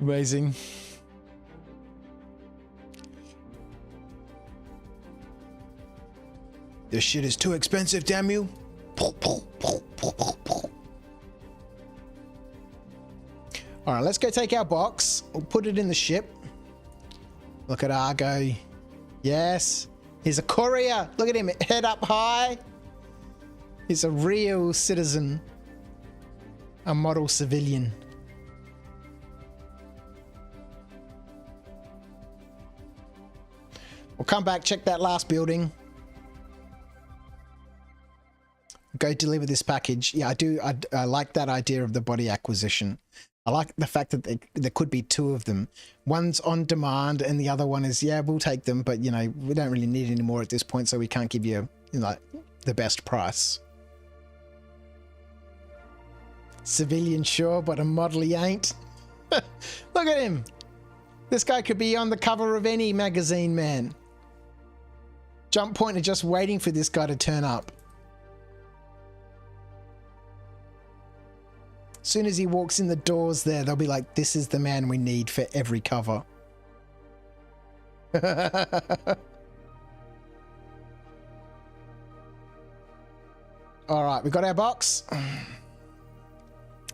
Amazing. This shit is too expensive, damn you. Alright, let's go take our box. We'll put it in the ship. Look at Argo. Yes. He's a courier. Look at him. Head up high. He's a real citizen. A model civilian. We'll come back, check that last building. Go deliver this package. Yeah, I like that idea of the body acquisition. I like the fact that there could be two of them. One's on demand and the other one is, yeah, we'll take them, but, you know, we don't really need any more at this point, so we can't give you, you know, the best price. Civilian, sure, but a model he ain't. Look at him. This guy could be on the cover of any magazine, man. Jump Point are just waiting for this guy to turn up. As soon as he walks in the doors there, they'll be like, this is the man we need for every cover. All right, we got our box.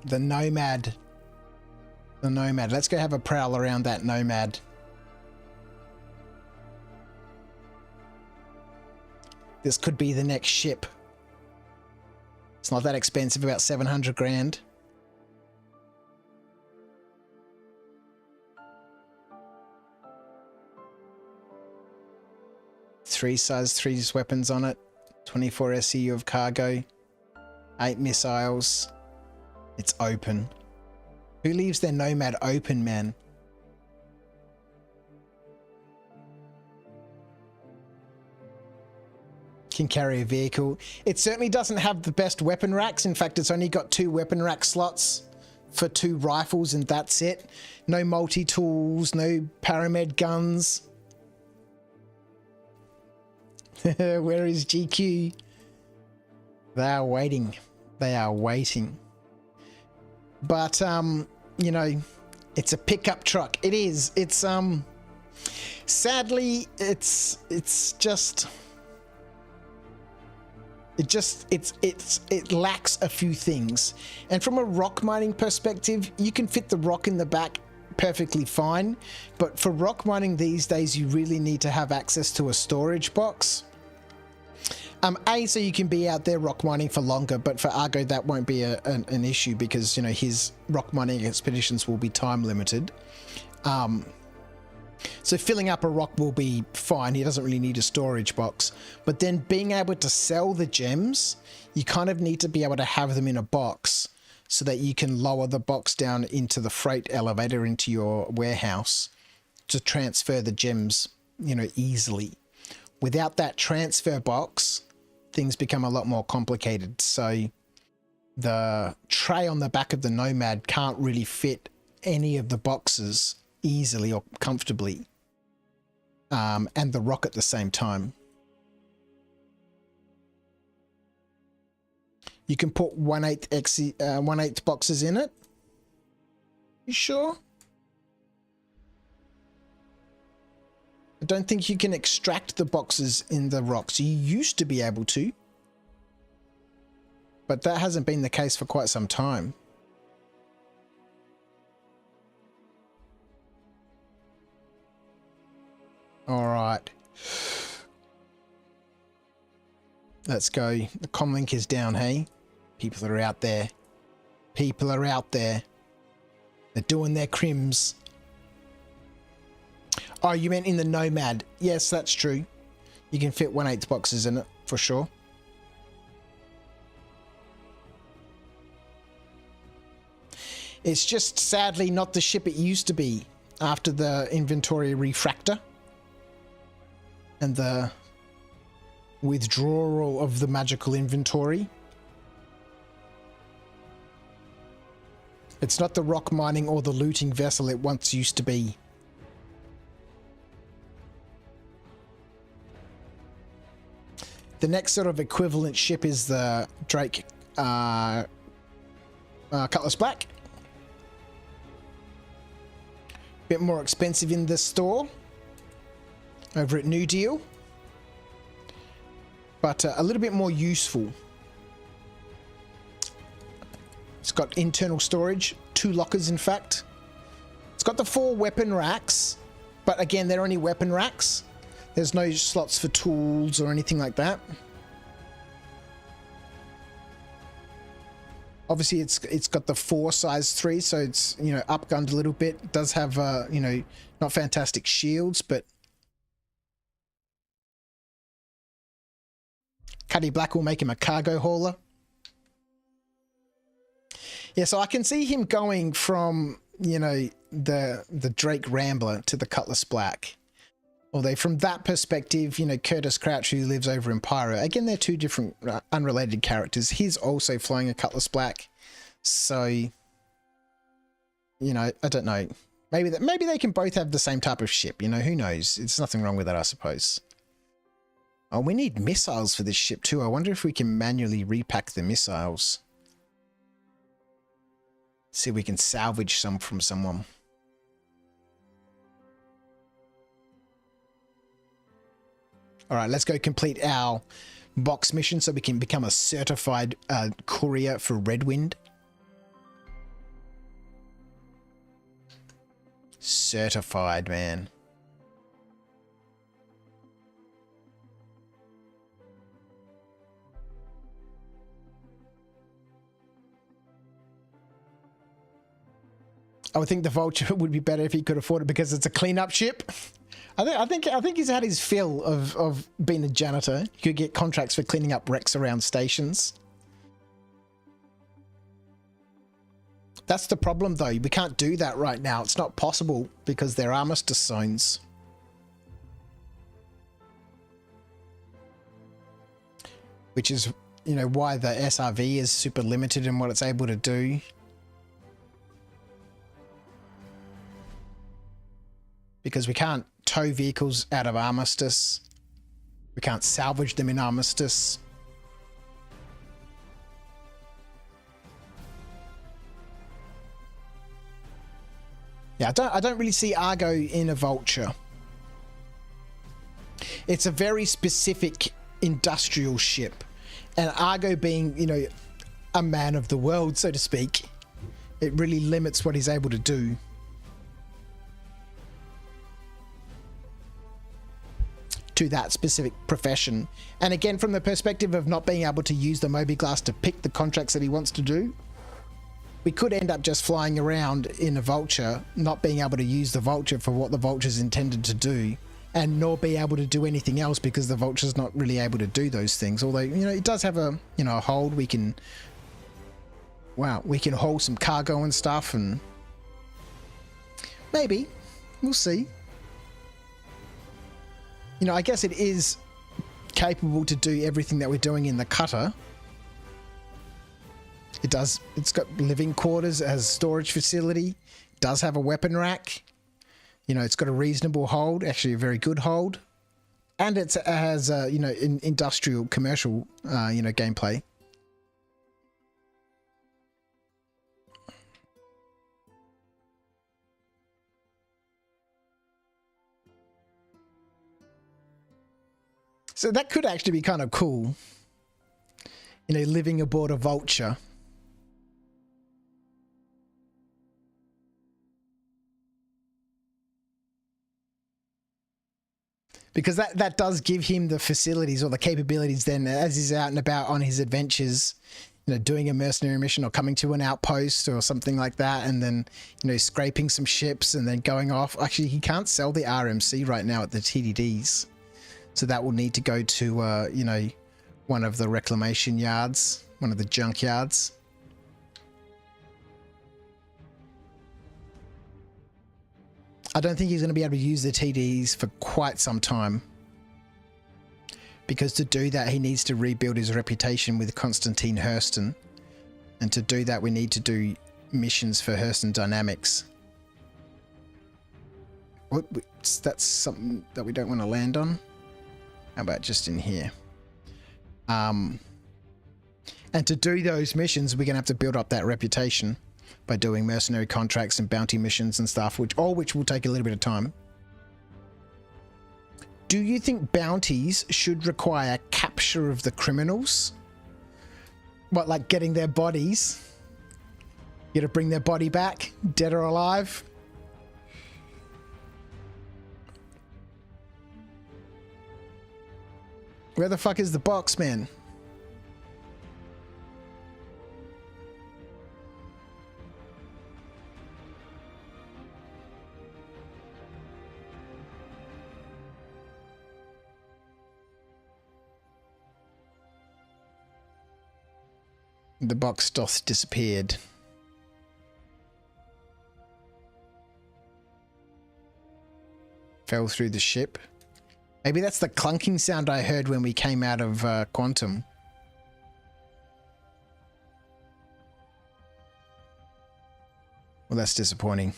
The Nomad. The Nomad. Let's go have a prowl around that Nomad. This could be the next ship. It's not that expensive, about 700 grand. Three size 3 weapons on it. 24 SEU of cargo. 8 missiles. It's open. Who leaves their Nomad open, man? Can carry a vehicle. It certainly doesn't have the best weapon racks. In fact, it's only got 2 weapon rack slots for 2 rifles and that's it. No multi-tools, no paramed guns. Where is GQ? They are waiting. They are waiting. But, you know, it's a pickup truck. It is. It's, sadly, it lacks a few things. And from a rock mining perspective, you can fit the rock in the back perfectly fine. But for rock mining these days, you really need to have access to a storage box. So you can be out there rock mining for longer, but for Argo that won't be an issue because, you know, his rock mining expeditions will be time limited. So filling up a rock will be fine. He doesn't really need a storage box. But then being able to sell the gems, you kind of need to be able to have them in a box so that you can lower the box down into the freight elevator into your warehouse to transfer the gems, you know, easily. Without that transfer box, things become a lot more complicated. So the tray on the back of the Nomad can't really fit any of the boxes easily or comfortably, and the rock at the same time. You can put 1/8 boxes in it. You sure? I don't think you can extract the boxes in the rocks. You used to be able to, but that hasn't been the case for quite some time. All right. Let's go. The comlink is down, hey? People are out there. People are out there. They're doing their crims. Oh, you meant in the Nomad. Yes, that's true. You can fit 1/8 boxes in it, for sure. It's just sadly not the ship it used to be after the inventory refractor and the withdrawal of the magical inventory. It's not the rock mining or the looting vessel it once used to be. The next sort of equivalent ship is the Drake Cutlass Black. Bit more expensive in the store over at New Deal, but a little bit more useful. It's got internal storage, 2 lockers in fact. It's got the 4 weapon racks, but again, they're only weapon racks. There's no slots for tools or anything like that. Obviously, it's got the 4 size 3, so it's, you know, upgunned a little bit. It does have, you know, not fantastic shields, but Cuddy Black will make him a cargo hauler. Yeah, so I can see him going from, you know, the Drake Rambler to the Cutlass Black. Although from that perspective, you know, Curtis Crouch, who lives over in Pyro, again, they're 2 different unrelated characters. He's also flying a Cutlass Black. So, you know, I don't know. Maybe they can both have the same type of ship, you know, who knows? It's nothing wrong with that, I suppose. Oh, we need missiles for this ship too. I wonder if we can manually repack the missiles. See if we can salvage some from someone. All right, let's go complete our box mission so we can become a certified courier for Redwind. Certified, man. I would think the Vulture would be better if he could afford it because it's a cleanup ship. I think he's had his fill of being a janitor. You could get contracts for cleaning up wrecks around stations. That's the problem though. We can't do that right now. It's not possible because they're armistice zones. Which is, you know, why the SRV is super limited in what it's able to do. Because we can't tow vehicles out of armistice. We can't salvage them in armistice. Yeah, I don't really see Argo in a Vulture. It's a very specific industrial ship. And Argo being, you know, a man of the world, so to speak, it really limits what he's able to do. To that specific profession. And again, from the perspective of not being able to use the Mobi-Glass to pick the contracts that he wants to do, we could end up just flying around in a Vulture, not being able to use the Vulture for what the Vulture's intended to do, and nor be able to do anything else because the Vulture's not really able to do those things. Although, you know, it does have a, you know, a hold. We can, wow, we can hold some cargo and stuff, and maybe, we'll see. You know, I guess it is capable to do everything that we're doing in the cutter. It's got living quarters, it has a storage facility, does have a weapon rack. You know, it's got a reasonable hold, actually a very good hold. And it has, you know, industrial, commercial, you know, gameplay. So that could actually be kind of cool. You know, living aboard a Vulture. Because that does give him the facilities or the capabilities then as he's out and about on his adventures, you know, doing a mercenary mission or coming to an outpost or something like that, and then, you know, scraping some ships and then going off. Actually, he can't sell the RMC right now at the TDDs. So that will need to go to, you know, one of the reclamation yards, one of the junk yards. I don't think he's going to be able to use the TDs for quite some time. Because to do that, he needs to rebuild his reputation with Constantine Hurston. And to do that, we need to do missions for Hurston Dynamics. That's something that we don't want to land on. How about just in here? And to do those missions, we're going to have to build up that reputation by doing mercenary contracts and bounty missions and stuff, which will take a little bit of time. Do you think bounties should require capture of the criminals? What, like getting their bodies? You gotta bring their body back, dead or alive? Where the fuck is the box, man? The box doth disappeared. Fell through the ship. Maybe that's the clunking sound I heard when we came out of Quantum. Well, that's disappointing.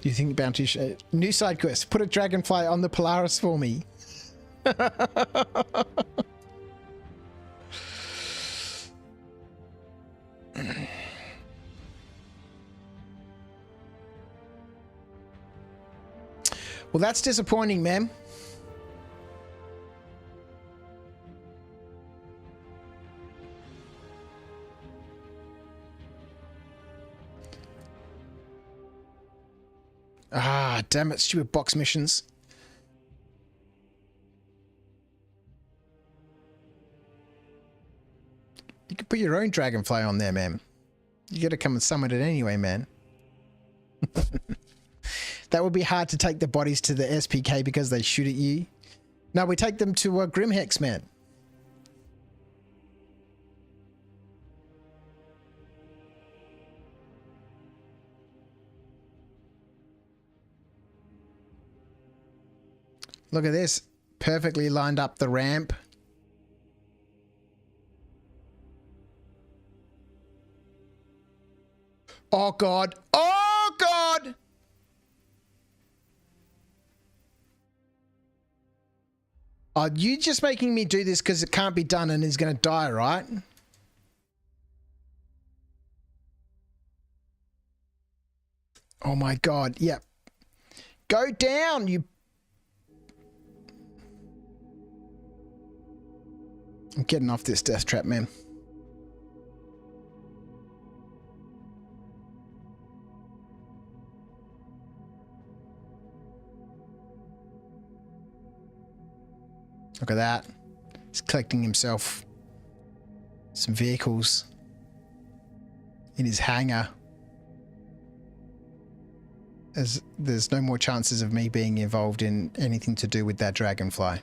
Do you think bounty new side quest, put a dragonfly on the Polaris for me. Well, that's disappointing, ma'am. Ah, damn it, stupid box missions. You could put your own dragonfly on there, man. You gotta come and summon it anyway, man. That would be hard to take the bodies to the SPK because they shoot at you. No, we take them to Grimhex, man. Look at this. Perfectly lined up the ramp. Oh, God. Oh, God. Oh, you just making me do this because it can't be done and he's going to die, right? Oh, my God. Yep. Go down, you... I'm getting off this death trap, man. Look at that. He's collecting himself some vehicles in his hangar. As there's no more chances of me being involved in anything to do with that dragonfly.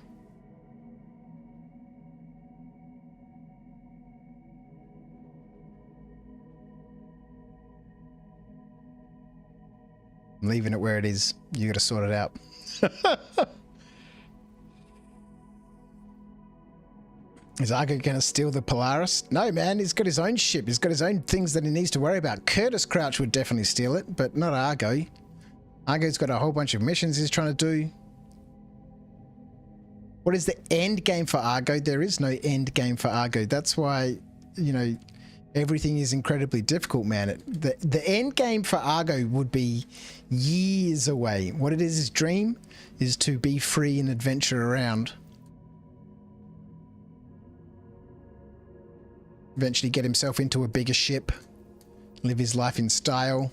I'm leaving it where it is. You got to sort it out. Is Argo going to steal the Polaris? No, man. He's got his own ship. He's got his own things that he needs to worry about. Curtis Crouch would definitely steal it, but not Argo. Argo's got a whole bunch of missions he's trying to do. What is the end game for Argo? There is no end game for Argo. That's why, you know, everything is incredibly difficult, man. The end game for Argo would be years away. What it is, his dream is to be free and adventure around. Eventually get himself into a bigger ship. Live his life in style.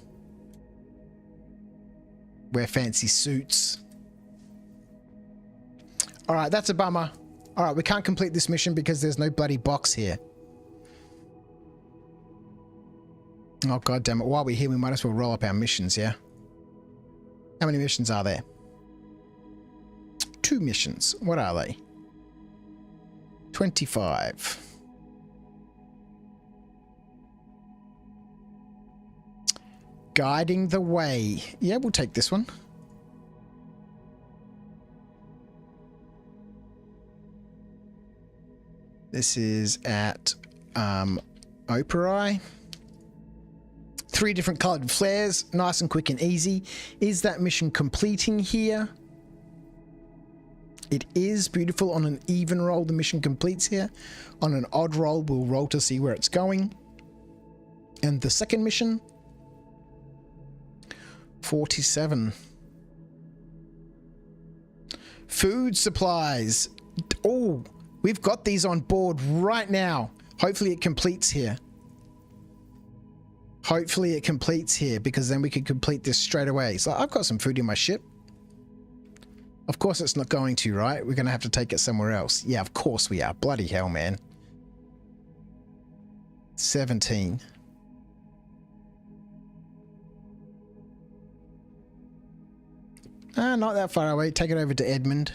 Wear fancy suits. Alright, that's a bummer. Alright, we can't complete this mission because there's no bloody box here. Oh, god damn it. While we're here, we might as well roll up our missions, yeah? How many missions are there? 2 missions. What are they? 25. Guiding the way. Yeah, we'll take this one. This is at Operi. 3 different colored flares, nice and quick and easy. Is that mission completing here? It is. Beautiful. On an even roll, the mission completes here. On an odd roll, we'll roll to see where it's going. And the second mission, 47. Food supplies. Oh, we've got these on board right now. Hopefully it completes here. Hopefully it completes here, because then we can complete this straight away. So I've got some food in my ship. Of course it's not going to, right? We're going to have to take it somewhere else. Yeah, of course we are. Bloody hell, man. 17. Not that far away. Take it over to Edmund.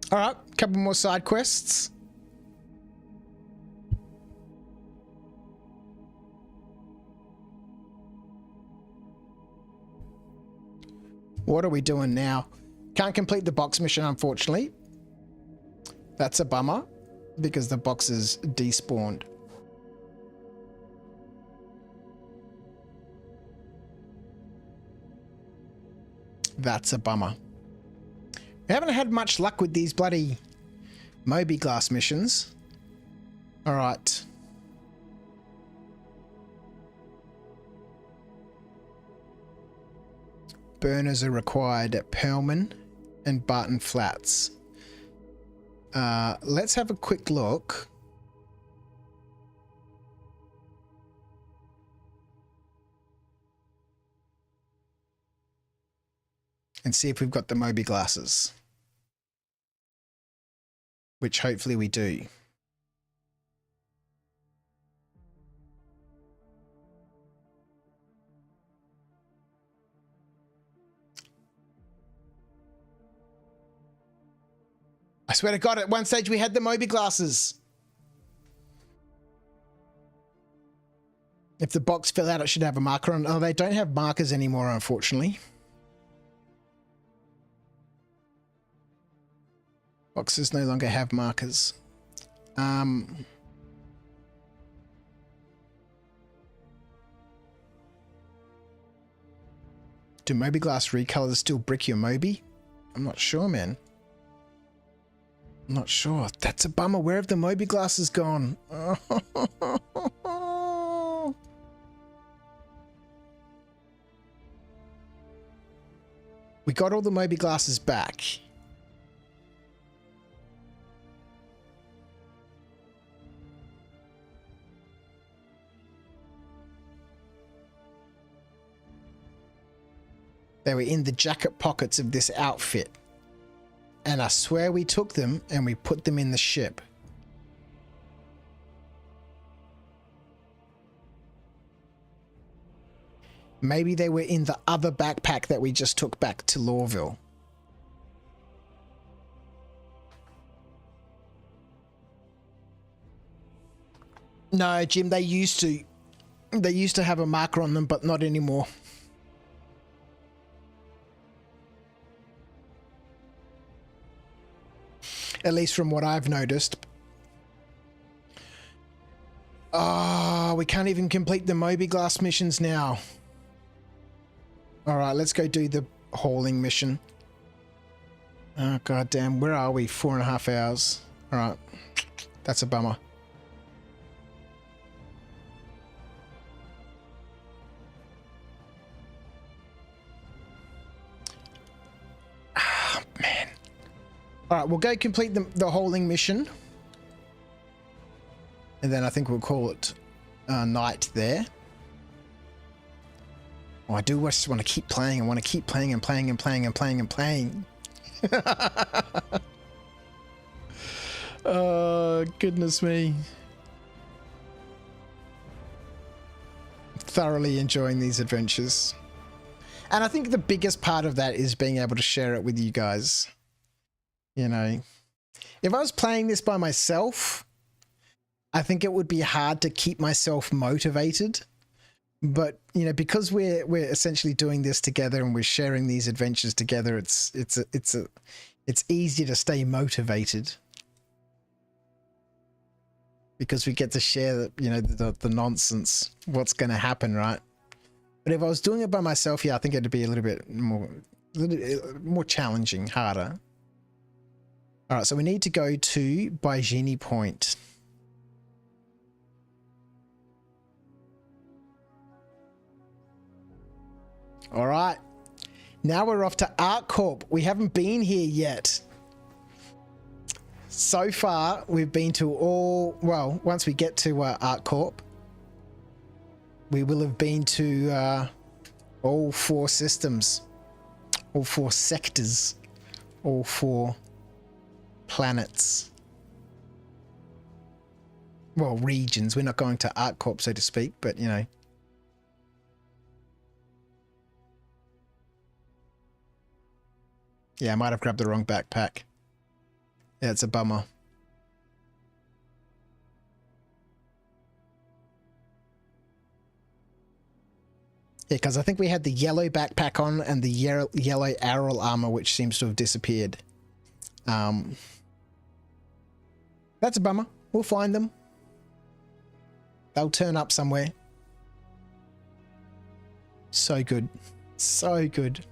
All right, couple more side quests. What are we doing now? Can't complete the box mission, unfortunately. That's a bummer, because the box is despawned. That's a bummer. We haven't had much luck with these bloody Moby Glass missions. All right. Burners are required at Pearlman and Barton Flats. Let's have a quick look. And see if we've got the Moby glasses. Which hopefully we do. I swear to God, at one stage we had the Moby glasses. If the box fell out, it should have a marker on. Oh, they don't have markers anymore, unfortunately. Boxes no longer have markers. Do Moby Glass recolors still brick your Moby? I'm not sure, man. I'm not sure. That's a bummer. Where have the Moby glasses gone? We got all the Moby glasses back. They were in the jacket pockets of this outfit. And I swear we took them and we put them in the ship. Maybe they were in the other backpack that we just took back to Lawville. No, Jim, they used to. They used to have a marker on them, but not anymore. At least from what I've noticed. Oh, we can't even complete the Moby Glass missions now. Alright, let's go do the hauling mission. Oh, goddamn. Where are we? 4.5 hours. Alright. That's a bummer. Ah, man. Alright, we'll go complete the hauling mission. And then I think we'll call it night there. Oh, I do just want to keep playing. I want to keep playing and playing and playing and playing and playing. Oh, goodness me. Thoroughly enjoying these adventures. And I think the biggest part of that is being able to share it with you guys. You know, if I was playing this by myself, I think it would be hard to keep myself motivated. But, you know, because we're essentially doing this together and we're sharing these adventures together, it's It's easier to stay motivated because we get to share, you know, the nonsense, what's going to happen, right? But if I was doing it by myself, yeah, I think it'd be a little bit more challenging, harder. All right, so we need to go to Baijini Point. All right. Now we're off to ArcCorp. We haven't been here yet. So far, we've been to all... Well, once we get to ArcCorp, we will have been to all 4 systems, all 4 sectors, all 4 planets. Well, regions. We're not going to ArcCorp, so to speak, but, you know. Yeah, I might have grabbed the wrong backpack. Yeah, it's a bummer. Yeah, because I think we had the yellow backpack on and the yellow arrow armor, which seems to have disappeared. That's a bummer. We'll find them. They'll turn up somewhere. So good. So good.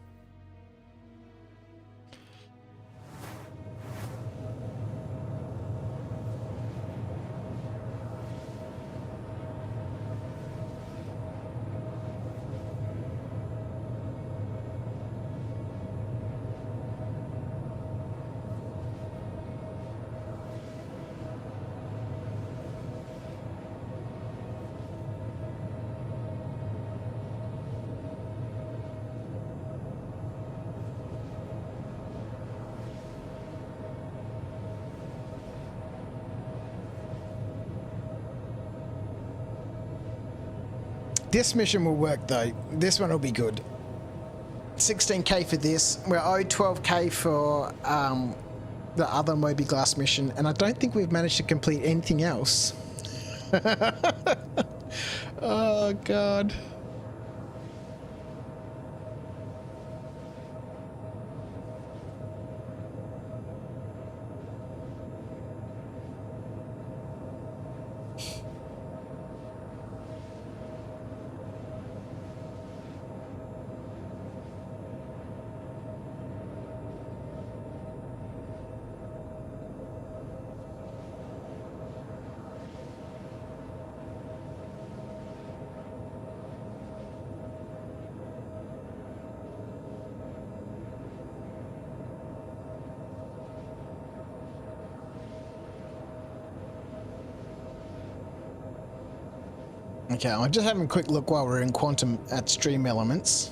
This mission will work though. This one will be good. 16k for this. We're owed 12k for the other Moby Glass mission, and I don't think we've managed to complete anything else. Oh god. Okay, I'm just having a quick look while we're in Quantum at Stream Elements.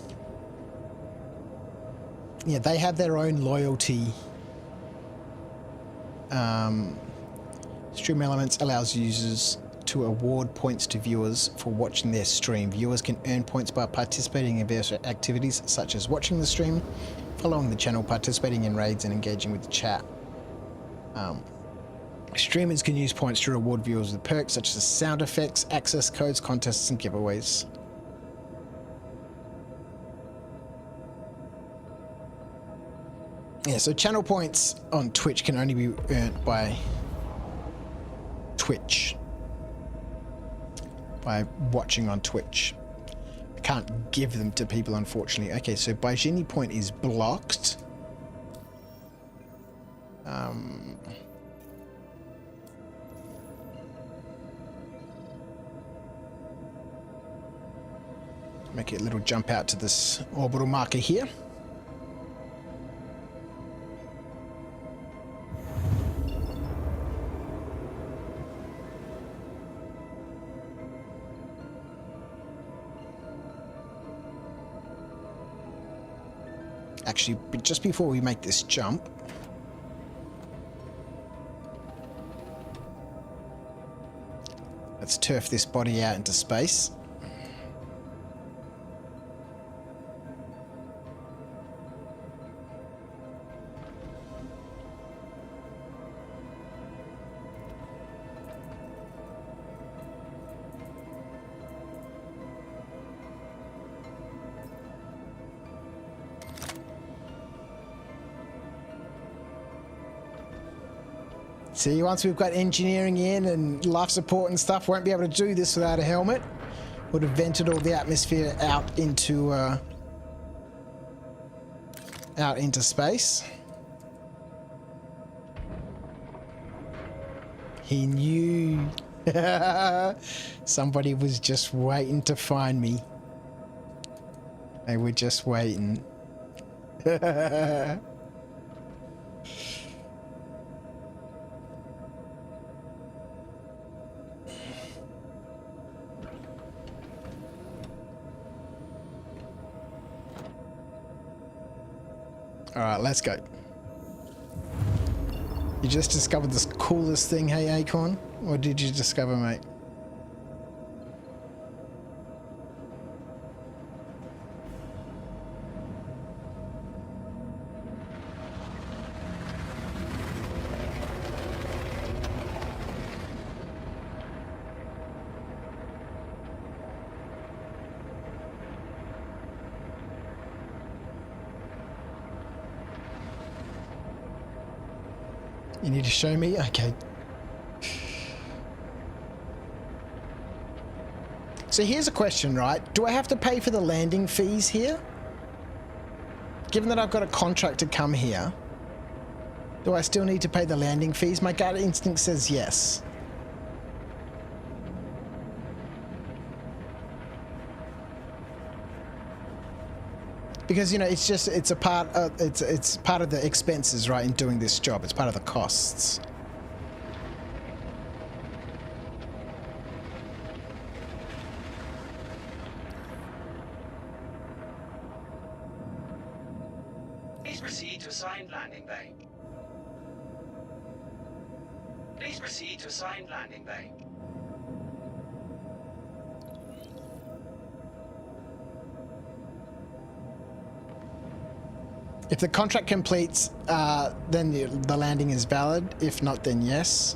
Yeah, they have their own loyalty. Stream Elements allows users to award points to viewers for watching their stream. Viewers can earn points by participating in various activities such as watching the stream, following the channel, participating in raids, and engaging with the chat. Streamers can use points to reward viewers with perks such as sound effects, access codes, contests, and giveaways. Yeah, so channel points on Twitch can only be earned by Twitch. By watching on Twitch. I can't give them to people, unfortunately. Okay, so Baijini Point is blocked. Make it a little jump out to this orbital marker here. Actually, just before we make this jump, let's turf this body out into space. See, once we've got engineering in and life support and stuff, won't be able to do this without a helmet. Would have vented all the atmosphere out into space. He knew. Somebody was just waiting to find me. They were just waiting. Alright, let's go. You just discovered this coolest thing, hey Acorn? What did you discover, mate? You need to show me? Okay. So here's a question, right? Do I have to pay for the landing fees here? Given that I've got a contract to come here, do I still need to pay the landing fees? My gut instinct says yes. Because, you know, it's a part of, it's part of the expenses, right, in doing this job. It's part of the costs. Please proceed to assigned landing bay. Please proceed to assigned landing bay. If the contract completes, then the landing is valid. If not, then yes.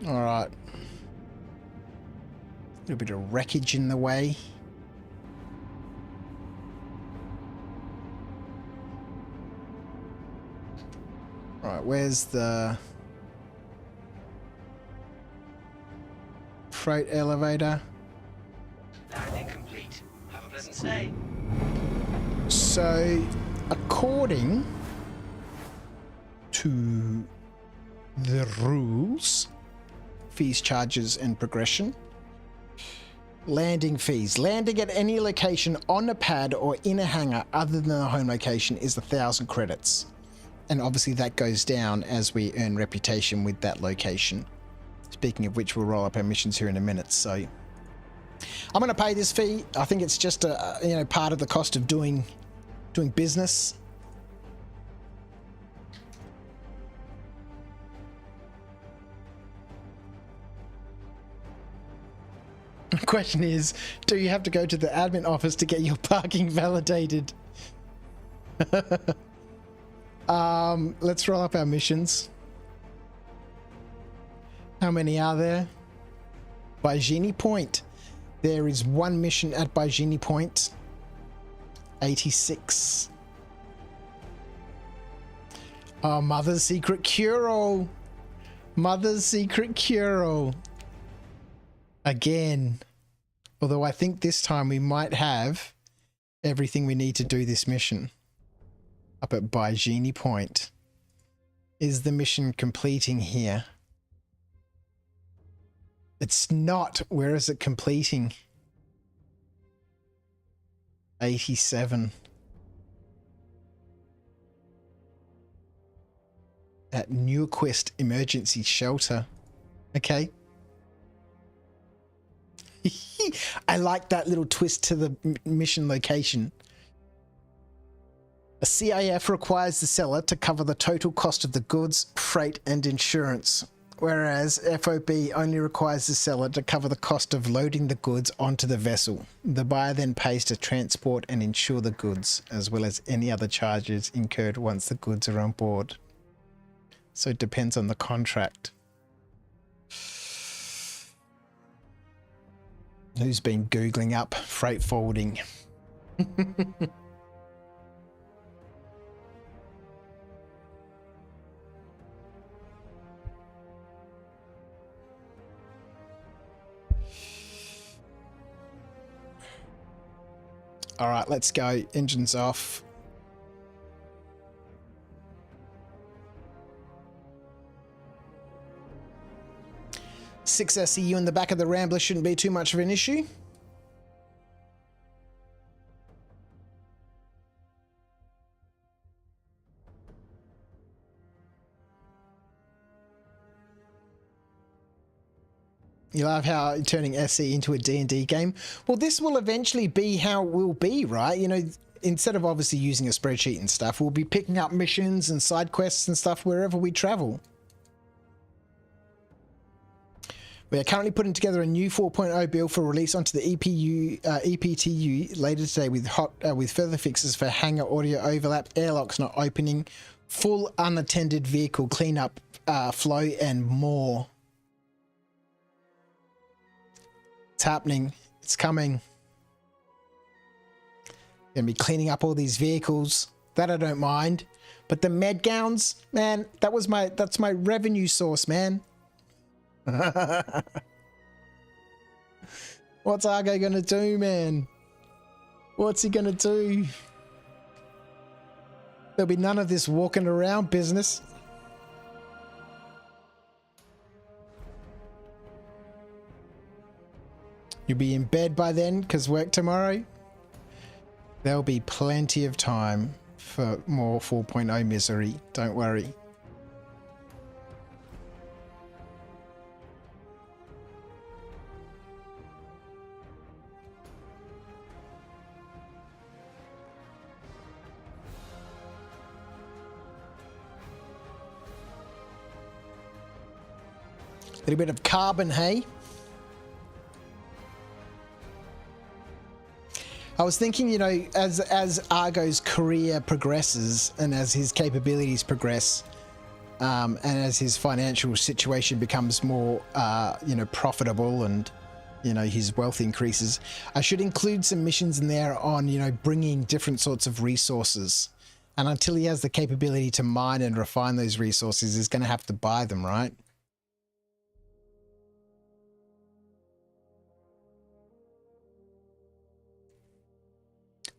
All right. A little bit of wreckage in the way. Right, where's the freight elevator? Landing complete. Have a pleasant stay. So, according to the rules, fees, charges, and progression, landing fees. Landing at any location on a pad or in a hangar other than the home location is 1,000 credits. And obviously that goes down as we earn reputation with that location. Speaking of which, we'll roll up our missions here in a minute. So I'm going to pay this fee. I think it's just a part of the cost of doing business. The question is, do you have to go to the admin office to get your parking validated? Let's roll up our missions. How many are there? Baijini Point. There is one mission at Baijini Point. 86. Oh, Mother's Secret Cure-All. Mother's Secret Cure-All. Again. Although I think this time we might have everything we need to do this mission. Up at Baijini Point. Is the mission completing here? It's not. Where is it completing? 87. At Nequest Emergency Shelter. Okay. I like that little twist to the mission location. A CIF requires the seller to cover the total cost of the goods, freight, and insurance, whereas FOB only requires the seller to cover the cost of loading the goods onto the vessel. The buyer then pays to transport and insure the goods, as well as any other charges incurred once the goods are on board. So it depends on the contract. Who's been Googling up freight forwarding? All right, let's go. Engines off. Six SEU in the back of the Rambler shouldn't be too much of an issue. You love how turning SE into a D&D game. Well, this will eventually be how it will be, right? You know, instead of obviously using a spreadsheet and stuff, we'll be picking up missions and side quests and stuff wherever we travel. We are currently putting together a new 4.0 build for release onto the EPTU later today with further fixes for hangar audio overlap, airlocks not opening, full unattended vehicle cleanup flow, and more. It's happening. It's coming. Gonna be cleaning up all these vehicles. That I don't mind. But the med gowns, man, that's my revenue source, man. What's Argo gonna do, man? What's he gonna do? There'll be none of this walking around business. You'll be in bed by then because work tomorrow. There'll be plenty of time for more 4.0 misery. Don't worry. A little bit of carbon, hey? I was thinking, you know, as Argo's career progresses and as his capabilities progress, and as his financial situation becomes more, you know, profitable and, you know, his wealth increases, I should include some missions in there on, you know, bringing different sorts of resources. And until he has the capability to mine and refine those resources, he's going to have to buy them, right?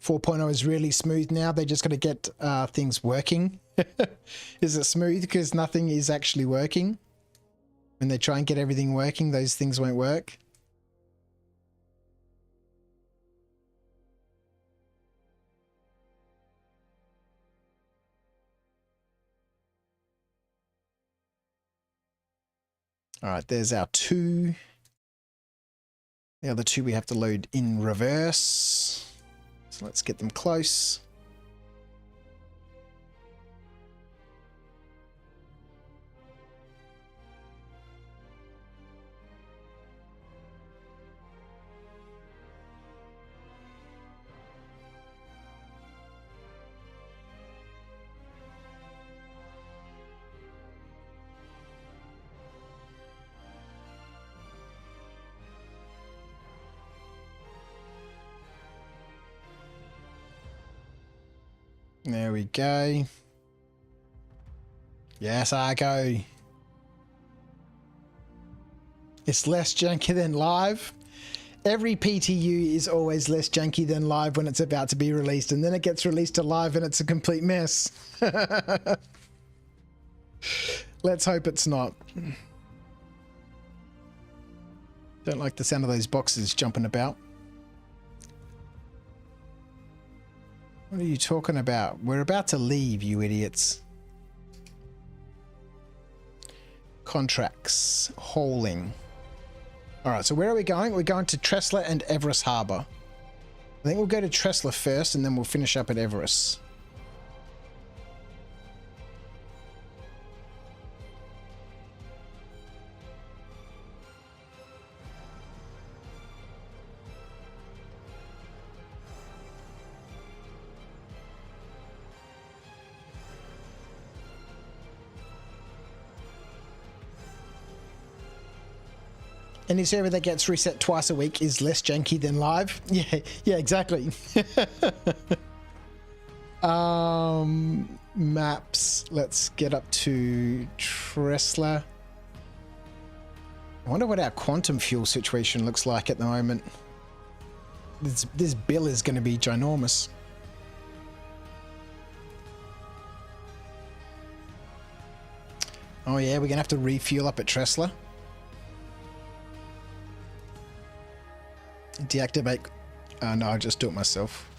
.0 is really smooth now. They're just going to get things working. Is it smooth because nothing is actually working? When they try and get everything working, those things won't work. All right, there's our two. The other two we have to load in reverse. So let's get them close. There we go. Yes, Argo. It's less janky than live. Every PTU is always less janky than live when it's about to be released, and then it gets released to live and it's a complete mess. Let's hope it's not. Don't like the sound of those boxes jumping about. What are you talking about? We're about to leave, you idiots. Contracts. Hauling. Alright, so where are we going? We're going to Tressler and Everest Harbour. I think we'll go to Tressler first and then we'll finish up at Everest. Any server that gets reset twice a week is less janky than live. Yeah, exactly. Maps. Let's get up to Tresla. I wonder what our quantum fuel situation looks like at the moment. This bill is going to be ginormous. Oh yeah, we're going to have to refuel up at Tresla. Deactivate. No, I'll just do it myself.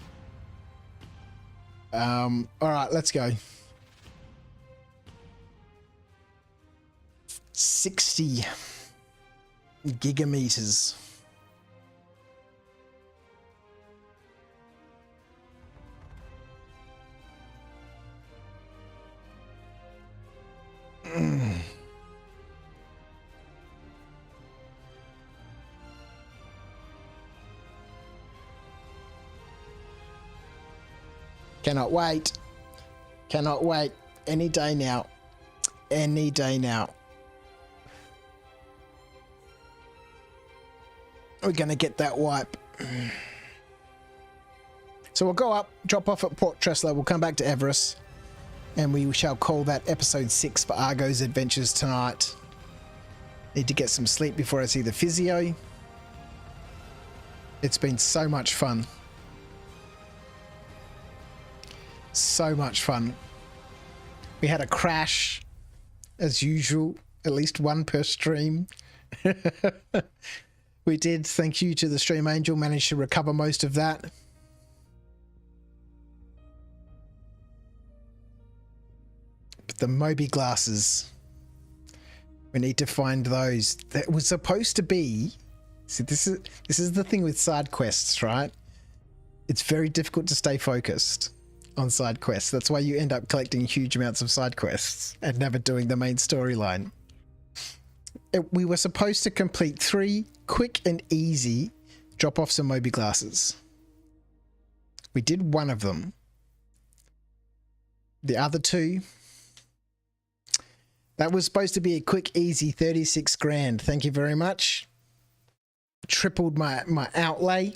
All right, let's go. 60 gigameters. Cannot wait. Cannot wait. Any day now. Any day now. We're going to get that wipe. So we'll go up, drop off at Port Tresla. We'll come back to Everest. And we shall call that episode 6 for Argo's adventures tonight. Need to get some sleep before I see the physio. It's been so much fun. So much fun. We had a crash, as usual, at least one per stream. We did, thank you to the Stream Angel, managed to recover most of that. But the Moby glasses, we need to find those. That was supposed to be, see, this is the thing with side quests, right? It's very difficult to stay focused on side quests. That's why you end up collecting huge amounts of side quests and never doing the main storyline. We were supposed to complete 3 quick and easy drop off some Moby glasses. We did one of them. The other 2, that was supposed to be a quick, easy 36 grand. Thank you very much. Tripled my outlay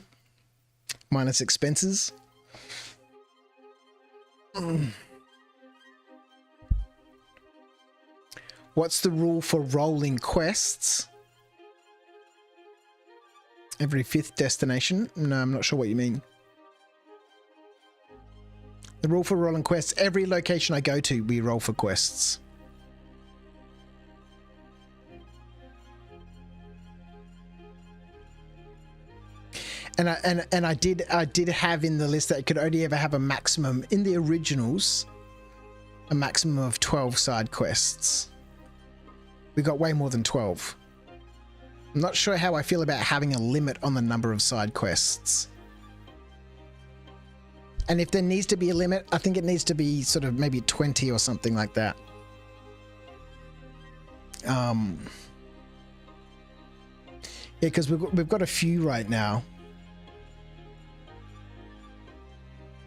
minus expenses. What's the rule for rolling quests? Every 5th destination? No, I'm not sure what you mean. The rule for rolling quests, every location I go to, we roll for quests. And I did have in the list that it could only ever have a maximum in the originals, a maximum of 12 side quests. We got way more than 12. I'm not sure how I feel about having a limit on the number of side quests. And if there needs to be a limit, I think it needs to be sort of maybe 20 or something like that. Yeah, because we've got a few right now.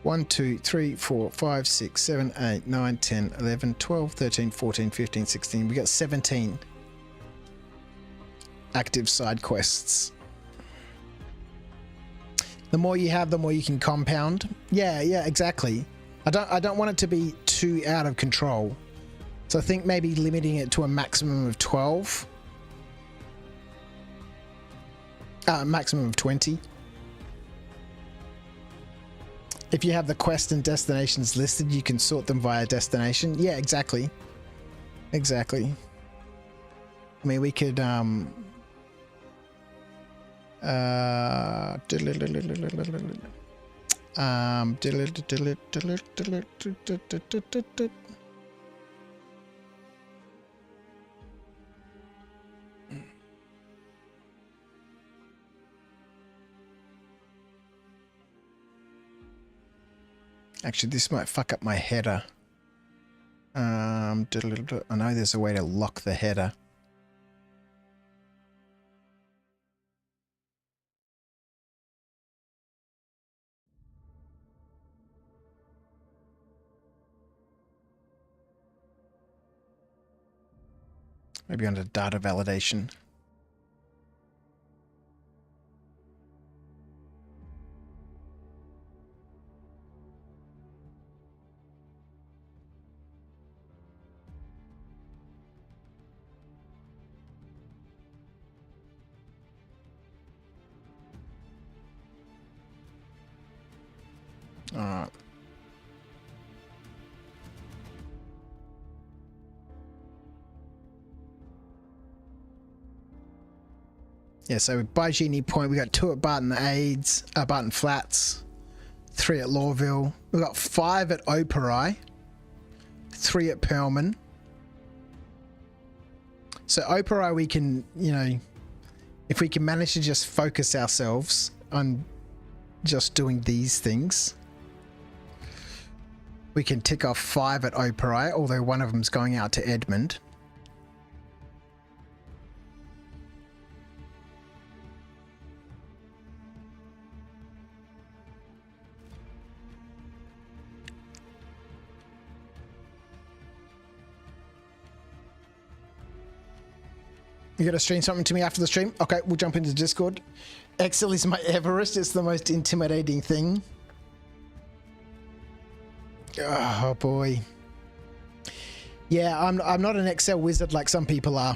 1, 2, 3, 4, 5, 6, 7, 8, 9, 10, 11, 12, 13, 14, 15, 16. We got 17 active side quests. The more you have, the more you can compound. Yeah, exactly. I don't want it to be too out of control. So I think maybe limiting it to a maximum of 12. Maximum of 20. If you have the quest and destinations listed, you can sort them via destination. Yeah, exactly. Exactly. I mean, we could actually, this might fuck up my header. I know there's a way to lock the header. Maybe under data validation. All right. Yeah, so by Genie Point, we got 2 at Barton Barton Flats, 3 at Lawville. We got 5 at Operi, 3 at Perlman. So Operi, we can, you know, if we can manage to just focus ourselves on just doing these things, we can tick off 5 at Operi, although one of them's going out to Edmund. You gotta stream something to me after the stream? Okay, we'll jump into Discord. Excel is my Everest. It's the most intimidating thing. Oh boy. Yeah, I'm not an Excel wizard like some people are.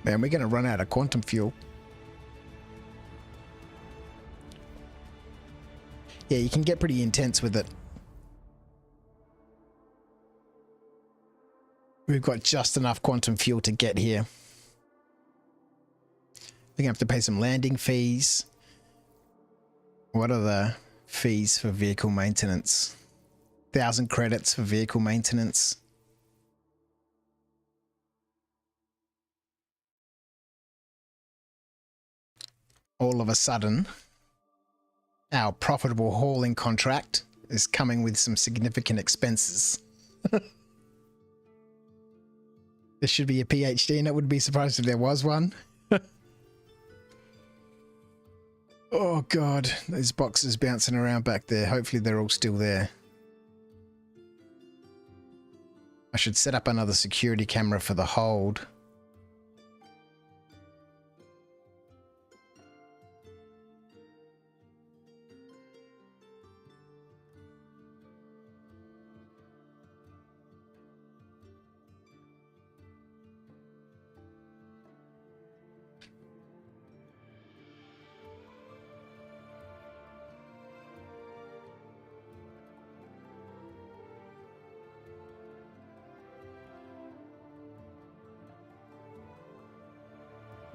Man, we're going to run out of quantum fuel. Yeah, you can get pretty intense with it. We've got just enough quantum fuel to get here. We're going to have to pay some landing fees. What are the fees for vehicle maintenance? 1,000 credits for vehicle maintenance. All of a sudden, our profitable hauling contract is coming with some significant expenses. There should be a PhD, and I wouldn't be surprised if there was one. Oh god, those boxes bouncing around back there. Hopefully they're all still there. I should set up another security camera for the hold.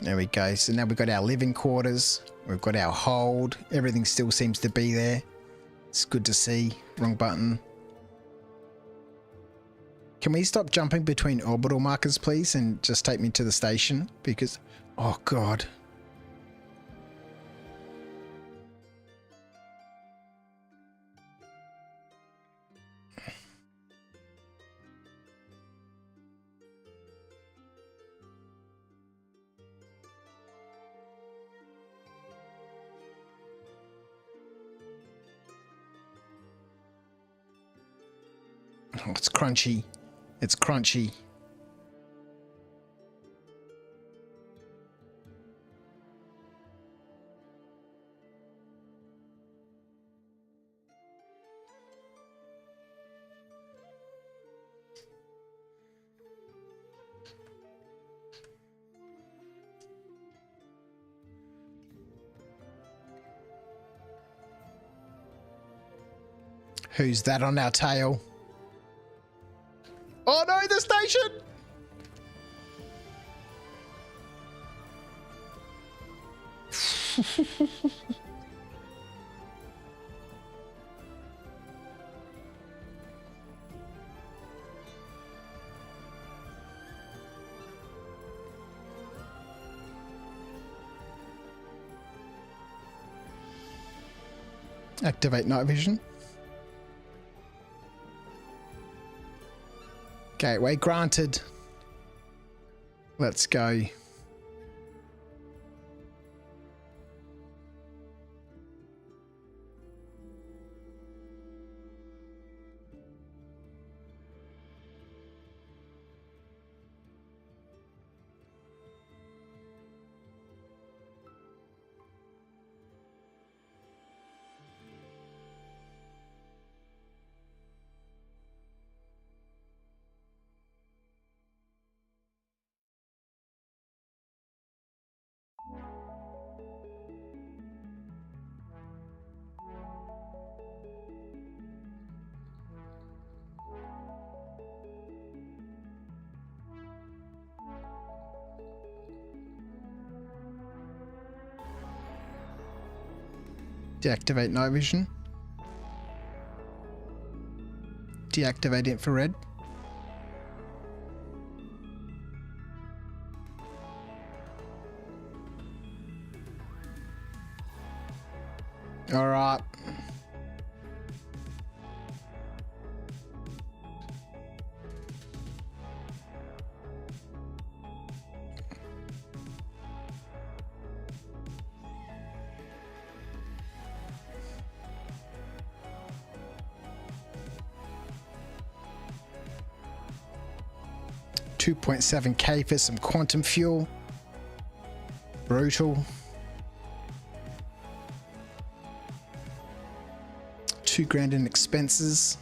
There we go. So now we've got our living quarters. We've got our hold. Everything still seems to be there. It's good to see. Wrong button. Can we stop jumping between orbital markers, please, and just take me to the station? Because, oh god. Oh, it's crunchy. It's crunchy. Who's that on our tail? Oh no, the station! Activate night vision. Gateway granted. Let's go. Deactivate night vision. Deactivate infrared. All right. $2.7K for some quantum fuel. Brutal. $2,000 in expenses,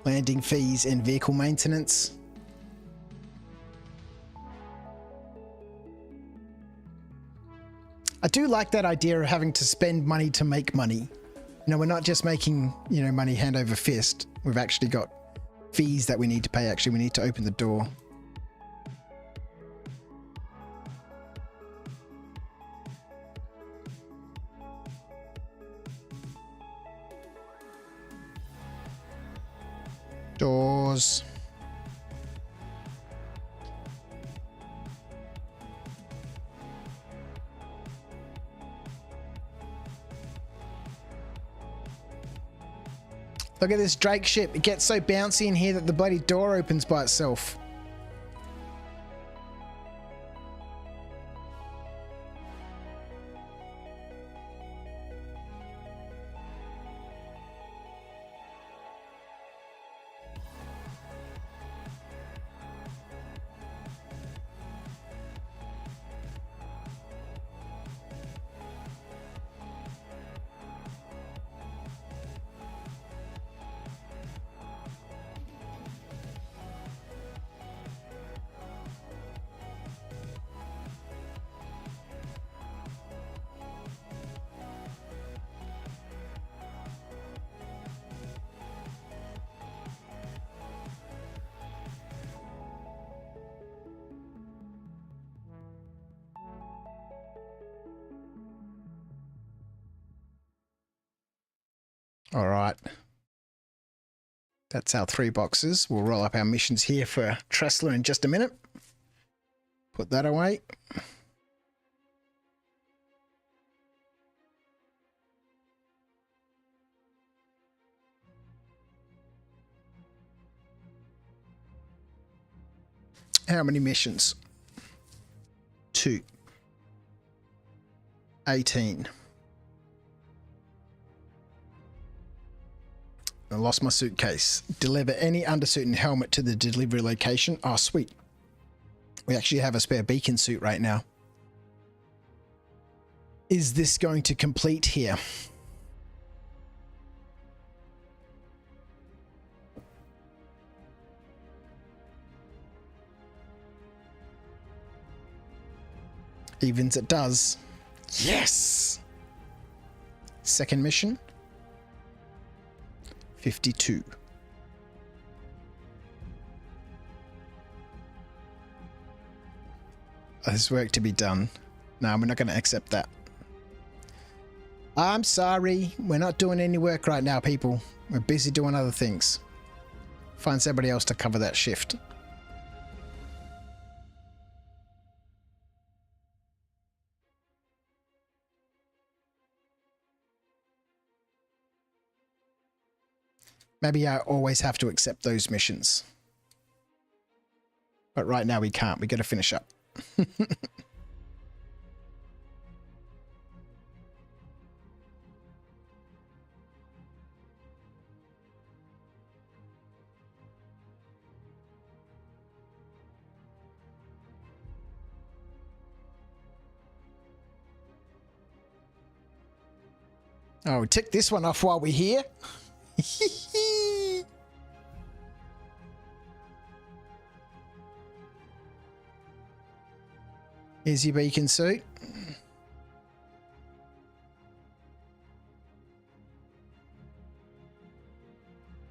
landing fees and vehicle maintenance. I do like that idea of having to spend money to make money. You know, we're not just making, you know, money hand over fist. We've actually got fees that we need to pay. Actually, we need to open the door. Doors. Look at this Drake ship. It gets so bouncy in here that the bloody door opens by itself. All right. That's our 3 boxes. We'll roll up our missions here for Tressler in just a minute. Put that away. How many missions? 2. 18. I lost my suitcase. Deliver any undersuit and helmet to the delivery location. Oh, sweet. We actually have a spare beacon suit right now. Is this going to complete here? Evens it does. Yes! Second mission. 52. There's work to be done. No, we're not going to accept that. I'm sorry. We're not doing any work right now, people. We're busy doing other things. Find somebody else to cover that shift. Maybe I always have to accept those missions. But right now we can't. We got to finish up. Oh, tick this one off while we're here. Here's your beacon suit.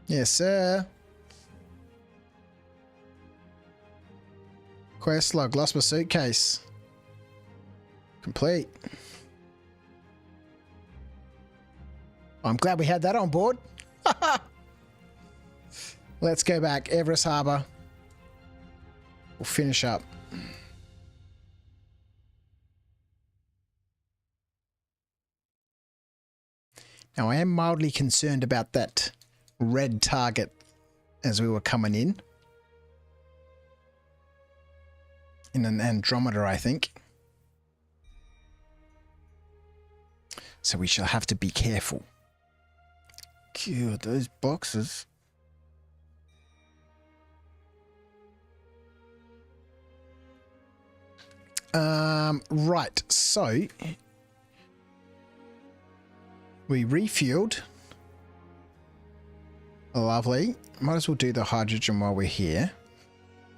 Yes, sir. Quest log. Lost my suitcase. Complete. I'm glad we had that on board. Let's go back. Everest Harbour. We'll finish up. Now, I am mildly concerned about that red target as we were coming in an Andromeda, I think. So we shall have to be careful. God, those boxes. Right, so we refueled. Lovely. Might as well do the hydrogen while we're here.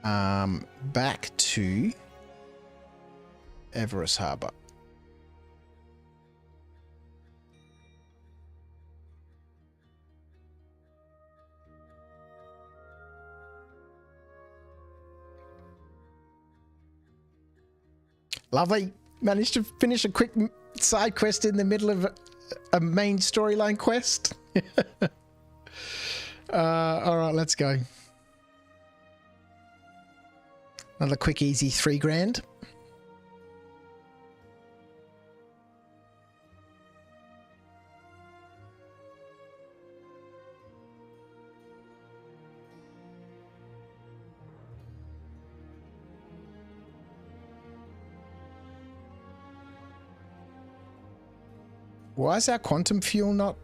Back to Everest Harbour. Lovely. Managed to finish a quick side quest in the middle of a main storyline quest. All right, let's go. Another quick, easy 3 grand. Why is our quantum fuel not...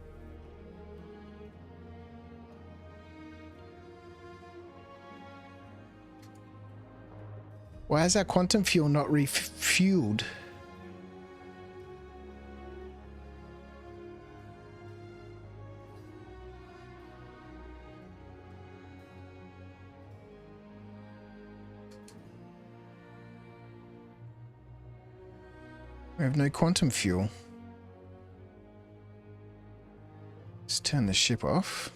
Why is our quantum fuel not refueled? We have no quantum fuel. Let's turn the ship off.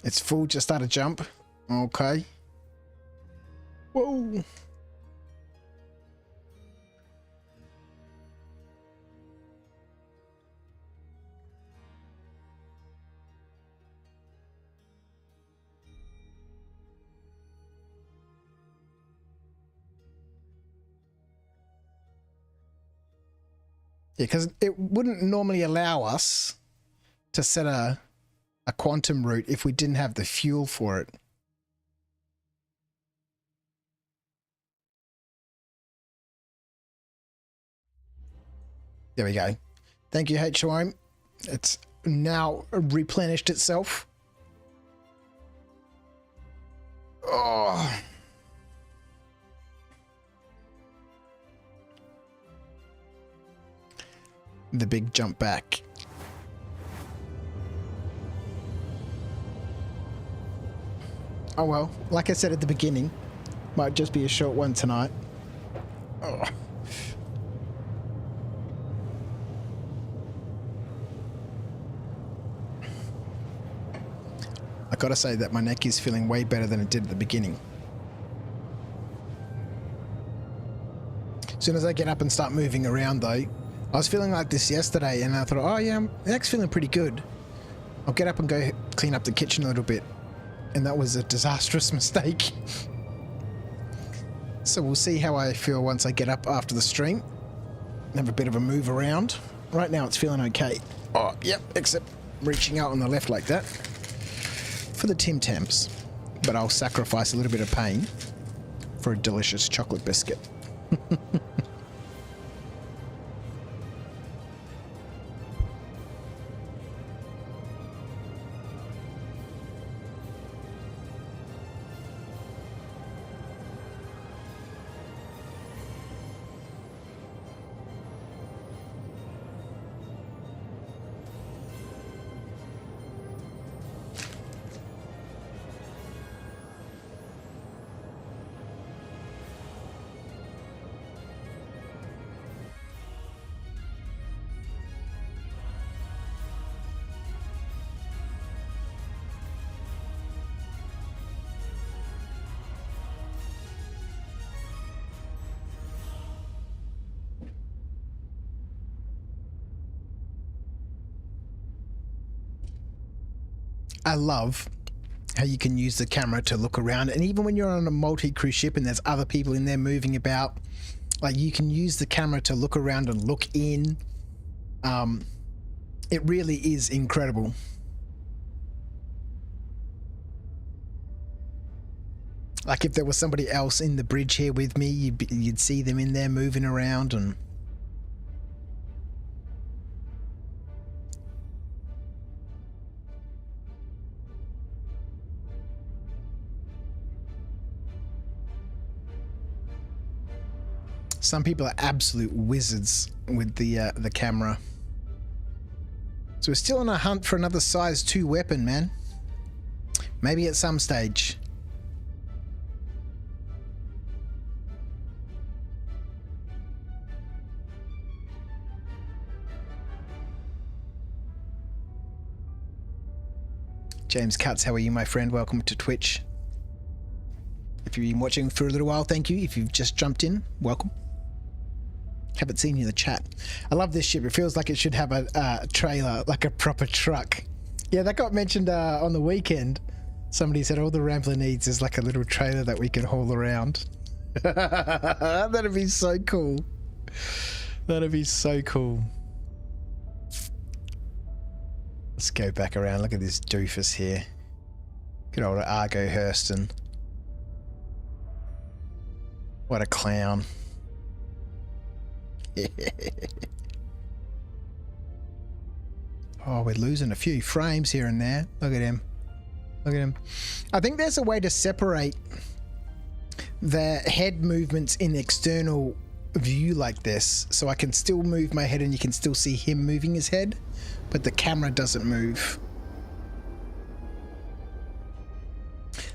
It's full, just start a jump. Okay. Whoa. Yeah, because it wouldn't normally allow us to set a quantum route if we didn't have the fuel for it. There we go. Thank you, HOM. It's now replenished itself. Oh. The big jump back. Oh well, like I said at the beginning, might just be a short one tonight. Oh. I gotta say that my neck is feeling way better than it did at the beginning. As soon as I get up and start moving around though, I was feeling like this yesterday and I thought, oh yeah, my neck's feeling pretty good. I'll get up and go clean up the kitchen a little bit. And that was a disastrous mistake. So we'll see how I feel once I get up after the stream. Have a bit of a move around. Right now it's feeling okay. Oh, yep, except reaching out on the left like that. For the Tim Tams. But I'll sacrifice a little bit of pain for a delicious chocolate biscuit. I love how you can use the camera to look around, and even when you're on a multi-cruise ship and there's other people in there moving about, like you can use the camera to look around and look in. It really is incredible. Like if there was somebody else in the bridge here with me, you'd see them in there moving around and... Some people are absolute wizards with the camera. So we're still on a hunt for another size 2 weapon, man. Maybe at some stage. James Cutts, how are you, my friend? Welcome to Twitch. If you've been watching for a little while, thank you. If you've just jumped in, welcome. Haven't seen you in the chat. I love this ship. It feels like it should have a trailer, like a proper truck. Yeah, that got mentioned on the weekend. Somebody said all the Rambler needs is like a little trailer that we can haul around. That'd be so cool. That'd be so cool. Let's go back around. Look at this doofus here. Good old Argo Hurston. What a clown. Oh, we're losing a few frames here and there. Look at him. Look at him. I think there's a way to separate the head movements in external view like this, so I can still move my head and you can still see him moving his head, but the camera doesn't move.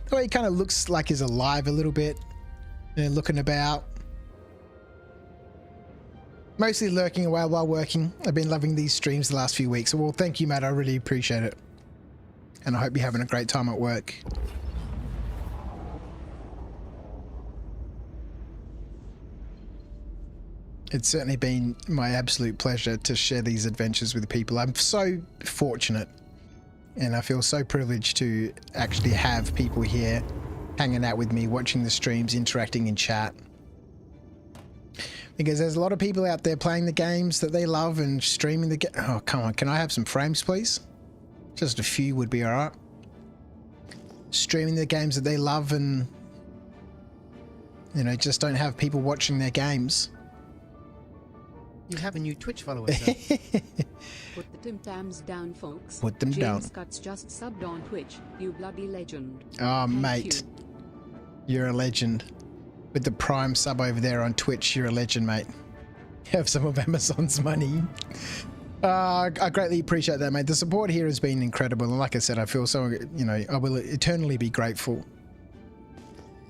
The way he kind of looks like he's alive a little bit, looking about. Mostly lurking away while working. I've been loving these streams the last few weeks. Well, thank you, Matt. I really appreciate it. And I hope you're having a great time at work. It's certainly been my absolute pleasure to share these adventures with people. I'm so fortunate and I feel so privileged to actually have people here hanging out with me, watching the streams, interacting in chat. Because there's a lot of people out there playing the games that they love and streaming the game. Oh, come on. Can I have some frames, please? Just a few would be all right. Streaming the games that they love and, you know, just don't have people watching their games. You have a new Twitch follower, sir. Put the Tim Tams down, folks. Put them down. James Cutts just subbed on Twitch. You bloody legend. Oh, Thank mate. you. You're a legend. With the Prime sub over there on Twitch, you're a legend, mate. You have some of Amazon's money. I greatly appreciate that, mate. The support here has been incredible. And like I said, I feel so, you know, I will eternally be grateful.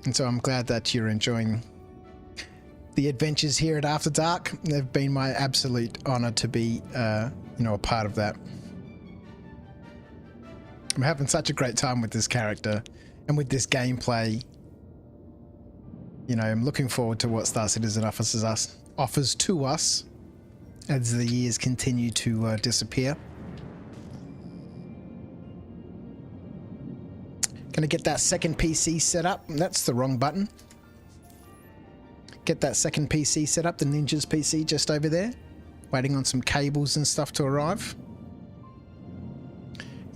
And so I'm glad that you're enjoying the adventures here at After Dark. They've been my absolute honor to be, you know, a part of that. I'm having such a great time with this character and with this gameplay. You know, I'm looking forward to what Star Citizen offers to us as the years continue to disappear. Gonna get that second PC set up. That's the wrong button. Get that second PC set up, the Ninja's PC just over there. Waiting on some cables and stuff to arrive.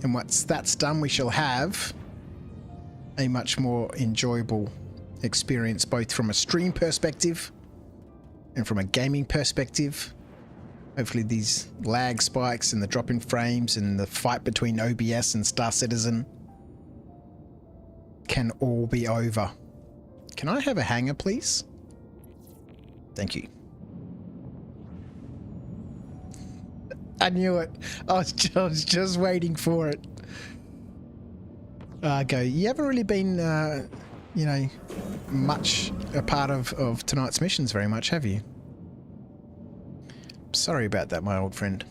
And once that's done, we shall have a much more enjoyable experience, both from a stream perspective and from a gaming perspective. Hopefully these lag spikes and the drop in frames and the fight between OBS and Star Citizen can all be over. Can I have a hanger, please? Thank you. I knew it. I was just waiting for it. Argo, you haven't really been you know, much a part of tonight's missions very much, have you? Sorry about that, my old friend.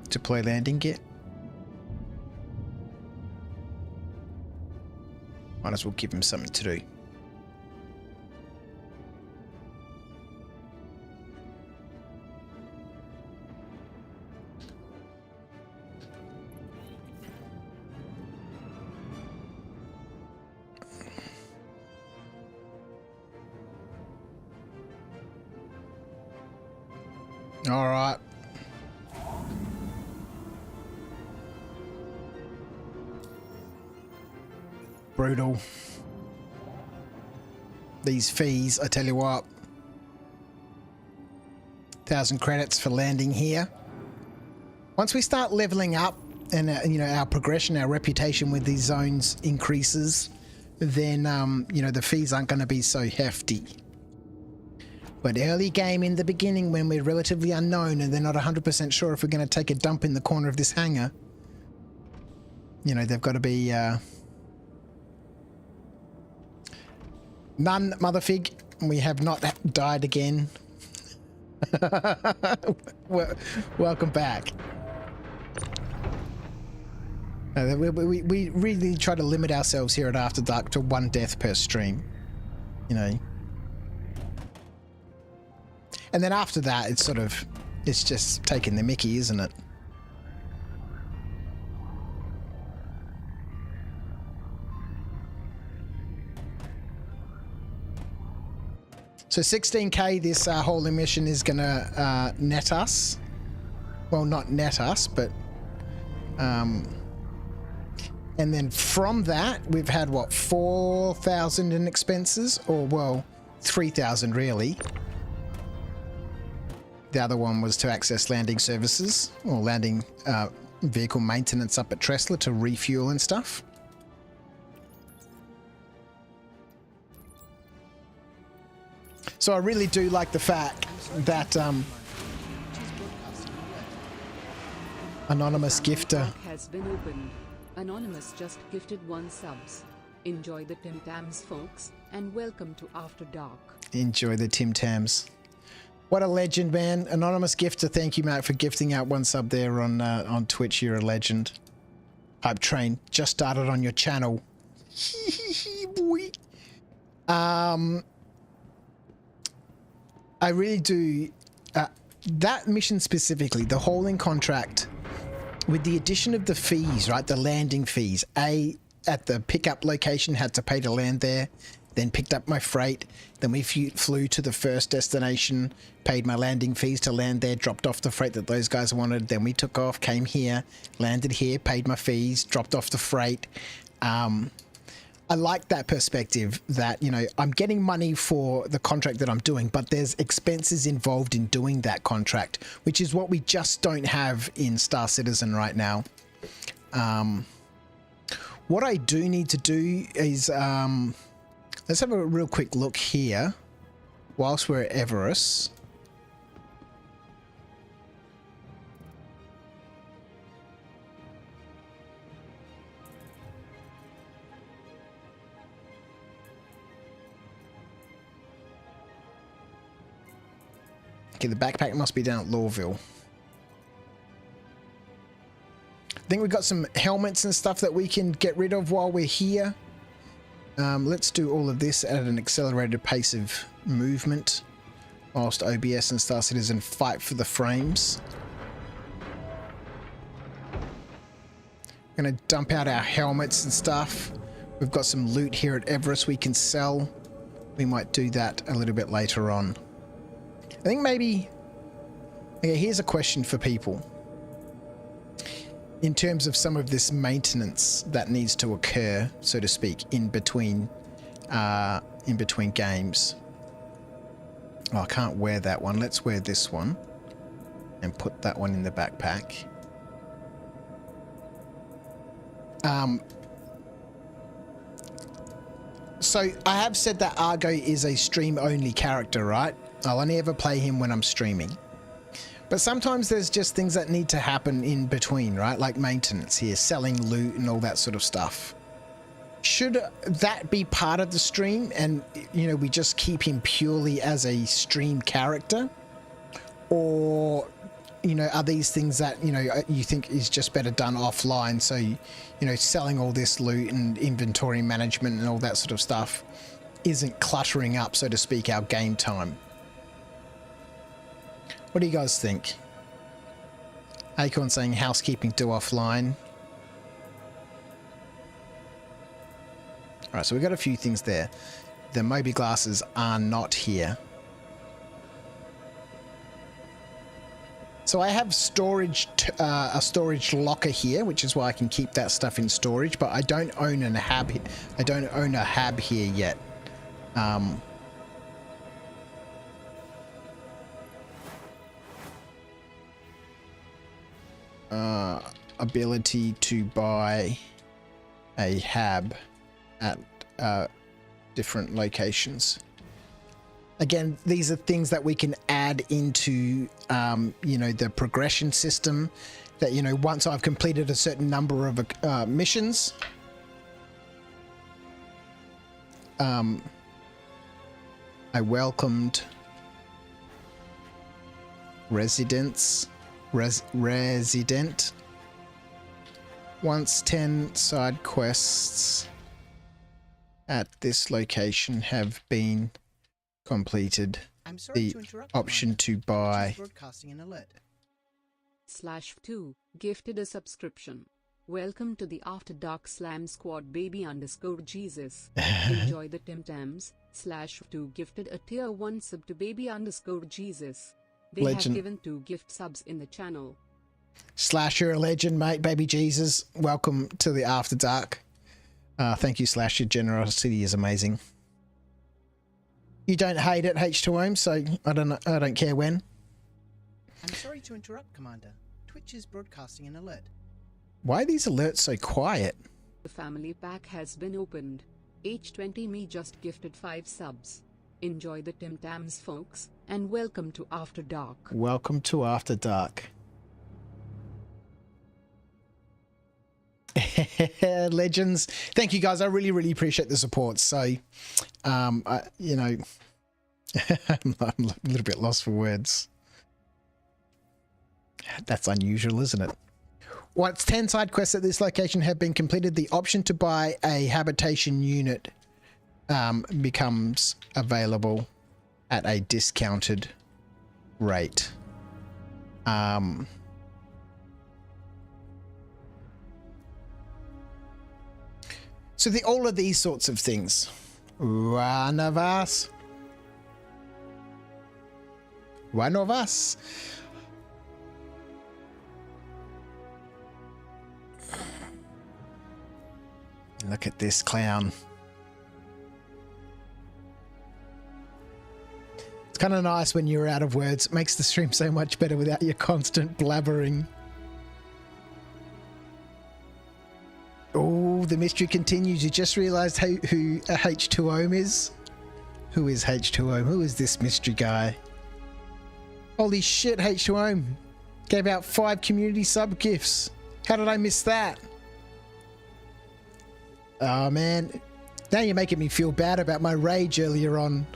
Deploy landing gear. Might as well give him something to do. All right. Brutal. These fees, I tell you what. 1,000 credits for landing here. Once we start leveling up and you know, our progression, our reputation with these zones increases, then you know, the fees aren't going to be so hefty. But early game in the beginning, when we're relatively unknown and they're not 100% sure if we're going to take a dump in the corner of this hangar, you know, they've got to be none, Motherfig. We have not died again. Welcome back. We really try to limit ourselves here at After Dark to 1 death per stream, you know. And then after that, it's sort of, it's just taking the mickey, isn't it? So 16k this whole emission is going to net us. Well, not net us, but... and then from that, we've had, what, 4,000 in expenses? Or, well, 3,000 really. The other one was to access landing services, or landing vehicle maintenance up at Tressler to refuel and stuff. So I really do like the fact that Anonymous Gifter has been opened. Anonymous just gifted 1 subs. Enjoy the Tim Tams, folks, and welcome to After Dark. Enjoy the Tim Tams. What a legend, man. Anonymous Gifter, thank you, mate, for gifting out 1 sub there on Twitch. You're a legend. Hype Train, just started on your channel. Boy. I really do... that mission specifically, the hauling contract, with the addition of the fees, right, the landing fees, at the pickup location, had to pay to land there, then picked up my freight, then we flew to the first destination, paid my landing fees to land there, dropped off the freight that those guys wanted, then we took off, came here, landed here, paid my fees, dropped off the freight. I like that perspective that, you know, I'm getting money for the contract that I'm doing, but there's expenses involved in doing that contract, which is what we just don't have in Star Citizen right now. What I do need to do is, let's have a real quick look here whilst we're at Everest. Okay, the backpack must be down at Lawville. I think we've got some helmets and stuff that we can get rid of while we're here. Let's do all of this at an accelerated pace of movement whilst OBS and Star Citizen fight for the frames. I'm going to dump out our helmets and stuff. We've got some loot here at Everest we can sell. We might do that a little bit later on. I think maybe... Okay, here's a question for people. In terms of some of this maintenance that needs to occur, so to speak, in between games. Oh, I can't wear that one. Let's wear this one and put that one in the backpack. So I have said that Argo is a stream-only character, right? I'll only ever play him when I'm streaming. But sometimes there's just things that need to happen in between, right? Like maintenance here, selling loot and all that sort of stuff. Should that be part of the stream and, you know, we just keep him purely as a stream character? Or, you know, are these things that, you know, you think is just better done offline? So, you know, selling all this loot and inventory management and all that sort of stuff isn't cluttering up, so to speak, our game time. What do you guys think? Acorn saying housekeeping do offline. Alright, so we've got a few things there. The Moby glasses are not here. So I have storage, a storage locker here, which is why I can keep that stuff in storage. But I don't own a hab. I don't own a hab here yet. Ability to buy a hab at different locations. Again, these are things that we can add into, you know, the progression system. That, you know, once I've completed a certain number of missions, I welcomed resident. Once 10 side quests at this location have been completed, the option to buy Broadcasting an alert. /2 gifted a subscription. Welcome to the After Dark Slam Squad, baby_Jesus. Enjoy the Tim Tams. /2 gifted a tier 1 sub to baby_Jesus. They Legend. have given 2 gift subs in the channel. Slash, you're a legend, mate. Baby Jesus, welcome to the After Dark. Thank you, Slash. Your generosity is amazing. You don't hate it, H2O, so I don't care when. I'm sorry to interrupt, Commander. Twitch is broadcasting an alert. Why are these alerts so quiet? The family pack has been opened. H20 me just gifted 5 subs. Enjoy the Tim Tams, folks, and welcome to After Dark. Welcome to After Dark. Legends, thank you guys. I really appreciate the support. So, you know, I'm a little bit lost for words. That's unusual, isn't it? Once 10 side quests at this location have been completed, the option to buy a habitation unit becomes available at a discounted rate. So all of these sorts of things. One of us. Look at this clown. It's kind of nice when you're out of words. It makes the stream so much better without your constant blabbering. Oh, the mystery continues. You just realized who H2O is? Who is H2O? Who is this mystery guy? Holy shit, H2O gave out 5 community sub gifts. How did I miss that? Oh man, now you're making me feel bad about my rage earlier on.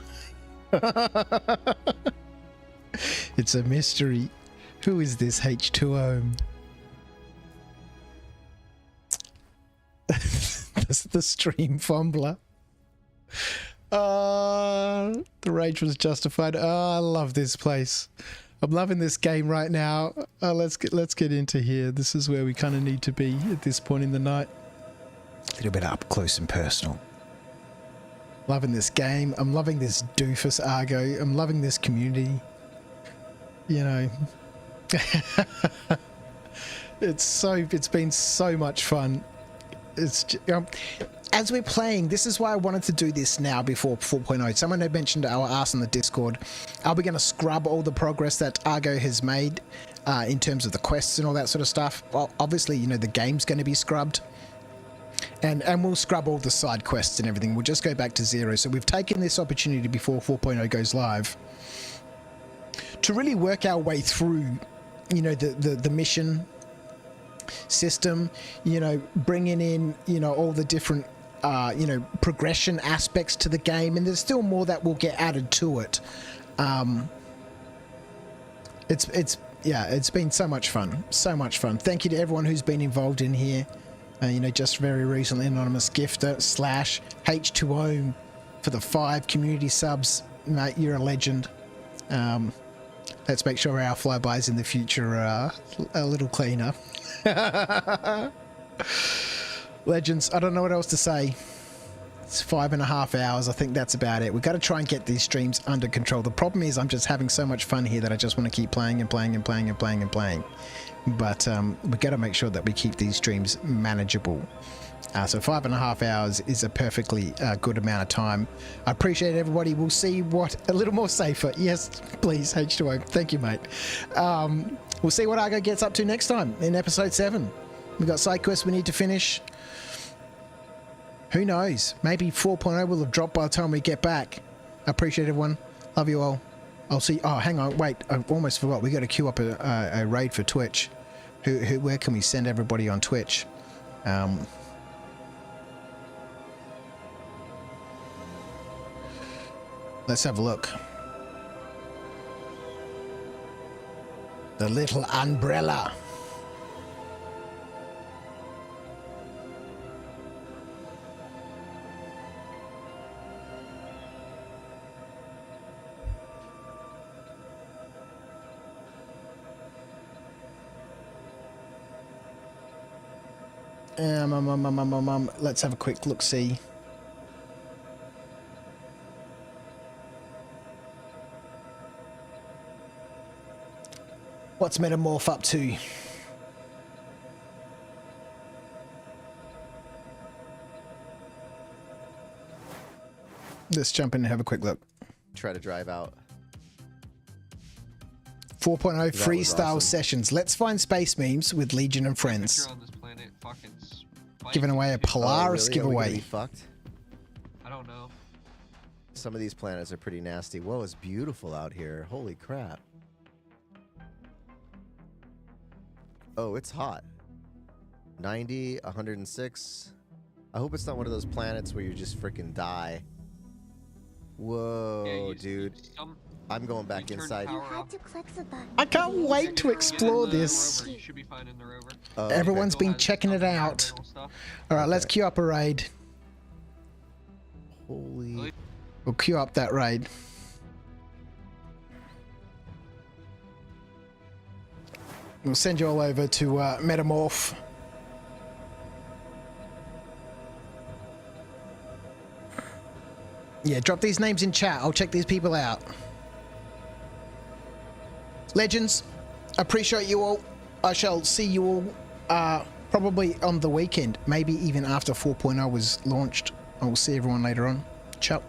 It's a mystery. Who is this H2O? The stream fumbler. The rage was justified. Oh, I love this place. I'm loving this game right now. Let's get into here. This is where we kind of need to be at this point in the night. A little bit up close and personal. Loving this game. I'm loving this doofus Argo. I'm loving this community. You know, it's been so much fun. It's as we're playing, this is why I wanted to do this now before 4.0. Someone had mentioned our ask on the Discord. Are we going to scrub all the progress that Argo has made in terms of the quests and all that sort of stuff? Well, obviously, you know, the game's going to be scrubbed. And we'll scrub all the side quests and everything. We'll just go back to 0. So we've taken this opportunity before 4.0 goes live to really work our way through, you know, the mission system, you know, bringing in, you know, all the different, you know, progression aspects to the game. And there's still more that will get added to it. It's been so much fun. So much fun. Thank you to everyone who's been involved in here. You know, just very recently, Anonymous Gifter / H2O for the 5 community subs. Mate, you're a legend. Let's make sure our flybys in the future are a little cleaner. Legends, I don't know what else to say. It's 5.5 hours. I think that's about it. We've got to try and get these streams under control. The problem is I'm just having so much fun here that I just want to keep playing and playing and playing and playing and playing. But we've got to make sure that we keep these streams manageable. So 5.5 hours is a perfectly good amount of time. I appreciate everybody. We'll see what a little more safer. Yes, please, H2O. Thank you, mate. We'll see what Argo gets up to next time in episode 7. We've got side quests we need to finish. Who knows? Maybe 4.0 will have dropped by the time we get back. I appreciate everyone. Love you all. I'll see. Oh, hang on. Wait. I almost forgot. We got to queue up a raid for Twitch. Where can we send everybody on Twitch? Let's have a look. The little umbrella. Let's have a quick look-see. What's Metamorph up to? Let's jump in and have a quick look. Try to drive out. 4.0 freestyle sessions. Let's find space memes with Legion and friends. Giving away a Polaris giveaway. Fucked? I don't know. Some of these planets are pretty nasty. Whoa, it's beautiful out here. Holy crap. Oh, it's hot. 90, 106. I hope it's not one of those planets where you just freaking die. Whoa, dude. I'm going back inside. I can't wait to explore this. Everyone's been checking it out. Alright, let's queue up a raid. Holy... We'll queue up that raid. We'll send you all over to Metamorph. Yeah, drop these names in chat. I'll check these people out. Legends, appreciate you all. I shall see you all probably on the weekend, maybe even after 4.0 was launched. I will see everyone later on. Ciao.